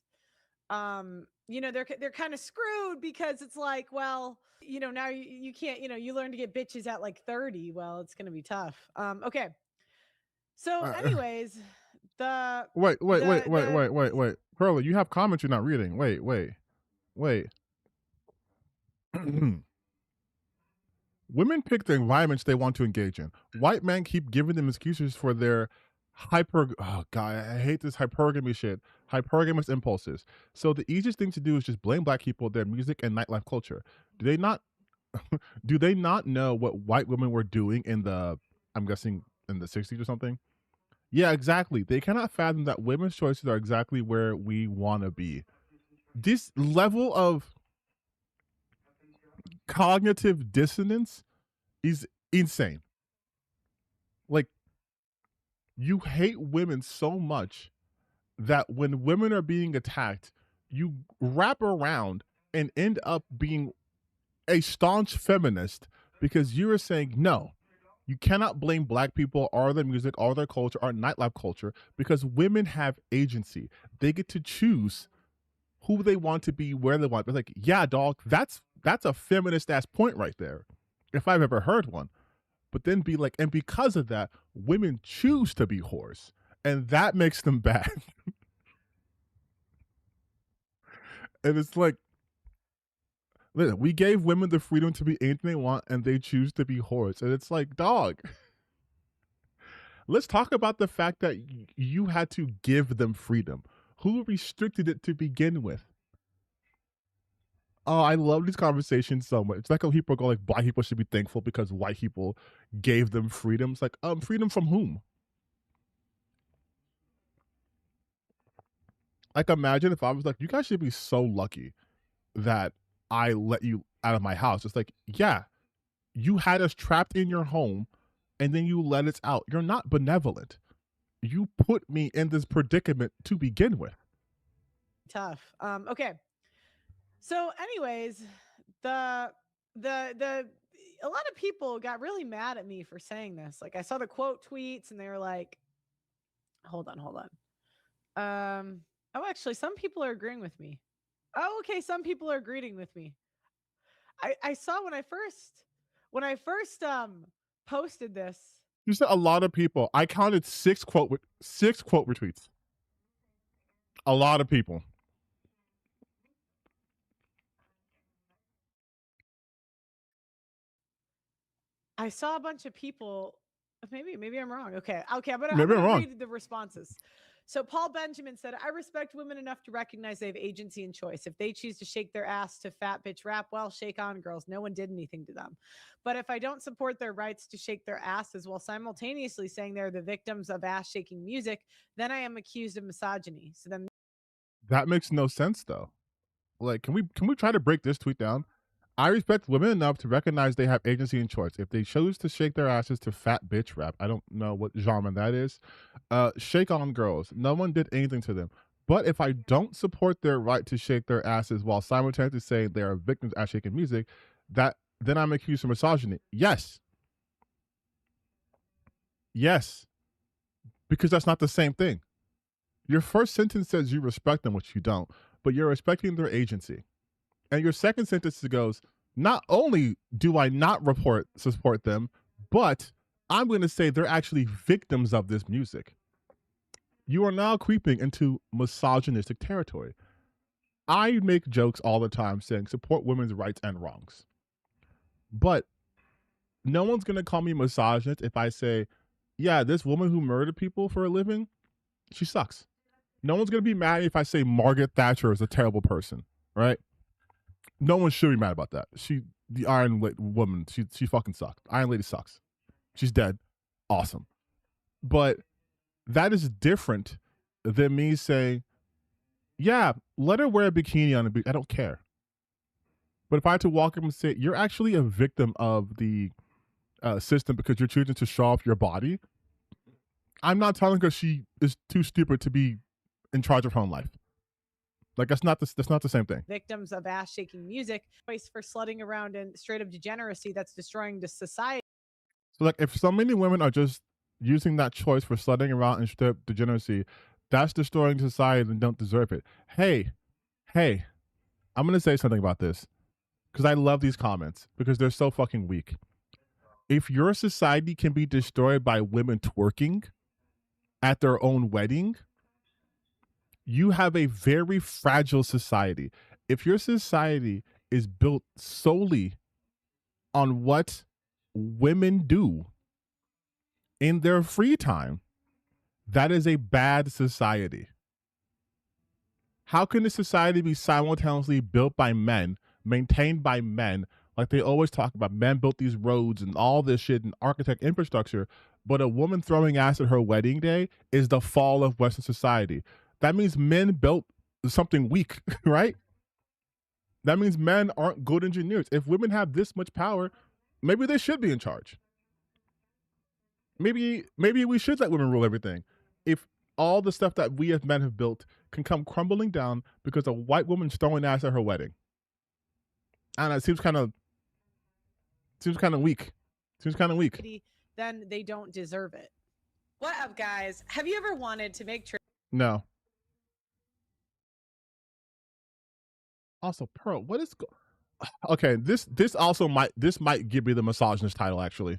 they're kind of screwed because it's like, well, now you can't, you learn to get bitches at like 30. Well, it's going to be tough. Okay. So anyways, wait. Pearl, you have comments you're not reading. Wait. Women pick the environments they want to engage in. White men keep giving them excuses for their I hate this hypergamy shit. Hypergamous impulses. So the easiest thing to do is just blame black people, their music and nightlife culture. Do they not know what white women were doing in the, I'm guessing in the 60s or something? Yeah, exactly. They cannot fathom that women's choices are exactly where we want to be. This level of cognitive dissonance is insane. Like, you hate women so much that when women are being attacked, you wrap around and end up being a staunch feminist because you are saying, no, you cannot blame black people or their music or their culture or nightlife culture because women have agency. They get to choose who they want to be, where they want. But like, yeah, dog, that's a feminist ass point right there, if I've ever heard one. But then be like, and because of that, women choose to be whores, and that makes them bad. And it's like, listen, we gave women the freedom to be anything they want, and they choose to be whores. And it's like, dog, let's talk about the fact that you had to give them freedom. Who restricted it to begin with? Oh, I love these conversations so much. It's like how people go like, black people should be thankful because white people gave them freedom. It's like, freedom from whom? Like, imagine if I was like, you guys should be so lucky that I let you out of my house. It's like, yeah, you had us trapped in your home and then you let us out. You're not benevolent. You put me in this predicament to begin with. Tough. Okay. So anyways, a lot of people got really mad at me for saying this. Like, I saw the quote tweets and they were like, hold on. Oh, actually, some people are agreeing with me. Oh, okay. Some people are agreeing with me. I saw when I first posted this. You said a lot of people. I counted six quote retweets. A lot of people. I saw a bunch of people. Maybe I'm wrong. Okay. I'm Maybe I'm gonna wrong. read the responses. So Paul Benjamin said, I respect women enough to recognize they have agency and choice. If they choose to shake their ass to fat bitch rap, well, shake on, girls. No one did anything to them. But if I don't support their rights to shake their asses while simultaneously saying they're the victims of ass shaking music, then I am accused of misogyny. So then That makes no sense though. Like, can we try to break this tweet down? I respect women enough to recognize they have agency and choice. If they choose to shake their asses to fat bitch rap, I don't know what genre that is. Shake on, girls. No one did anything to them. But if I don't support their right to shake their asses while simultaneously saying they are victims of ass shaking music, then I'm accused of misogyny. Yes. Yes. Because that's not the same thing. Your first sentence says you respect them, which you don't, but you're respecting their agency. And your second sentence goes, not only do I not support them, but I'm going to say they're actually victims of this music. You are now creeping into misogynistic territory. I make jokes all the time saying support women's rights and wrongs. But no one's going to call me misogynist if I say, yeah, this woman who murdered people for a living, she sucks. No one's going to be mad if I say Margaret Thatcher is a terrible person, right? No one should be mad about that. The Iron Woman, she fucking sucked. Iron Lady sucks. She's dead. Awesome. But that is different than me saying, yeah, let her wear a bikini on a beach. I don't care. But if I had to walk up and say, you're actually a victim of the system because you're choosing to show off your body, I'm not telling her she is too stupid to be in charge of her own life. Like, that's not the same thing. victims of ass shaking music, choice for slutting around and straight up degeneracy that's destroying the society. So, like, if so many women are just using that choice for slutting around and straight up degeneracy, that's destroying society and don't deserve it. Hey, I'm going to say something about this because I love these comments because they're so fucking weak. If your society can be destroyed by women twerking at their own wedding, you have a very fragile society. If your society is built solely on what women do in their free time, that is a bad society. How can a society be simultaneously built by men, maintained by men, like they always talk about, men built these roads and all this shit and architect infrastructure, but a woman throwing ass at her wedding day is the fall of Western society? That means men built something weak, right? That means men aren't good engineers. If women have this much power, maybe they should be in charge. Maybe we should let women rule everything. If all the stuff that we as men have built can come crumbling down because a white woman's throwing ass at her wedding. And it seems kind of weak. Then they don't deserve it. What up, guys? Have you ever wanted to make No. Also, Pearl, what is okay? This also might give me the misogynist title actually,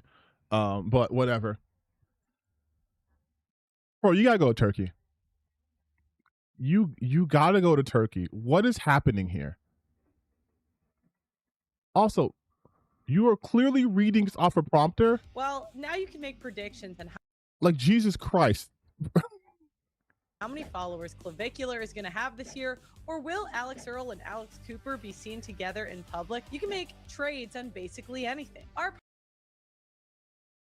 but whatever. Pearl, you gotta go to Turkey. You gotta go to Turkey. What is happening here? Also, you are clearly reading this off a prompter. Well, now you can make predictions on Like, Jesus Christ. how many followers Clavicular is going to have this year, or will Alex Earl and Alex Cooper be seen together in public? You can make trades on basically anything.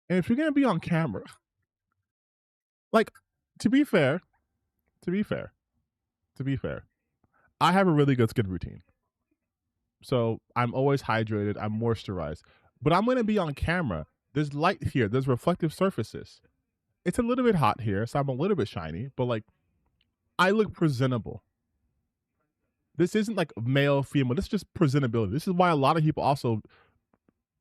And if you're gonna be on camera, like, to be fair, I have a really good skin routine. So I'm always hydrated, I'm moisturized. But I'm gonna be on camera. There's light here, there's reflective surfaces. It's a little bit hot here, so I'm a little bit shiny, but like, I look presentable. This isn't like male, female, this is just presentability. This is why a lot of people also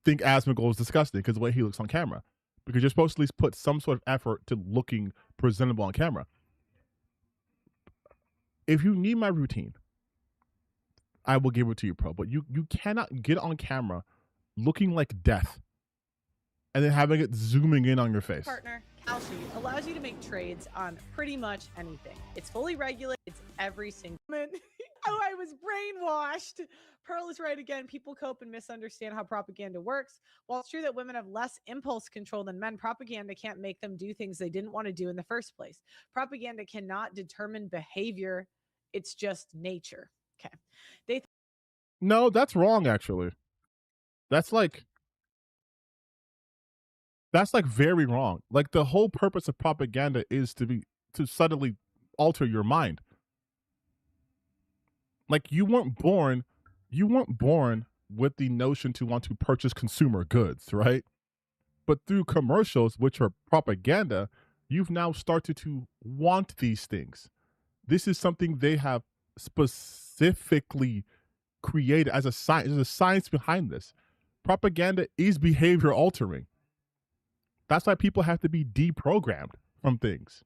think Asmongold is disgusting, because the way he looks on camera. Because you're supposed to at least put some sort of effort to looking presentable on camera. If you need my routine, I will give it to you, Pro. But you cannot get on camera looking like death and then having it zooming in on your face. Partner, Kalshi, allows you to make trades on pretty much anything. It's fully regulated, it's every single moment. Oh, I was brainwashed. Pearl is right again. People cope and misunderstand how propaganda works. While it's true that women have less impulse control than men, propaganda can't make them do things they didn't want to do in the first place. Propaganda cannot determine behavior. It's just nature. Okay. No, that's wrong, actually. That's like very wrong. Like, the whole purpose of propaganda is to subtly alter your mind. Like, you weren't born with the notion to want to purchase consumer goods, right? But through commercials, which are propaganda, you've now started to want these things. This is something they have specifically created as a science. There's a science behind this. Propaganda is behavior altering. That's why people have to be deprogrammed from things.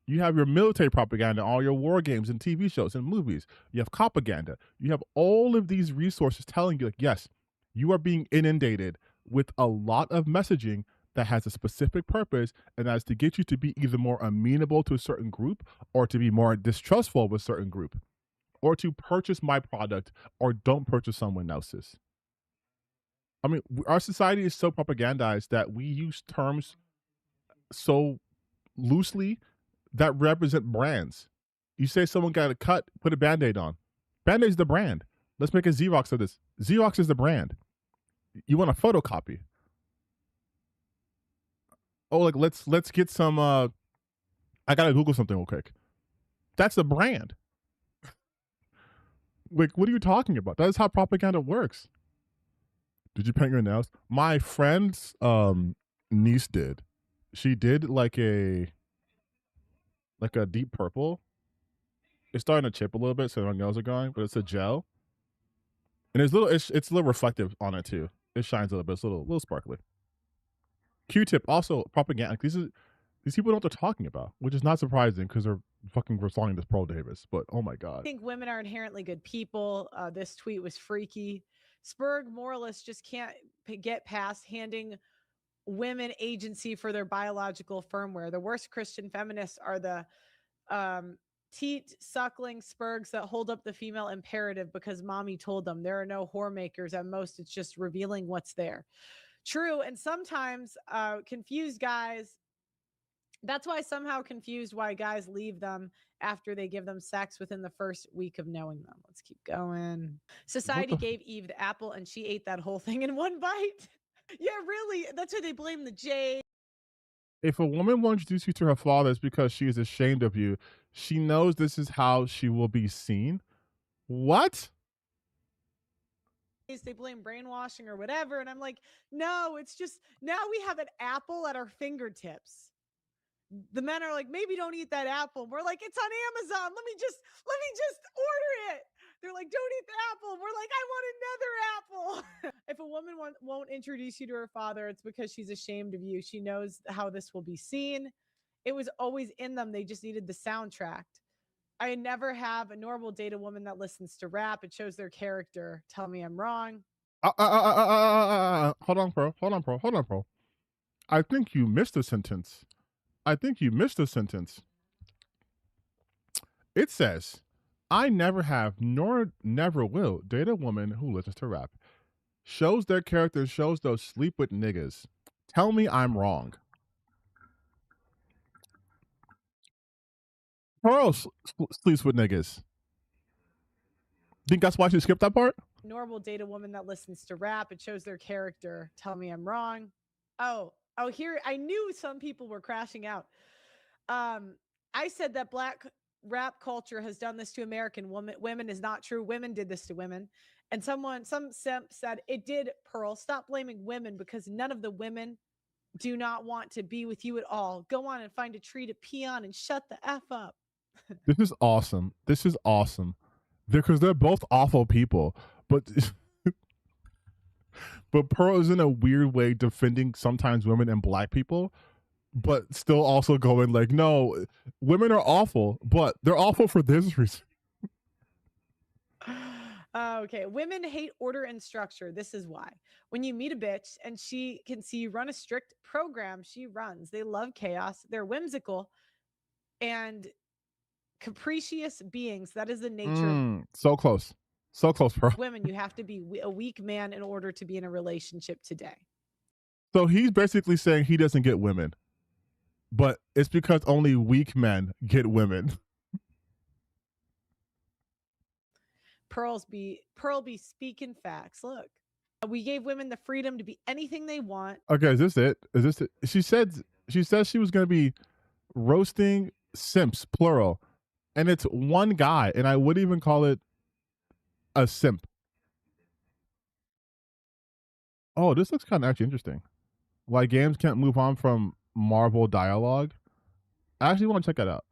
You have your military propaganda, all your war games and TV shows and movies. You have propaganda. You have all of these resources telling you, like, yes, you are being inundated with a lot of messaging that has a specific purpose, and that is to get you to be either more amenable to a certain group or to be more distrustful of a certain group, or to purchase my product or don't purchase someone else's. I mean, our society is so propagandized that we use terms so loosely that represent brands. You say someone got a cut, put a Band-Aid on. Band-Aid's the brand. Let's make a Xerox of this. Xerox is the brand. You want a photocopy. Oh, like let's get some I gotta Google something real quick. That's the brand. Like, what are you talking about? That is how propaganda works. Did you paint your nails? My friend's niece did. She did like a deep purple. It's starting to chip a little bit, so her nails are going, but it's a gel. And it's a little reflective on it too. It shines a little bit. It's a little sparkly. Q-tip, also propaganda. Like, these people know what they're talking about, which is not surprising because they're fucking responding to Pearl Davis. But oh my god, I think women are inherently good people. This tweet was freaky. Spurg moralists just can't get past handing women agency for their biological firmware. The worst Christian feminists are the teat suckling spurgs that hold up the female imperative because mommy told them. There are no whore makers. At most, it's just revealing what's there. True. And sometimes confused guys, that's why somehow confused why guys leave them after they give them sex within the first week of knowing them. Let's keep going. Society gave Eve the apple and she ate that whole thing in one bite. Yeah, really. That's why they blame the jade. If a woman will introduce you to her father, it's because she is ashamed of you. She knows this is how she will be seen. What? They blame brainwashing or whatever. And I'm like, no, it's just now we have an apple at our fingertips. The men are like, maybe don't eat that apple. We're like, it's on Amazon. Let me just order it. They're like, don't eat the apple. We're like, I want another apple. If a woman won't introduce you to her father, it's because she's ashamed of you. She knows how this will be seen. It was always in them. They just needed the soundtrack. I never have, nor will date a woman that listens to rap. It shows their character. Tell me I'm wrong. Hold on, bro. I think you missed a sentence. It says, I never have nor never will date a woman who listens to rap. Shows their character, shows those sleep with niggas. Tell me I'm wrong. Pearl sleeps with niggas. Think that's why she skipped that part? Nor will date a woman that listens to rap. It shows their character. Tell me I'm wrong. Oh, here, I knew some people were crashing out. I said that black rap culture has done this to American women is not true. Women did this to women. And some simp said it did. Pearl, stop blaming women because none of the women do not want to be with you at all. Go on and find a tree to pee on and shut the F up. This is awesome. Because they're both awful people, but but Pearl is in a weird way defending sometimes women and black people, but still also going like, no, women are awful, but they're awful for this reason. Okay. Women hate order and structure. This is why. When you meet a bitch and she can see you run a strict program, she runs. They love chaos. They're whimsical and capricious beings. That is the nature of So close. So close, bro. women. You have to be a weak man in order to be in a relationship today. So he's basically saying he doesn't get women, but it's because only weak men get women. Pearl be speaking facts. Look, we gave women the freedom to be anything they want. Okay, is this it? Is this it? She said she was going to be roasting simps, plural, and it's one guy, and I wouldn't even call it a simp. Oh, this looks kind of actually interesting. Why games can't move on from Marvel dialogue. I actually want to check that out.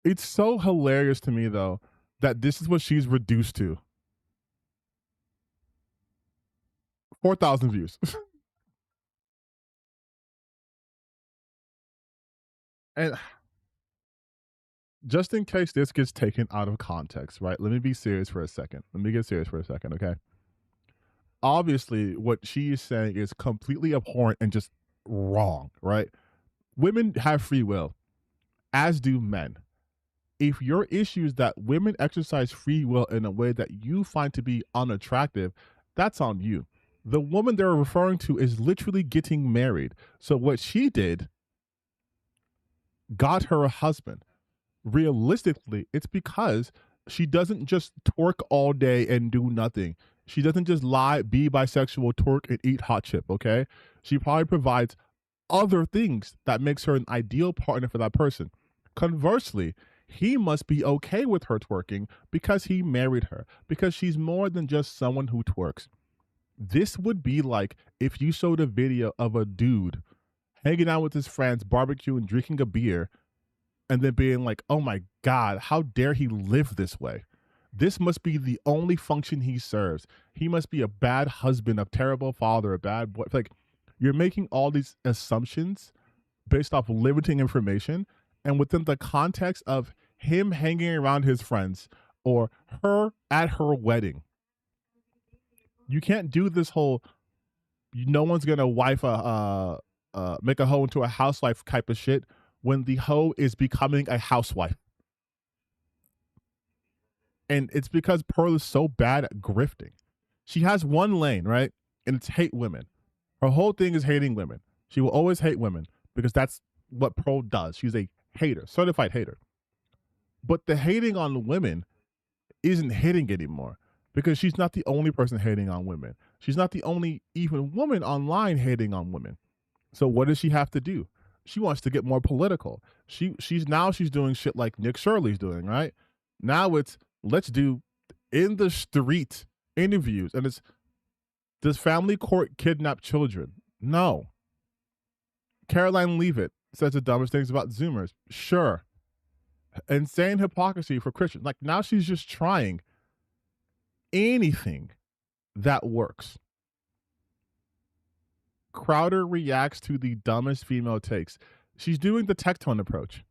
It's so hilarious to me, though, that this is what she's reduced to. 4,000 views. And just in case this gets taken out of context, right? Let me be serious for a second. Let me get serious for a second, okay? Obviously, what she is saying is completely abhorrent and just wrong, right? Women have free will, as do men. If your issue is that women exercise free will in a way that you find to be unattractive, that's on you. The woman they're referring to is literally getting married. So what she did got her a husband. Realistically, it's because she doesn't just twerk all day and do nothing. She doesn't just lie, be bisexual, twerk, and eat hot chip, okay? She probably provides other things that makes her an ideal partner for that person. Conversely, he must be okay with her twerking because he married her, because she's more than just someone who twerks. This would be like if you showed a video of a dude hanging out with his friends, barbecuing, drinking a beer, and then being like, oh my God, how dare he live this way? This must be the only function he serves. He must be a bad husband, a terrible father, a bad boy. Like, you're making all these assumptions based off limiting information, and within the context of him hanging around his friends or her at her wedding. You can't do this whole, no one's gonna make a hoe into a housewife type of shit when the hoe is becoming a housewife. And it's because Pearl is so bad at grifting. She has one lane, right? And it's hate women. Her whole thing is hating women. She will always hate women because that's what Pearl does. She's a hater, certified hater. But the hating on women isn't hitting anymore because she's not the only person hating on women. She's not the only even woman online hating on women. So what does she have to do? She wants to get more political. She's doing shit like Nick Shirley's doing, right? Now it's let's do in the street interviews, and it's, does family court kidnap children? No. Caroline Leavitt says the dumbest things about Zoomers. Sure. Insane hypocrisy for Christians. Like, now she's just trying anything that works. Crowder reacts to the dumbest female takes. She's doing the Tectone approach,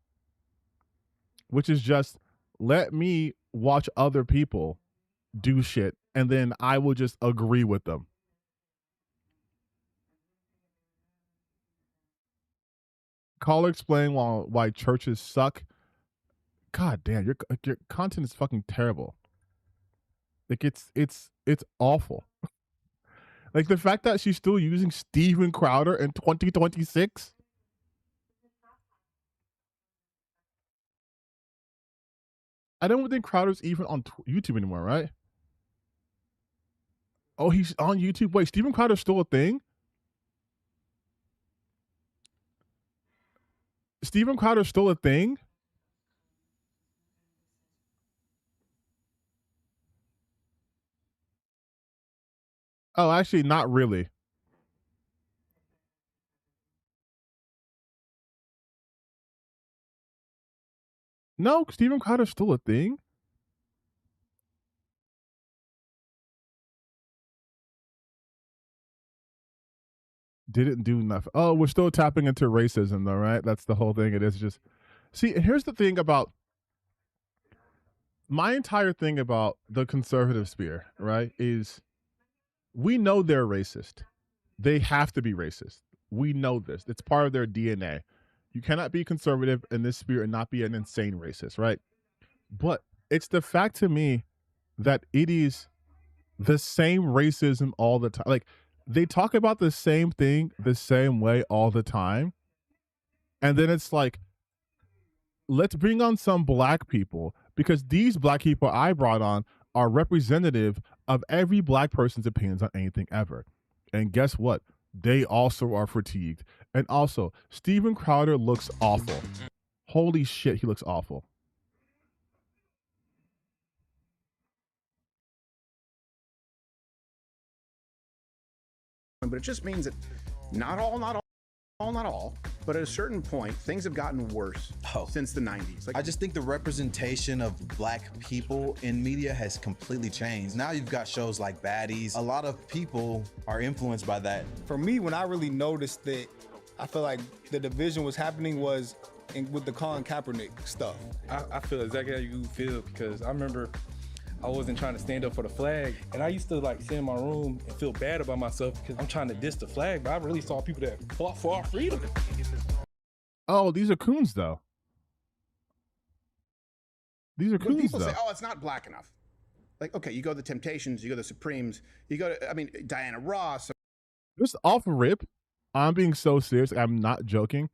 which is just let me watch other people do shit and then I will just agree with them. Caller explain why churches suck. God damn, your content is fucking terrible. Like it's awful. Like the fact that she's still using Steven Crowder in 2026. I don't think Crowder's even on YouTube anymore, right? Oh, he's on YouTube. Wait, Steven Crowder's still a thing? Steven Crowder's still a thing? Oh, actually, not really. No, Steven Crowder's still a thing. Didn't do nothing. Oh, we're still tapping into racism, though, right? That's the whole thing. It is just. See, here's the thing about my entire thing about the conservative sphere, right? Is we know they're racist. They have to be racist. We know this. It's part of their DNA. You cannot be conservative in this spirit and not be an insane racist, right? But it's the fact to me that it is the same racism all the time. Like, they talk about the same thing the same way all the time. And then it's like, let's bring on some black people, because these black people I brought on are representative of every black person's opinions on anything ever. And guess what? They also are fatigued. And also, Steven Crowder looks awful. Holy shit, he looks awful. But it just means that not all, but at a certain point, things have gotten worse since the 90s. I just think the representation of black people in media has completely changed. Now you've got shows like Baddies. A lot of people are influenced by that. For me, when I really noticed that, I feel like the division was happening was with the Colin Kaepernick stuff. I feel exactly how you feel, because I remember I wasn't trying to stand up for the flag, and I used to like sit in my room and feel bad about myself because I'm trying to diss the flag, but I really saw people that fought for our freedom. Oh, these are coons though. These are When coons people though. say, oh, it's not black enough. Like, okay, you go to the Temptations, you go to the Supremes, you go to, I mean, Diana Ross. Just off rip, I'm being so serious. I'm not joking.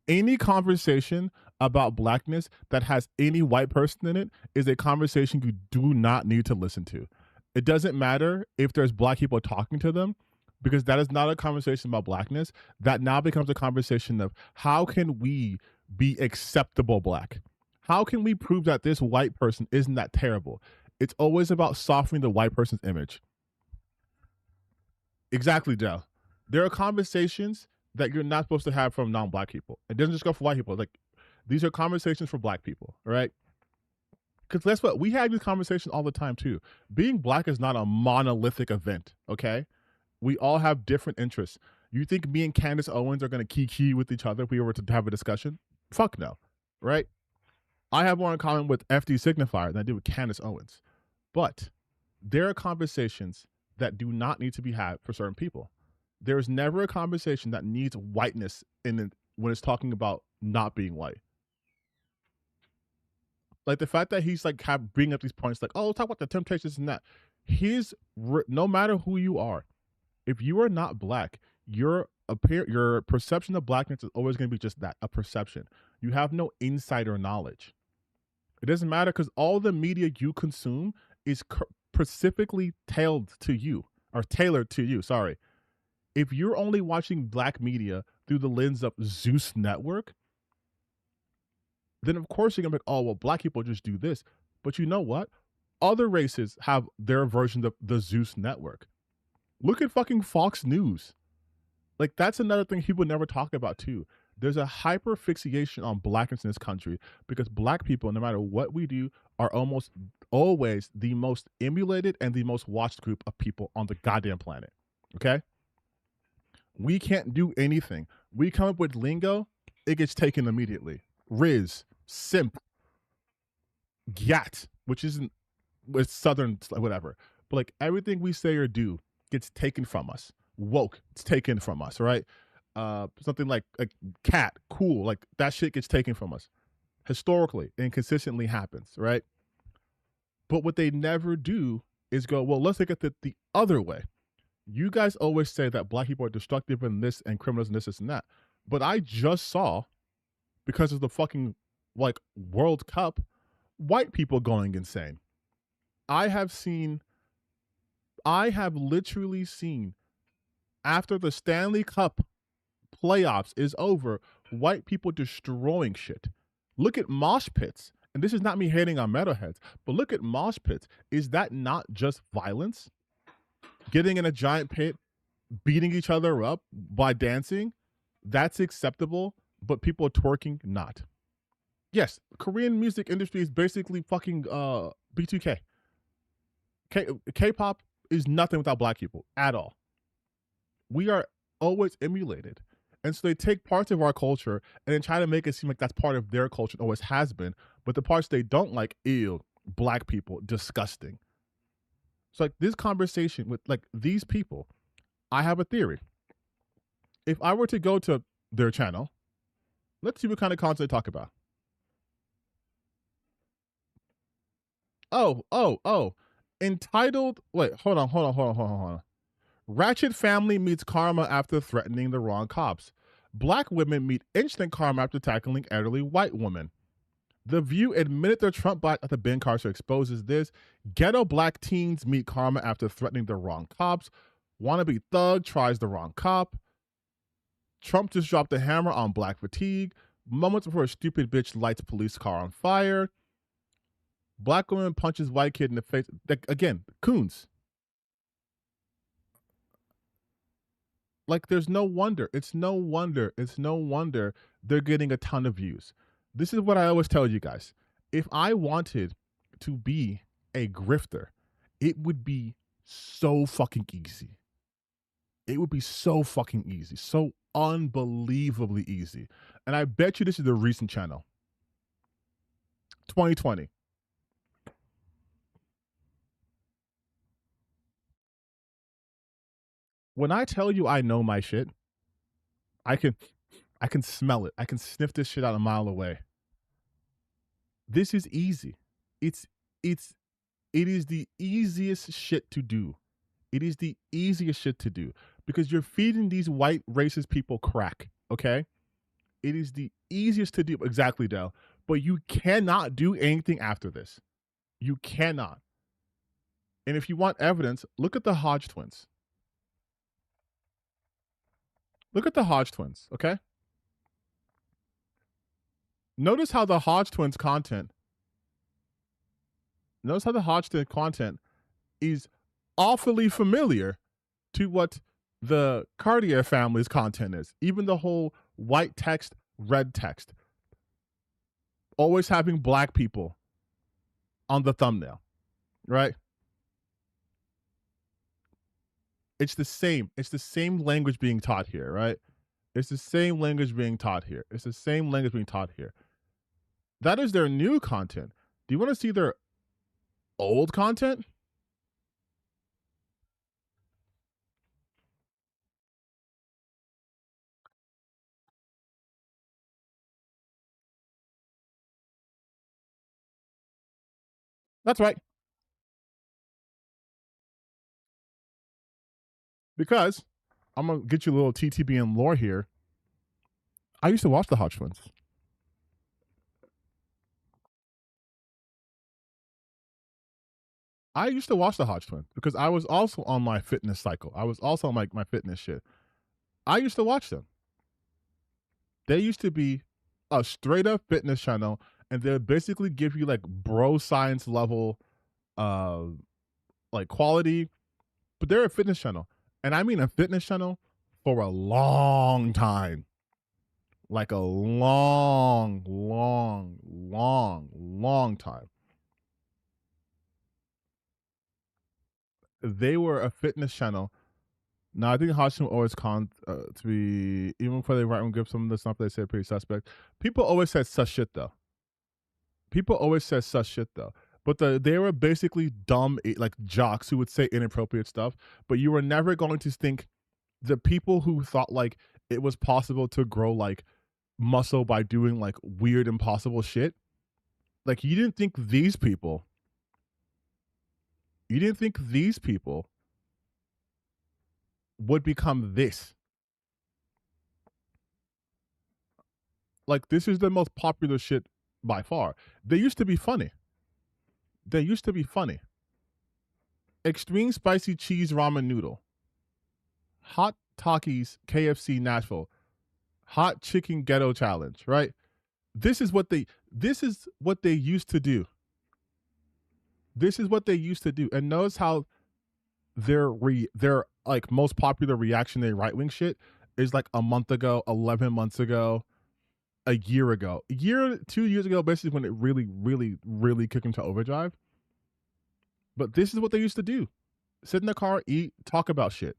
Any conversation about blackness that has any white person in it is a conversation you do not need to listen to. It doesn't matter if there's black people talking to them, because that is not a conversation about blackness. That now becomes a conversation of how can we be acceptable black? How can we prove that this white person isn't that terrible? It's always about softening the white person's image. Exactly, Dell. There are conversations that you're not supposed to have from non-black people. It doesn't just go for white people. Like, these are conversations for black people, right? Because that's what we have these conversations all the time too. Being black is not a monolithic event, okay? We all have different interests. You think me and Candace Owens are going to kiki with each other if we were to have a discussion? Fuck no, right? I have more in common with FD Signifier than I do with Candace Owens. But there are conversations that do not need to be had for certain people. There is never a conversation that needs whiteness in it when it's talking about not being white. Like the fact that he's like bringing up these points like, oh, let's talk about the Temptations and that. No matter who you are, if you are not black, your perception of blackness is always going to be just that, a perception. You have no insider knowledge. It doesn't matter because all the media you consume is specifically tailored to you. Sorry. If you're only watching black media through the lens of Zeus Network, then of course you're going to be like, oh, well, black people just do this. But you know what? Other races have their version of the Zeus Network. Look at fucking Fox News. Like, that's another thing people never talk about too. There's a hyper fixation on blackness in this country because black people, no matter what we do, are almost always the most emulated and the most watched group of people on the goddamn planet. Okay? We can't do anything. We come up with lingo, it gets taken immediately. Riz, simp, gat, which isn't, it's southern, whatever. But like everything we say or do gets taken from us. Woke, it's taken from us, right? Something like cat, cool, like that shit gets taken from us. Historically and consistently happens, right? But what they never do is go, well, let's look at the other way. You guys always say that black people are destructive and this and criminals and this and that. But I just saw, because of the fucking like World Cup, white people going insane. I have literally seen after the Stanley Cup playoffs is over, white people destroying shit. Look at mosh pits. And this is not me hating on metalheads, but look at mosh pits. Is that not just violence? Getting in a giant pit, beating each other up by dancing, that's acceptable, but people twerking, not. Yes, Korean music industry is basically fucking B2K. K-pop is nothing without black people at all. We are always emulated. And so they take parts of our culture and then try to make it seem like that's part of their culture, always has been. But the parts they don't like, ew, black people, disgusting. So like this conversation with like these people, I have a theory. If I were to go to their channel Let's see what kind of content they talk about. Oh. Entitled. Wait, hold on. Ratchet family meets karma after threatening the wrong cops. Black women meet instant karma after tackling elderly white woman. The View admitted their Trump bot at the Ben Carson exposes this. Ghetto black teens meet karma after threatening the wrong cops. Wannabe thug tries the wrong cop. Trump just dropped the hammer on black fatigue. Moments before a stupid bitch lights police car on fire. Black woman punches white kid in the face. Again, coons. Like, there's no wonder. It's no wonder they're getting a ton of views. This is what I always tell you guys. If I wanted to be a grifter, it would be so fucking easy. It would be so fucking easy. So unbelievably easy. And I bet you this is the recent channel. 2020. When I tell you I know my shit, I can smell it. I can sniff this shit out a mile away. This is easy. It is the easiest shit to do. It is the easiest shit to do because you're feeding these white racist people crack, okay? It is the easiest to do. Exactly, Dell. But you cannot do anything after this. You cannot. And if you want evidence, look at the Hodge twins. Look at the Hodge twins, okay? Notice how the Hodge twins content is awfully familiar to what the Cartier family's content is. Even the whole white text, red text. Always having black people on the thumbnail, right? It's the same language being taught here, right? It's the same language being taught here. That is their new content. Do you want to see their old content? That's right. Because I'm going to get you a little TTBN lore here. I used to watch the Hodge twins. I used to watch the Hodge twins because I was also on my fitness cycle. I was also on my fitness shit. I used to watch them. They used to be a straight up fitness channel, and they would basically give you like bro science level like quality, but they're a fitness channel. And I mean a fitness channel for a long time. Like a long time. They were a fitness channel. Now, I think Hodgson always to be, even before they write and give some of the stuff they say pretty suspect. People always said such shit, though. But they were basically dumb, like jocks who would say inappropriate stuff. But you were never going to think the people who thought like it was possible to grow like muscle by doing like weird, impossible shit. Like you didn't think these people would become this. Like this is the most popular shit by far. They used to be funny. Extreme spicy cheese ramen noodle. Hot Takis KFC Nashville. Hot chicken ghetto challenge, right? This is what they used to do. And notice how their like most popular reactionary right-wing shit is like a month ago, 11 months ago, a year ago. 2 years ago, basically when it really kicked into overdrive. But this is what they used to do. Sit in the car, eat, talk about shit.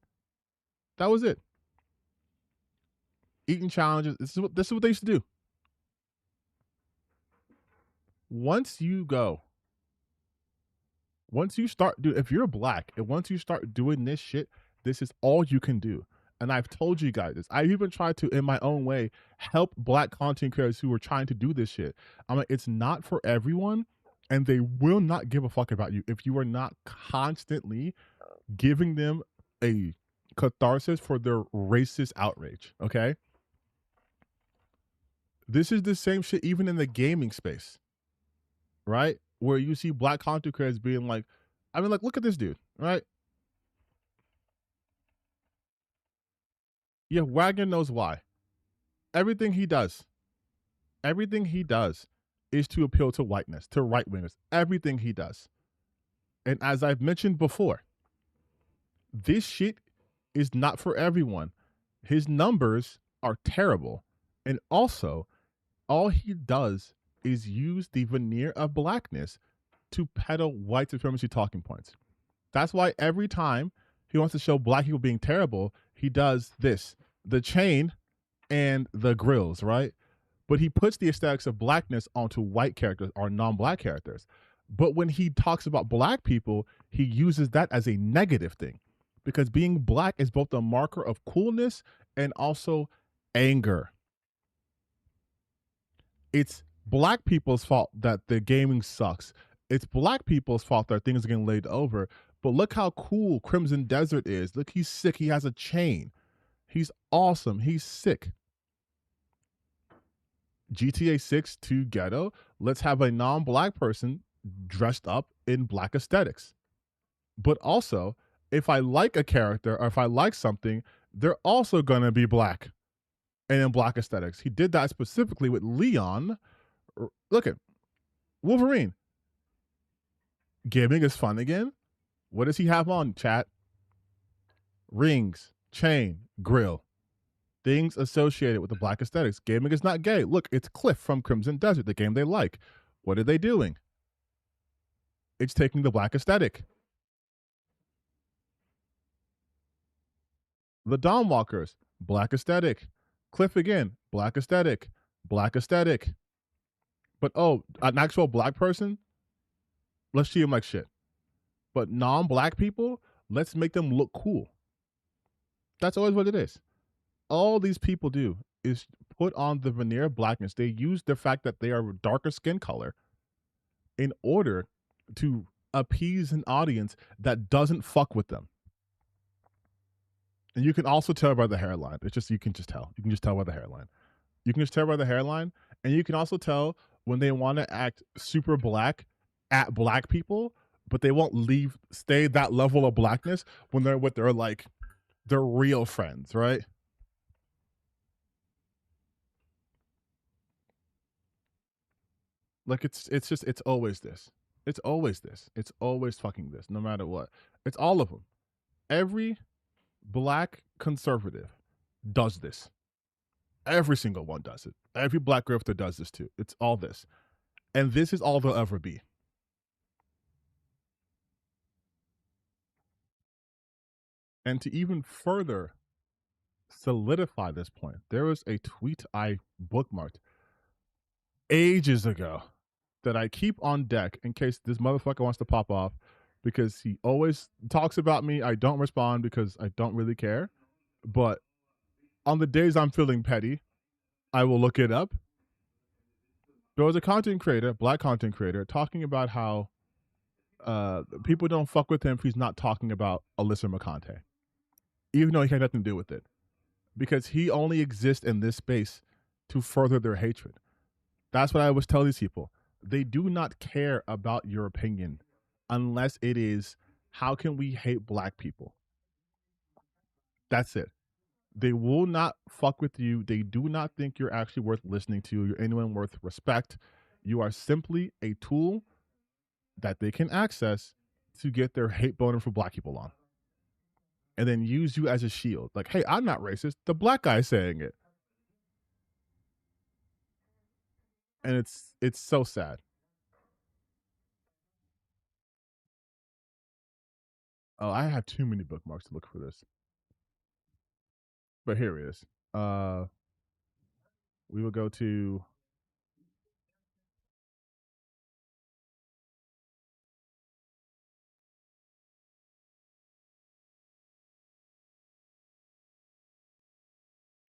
That was it. Eating challenges. This is what they used to do. Once you start, dude, if you're black and once you start doing this shit, this is all you can do. And I've told you guys this. I've even tried to, in my own way, help black content creators who are trying to do this shit. I'm like, it's not for everyone, and they will not give a fuck about you if you are not constantly giving them a catharsis for their racist outrage. Okay? This is the same shit even in the gaming space, right? Where you see black content creators being like, I mean, like, look at this dude, right? Yeah, Wagner knows why. Everything he does is to appeal to whiteness, to right wingers. Everything he does. And as I've mentioned before, this shit is not for everyone. His numbers are terrible. And also, all he does is use the veneer of blackness to peddle white supremacy talking points. That's why every time he wants to show black people being terrible, he does this, the chain and the grills, right? But he puts the aesthetics of blackness onto white characters or non-black characters. But when he talks about black people, he uses that as a negative thing, because being black is both a marker of coolness and also anger. It's black people's fault that the gaming sucks. It's black people's fault that things are getting laid over. But look how cool Crimson Desert is. Look, he's sick. He has a chain. He's awesome. He's sick. GTA 6 to Ghetto. Let's have a non-black person dressed up in black aesthetics. But also, if I like a character or if I like something, they're also going to be black and in black aesthetics. He did that specifically with Leon. Look at Wolverine. Gaming is fun again. What does he have on, chat? Rings, chain, grill. Things associated with the black aesthetics. Gaming is not gay. Look, it's Cliff from Crimson Desert, the game they like. What are they doing? It's taking the black aesthetic. The Dawnwalkers, black aesthetic. Cliff again, black aesthetic. Black aesthetic. But oh, an actual black person? Let's treat him like shit. But non-black people, let's make them look cool. That's always what it is. All these people do is put on the veneer of blackness. They use the fact that they are darker skin color in order to appease an audience that doesn't fuck with them. And you can also tell by the hairline. It's just, you can just tell. You can just tell by the hairline. You can just tell by the hairline. And you can also tell when they want to act super black at black people, but they won't stay that level of blackness when they're with their real friends, right? Like it's always this. It's always this. It's always fucking this, no matter what. It's all of them. Every black conservative does this. Every single one does it. Every black grifter does this too. It's all this. And this is all they'll ever be. And to even further solidify this point, there was a tweet I bookmarked ages ago that I keep on deck in case this motherfucker wants to pop off, because he always talks about me. I don't respond because I don't really care. But on the days I'm feeling petty, I will look it up. There was a content creator, black content creator, talking about how people don't fuck with him if he's not talking about Alyssa McConaughey, even though he had nothing to do with it, because he only exists in this space to further their hatred. That's what I always tell these people. They do not care about your opinion unless it is, how can we hate black people? That's it. They will not fuck with you. They do not think you're actually worth listening to. You're anyone worth respect. You are simply a tool that they can access to get their hate boner for black people on. And then use you as a shield. Like, hey, I'm not racist. The black guy's saying it. And it's so sad. Oh, I have too many bookmarks to look for this. But here it is. We will go to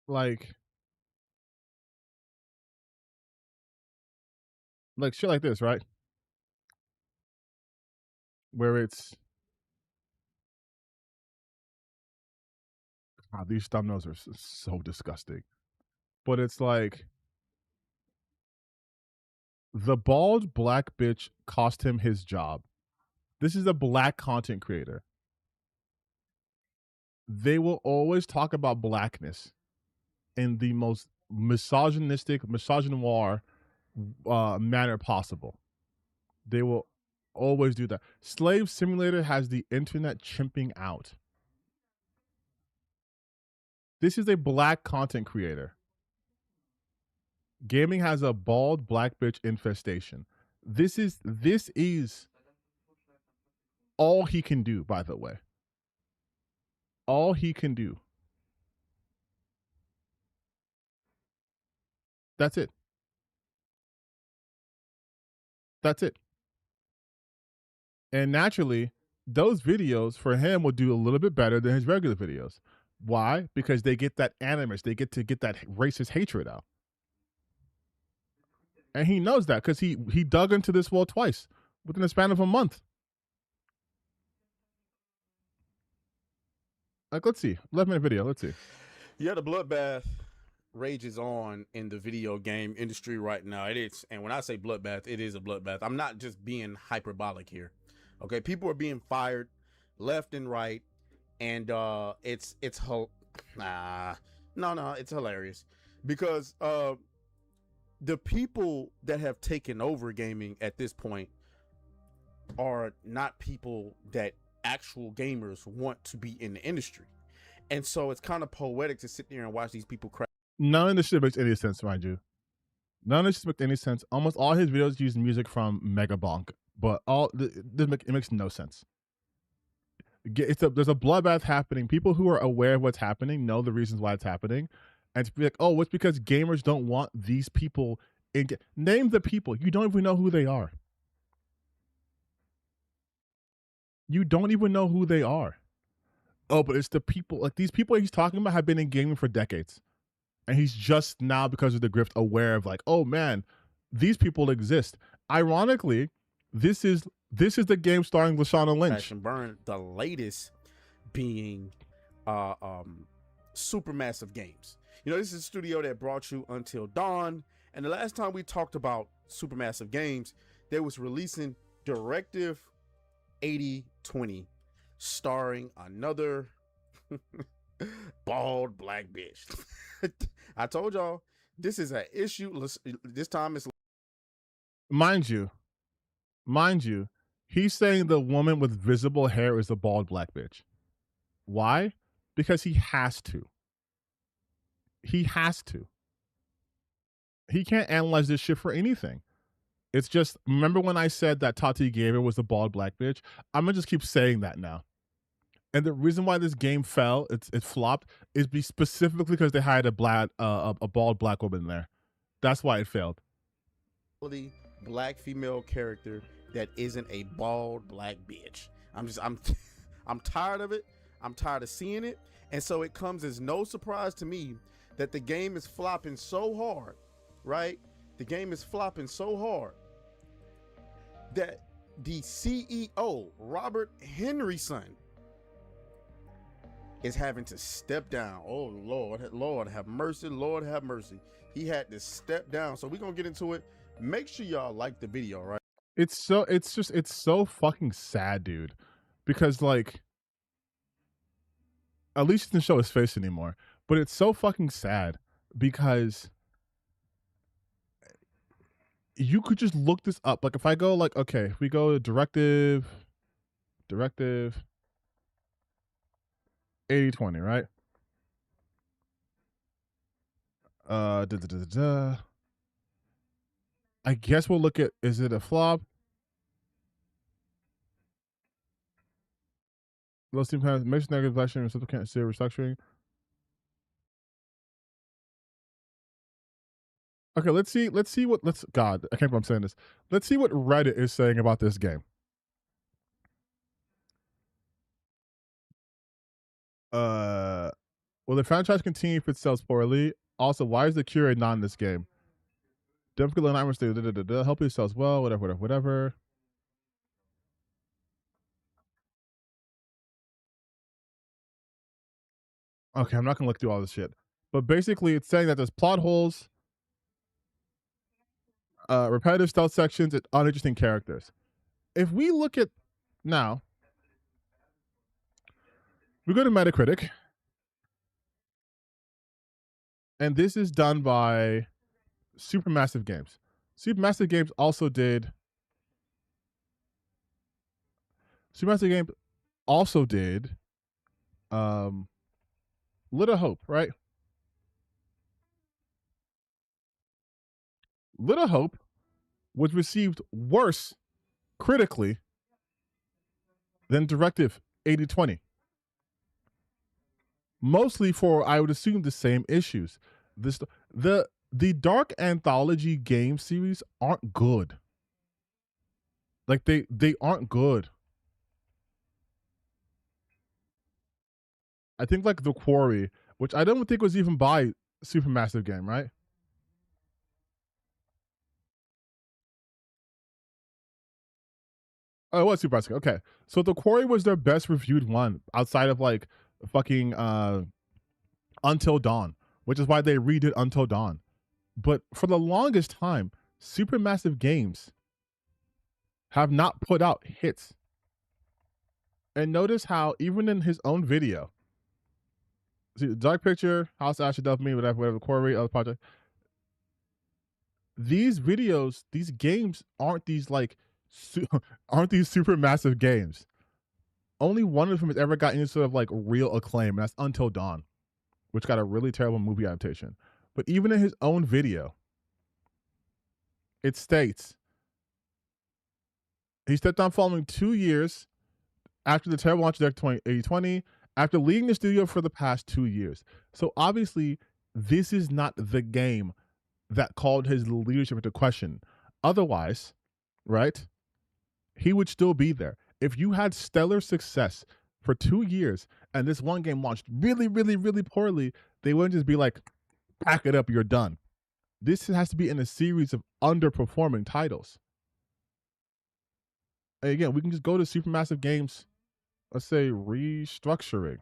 Like shit like this, right? Where it's God, these thumbnails are so disgusting. But it's like the bald black bitch cost him his job. This is a black content creator. They will always talk about blackness in the most misogynistic, misogynoir manner possible. They will always do that. Slave Simulator has the internet chimping out. This is a black content creator. Gaming has a bald black bitch infestation. This is all he can do, by the way. All he can do. That's it. That's it. And naturally, those videos for him will do a little bit better than his regular videos. Why? Because they get that animus. They get that racist hatred out. And he knows that because he dug into this world twice within the span of a month. Like, let's see. 11-minute video. Let's see. Yeah, the bloodbath rages on in the video game industry right now. It is, and when I say bloodbath, it is a bloodbath. I'm not just being hyperbolic here. Okay, people are being fired left and right, and it's hilarious because the people that have taken over gaming at this point are not people that actual gamers want to be in the industry. And so it's kind of poetic to sit there and watch these people cry. None of this shit makes any sense, mind you. None of this makes any sense. Almost all his videos use music from Megabonk, but it makes no sense. There's a bloodbath happening. People who are aware of what's happening know the reasons why it's happening. And to be like, oh, it's because gamers don't want these people in. Name the people. You don't even know who they are. You don't even know who they are. Oh, but it's the people. Like, these people he's talking about have been in gaming for decades. And he's just now, because of the grift, aware of like, oh man, these people exist. Ironically, this is the game starring Lashana Lynch. Crash and Burn, the latest being Supermassive Games. You know, this is a studio that brought you Until Dawn. And the last time we talked about Supermassive Games, they was releasing Directive 8020, starring another bald black bitch. I told y'all, this is an issue. This time it's... Mind you, he's saying the woman with visible hair is a bald black bitch. Why? Because he has to. He has to. He can't analyze this shit for anything. It's just, remember when I said that Tati Gamer was a bald black bitch? I'm gonna just keep saying that now. And the reason why this game fell, it flopped, is specifically because they had a bald black woman there. That's why it failed. Black female character that isn't a bald black bitch. I'm tired of it. I'm tired of seeing it. And so it comes as no surprise to me that the game is flopping so hard, right? The game is flopping so hard that the CEO, Robert Henryson, is having to step down. Oh Lord have mercy, Lord have mercy. He had to step down. So we're gonna get into it. Make sure y'all like the video, right? It's so fucking sad, dude. Because like, at least he doesn't show his face anymore. But it's so fucking sad because you could just look this up. Like if I go like, okay, if we go to Directive 8020, right? I guess we'll look at, is it a flop? Low steam plans, makes negative election, reciprocal restructuring. Okay, let's see what, God, I can't believe I'm saying this. Let's see what Reddit is saying about this game. Will the franchise continue if it sells poorly? Also, why is the Curate not in this game? Difficult nightmares to help you sells well, whatever. Okay, I'm not gonna look through all this shit. But basically it's saying that there's plot holes, repetitive stealth sections, and uninteresting characters. If we look at now, we go to Metacritic, and this is done by Supermassive Games. Supermassive Games also did Little Hope, right? Little Hope was received worse critically than Directive 8020. Mostly for, I would assume, the same issues. The Dark Anthology game series aren't good. Like they aren't good. I think like The Quarry, which I don't think was even by Supermassive Game, right? Oh, it was Supermassive. Okay. So The Quarry was their best reviewed one outside of like fucking Until Dawn, which is why they redid Until Dawn. But for the longest time, Supermassive Games have not put out hits. And notice how even in his own video, see, Dark Picture, House of Ashes, Dopamine, whatever, Quarry, other project. These videos, these games aren't these like aren't these Supermassive games. Only one of them has ever gotten any sort of like real acclaim, and that's Until Dawn, which got a really terrible movie adaptation. But even in his own video, it states he stepped down following 2 years after the terrible launch of Directive 8020, after leading the studio for the past 2 years. So obviously, this is not the game that called his leadership into question. Otherwise, right, he would still be there. If you had stellar success for 2 years and this one game launched really, really, really poorly, they wouldn't just be like, pack it up, you're done. This has to be in a series of underperforming titles. And again, we can just go to Supermassive Games, let's say restructuring.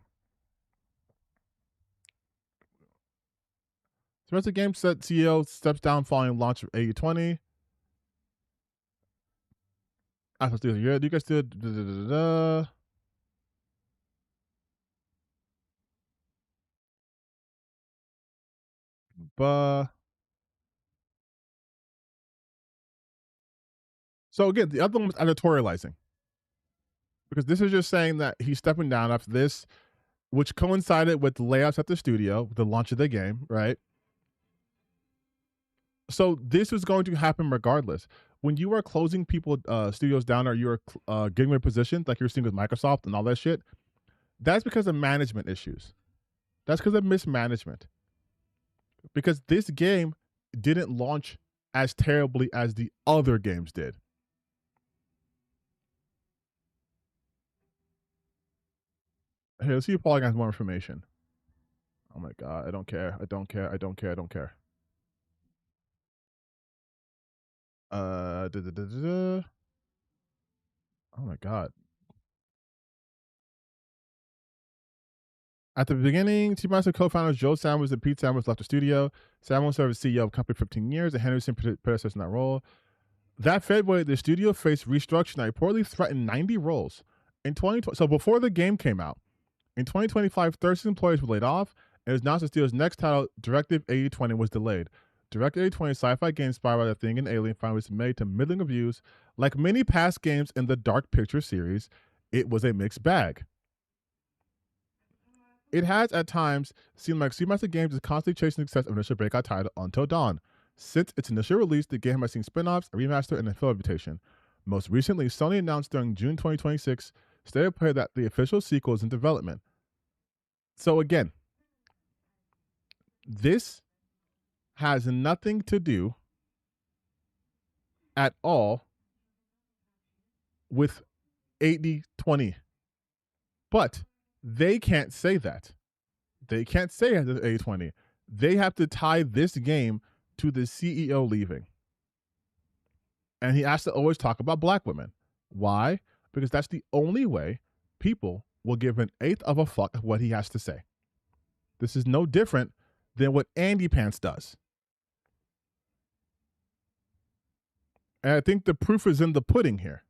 Supermassive Games CEO steps down following launch of 8020. Do you guys do So again, the other one was editorializing. Because this is just saying that he's stepping down after this, which coincided with the layoffs at the studio, the launch of the game, right? So this is going to happen regardless. When you are closing studios down, or you're getting rid of positions like you're seeing with Microsoft and all that shit, that's because of management issues. That's because of mismanagement. Because this game didn't launch as terribly as the other games did. Hey, let's see if Polygon has more information. Oh my god, I don't care. I don't care. I don't care. I don't care. Oh my god. At the beginning, Supermassive co-founders Joe Samuels and Pete Samuels left the studio. Samuels served as CEO of the company for 15 years, and Henderson predecessor in that role. That February, the studio faced restructuring that reportedly threatened 90 roles. In 2020, so before the game came out, in 2025, 30 employees were laid off, and it was announced the studio's next title, Directive 8020, was delayed. Directive 8020 sci-fi game inspired by The Thing and Alien finally was made to middling reviews. Like many past games in the Dark Picture series, it was a mixed bag. It has at times seemed like Supermassive Games is constantly chasing the success of initial breakout title Until Dawn. Since its initial release, the game has seen spin-offs, a remaster, and a film reputation. Most recently, Sony announced during June 2026 State of Play that the official sequel is in development. So again, this has nothing to do at all with 8020. But they can't say that. They can't say it at A20. They have to tie this game to the CEO leaving. And he has to always talk about black women. Why? Because that's the only way people will give an eighth of a fuck of what he has to say. This is no different than what Andy Pants does. And I think the proof is in the pudding here.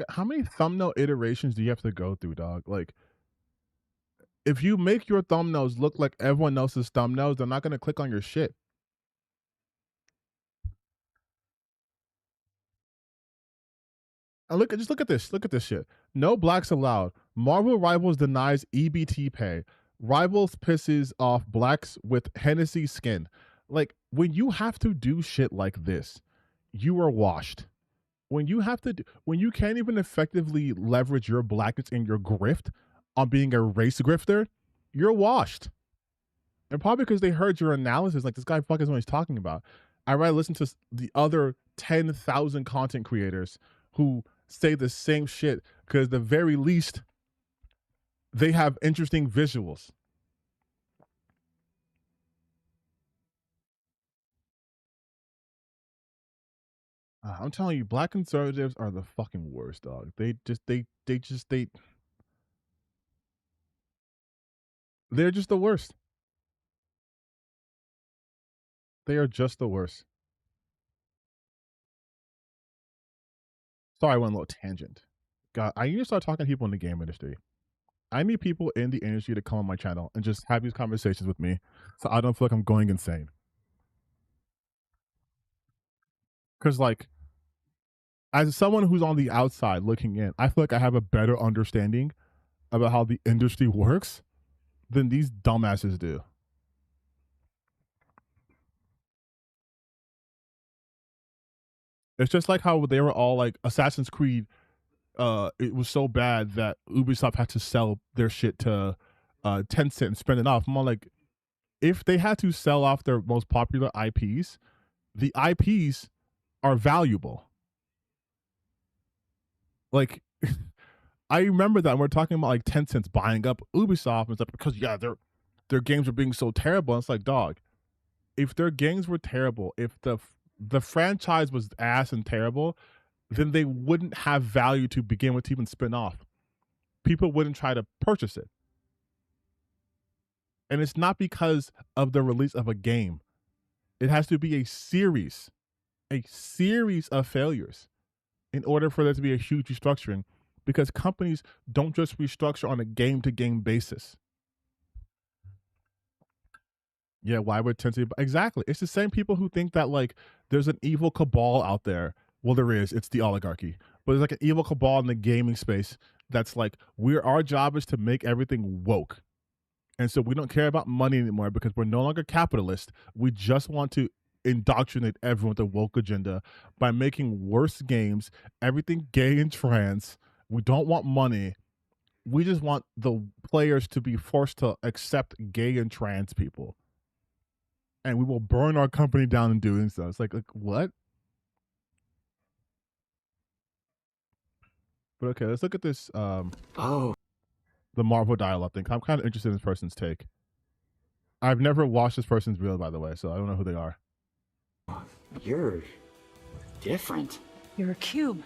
How many thumbnail iterations do you have to go through, dog? Like, if you make your thumbnails look like everyone else's thumbnails, they're not going to click on your shit. And just look at this. Look at this shit. No blacks allowed. Marvel Rivals denies EBT pay. Rivals pisses off blacks with Hennessy skin. Like, when you have to do shit like this, you are washed. When you can't even effectively leverage your blackness and your grift on being a race grifter, you're washed. And probably because they heard your analysis, like, this guy fucking knows what he's talking about. I'd rather listen to the other 10,000 content creators who say the same shit, because at the very least, they have interesting visuals. I'm telling you, black conservatives are the fucking worst, dog. They're just the worst. They are just the worst. Sorry, I went a little tangent. God, I need to start talking to people in the game industry. I need people in the industry to come on my channel and just have these conversations with me so I don't feel like I'm going insane. Because, like, as someone who's on the outside looking in, I feel like I have a better understanding about how the industry works than these dumbasses do. It's just like how they were all like, Assassin's Creed, it was so bad that Ubisoft had to sell their shit to Tencent and spin it off. I'm all like, if they had to sell off their most popular IPs, the IPs are valuable. Like, I remember that we're talking about like Tencent's buying up Ubisoft and stuff because their games are being so terrible. And it's like, dog, if their games were terrible, if the franchise was ass and terrible, then they wouldn't have value to begin with to even spin off. People wouldn't try to purchase it. And it's not because of the release of a game. It has to be a series of failures in order for there to be a huge restructuring, because companies don't just restructure on a game-to-game basis. Yeah, why would Tencent? Exactly. It's the same people who think that, like, there's an evil cabal out there. Well, there is. It's the oligarchy. But there's like an evil cabal in the gaming space that's like, our job is to make everything woke. And so we don't care about money anymore because we're no longer capitalist. We just want to indoctrinate everyone with a woke agenda by making worse games, everything gay and trans. We don't want money. We just want the players to be forced to accept gay and trans people. And we will burn our company down in doing so. It's like what? But okay, let's look at this. The Marvel dialogue thing. I'm kind of interested in this person's take. I've never watched this person's reel, by the way, so I don't know who they are. You're different. You're a cube.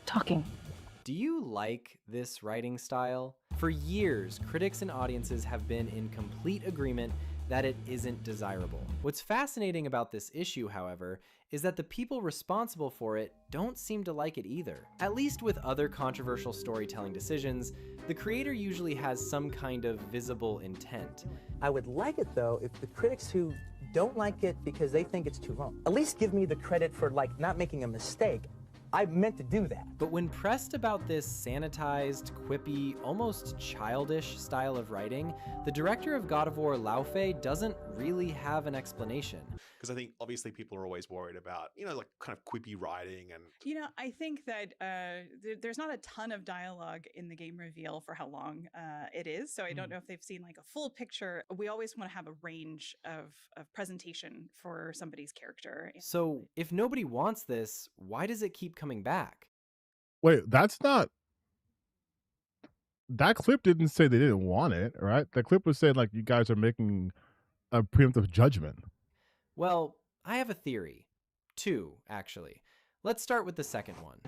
Talking. Do you like this writing style? For years, critics and audiences have been in complete agreement that it isn't desirable. What's fascinating about this issue, however, is that the people responsible for it don't seem to like it either. At least with other controversial storytelling decisions, the creator usually has some kind of visible intent. I would like it though if the critics who don't like it because they think it's too long, at least give me the credit for like not making a mistake. I meant to do that. But when pressed about this sanitized, quippy, almost childish style of writing, the director of God of War, Lao Fei, doesn't really have an explanation. Because I think obviously people are always worried about, like kind of quippy writing and... I think that there's not a ton of dialogue in the game reveal for how long it is. So I don't know if they've seen like a full picture. We always want to have a range of presentation for somebody's character. So if nobody wants this, why does it keep coming back? Wait, that's not. That clip didn't say they didn't want it, right? The clip was saying like you guys are making a preemptive judgment. Well, I have a theory. Two, actually. Let's start with the second one.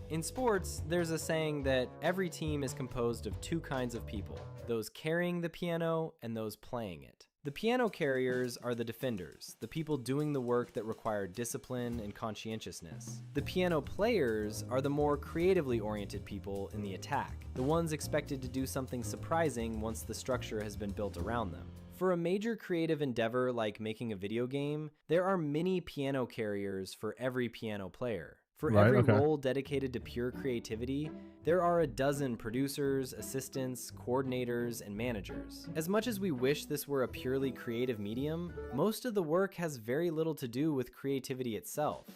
In sports, there's a saying that every team is composed of two kinds of people, those carrying the piano and those playing it. The piano carriers are the defenders, the people doing the work that require discipline and conscientiousness. The piano players are the more creatively oriented people in the attack, the ones expected to do something surprising once the structure has been built around them. For a major creative endeavor like making a video game, there are many piano carriers for every piano player. For every role dedicated to pure creativity, there are a dozen producers, assistants, coordinators, and managers. As much as we wish this were a purely creative medium, most of the work has very little to do with creativity itself.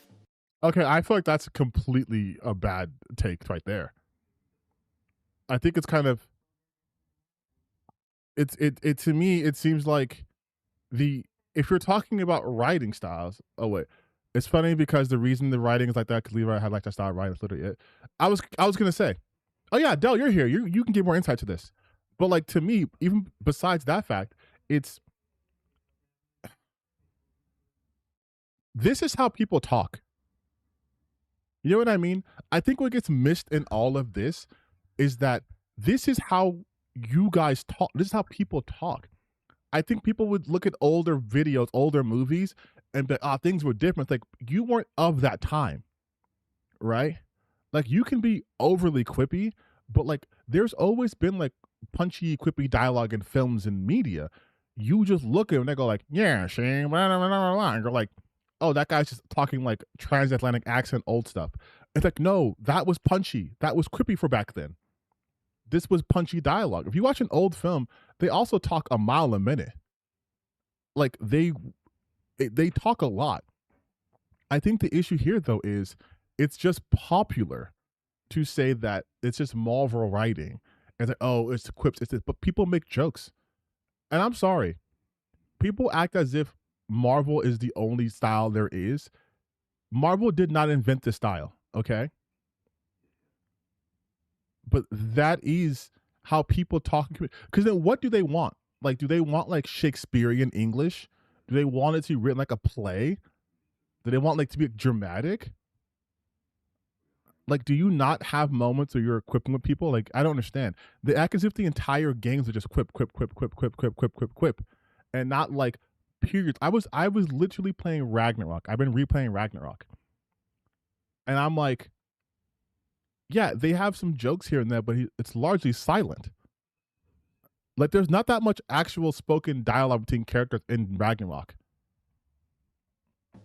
Okay, I feel like that's completely a bad take right there. I think it's kind of it to me it seems like if you're talking about writing styles. Oh wait. It's funny because the reason the writing is like that, because Levi had like that style of writing, that's literally it. I was gonna say, oh yeah, Del, you're here. You can give more insight to this. But like to me, even besides that fact, this is how people talk. You know what I mean? I think what gets missed in all of this is that this is how you guys talk. This is how people talk. I think people would look at older videos, older movies, and be like, things were different. It's like, you weren't of that time, right? Like, you can be overly quippy, but like, there's always been like punchy, quippy dialogue in films and media. You just look at them and they go like, yeah, Shane, blah, blah, blah, blah, blah. And you're like, oh, that guy's just talking like transatlantic accent, old stuff. It's like, no, that was punchy. That was quippy for back then. This was punchy dialogue. If you watch an old film, they also talk a mile a minute. Like, they talk a lot. I think the issue here, though, is it's just popular to say that it's just Marvel writing. And like, oh, it's quips, it's this. But people make jokes. And I'm sorry. People act as if Marvel is the only style there is. Marvel did not invent this style, okay? But that is how people talk. Because then what do they want? Like, do they want like Shakespearean English? Do they want it to be written like a play? Do they want like to be dramatic? Like, do you not have moments where you're quipping with people? Like, I don't understand. They act as if the entire games are just quip, and not like periods. I was literally playing Ragnarok. I've been replaying Ragnarok, and I'm like, yeah, they have some jokes here and there, but it's largely silent. Like, there's not that much actual spoken dialogue between characters in Ragnarok.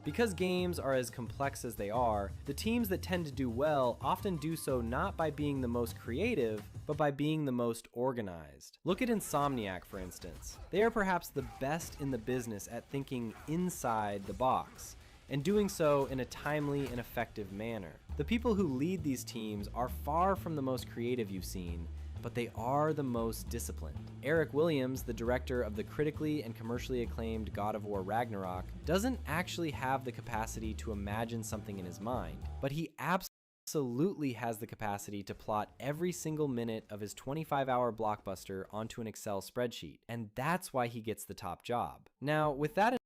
Because games are as complex as they are, the teams that tend to do well often do so not by being the most creative, but by being the most organized. Look at Insomniac, for instance. They are perhaps the best in the business at thinking inside the box, and doing so in a timely and effective manner. The people who lead these teams are far from the most creative you've seen, but they are the most disciplined. Eric Williams, the director of the critically and commercially acclaimed God of War Ragnarok, doesn't actually have the capacity to imagine something in his mind, but he absolutely has the capacity to plot every single minute of his 25-hour blockbuster onto an Excel spreadsheet, and that's why he gets the top job. Now, with that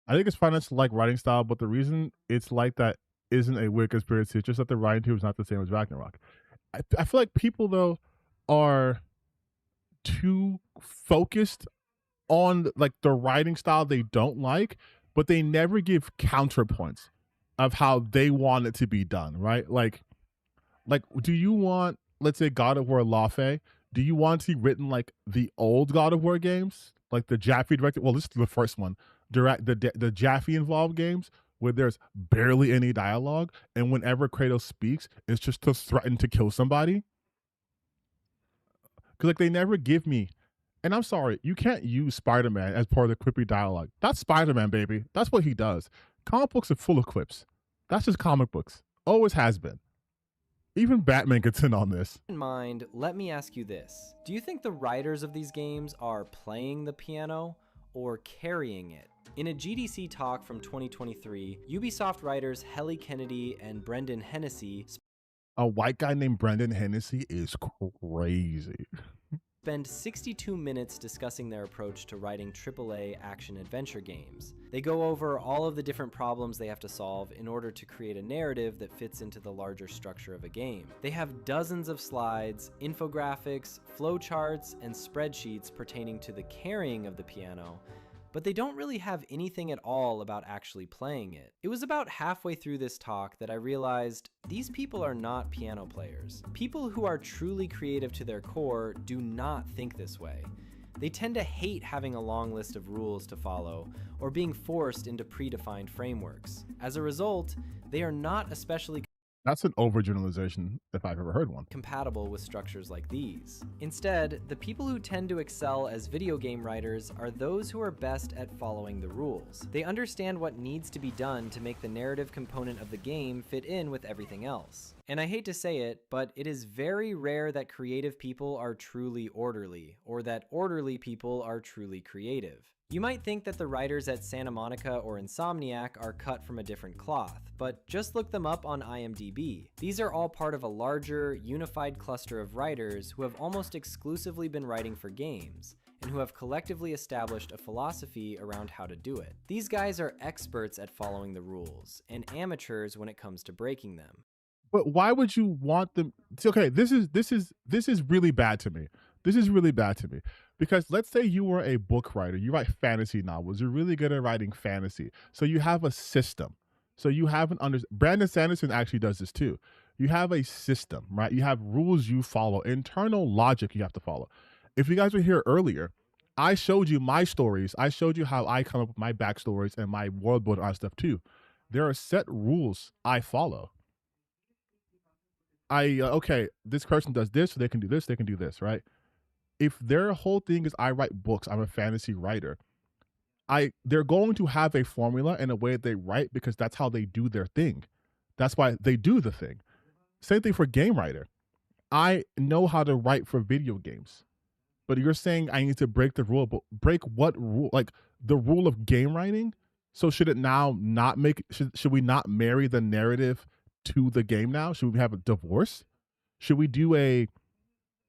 I think it's fine to like writing style, but the reason it's like that isn't a weird conspiracy. It's just that the writing team is not the same as Ragnarok. I feel like people, though, are too focused on like the writing style they don't like, but they never give counterpoints of how they want it to be done, right? Like do you want, let's say, God of War Lafe? Do you want to be written like the old God of War games, like the Jaffe directed? Well, this is the first one, the Jaffe involved games where there's barely any dialogue, and whenever Kratos speaks, it's just to threaten to kill somebody. Because like they never give me, and I'm sorry, you can't use Spider-Man as part of the quippy dialogue. That's Spider-Man, baby. That's what he does. Comic books are full of quips. That's just comic books. Always has been. Even Batman gets in on this. In mind, let me ask you this. Do you think the writers of these games are playing the piano or carrying it? In a GDC talk from 2023, Ubisoft writers Helly Kennedy and Brendan Hennessy A white guy named Brendan Hennessy is crazy. Spend 62 minutes discussing their approach to writing AAA action-adventure games. They go over all of the different problems they have to solve in order to create a narrative that fits into the larger structure of a game. They have dozens of slides, infographics, flowcharts, and spreadsheets pertaining to the carrying of the piano, but they don't really have anything at all about actually playing it. It was about halfway through this talk that I realized these people are not piano players. People who are truly creative to their core do not think this way. They tend to hate having a long list of rules to follow or being forced into predefined frameworks. As a result, they are not especially That's an overgeneralization if I've ever heard one. compatible with structures like these. Instead, the people who tend to excel as video game writers are those who are best at following the rules. They understand what needs to be done to make the narrative component of the game fit in with everything else. And I hate to say it, but it is very rare that creative people are truly orderly, or that orderly people are truly creative. You might think that the writers at Santa Monica or Insomniac are cut from a different cloth, but just look them up on IMDb. These are all part of a larger, unified cluster of writers who have almost exclusively been writing for games, and who have collectively established a philosophy around how to do it. These guys are experts at following the rules, and amateurs when it comes to breaking them. But why would you want them? Okay, this is really bad to me. This is really bad to me because let's say you were a book writer, you write fantasy novels, you're really good at writing fantasy, so you have a system. So you have Brandon Sanderson actually does this too. You have a system, right? You have rules you follow, internal logic you have to follow. If you guys were here earlier, I showed you my stories. I showed you how I come up with my backstories and my world building on stuff too. There are set rules I follow. Okay, this person does this, so they can do this, they can do this, right? If their whole thing is I write books, I'm a fantasy writer, they're going to have a formula and a way that they write because that's how they do their thing. That's why they do the thing. Same thing for game writer. I know how to write for video games, but you're saying I need to break the rule, but break what rule? Like the rule of game writing? So should it now not should we not marry the narrative to the game now? Should we have a divorce? Should we do a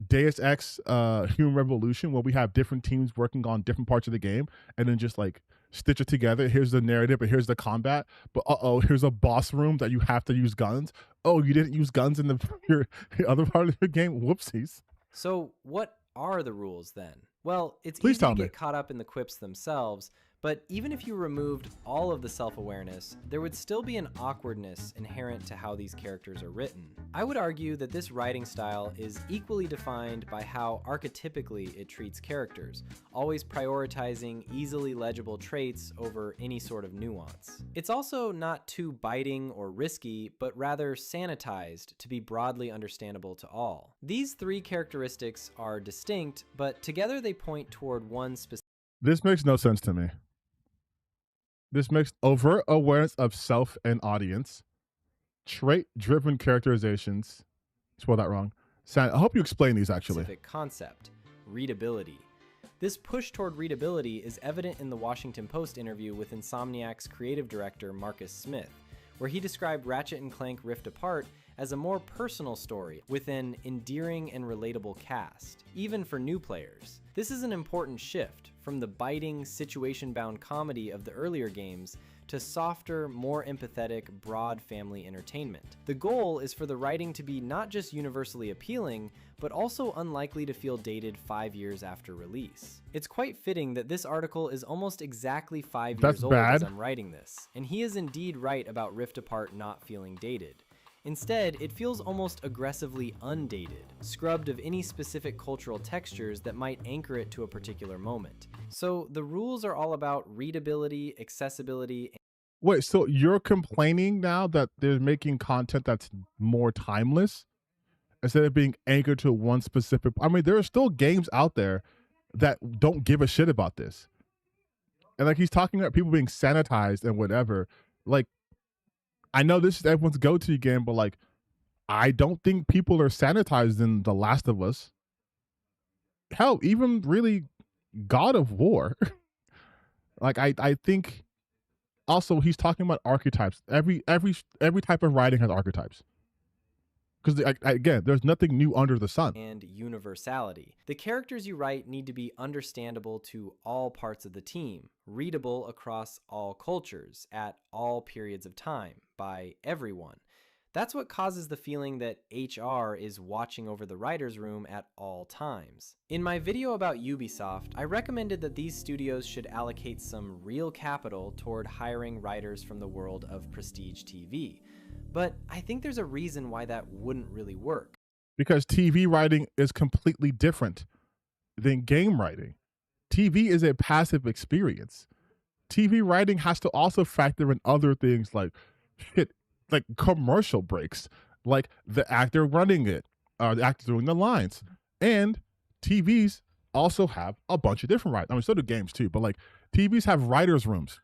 Deus Ex Human Revolution where we have different teams working on different parts of the game and then just like stitch it together? Here's the narrative, but here's the combat. But here's a boss room that you have to use guns. Oh, you didn't use guns in your other part of the game? Whoopsies. So what are the rules then? Well, it's Please easy tell to me. get caught up in the quips themselves, but even if you removed all of the self-awareness, there would still be an awkwardness inherent to how these characters are written. I would argue that this writing style is equally defined by how archetypically it treats characters, always prioritizing easily legible traits over any sort of nuance. It's also not too biting or risky, but rather sanitized to be broadly understandable to all. These three characteristics are distinct, but together they point toward one specific. This makes no sense to me. This makes overt awareness of self and audience, trait-driven characterizations. Spell that wrong. I hope you explain these actually. Specific concept, readability. This push toward readability is evident in the Washington Post interview with Insomniac's creative director Marcus Smith, where he described Ratchet & Clank Rift Apart as a more personal story with an endearing and relatable cast, even for new players. This is an important shift from the biting, situation-bound comedy of the earlier games to softer, more empathetic, broad family entertainment. The goal is for the writing to be not just universally appealing, but also unlikely to feel dated 5 years after release. It's quite fitting that this article is almost exactly 5 years old as I'm writing this, and he is indeed right about Rift Apart not feeling dated. Instead, it feels almost aggressively undated, scrubbed of any specific cultural textures that might anchor it to a particular moment. So the rules are all about readability, accessibility. Wait, so you're complaining now that they're making content that's more timeless instead of being anchored to one specific... I mean, there are still games out there that don't give a shit about this. And like he's talking about people being sanitized and whatever. Like, I know this is everyone's go-to game, but like, I don't think people are sanitized in The Last of Us. Hell, even really God of War. Like, I think also he's talking about archetypes. Every type of writing has archetypes. Because again, there's nothing new under the sun. And universality. The characters you write need to be understandable to all parts of the team, readable across all cultures, at all periods of time, by everyone. That's what causes the feeling that HR is watching over the writer's room at all times. In my video about Ubisoft, I recommended that these studios should allocate some real capital toward hiring writers from the world of prestige TV. But I think there's a reason why that wouldn't really work. Because TV writing is completely different than game writing. TV is a passive experience. TV writing has to also factor in other things like commercial breaks, like the actor running it, the actor doing the lines. And TVs also have a bunch of different writers. I mean, so do games too, but like TVs have writers' rooms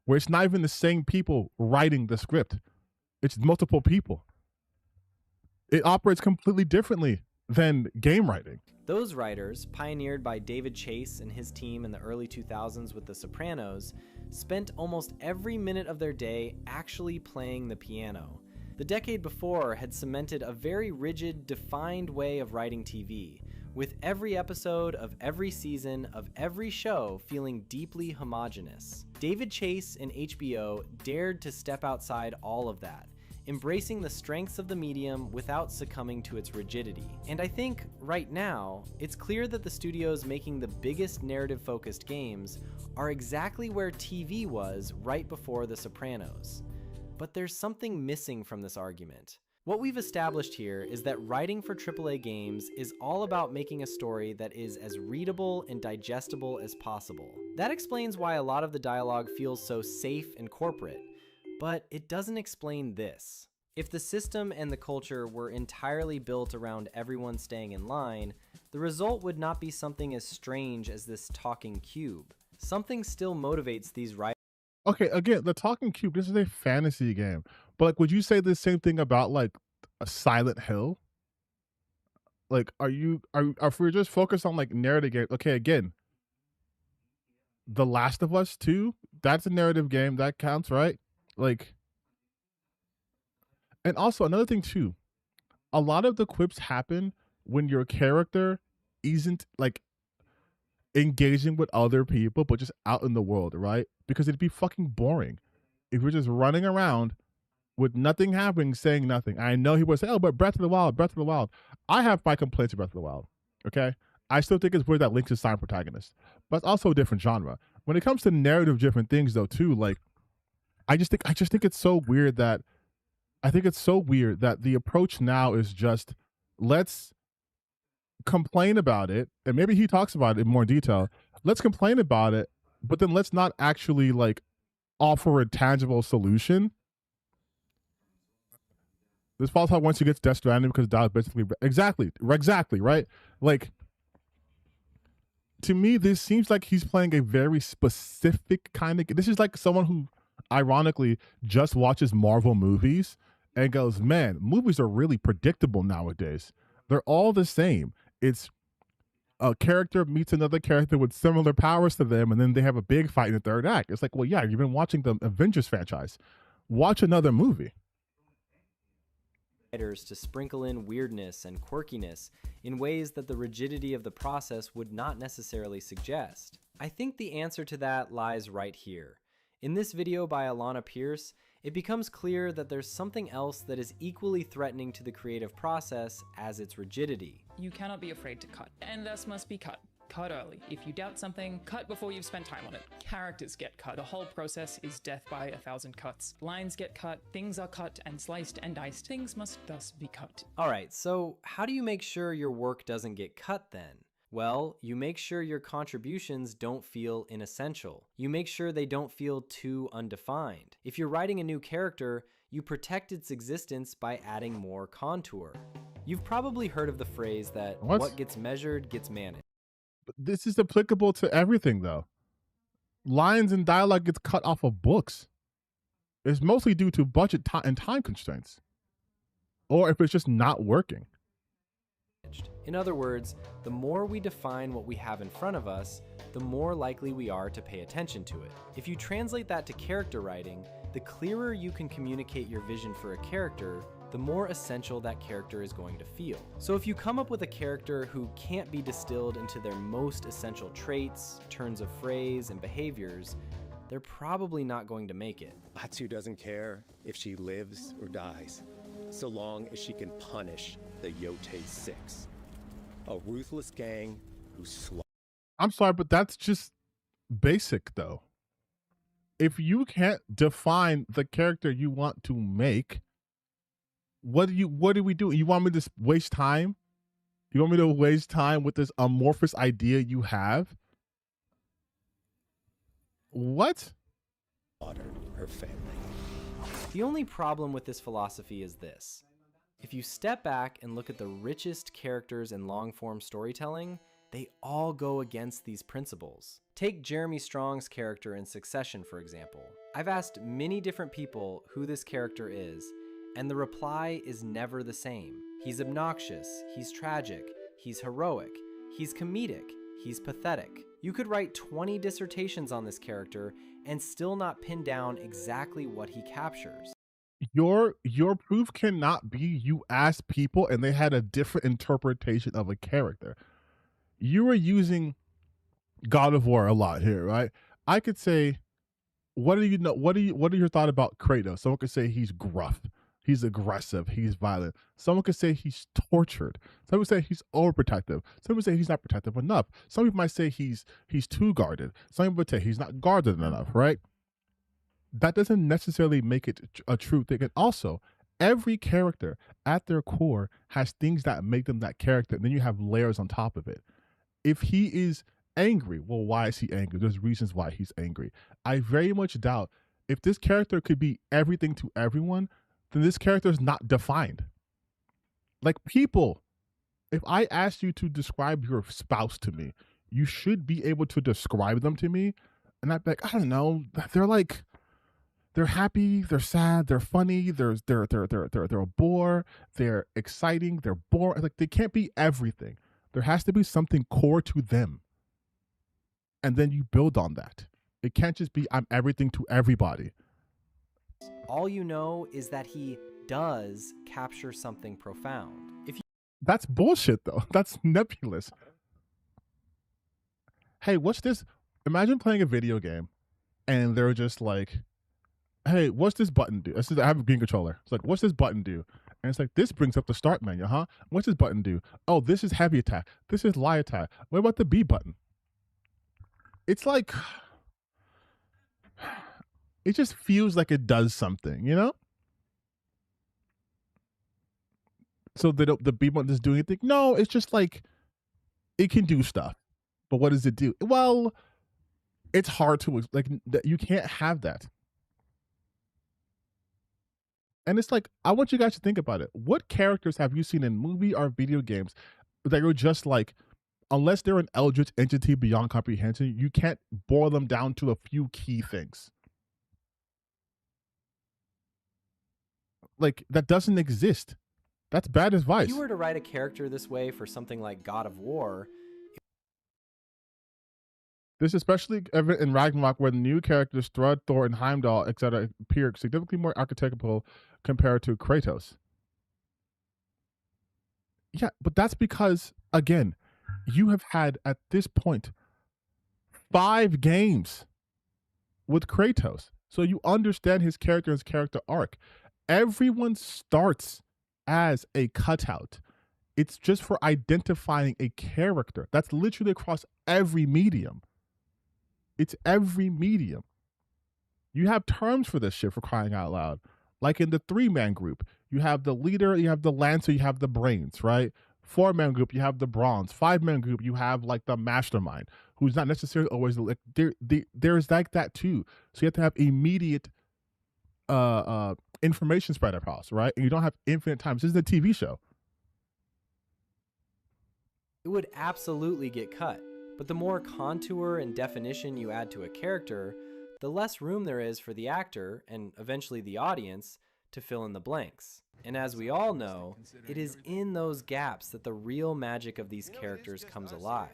where it's not even the same people writing the script. It's multiple people. It operates completely differently than game writing. Those writers, pioneered by David Chase and his team in the early 2000s with The Sopranos, spent almost every minute of their day actually playing the piano. The decade before had cemented a very rigid, defined way of writing TV, with every episode of every season of every show feeling deeply homogenous. David Chase and HBO dared to step outside all of that, embracing the strengths of the medium without succumbing to its rigidity. And I think, right now, it's clear that the studios making the biggest narrative-focused games are exactly where TV was right before The Sopranos. But there's something missing from this argument. What we've established here is that writing for AAA games is all about making a story that is as readable and digestible as possible. That explains why a lot of the dialogue feels so safe and corporate. But it doesn't explain this. If the system and the culture were entirely built around everyone staying in line, the result would not be something as strange as this talking cube. Something still motivates these writers. Okay, again, the Talking Cube, this is a fantasy game. But like, would you say the same thing about like a Silent Hill? Like, if we're just focused on like narrative games, okay, again, The Last of Us 2, that's a narrative game, that counts, right? Like, and also another thing too, a lot of the quips happen when your character isn't like engaging with other people, but just out in the world, right? Because it'd be fucking boring if we're just running around with nothing happening, saying nothing. I know he would say, oh, but Breath of the Wild, Breath of the Wild. I have my complaints with Breath of the Wild, okay? I still think it's weird that Link's a side protagonist, but it's also a different genre. When it comes to narrative different things though too, like, I just think it's so weird that the approach now is just, let's complain about it, and maybe he talks about it in more detail. Let's complain about it, but then let's not actually like offer a tangible solution. This falls out once you get to Death Stranding because that basically exactly right. Like, to me, this seems like he's playing a very specific kind of. This is like someone who, ironically, just watches Marvel movies and goes, man, movies are really predictable nowadays. They're all the same. It's a character meets another character with similar powers to them, and then they have a big fight in the third act. It's like, well, yeah, you've been watching the Avengers franchise. Watch another movie. To sprinkle in weirdness and quirkiness in ways that the rigidity of the process would not necessarily suggest. I think the answer to that lies right here. In this video by Alana Pierce, it becomes clear that there's something else that is equally threatening to the creative process as its rigidity. You cannot be afraid to cut, and thus must be cut. Cut early. If you doubt something, cut before you've spent time on it. Characters get cut. The whole process is death by 1,000 cuts. Lines get cut, things are cut and sliced and diced. Things must thus be cut. Alright, so how do you make sure your work doesn't get cut then? Well, you make sure your contributions don't feel inessential. You make sure they don't feel too undefined. If you're writing a new character, you protect its existence by adding more contour. You've probably heard of the phrase that what gets measured gets managed. But this is applicable to everything though. Lines and dialogue gets cut off of books. It's mostly due to budget and time constraints. Or if it's just not working. In other words, the more we define what we have in front of us, the more likely we are to pay attention to it. If you translate that to character writing, the clearer you can communicate your vision for a character, the more essential that character is going to feel. So if you come up with a character who can't be distilled into their most essential traits, turns of phrase, and behaviors, they're probably not going to make it. Atsu doesn't care if she lives or dies, so long as she can punish the Yote Six, a ruthless gang who I'm sorry, but that's just basic though. If you can't define the character you want to make, what do we do? You want me to waste time? You want me to waste time with this amorphous idea you have? What? her family. The only problem with this philosophy is this. If you step back and look at the richest characters in long-form storytelling, they all go against these principles. Take Jeremy Strong's character in Succession, for example. I've asked many different people who this character is, and the reply is never the same. He's obnoxious, he's tragic, he's heroic, he's comedic, he's pathetic. You could write 20 dissertations on this character and still not pin down exactly what he captures. Your proof cannot be you asked people and they had a different interpretation of a character. You are using God of War a lot here, right? I could say, what are your thoughts about Kratos? Someone could say he's gruff, he's aggressive, he's violent. Someone could say he's tortured. Some would say he's overprotective. Some would say he's not protective enough. Some people might say he's too guarded. Some people would say he's not guarded enough, right? That doesn't necessarily make it a true thing. And also, every character at their core has things that make them that character. And then you have layers on top of it. If he is angry, well, why is he angry? There's reasons why he's angry. I very much doubt if this character could be everything to everyone, then this character is not defined. Like people, if I asked you to describe your spouse to me, you should be able to describe them to me. And I'd be like, I don't know. They're happy, they're sad, they're funny, they're a bore, they're exciting, they're boring. Like they can't be everything. There has to be something core to them. And then you build on that. It can't just be I'm everything to everybody. All you know is that he does capture something profound. That's bullshit though. That's nebulous. Hey, what's this? Imagine playing a video game and they're just like, hey, what's this button do? I have a green controller. It's like, what's this button do? And it's like, this brings up the start menu, huh? What's this button do? Oh, this is heavy attack. This is light attack. What about the B button? It's like, it just feels like it does something, you know? So the B button doesn't do anything? No, it's just like, it can do stuff. But what does it do? Well, it's hard to, like, you can't have that. And it's like, I want you guys to think about it. What characters have you seen in movie or video games that are just like, unless they're an eldritch entity beyond comprehension, you can't boil them down to a few key things? Like, that doesn't exist. That's bad advice. If you were to write a character this way for something like God of War, this is especially evident in Ragnarok, where the new characters Thrud, Thor, and Heimdall, etc., appear significantly more archetypal compared to Kratos. Yeah, but that's because, again, you have had, at this point, 5 games with Kratos. So you understand his character and his character arc. Everyone starts as a cutout. It's just for identifying a character. That's literally across every medium. It's every medium. You have terms for this shit, for crying out loud. Like in the 3-man group, you have the leader, you have the lancer, you have the brains, right? 4-man group, you have the bronze. 5-man group, you have like the mastermind, who's not necessarily always like there's like that too. So you have to have immediate information spread across, right? And you don't have infinite time. This is a TV show. it would absolutely get cut. But the more contour and definition you add to a character, the less room there is for the actor, and eventually the audience, to fill in the blanks. And as we all know, it is in those gaps that the real magic of these characters comes alive.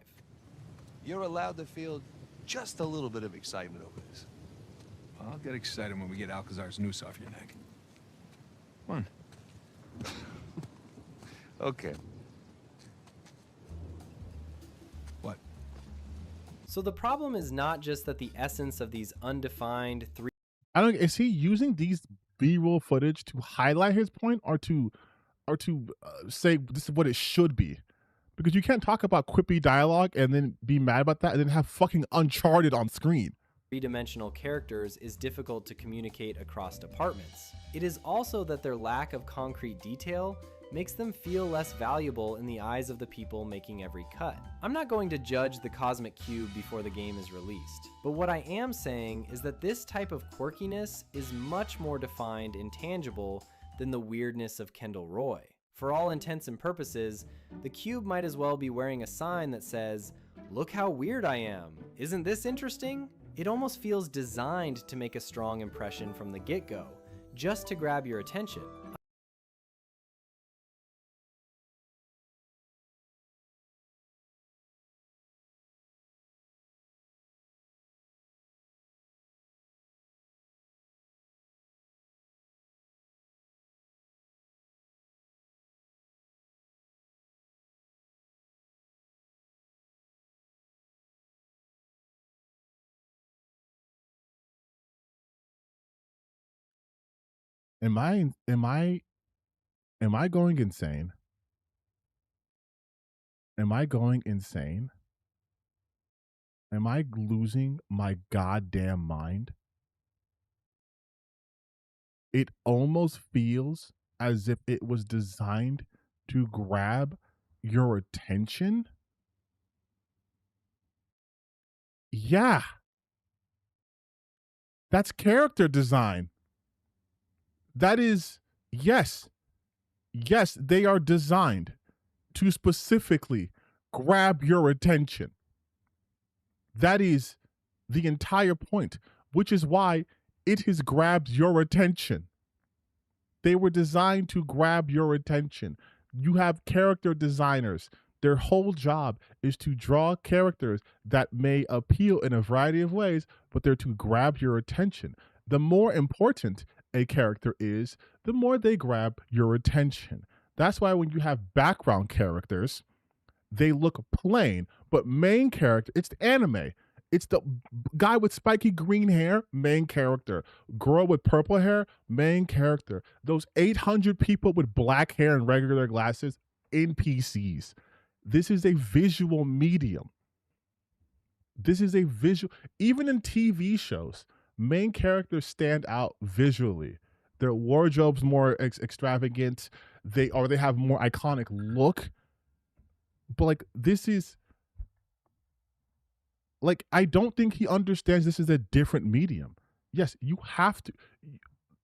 You're allowed to feel just a little bit of excitement over this. Well, I'll get excited when we get Alcazar's noose off your neck. Come on. Okay. What? So the problem is not just that the essence of these undefined three. I don't. Is he using these B-roll footage to highlight his point, or to say this is what it should be? Because you can't talk about quippy dialogue and then be mad about that, and then have fucking Uncharted on screen. Three-dimensional characters is difficult to communicate across departments. It is also that their lack of concrete detail makes them feel less valuable in the eyes of the people making every cut. I'm not going to judge the Cosmic Cube before the game is released, but what I am saying is that this type of quirkiness is much more defined and tangible than the weirdness of Kendall Roy. For all intents and purposes, the cube might as well be wearing a sign that says, "Look how weird I am. Isn't this interesting?" It almost feels designed to make a strong impression from the get-go, just to grab your attention. Am I going insane? Am I going insane? Am I losing my goddamn mind? It almost feels as if it was designed to grab your attention. Yeah. That's character design. That is, yes. Yes, they are designed to specifically grab your attention. That is the entire point, which is why it has grabbed your attention. They were designed to grab your attention. You have character designers. Their whole job is to draw characters that may appeal in a variety of ways, but they're to grab your attention. The more important a character is, the more they grab your attention. That's why when you have background characters, they look plain, but main character, it's the anime. It's the guy with spiky green hair, main character. Girl with purple hair, main character. Those 800 people with black hair and regular glasses, NPCs. This is a visual medium. This is a visual, even in TV shows, main characters stand out visually. Their wardrobe's more extravagant. They have more iconic look. But like, this is, like, I don't think he understands this is a different medium. Yes, you have to.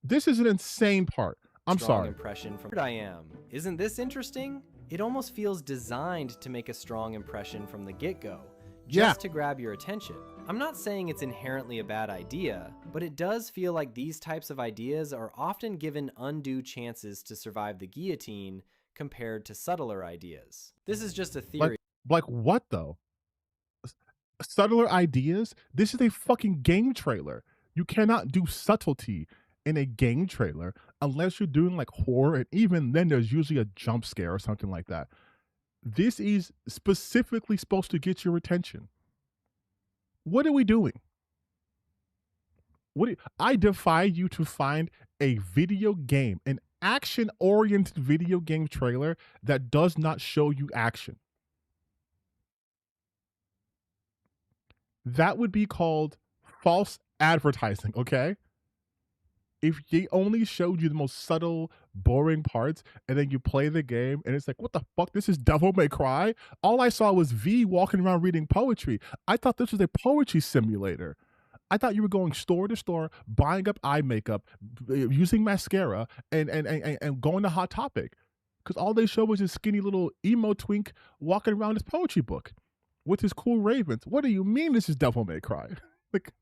This is an insane part. I'm sorry. Impression from I am. Isn't this interesting? It almost feels designed to make a strong impression from the get-go, just to grab your attention. I'm not saying it's inherently a bad idea, but it does feel like these types of ideas are often given undue chances to survive the guillotine compared to subtler ideas. This is just a theory. Like what though? Subtler ideas? This is a fucking game trailer. You cannot do subtlety in a game trailer unless you're doing like horror, and even then there's usually a jump scare or something like that. This is specifically supposed to get your attention. What are we doing? I defy you to find a video game, an action-oriented video game trailer that does not show you action. That would be called false advertising, okay? If they only showed you the most subtle, boring parts, and then you play the game, and it's like, what the fuck? This is Devil May Cry? All I saw was V walking around reading poetry. I thought this was a poetry simulator. I thought you were going store to store, buying up eye makeup, using mascara, and going to Hot Topic. Because all they show was this skinny little emo twink walking around his poetry book with his cool ravens. What do you mean this is Devil May Cry? Like,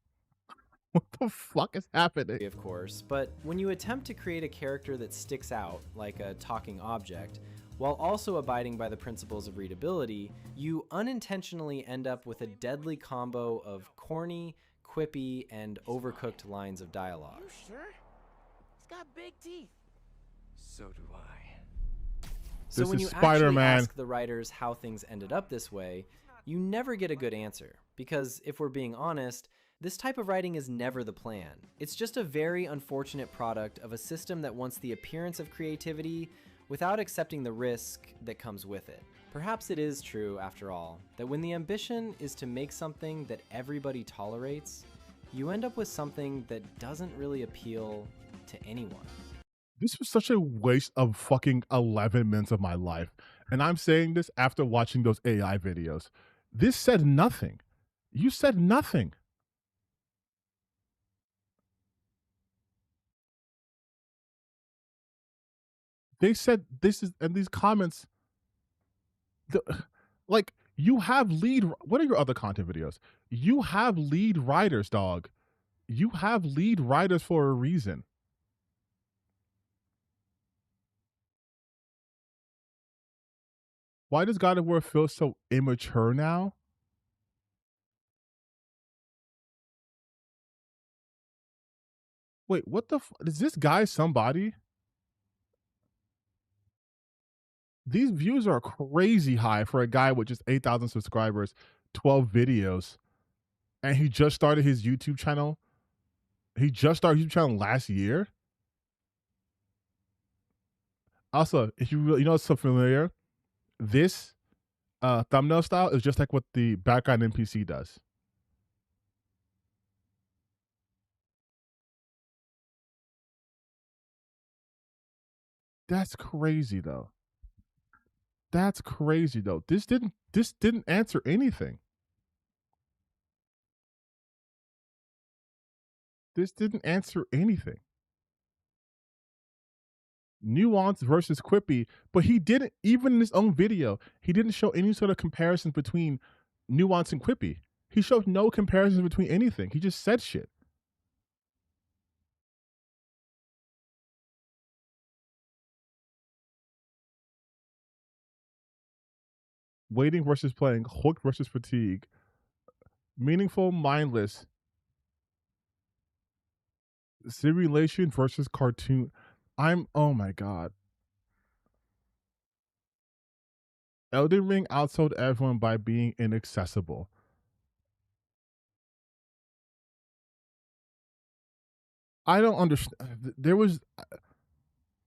what the fuck is happening? Of course, but when you attempt to create a character that sticks out, like a talking object, while also abiding by the principles of readability, you unintentionally end up with a deadly combo of corny, quippy, and overcooked lines of dialogue. You sure? It's got big teeth. So do I. So This when is you Spider-Man. actually ask the writers how things ended up this way, you never get a good answer. Because if we're being honest, this type of writing is never the plan. It's just a very unfortunate product of a system that wants the appearance of creativity without accepting the risk that comes with it. Perhaps it is true, after all, that when the ambition is to make something that everybody tolerates, you end up with something that doesn't really appeal to anyone. This was such a waste of fucking 11 minutes of my life. And I'm saying this after watching those AI videos. This said nothing. You said nothing. They said this is, and these comments, like, you have lead, what are your other content videos? You have lead writers, dog. You have lead writers for a reason. Why does God of War feel so immature now? Wait, what the is this guy somebody? These views are crazy high for a guy with just 8,000 subscribers, 12 videos, and he just started his YouTube channel. He just started his YouTube channel last year. Also, if you know what's so familiar, this thumbnail style is just like what the background NPC does. That's crazy though. That's crazy though. This didn't answer anything. This didn't answer anything. Nuance versus Quippy, but he didn't, even in his own video, he didn't show any sort of comparisons between Nuance and Quippy. He showed no comparisons between anything. He just said shit. Waiting versus playing, hooked versus fatigue, meaningful, mindless, simulation versus cartoon. Oh my God. Elden Ring outsold everyone by being inaccessible. I don't understand.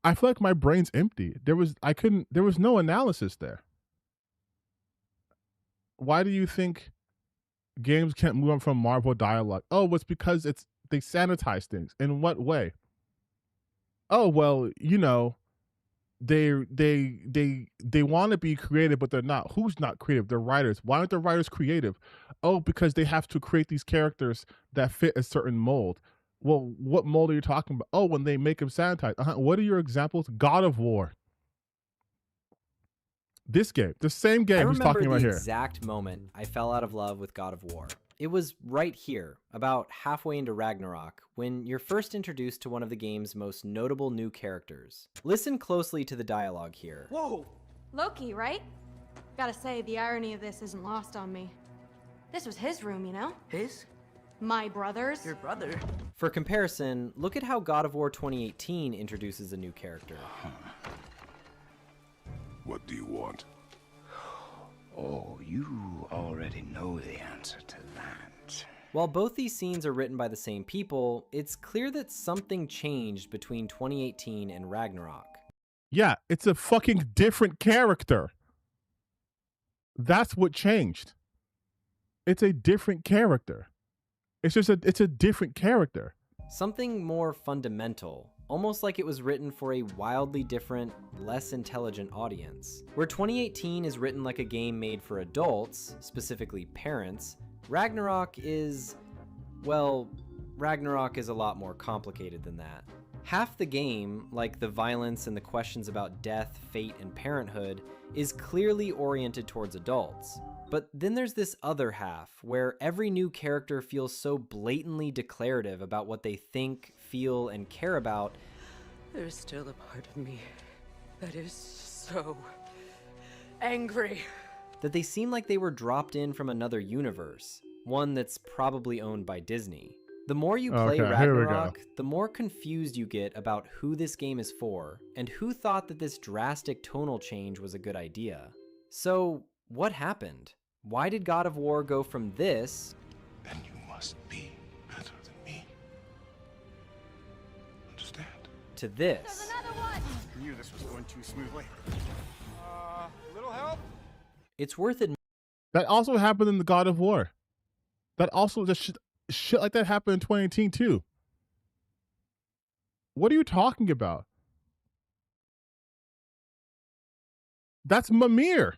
I feel like my brain's empty. There was no analysis there. Why do you think games can't move on from Marvel dialogue? Oh, it's because they sanitize things. In what way? Oh, well, you know, they want to be creative, but they're not. Who's not creative? They're writers. Why aren't the writers creative? Oh, because they have to create these characters that fit a certain mold. Well, what mold are you talking about? Oh, when they make them sanitize. What are your examples? God of War. This game, the same game he's talking about here. I remember the exact moment I fell out of love with God of War. It was right here, about halfway into Ragnarok, when you're first introduced to one of the game's most notable new characters. Listen closely to the dialogue here. Whoa! Loki, right? Gotta say, the irony of this isn't lost on me. This was his room, you know? His? My brother's. Your brother? For comparison, look at how God of War 2018 introduces a new character. What do you want? Oh, you already know the answer to that. While both these scenes are written by the same people, it's clear that something changed between 2018 and Ragnarok. Yeah, it's a fucking different character. That's what changed. It's a different character. It's a different character. Something more fundamental, almost like it was written for a wildly different, less intelligent audience. Where 2018 is written like a game made for adults, specifically parents, Ragnarok is a lot more complicated than that. Half the game, like the violence and the questions about death, fate, and parenthood, is clearly oriented towards adults. But then there's this other half, where every new character feels so blatantly declarative about what they think, feel, and care about. There's still a part of me that is so angry. That they seem like they were dropped in from another universe, one that's probably owned by Disney. The more you play Okay, here we go. Ragnarok, the more confused you get about who this game is for, and who thought that this drastic tonal change was a good idea. So, what happened? Why did God of War go from this Then you must be better than me. Understand? to this? I knew this was going too smoothly. Little help? It's worth admitting That also happened in the God of War. That also just shit like that happened in 2018 too. What are you talking about? That's Mimir.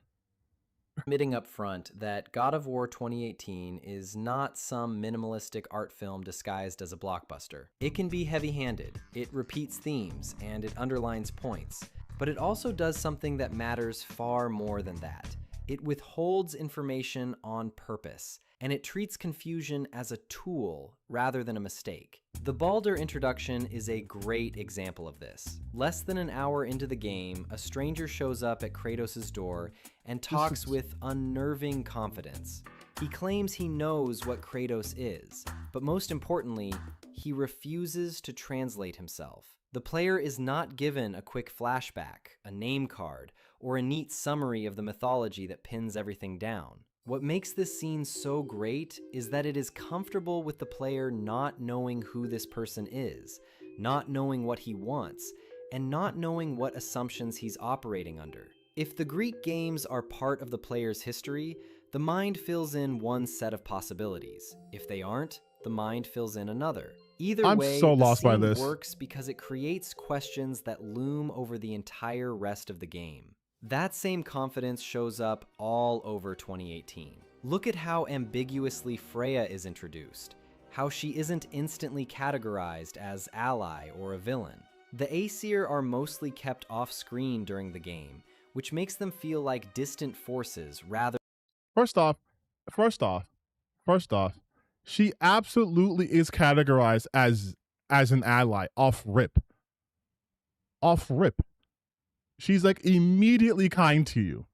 admitting up front that God of War 2018 is not some minimalistic art film disguised as a blockbuster. It can be heavy-handed, it repeats themes, and it underlines points, but it also does something that matters far more than that. It withholds information on purpose, and it treats confusion as a tool rather than a mistake. The Baldur introduction is a great example of this. Less than an hour into the game, a stranger shows up at Kratos' door and talks with unnerving confidence. He claims he knows what Kratos is, but most importantly, he refuses to translate himself. The player is not given a quick flashback, a name card, or a neat summary of the mythology that pins everything down. What makes this scene so great is that it is comfortable with the player not knowing who this person is, not knowing what he wants, and not knowing what assumptions he's operating under. If the Greek games are part of the player's history, the mind fills in one set of possibilities. If they aren't, the mind fills in another. Either I'm way, so the lost by scene this. works because it creates questions that loom over the entire rest of the game. That same confidence shows up all over 2018. Look at how ambiguously Freya is introduced, how she isn't instantly categorized as ally or a villain. The Aesir are mostly kept off screen during the game, which makes them feel like distant forces rather. First off, she absolutely is categorized as an ally off rip. Off rip. She's like immediately kind to you.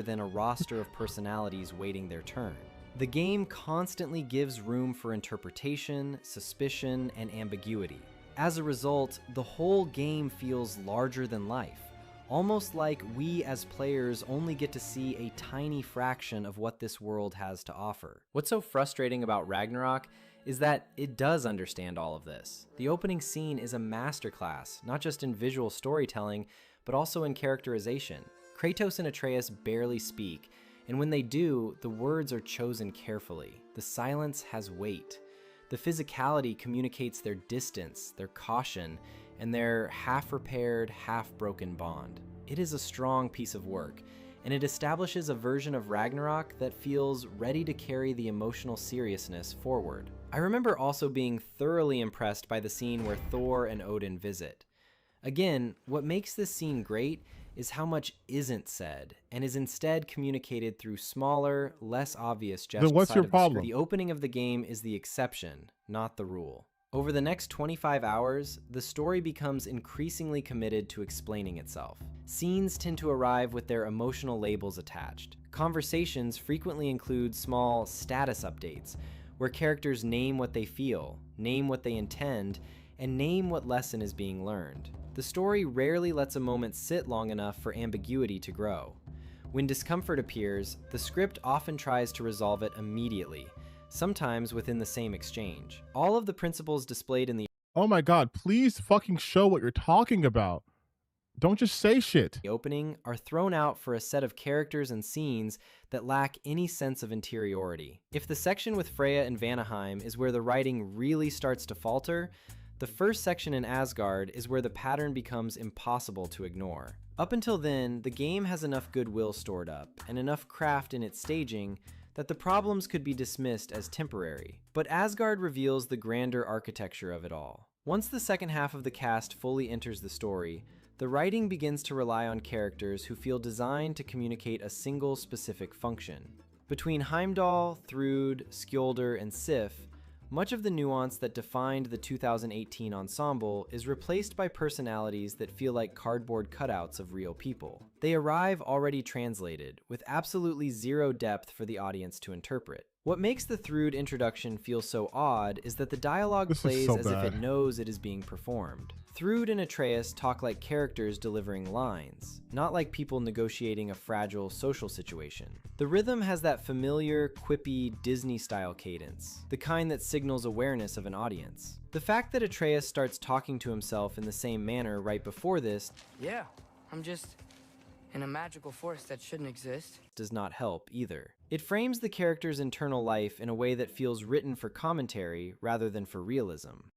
than a roster of personalities waiting their turn. The game constantly gives room for interpretation, suspicion, and ambiguity. As a result, the whole game feels larger than life, almost like we as players only get to see a tiny fraction of what this world has to offer. What's so frustrating about Ragnarok is that it does understand all of this. The opening scene is a masterclass, not just in visual storytelling, but also in characterization. Kratos and Atreus barely speak, and when they do, the words are chosen carefully. The silence has weight. The physicality communicates their distance, their caution, and their half-repaired, half-broken bond. It is a strong piece of work, and it establishes a version of Ragnarok that feels ready to carry the emotional seriousness forward. I remember also being thoroughly impressed by the scene where Thor and Odin visit. Again, what makes this scene great is how much isn't said, and is instead communicated through smaller, less obvious gestures. Then what's your problem? The opening of the game is the exception, not the rule. Over the next 25 hours, the story becomes increasingly committed to explaining itself. Scenes tend to arrive with their emotional labels attached. Conversations frequently include small status updates, where characters name what they feel, name what they intend, and name what lesson is being learned. The story rarely lets a moment sit long enough for ambiguity to grow. When discomfort appears, the script often tries to resolve it immediately, sometimes within the same exchange. All of the principles displayed in the Oh my god, please fucking show what you're talking about. Don't just say shit. opening are thrown out for a set of characters and scenes that lack any sense of interiority. If the section with Freya and Vanaheim is where the writing really starts to falter, the first section in Asgard is where the pattern becomes impossible to ignore. Up until then, the game has enough goodwill stored up, and enough craft in its staging, that the problems could be dismissed as temporary. But Asgard reveals the grander architecture of it all. Once the second half of the cast fully enters the story, the writing begins to rely on characters who feel designed to communicate a single specific function. Between Heimdall, Thrud, Skjoldr, and Sif, much of the nuance that defined the 2018 ensemble is replaced by personalities that feel like cardboard cutouts of real people. They arrive already translated, with absolutely zero depth for the audience to interpret. What makes the Thrud introduction feel so odd is that the dialogue This is plays so as if bad. it knows it is being performed. Thrud and Atreus talk like characters delivering lines, not like people negotiating a fragile social situation. The rhythm has that familiar, quippy, Disney-style cadence, the kind that signals awareness of an audience. The fact that Atreus starts talking to himself in the same manner right before this Yeah, I'm just in a magical forest that shouldn't exist. does not help either. It frames the character's internal life in a way that feels written for commentary rather than for realism.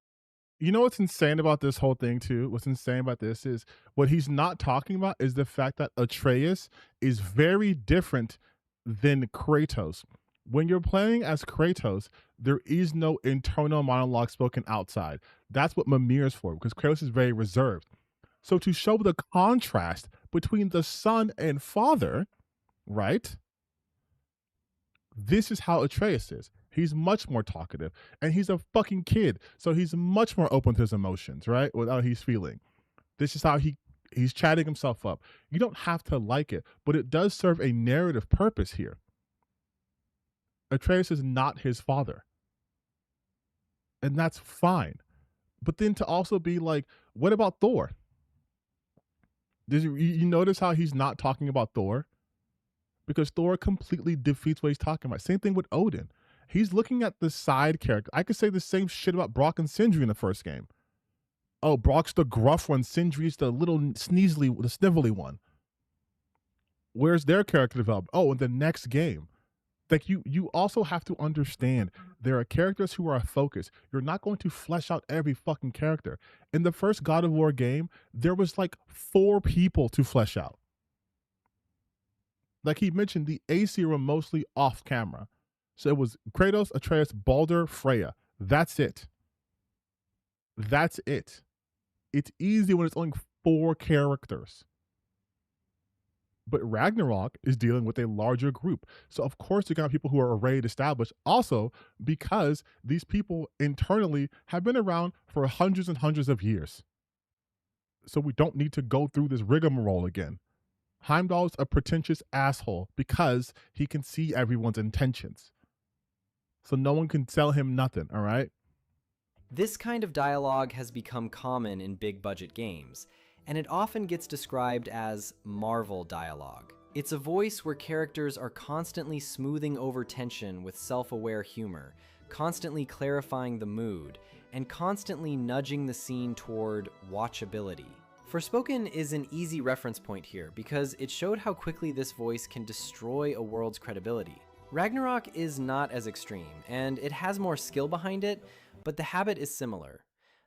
You know what's insane about this whole thing too? What's insane about this is what he's not talking about is the fact that Atreus is very different than Kratos. When you're playing as Kratos, there is no internal monologue spoken outside. That's what Mimir is for, because Kratos is very reserved. So to show the contrast between the son and father, right? This is how Atreus is. He's much more talkative, and he's a fucking kid, so he's much more open to his emotions, right? Without he's feeling. This is how he's chatting himself up. You don't have to like it, but it does serve a narrative purpose here. Atreus is not his father, and that's fine. But then to also be like, what about Thor? Did you notice how he's not talking about Thor? Because Thor completely defeats what he's talking about. Same thing with Odin. He's looking at the side character. I could say the same shit about Brock and Sindri in the first game. Oh, Brock's the gruff one. Sindri's the little snivelly one. Where's their character development? Oh, in the next game. Like you also have to understand there are characters who are a focus. You're not going to flesh out every fucking character. In the first God of War game, there was like 4 people to flesh out. Like he mentioned, the Aesir were mostly off camera. So it was Kratos, Atreus, Baldur, Freya. That's it. That's it. It's easy when it's only 4 characters. But Ragnarok is dealing with a larger group. So of course you're going to have people who are already established. Also, because these people internally have been around for hundreds and hundreds of years. So we don't need to go through this rigmarole again. Heimdall's a pretentious asshole because he can see everyone's intentions. So no one can tell him nothing, all right? This kind of dialogue has become common in big budget games, and it often gets described as Marvel dialogue. It's a voice where characters are constantly smoothing over tension with self-aware humor, constantly clarifying the mood, and constantly nudging the scene toward watchability. Forspoken is an easy reference point here because it showed how quickly this voice can destroy a world's credibility. Ragnarok is not as extreme, and it has more skill behind it, but the habit is similar.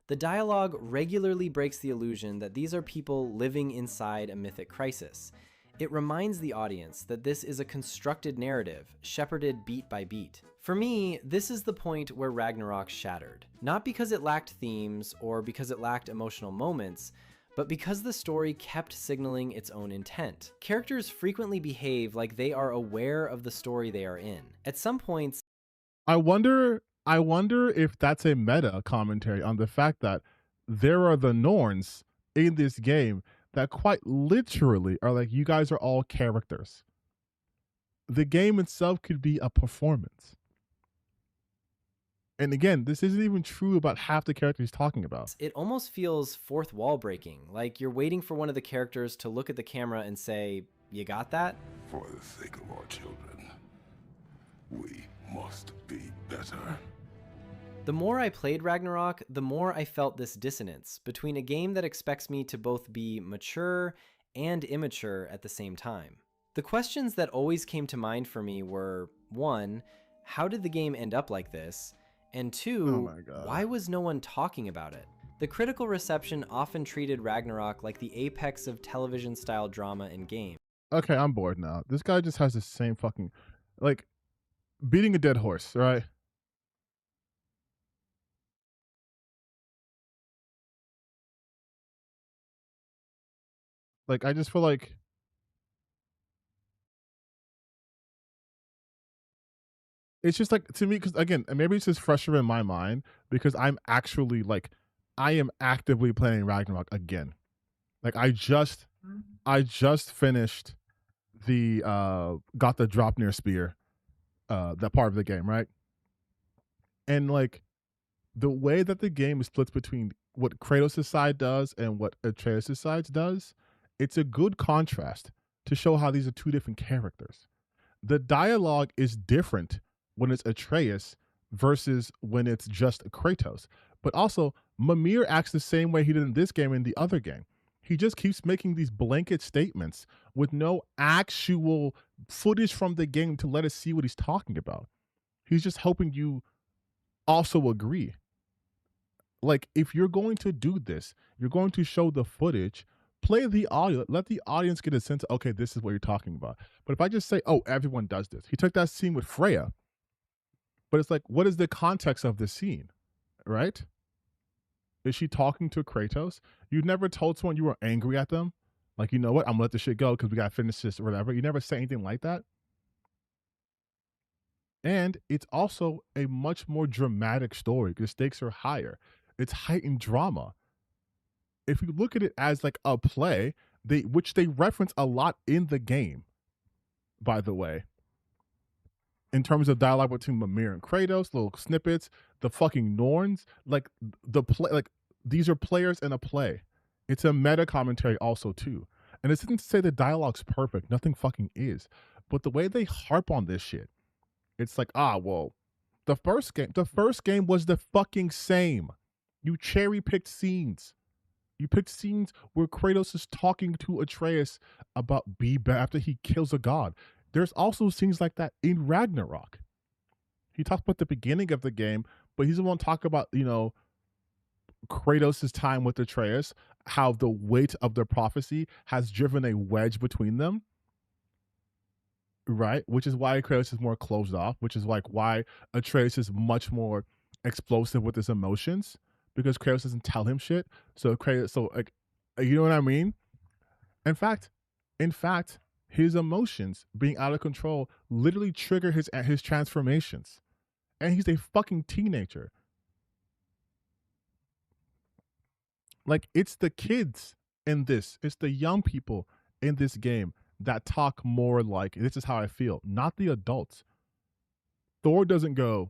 The dialogue regularly breaks the illusion that these are people living inside a mythic crisis. It reminds the audience that this is a constructed narrative, shepherded beat by beat. For me, this is the point where Ragnarok shattered. Not because it lacked themes or because it lacked emotional moments, but because the story kept signaling its own intent. Characters frequently behave like they are aware of the story they are in. At some points, I wonder if that's a meta commentary on the fact that there are the Norns in this game that quite literally are like, you guys are all characters. The game itself could be a performance. And again, this isn't even true about half the characters he's talking about. it almost feels fourth wall breaking, like you're waiting for one of the characters to look at the camera and say, "You got that?" For the sake of our children, we must be better. The more I played Ragnarok, the more I felt this dissonance between a game that expects me to both be mature and immature at the same time. The questions that always came to mind for me were, 1, how did the game end up like this? And 2, why was no one talking about it? The critical reception often treated Ragnarok like the apex of television-style drama and game. Okay, I'm bored now. This guy just has the same fucking, like, beating a dead horse, right? Like, I just feel like it's just like, to me, because again, maybe it's just fresher in my mind because I'm actually like, I am actively playing Ragnarok again. Like I just finished the got the Draupnir spear that part of the game, right? And like the way that the game is split between what Kratos' side does and what Atreus' side does, it's a good contrast to show how these are two different characters. The dialogue is different when it's Atreus versus when it's just Kratos. But also, Mimir acts the same way he did in this game and the other game. He just keeps making these blanket statements with no actual footage from the game to let us see what he's talking about. He's just hoping you also agree. Like, if you're going to do this, you're going to show the footage, play the audio, let the audience get a sense of, okay, this is what you're talking about. But if I just say, oh, everyone does this. He took that scene with Freya, but it's like, what is the context of the scene, right? Is she talking to Kratos? You never told someone you were angry at them? Like, you know what? I'm gonna let this shit go because we gotta finish this or whatever. You never say anything like that. And it's also a much more dramatic story because stakes are higher. It's heightened drama. If you look at it as like a play, which they reference a lot in the game, by the way, in terms of dialogue between Mimir and Kratos, little snippets, the fucking Norns, like the play, like these are players in a play. It's a meta commentary also too. And it's not to say the dialogue's perfect. Nothing fucking is. But the way they harp on this shit, it's like, well, the first game was the fucking same. You cherry picked scenes. You picked scenes where Kratos is talking to Atreus about after he kills a god. There's also scenes like that in Ragnarok. He talks about the beginning of the game, but he doesn't want to talk about, Kratos' time with Atreus, how the weight of their prophecy has driven a wedge between them. Right? Which is why Kratos is more closed off, which is like why Atreus is much more explosive with his emotions, because Kratos doesn't tell him shit. So like, you know what I mean? In fact, his emotions being out of control literally trigger his transformations. And he's a fucking teenager. Like, it's the kids in this, it's the young people in this game that talk more like, this is how I feel, not the adults. Thor doesn't go,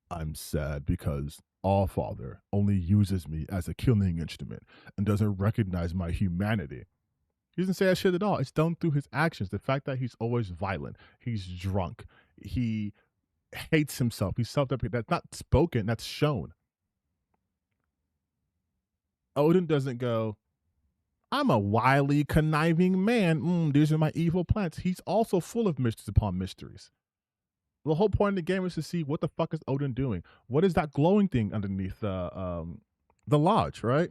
I'm sad because Allfather only uses me as a killing instrument and doesn't recognize my humanity. He doesn't say that shit at all. It's done through his actions. The fact that he's always violent, he's drunk, he hates himself, he's self-deprecating. That's not spoken, that's shown. Odin doesn't go, I'm a wily, conniving man. These are my evil plans. He's also full of mysteries upon mysteries. The whole point of the game is to see what the fuck is Odin doing. What is that glowing thing underneath the lodge, right?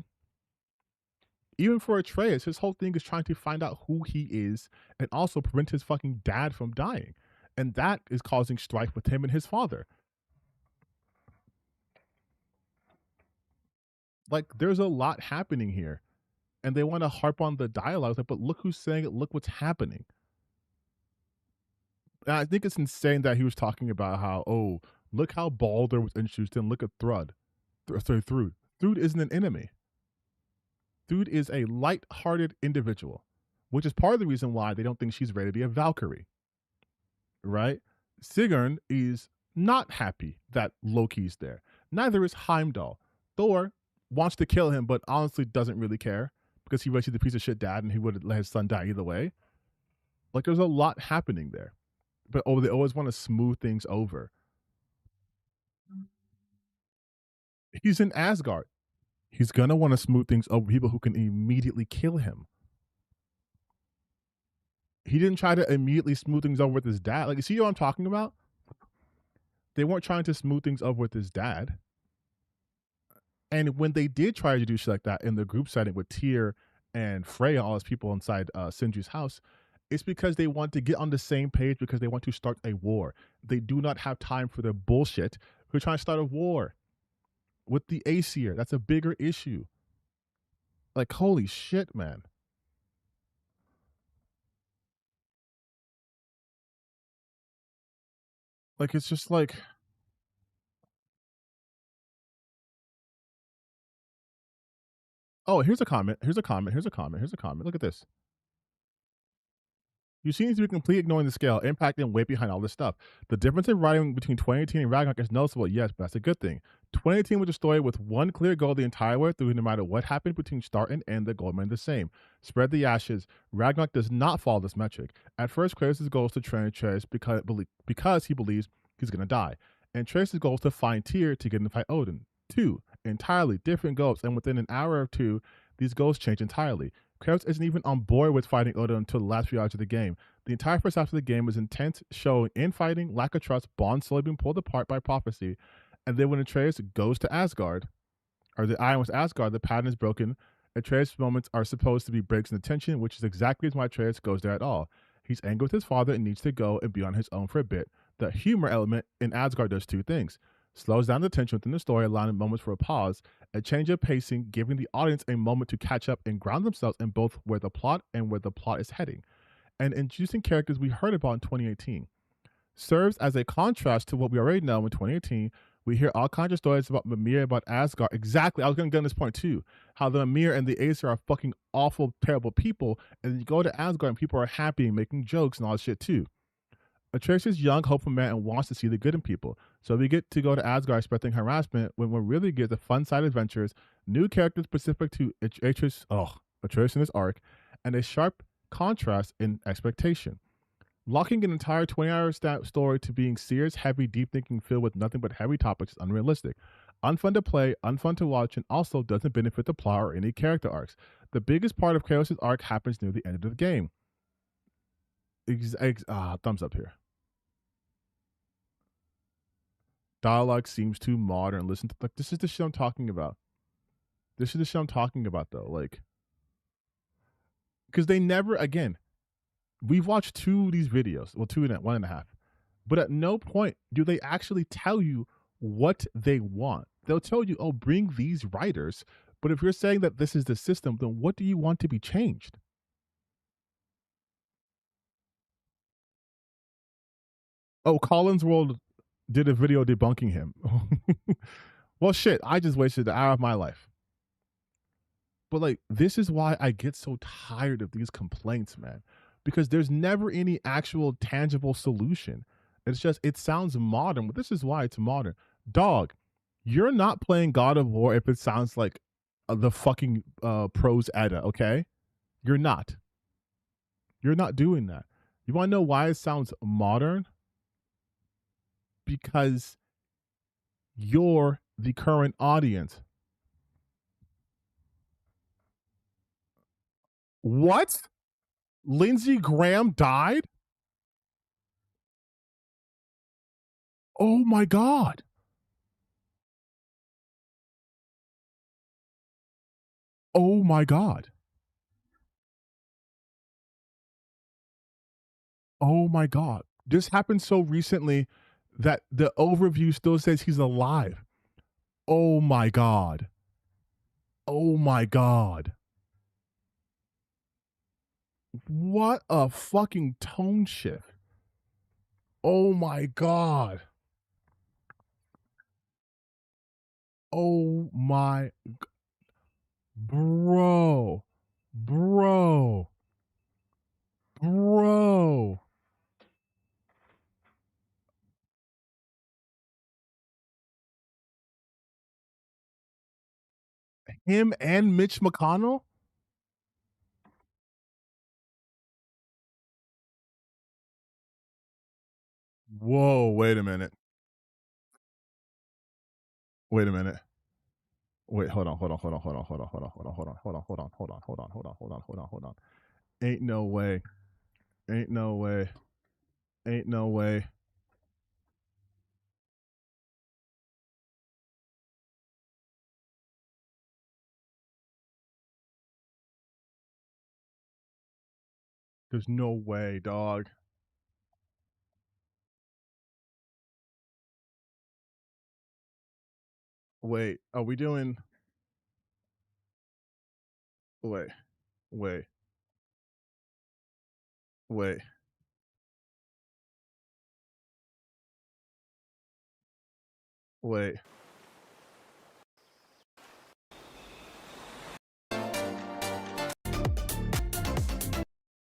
Even for Atreus, his whole thing is trying to find out who he is and also prevent his fucking dad from dying. And that is causing strife with him and his father. Like, there's a lot happening here. And they want to harp on the dialogue, but look who's saying it, look what's happening. And I think it's insane that he was talking about how, look how Baldur was introduced and look at Thrud. Thrud. Thrud isn't an enemy. Thrud is a light-hearted individual, which is part of the reason why they don't think she's ready to be a Valkyrie. Right? Sigurd is not happy that Loki's there. Neither is Heimdall. Thor wants to kill him, but honestly doesn't really care because he raised a piece of shit dad and he would let his son die either way. Like, there's a lot happening there. But they always want to smooth things over. He's in Asgard. He's going to want to smooth things over people who can immediately kill him. He didn't try to immediately smooth things over with his dad. Like, you see what I'm talking about? They weren't trying to smooth things over with his dad. And when they did try to do shit like that in the group setting with Tyr and Freya, all those people inside Sindri's house, it's because they want to get on the same page because they want to start a war. They do not have time for their bullshit. We're trying to start a war with the Aesir. That's a bigger issue. Like, holy shit, man. Like, it's just like... Oh, here's a comment. Look at this. You seem to be completely ignoring the scale, impact, and weight behind all this stuff. The difference in writing between 2018 and Ragnarok is noticeable, yes, but that's a good thing. 2018 was a story with one clear goal the entire way through, no matter what happened between start and end, the goal remained the same. Spread the ashes. Ragnarok does not follow this metric. At first, Kratos' goal is to train Atreus because he believes he's going to die. And Atreus' goal is to find Tyr to get him to fight Odin. Two entirely different goals, and within an hour or two, these goals change entirely. Kratos isn't even on board with fighting Odin until the last few hours of the game. The entire first half of the game was intense, showing infighting, lack of trust, bonds slowly being pulled apart by prophecy, and then when Atreus goes to Asgard, or the Iron was Asgard, the pattern is broken. Atreus' moments are supposed to be breaks in the tension, which is exactly why Atreus goes there at all. He's angry with his father and needs to go and be on his own for a bit. The humor element in Asgard does two things. Slows down the tension within the story, allowing moments for a pause, a change of pacing, giving the audience a moment to catch up and ground themselves in both where the plot and where the plot is heading. And introducing characters we heard about in 2018. Serves as a contrast to what we already know in 2018. We hear all kinds of stories about Mimir, about Asgard. Exactly, I was going to get on this point too. How the Mimir and the Aesir are fucking awful, terrible people, and then you go to Asgard and people are happy and making jokes and all that shit too. Atreus is young, hopeful man and wants to see the good in people. So we get to go to Asgard expecting harassment when we really get the fun side adventures, new characters specific to Atreus in his arc, and a sharp contrast in expectation. Locking an entire 20-hour story to being serious, heavy, deep thinking, filled with nothing but heavy topics is unrealistic. Unfun to play, unfun to watch, and also doesn't benefit the plot or any character arcs. The biggest part of Kratos' arc happens near the end of the game. Thumbs up here. Dialogue seems too modern. Listen to, like, this is the shit I'm talking about. This is the shit I'm talking about, though. Like, because they never, again, we've watched two of these videos, well, 1.5, but at no point do they actually tell you what they want. They'll tell you, oh, bring these writers, but if you're saying that this is the system, then what do you want to be changed? Oh, Collins World did a video debunking him. Well, shit, I just wasted an hour of my life. But, like, this is why I get so tired of these complaints, man. Because there's never any actual tangible solution. It's just, it sounds modern, but this is why it's modern. Dog, you're not playing God of War if it sounds like the fucking prose Edda, okay? You're not. You're not doing that. You want to know why it sounds modern? Because you're the current audience. What? Lindsey Graham died? Oh my God. Oh my God. Oh my God. This happened so recently that the overview still says he's alive. Oh my God. Oh my God. What a fucking tone shift. Oh my God. Oh my. Bro. Bro. Bro. Him and Mitch McConnell? Whoa, wait a minute. Wait a minute. Wait, hold on. Ain't no way. Ain't no way. Ain't no way. There's no way, dog. Wait, are we doing... Wait. Wait. Wait. Wait.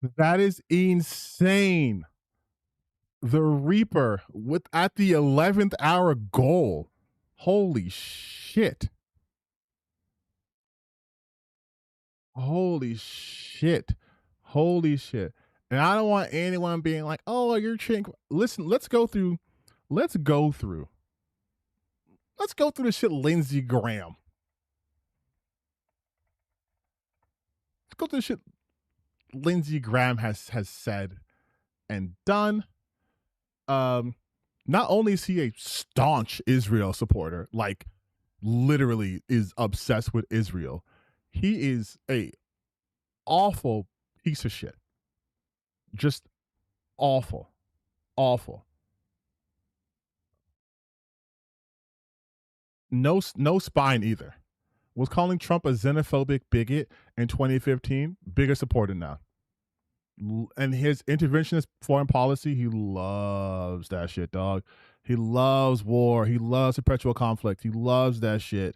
That is insane. The Reaper with at the 11th hour goal. Holy shit. Holy shit. Holy shit. And I don't want anyone being like, oh, you're cheating. Listen, let's go through the shit Lindsey Graham. Let's go through the shit Lindsey Graham has said and done. Not only is he a staunch Israel supporter, like literally is obsessed with Israel, he is a awful piece of shit. Just awful. Awful. No spine either. Was calling Trump a xenophobic bigot in 2015, bigger supporter now. And his interventionist foreign policy, he loves that shit, dog. He loves war. He loves perpetual conflict. He loves that shit.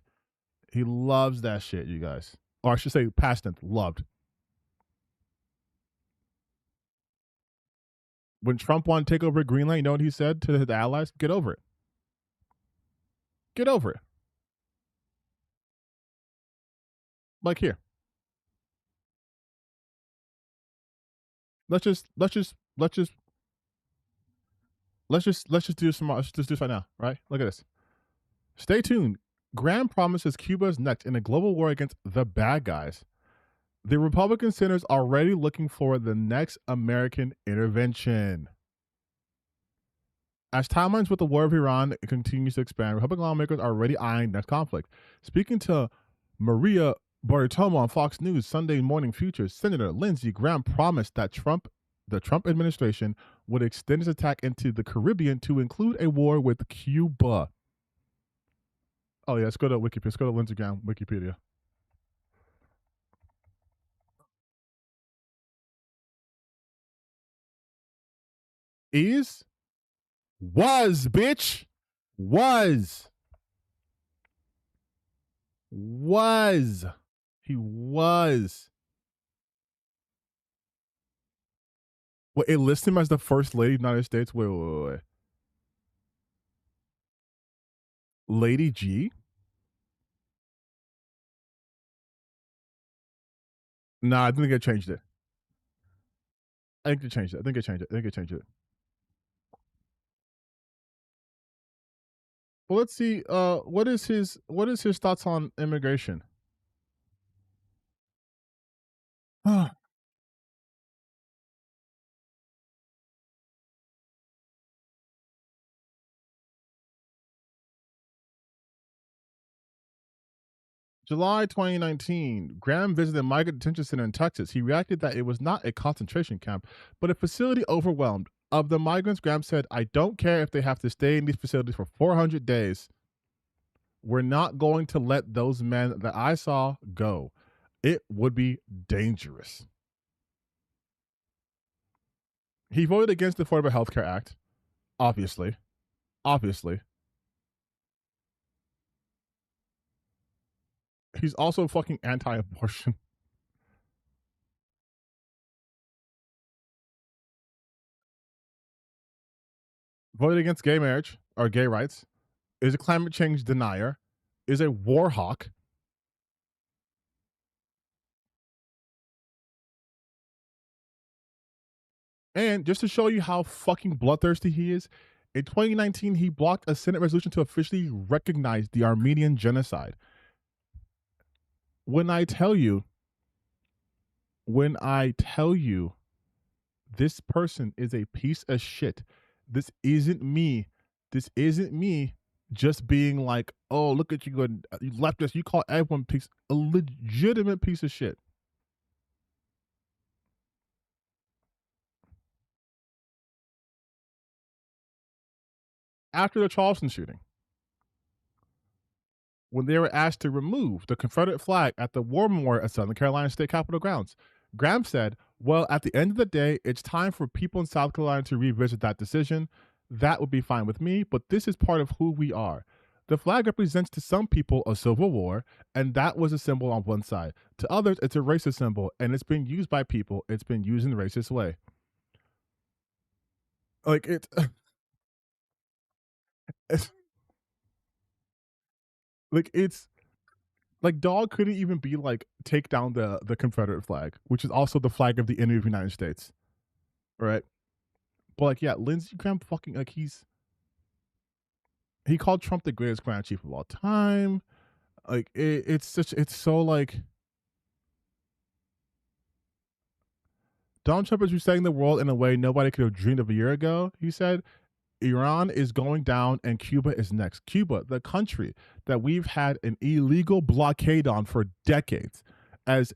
He loves that shit, you guys. Or I should say past tense, loved. When Trump wanted to take over Greenland, you know what he said to his allies? Get over it. Get over it. Like here. Let's just do some more. Let's just do this right now, right? Look at this. Stay tuned. Graham promises Cuba is next in a global war against the bad guys. The Republican senators are already looking for the next American intervention. As timelines with the war of Iran continues to expand, Republican lawmakers are already eyeing next conflict. Speaking to Maria Bartiromo on Fox News Sunday Morning Future, Senator Lindsey Graham promised that the Trump administration would extend its attack into the Caribbean to include a war with Cuba. Oh yeah, let's go to Wikipedia. Let's go to Lindsey Graham Wikipedia. Was, bitch. Was. He was. Well, it lists him as the first lady of the United States. Wait. Lady G? Nah, I think I changed it. I think they changed it. Well, let's see. What is his thoughts on immigration? July 2019, Graham visited a migrant detention center in Texas. He reacted that it was not a concentration camp, but a facility overwhelmed. Of the migrants, Graham said, I don't care if they have to stay in these facilities for 400 days. We're not going to let those men that I saw go. It would be dangerous. He voted against the Affordable Health Care Act, obviously. He's also fucking anti-abortion. Voted against gay marriage or gay rights. Is a climate change denier. Is a war hawk. And just to show you how fucking bloodthirsty he is, in 2019, he blocked a Senate resolution to officially recognize the Armenian genocide. When I tell you, this person is a piece of shit. This isn't me just being like, oh, look at you going, you leftist, you call everyone a legitimate piece of shit. After the Charleston shooting, when they were asked to remove the Confederate flag at the War Memorial at Southern Carolina State Capitol grounds, Graham said, well, at the end of the day, it's time for people in South Carolina to revisit that decision. That would be fine with me, but this is part of who we are. The flag represents to some people a civil war, and that was a symbol on one side. To others, it's a racist symbol, and it's been used by people. It's been used in a racist way. Like it's like it's like dog couldn't even be like take down the Confederate flag, which is also the flag of the enemy of the United States, right? But like, yeah, Lindsey Graham fucking like he called Trump the greatest crown chief of all time. Like it's so like Donald Trump is resetting the world in a way nobody could have dreamed of a year ago. He said, Iran is going down and Cuba is next. Cuba, the country that we've had an illegal blockade on for decades, as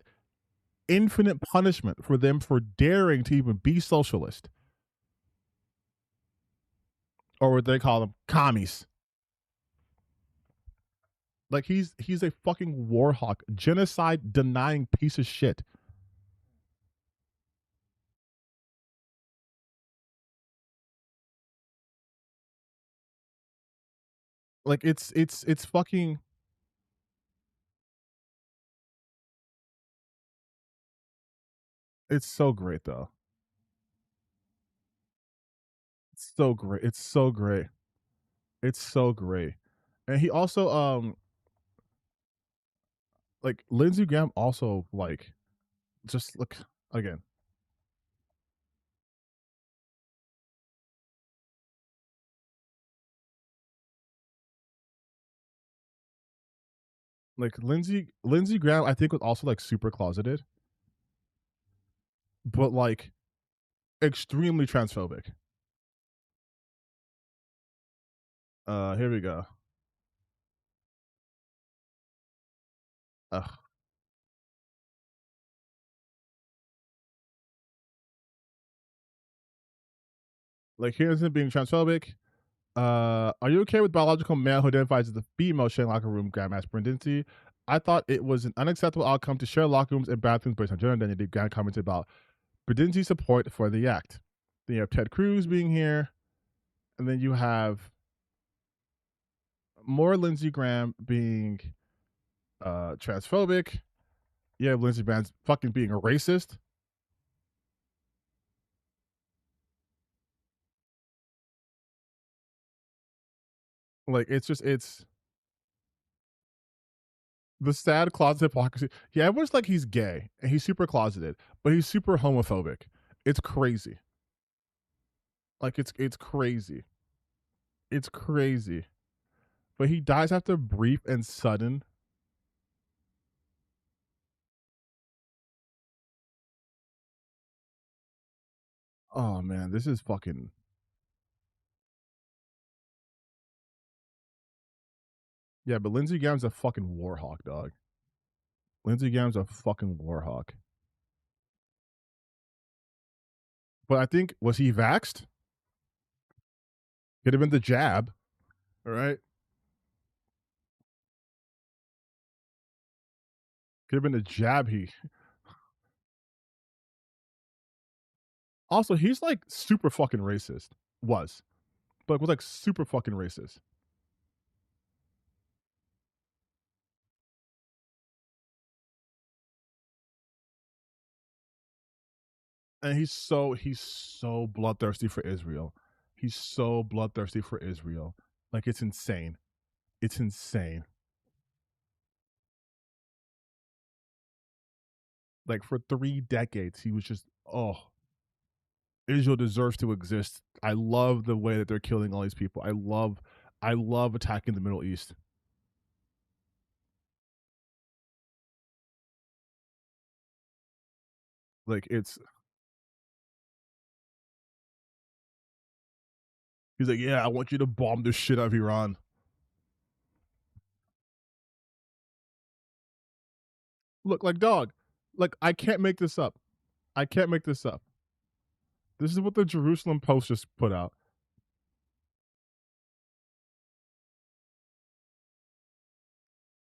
infinite punishment for them for daring to even be socialist. Or what they call them, commies. Like he's a fucking war hawk, genocide denying piece of shit. Like it's fucking it's so great though. It's so great. It's so great. It's so great. And he also like Lindsey Graham also like just look again. Like Lindsey Graham, I think was also like super closeted, but like extremely transphobic. Here we go. Ugh. Like here's him being transphobic. Are you okay with biological male who identifies as the female sharing locker room? Graham asked Brindisi. I thought it was an unacceptable outcome to share locker rooms and bathrooms based on gender identity. Graham commented about Brindisi's support for the act. Then you have Ted Cruz being here, and then you have more Lindsey Graham being transphobic. You have Lindsey Graham fucking being a racist. Like it's the sad closet hypocrisy. Yeah, everyone's like he's gay and he's super closeted, but he's super homophobic. It's crazy. Like it's crazy. It's crazy. But he dies after brief and sudden. Oh man, this is fucking. Yeah, but Lindsey Graham's a fucking war hawk, dog. Lindsey Graham's a fucking war hawk. But I think, was he vaxxed? Could have been the jab. All right. Could have been the jab Also, he's like super fucking racist. But was like super fucking racist. And he's so bloodthirsty for Israel. He's so bloodthirsty for Israel. Like it's insane. It's insane. Like for 3 decades, he was just, Israel deserves to exist. I love the way that they're killing all these people. I love attacking the Middle East. Like he's like, yeah, I want you to bomb the shit out of Iran. Look, like dog, like I can't make this up. I can't make this up. This is what the Jerusalem Post just put out.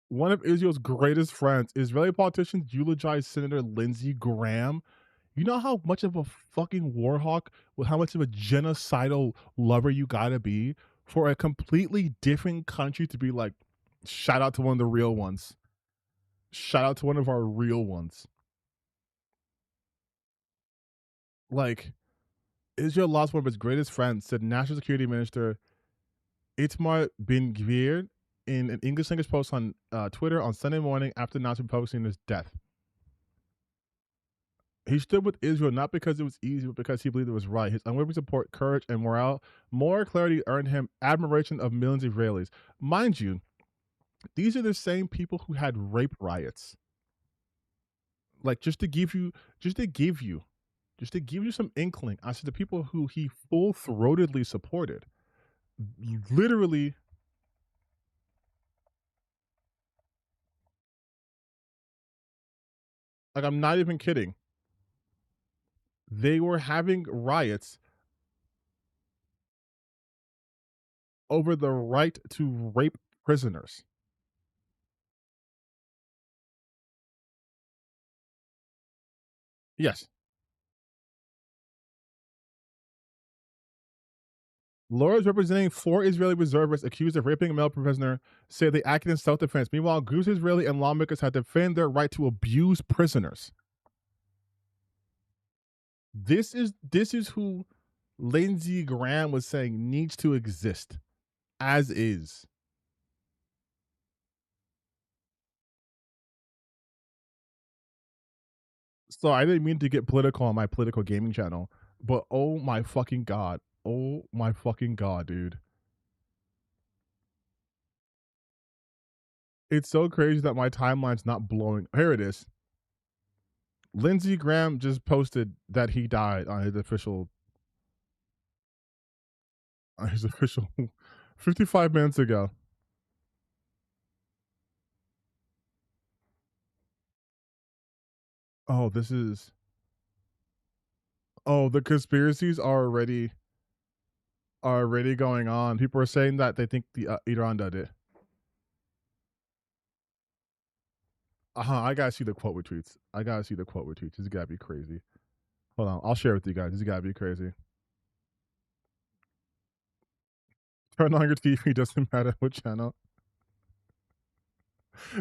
One of Israel's greatest friends, Israeli politicians eulogize Senator Lindsey Graham. You know how much of a fucking war hawk, how much of a genocidal lover you gotta be for a completely different country to be like, shout out to one of the real ones. Shout out to one of our real ones. Like, Israel lost one of its greatest friends, said National Security Minister Itamar Ben-Gvir in an English language post on Twitter on Sunday morning after announcing publicly his death. He stood with Israel not because it was easy, but because he believed it was right. His unwavering support, courage, and moral clarity earned him admiration of millions of Israelis. Mind you, these are the same people who had rape riots. Like, just to give you some inkling as to the people who he full-throatedly supported. Literally, like, I'm not even kidding. They were having riots over the right to rape prisoners. Yes. Lawyers representing 4 Israeli reservists accused of raping a male prisoner say they acted in self-defense. Meanwhile, groups of Israeli and lawmakers have defended their right to abuse prisoners. This is who Lindsey Graham was saying needs to exist, as is. So I didn't mean to get political on my political gaming channel, but oh my fucking god. Oh my fucking god, dude. It's so crazy that my timeline's not blowing. Here it is. Lindsey Graham just posted that he died on his official 55 minutes ago. Oh, this is... Oh, the conspiracies are already going on. People are saying that they think the Iran did it. I gotta see the quote retweets. This has gotta be crazy. Hold on, I'll share with you guys. This has gotta be crazy. Turn on your TV, doesn't matter what channel.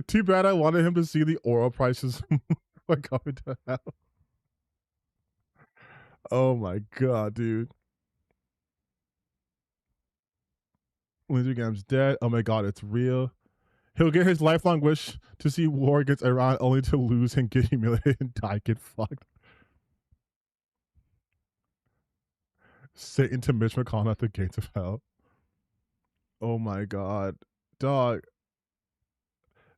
Too bad I wanted him to see the oil prices like going to hell. Oh my god, dude. Lindsey Graham's dead. Oh my god, it's real. He'll get his lifelong wish to see war against Iran only to lose and get humiliated and die. Get fucked. Satan to Mitch McConnell at the gates of hell. Oh my god. Dog.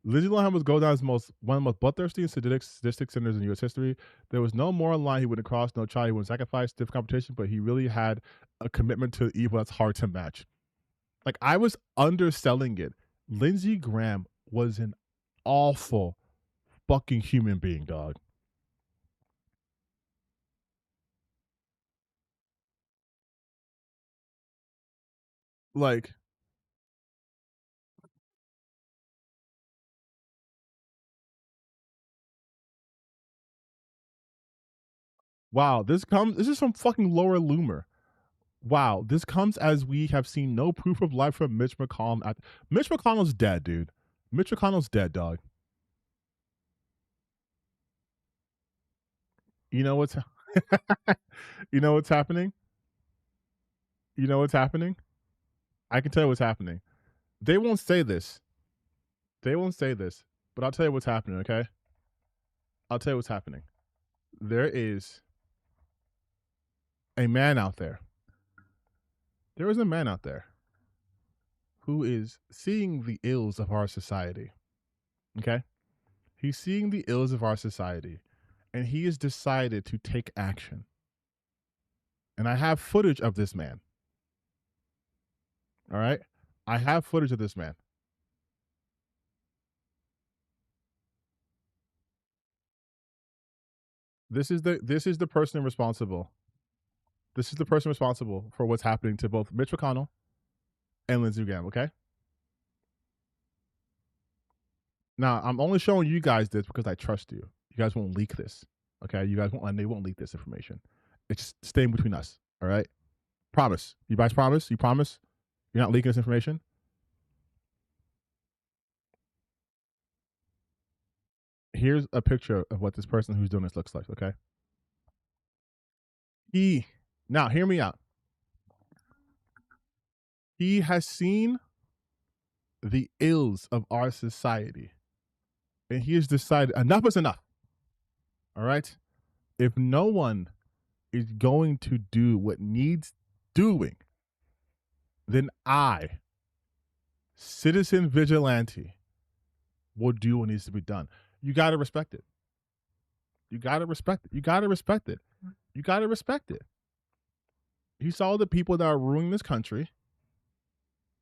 Lindsey Graham was go down as one of the most bloodthirsty and sadistic sinners in U.S. history. There was no moral line he wouldn't cross, no child he wouldn't sacrifice, stiff competition, but he really had a commitment to evil that's hard to match. Like, I was underselling it. Lindsey Graham was an awful fucking human being, dog. Like, wow, this is from fucking Laura Loomer. Wow, this comes as we have seen no proof of life from Mitch McConnell. Mitch McConnell's dead, dude. Mitch McConnell's dead, dog. You know what's you know what's happening? You know what's happening? I can tell you what's happening. They won't say this. But I'll tell you what's happening, okay? I'll tell you what's happening. There is a man out there. There is a man out there who is seeing the ills of our society. Okay? He's seeing the ills of our society, and he has decided to take action. And I have footage of this man. All right? I have footage of this man. This is the person responsible. This is the person responsible for what's happening to both Mitch McConnell and Lindsey Graham, okay? Now, I'm only showing you guys this because I trust you. You guys won't leak this, okay? They won't leak this information. It's staying between us, all right? Promise. You guys promise? You promise? You're not leaking this information? Here's a picture of what this person who's doing this looks like, okay? Now hear me out. He has seen the ills of our society. And he has decided enough is enough. All right? If no one is going to do what needs doing, then I, citizen vigilante, will do what needs to be done. You got to respect it. You got to respect it. You got to respect it. You got to respect it. He saw the people that are ruining this country.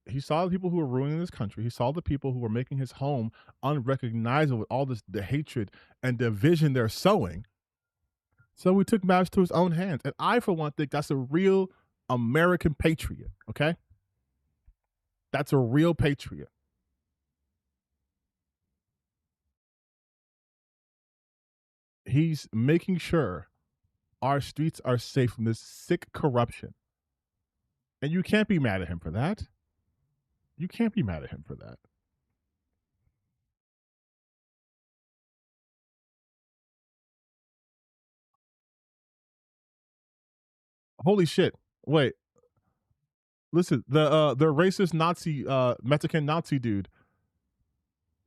He saw the people who are ruining this country. He saw the people who are making his home unrecognizable with all this, the hatred and division they're sowing. So he took matters to his own hands. And I, for one, think that's a real American patriot, okay? That's a real patriot. He's making sure our streets are safe from this sick corruption. And you can't be mad at him for that. You can't be mad at him for that. Holy shit. Wait. Listen, the racist Nazi, Mexican Nazi dude.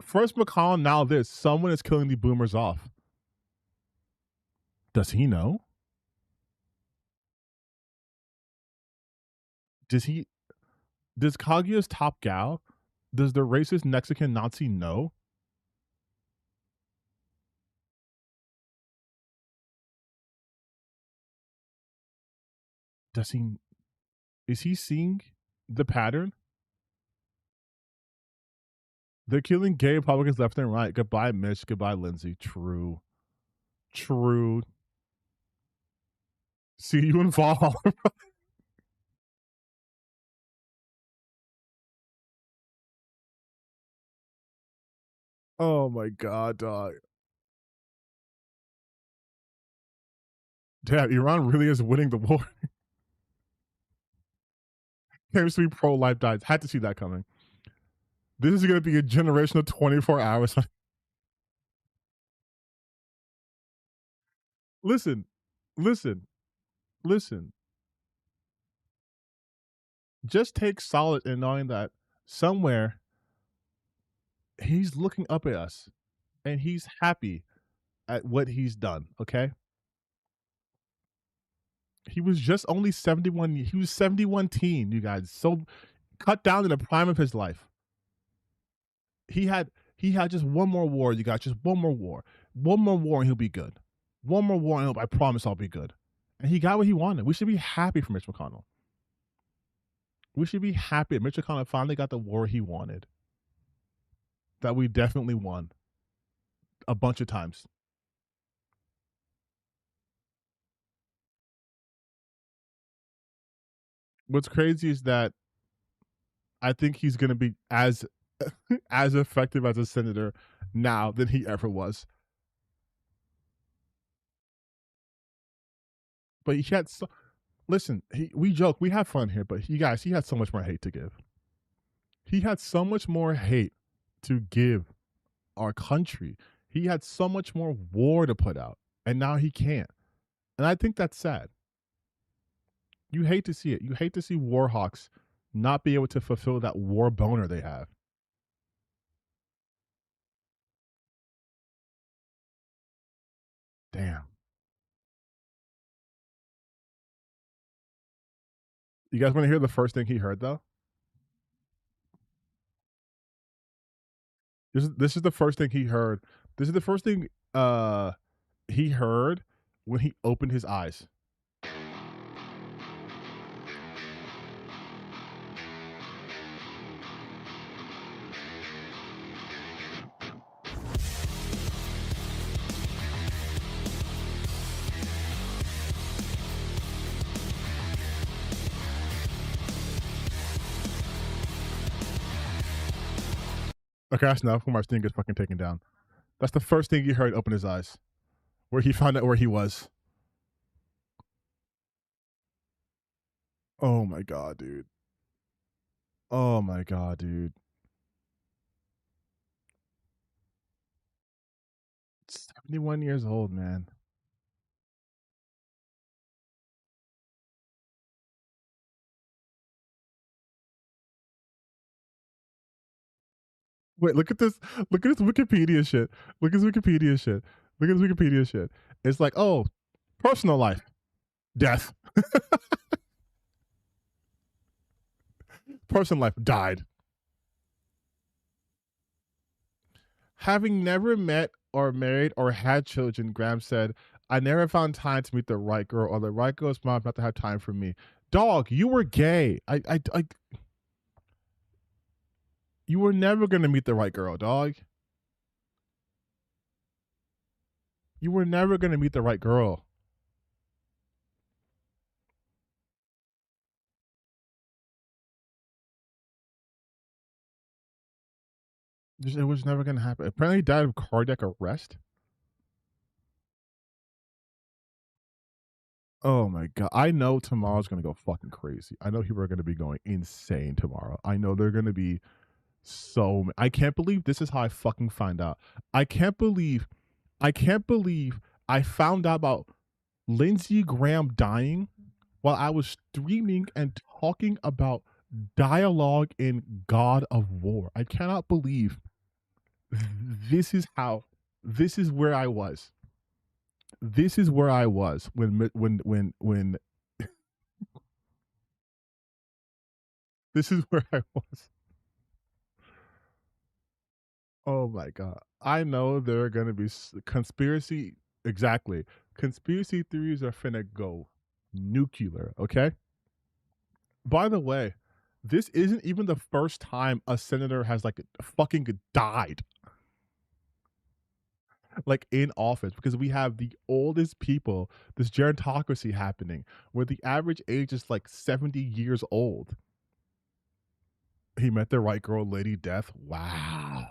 First McCollum, now this. Someone is killing the boomers off. Does he know? Does Kaguya's top gal, does the racist Mexican Nazi know? Is he seeing the pattern? They're killing gay Republicans left and right. Goodbye, Mitch. Goodbye, Lindsay. True. See you in fall. Oh my god, dog. Damn, Iran really is winning the war. Claims to be pro-life dies. Had to see that coming. This is going to be a generation of 24 hours. Listen. Just take solace in knowing that somewhere he's looking up at us and he's happy at what he's done, okay? He was just only 71. He was 71 teen, you guys. So cut down in the prime of his life. He had just one more war, you guys. Just one more war. One more war and he'll be good. One more war and I promise I'll be good. And he got what he wanted. We should be happy for Mitch McConnell. We should be happy that Mitch McConnell finally got the war he wanted. That we definitely won. A bunch of times. What's crazy is that I think he's going to be as effective as a senator now than he ever was. But he had listen, we joke, we have fun here, but you guys, he had so much more hate to give. He had so much more hate to give our country. He had so much more war to put out, and now he can't. And I think that's sad. You hate to see it. You hate to see war hawks not be able to fulfill that war boner they have. Damn. You guys want to hear the first thing he heard, though? This is the first thing he heard. This is the first thing he heard when he opened his eyes. Okay, that's enough. Umar Sting gets fucking taken down. That's the first thing he heard open his eyes. Where he found out where he was. Oh my god, dude. Oh my god, dude. 71 years old, man. Wait, look at this. Look at this Wikipedia shit. Look at this Wikipedia shit. Look at this Wikipedia shit. It's like, oh, personal life, death. Personal life, died. Having never met or married or had children, Graham said, I never found time to meet the right girl or the right girl's mom not to have time for me. Dog, you were gay. You were never going to meet the right girl, dog. You were never going to meet the right girl. It was never going to happen. Apparently he died of cardiac arrest. Oh my god. I know tomorrow's going to go fucking crazy. I know people are going to be going insane tomorrow. I know they're going to be I can't believe this is how I fucking find out. I can't believe I found out about Lindsey Graham dying while I was streaming and talking about dialogue in God of War. I cannot believe this is where I was. This is where I was when this is where I was. Oh my god. I know there are going to be conspiracy theories are finna go nuclear, okay? By the way, this isn't even the first time a senator has like fucking died. Like in office, because we have the oldest people, this gerontocracy happening, where the average age is like 70 years old. He met the right girl, Lady Death. Wow.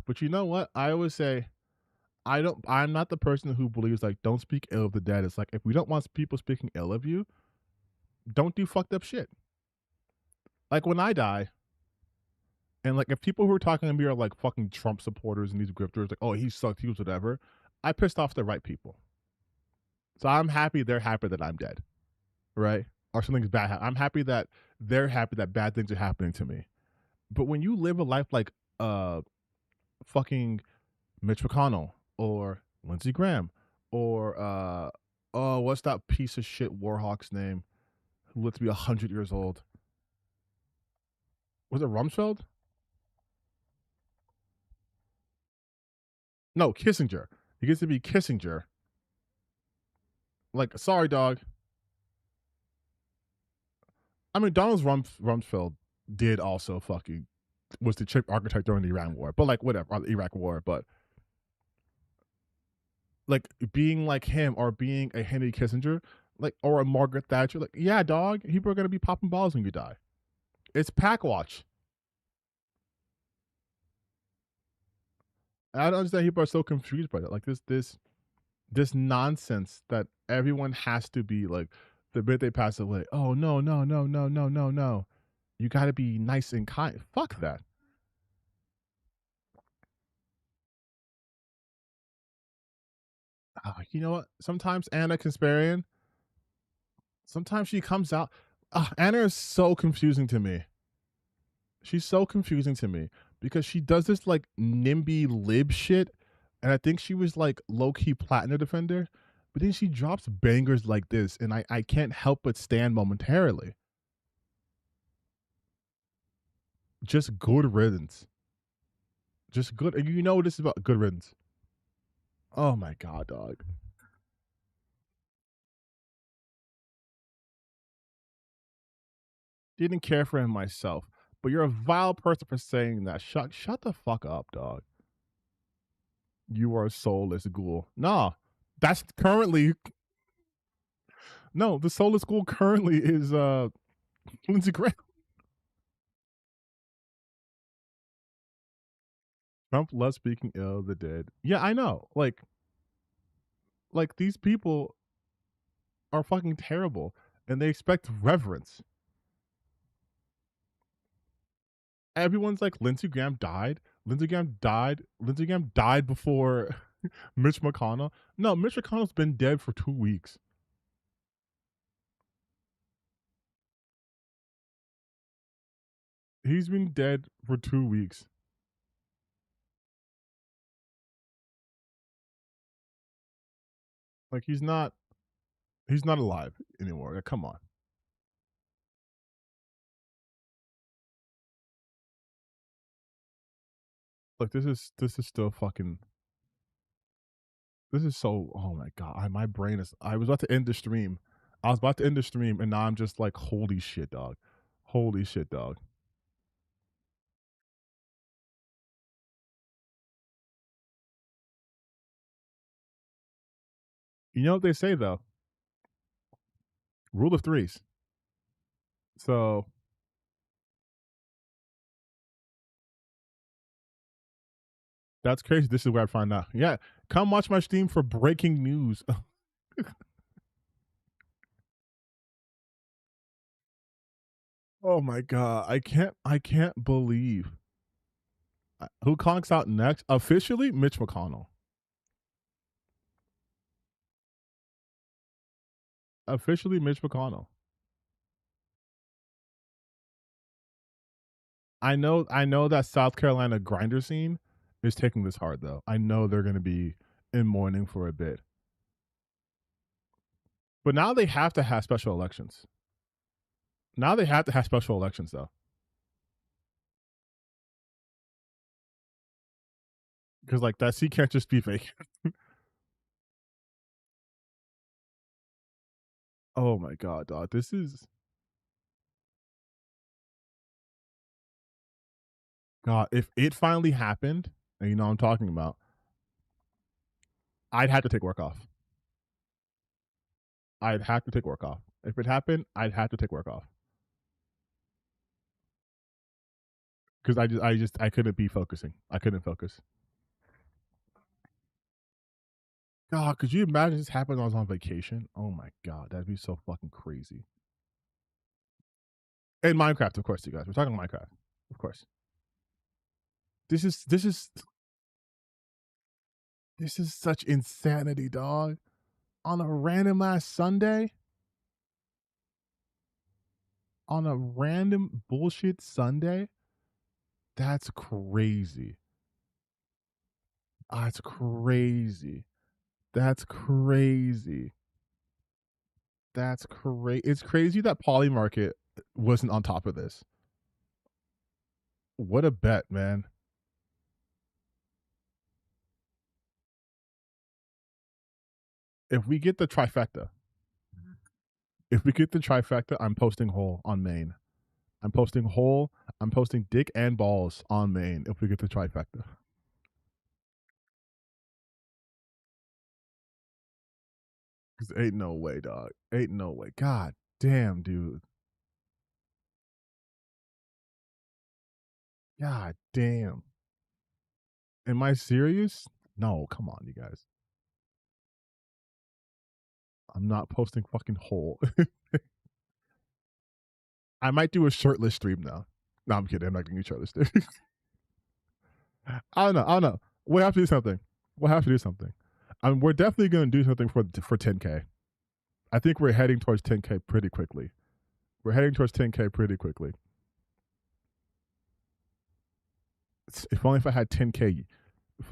But you know what? I always say, I'm not the person who believes like don't speak ill of the dead. It's like if we don't want people speaking ill of you, don't do fucked up shit. Like when I die, and like if people who are talking to me are like fucking Trump supporters and these grifters, like, oh, he sucked, he was whatever, I pissed off the right people. So I'm happy they're happy that I'm dead. Right? Or something's bad. I'm happy that they're happy that bad things are happening to me. But when you live a life like fucking Mitch McConnell or Lindsey Graham or what's that piece of shit Warhawk's name who lived to be 100 years old? Was it Rumsfeld? No, Kissinger. He gets to be Kissinger. Like, sorry, dog. I mean, Donald Rumsfeld did also fucking was the chief architect during the Iran war, but like whatever, the Iraq war, but like being like him or being a Henry Kissinger, like or a Margaret Thatcher, like yeah, dog, people are gonna be popping balls when you die. It's pack watch. I don't understand people are so confused by that. Like this nonsense that everyone has to be like the minute they pass away. Oh no. You gotta be nice and kind. Fuck that. You know what? Sometimes Anna Kasparian, sometimes she comes out. Anna is so confusing to me. She's so confusing to me because she does this like NIMBY lib shit. And I think she was like low-key Platinum Defender. But then she drops bangers like this. And I can't help but stand momentarily. Just good riddance. Just good. You know this is about good riddance. Oh my god, dog. Didn't care for him myself. But you're a vile person for saying that. Shut the fuck up, dog. You are a soulless ghoul. Nah. That's currently No, the soulless ghoul currently is Lindsey Graham. Trump loves speaking ill of the dead. Yeah, I know. Like these people are fucking terrible and they expect reverence. everyone's like, Lindsey Graham died. Lindsey Graham died. Lindsey Graham died before Mitch McConnell. No, Mitch McConnell's been dead for 2 weeks. He's been dead for 2 weeks. Like he's not alive anymore. Like, come on. Like this is still fucking. This is so. Oh my god, my brain is. I was about to end the stream. I was about to end the stream, and now I'm just like, holy shit, dog. Holy shit, dog. You know what they say though? Rule of threes. So that's crazy. This is where I find out. Yeah, come watch my stream for breaking news. Oh my god, I can't believe. Who conks out next? Officially, Mitch McConnell. Officially, Mitch McConnell. I know that South Carolina grinder scene is taking this hard though. I know they're going to be in mourning for a bit. But now they have to have special elections. Now they have to have special elections though. Because like that seat can't just be vacant. Oh my god, dog. This is God, if it finally happened, and you know what I'm talking about, I'd have to take work off. I'd have to take work off. If it happened, I'd have to take work off. Because I couldn't be focusing. I couldn't focus. God, could you imagine this happened when I was on vacation? Oh my god, that'd be so fucking crazy. And Minecraft, of course, you guys. We're talking Minecraft, of course. This is such insanity, dog. On a random ass Sunday? On a random bullshit Sunday? That's crazy. That's crazy. That's crazy. That's crazy. It's crazy that Polymarket wasn't on top of this. What a bet, man. If we get the trifecta, I'm posting whole on main. I'm posting whole. I'm posting dick and balls on main if we get the trifecta. Cause ain't no way, dog. Ain't no way. God damn, dude. God damn. Am I serious? No, come on, you guys. I'm not posting fucking whole. I might do a shirtless stream now. No, I'm kidding. I'm not going to do shirtless stream. I don't know. We'll have to do something. We're definitely going to do something for 10K. I think we're heading towards 10K pretty quickly. If only if I had 10K if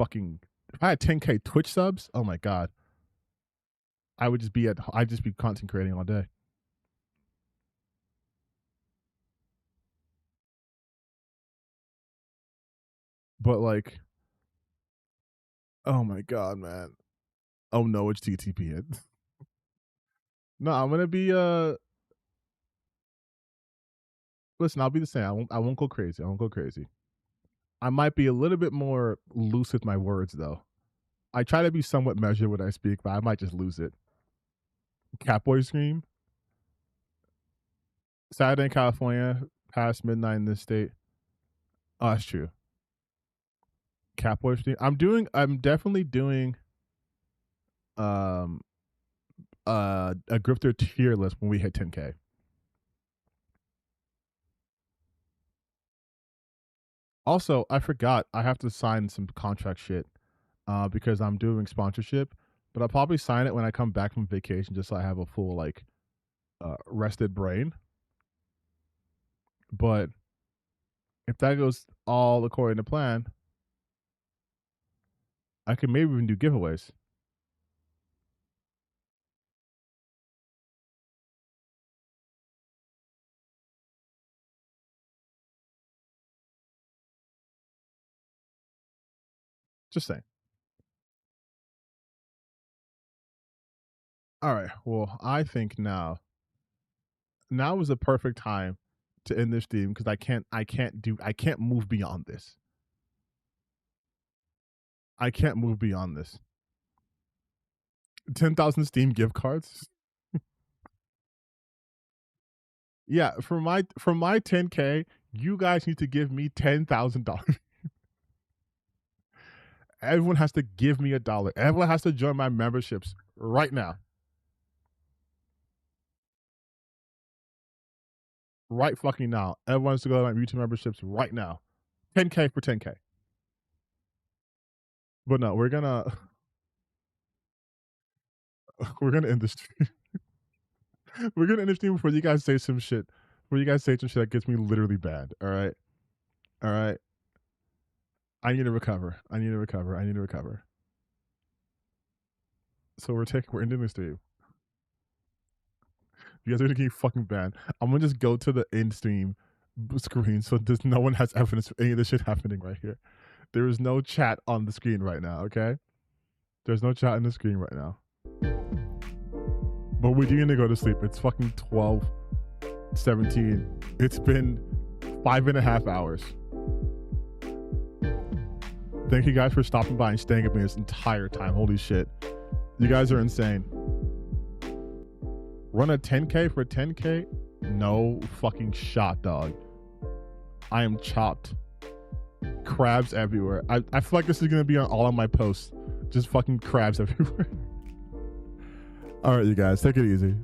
I had 10K Twitch subs, oh my god. I'd just be content creating all day. But like, oh my god, man. Oh no, it's TTP. No, I'm gonna be listen, I'll be the same. I won't go crazy. I might be a little bit more loose with my words though. I try to be somewhat measured when I speak, but I might just lose it. Catboy Scream. Saturday in California, past midnight in this state. Oh, that's true. Catboy Stream. I'm definitely doing a Grifter tier list when we hit 10K. Also, I forgot I have to sign some contract shit because I'm doing sponsorship, but I'll probably sign it when I come back from vacation just so I have a full like rested brain. But if that goes all according to plan, I could maybe even do giveaways. Just saying. All right. Well, I think now is the perfect time to end this stream because I can't move beyond this. I can't move beyond this. 10,000 Steam gift cards. Yeah, for my 10K, you guys need to give me $10,000. Everyone has to give me $1. Everyone has to join my memberships right now. Right fucking now. Everyone has to go to my YouTube memberships right now. 10K for 10K. But no, we're gonna end the stream. We're gonna end the stream before you guys say some shit. Before you guys say some shit that gets me literally bad. All right. I need to recover. So we're ending the stream. You guys are gonna get fucking banned. I'm gonna just go to the end stream screen so no one has evidence of any of this shit happening right here. There is no chat on the screen right now, okay? There's no chat on the screen right now. But we're gonna go to sleep. It's fucking 12:17. It's been 5.5 hours. Thank you guys for stopping by and staying with me this entire time. Holy shit. You guys are insane. Run a 10K for 10K? No fucking shot, dog. I am chopped. Crabs everywhere. I feel like this is gonna be on all of my posts. Just fucking crabs everywhere. All right, you guys, take it easy.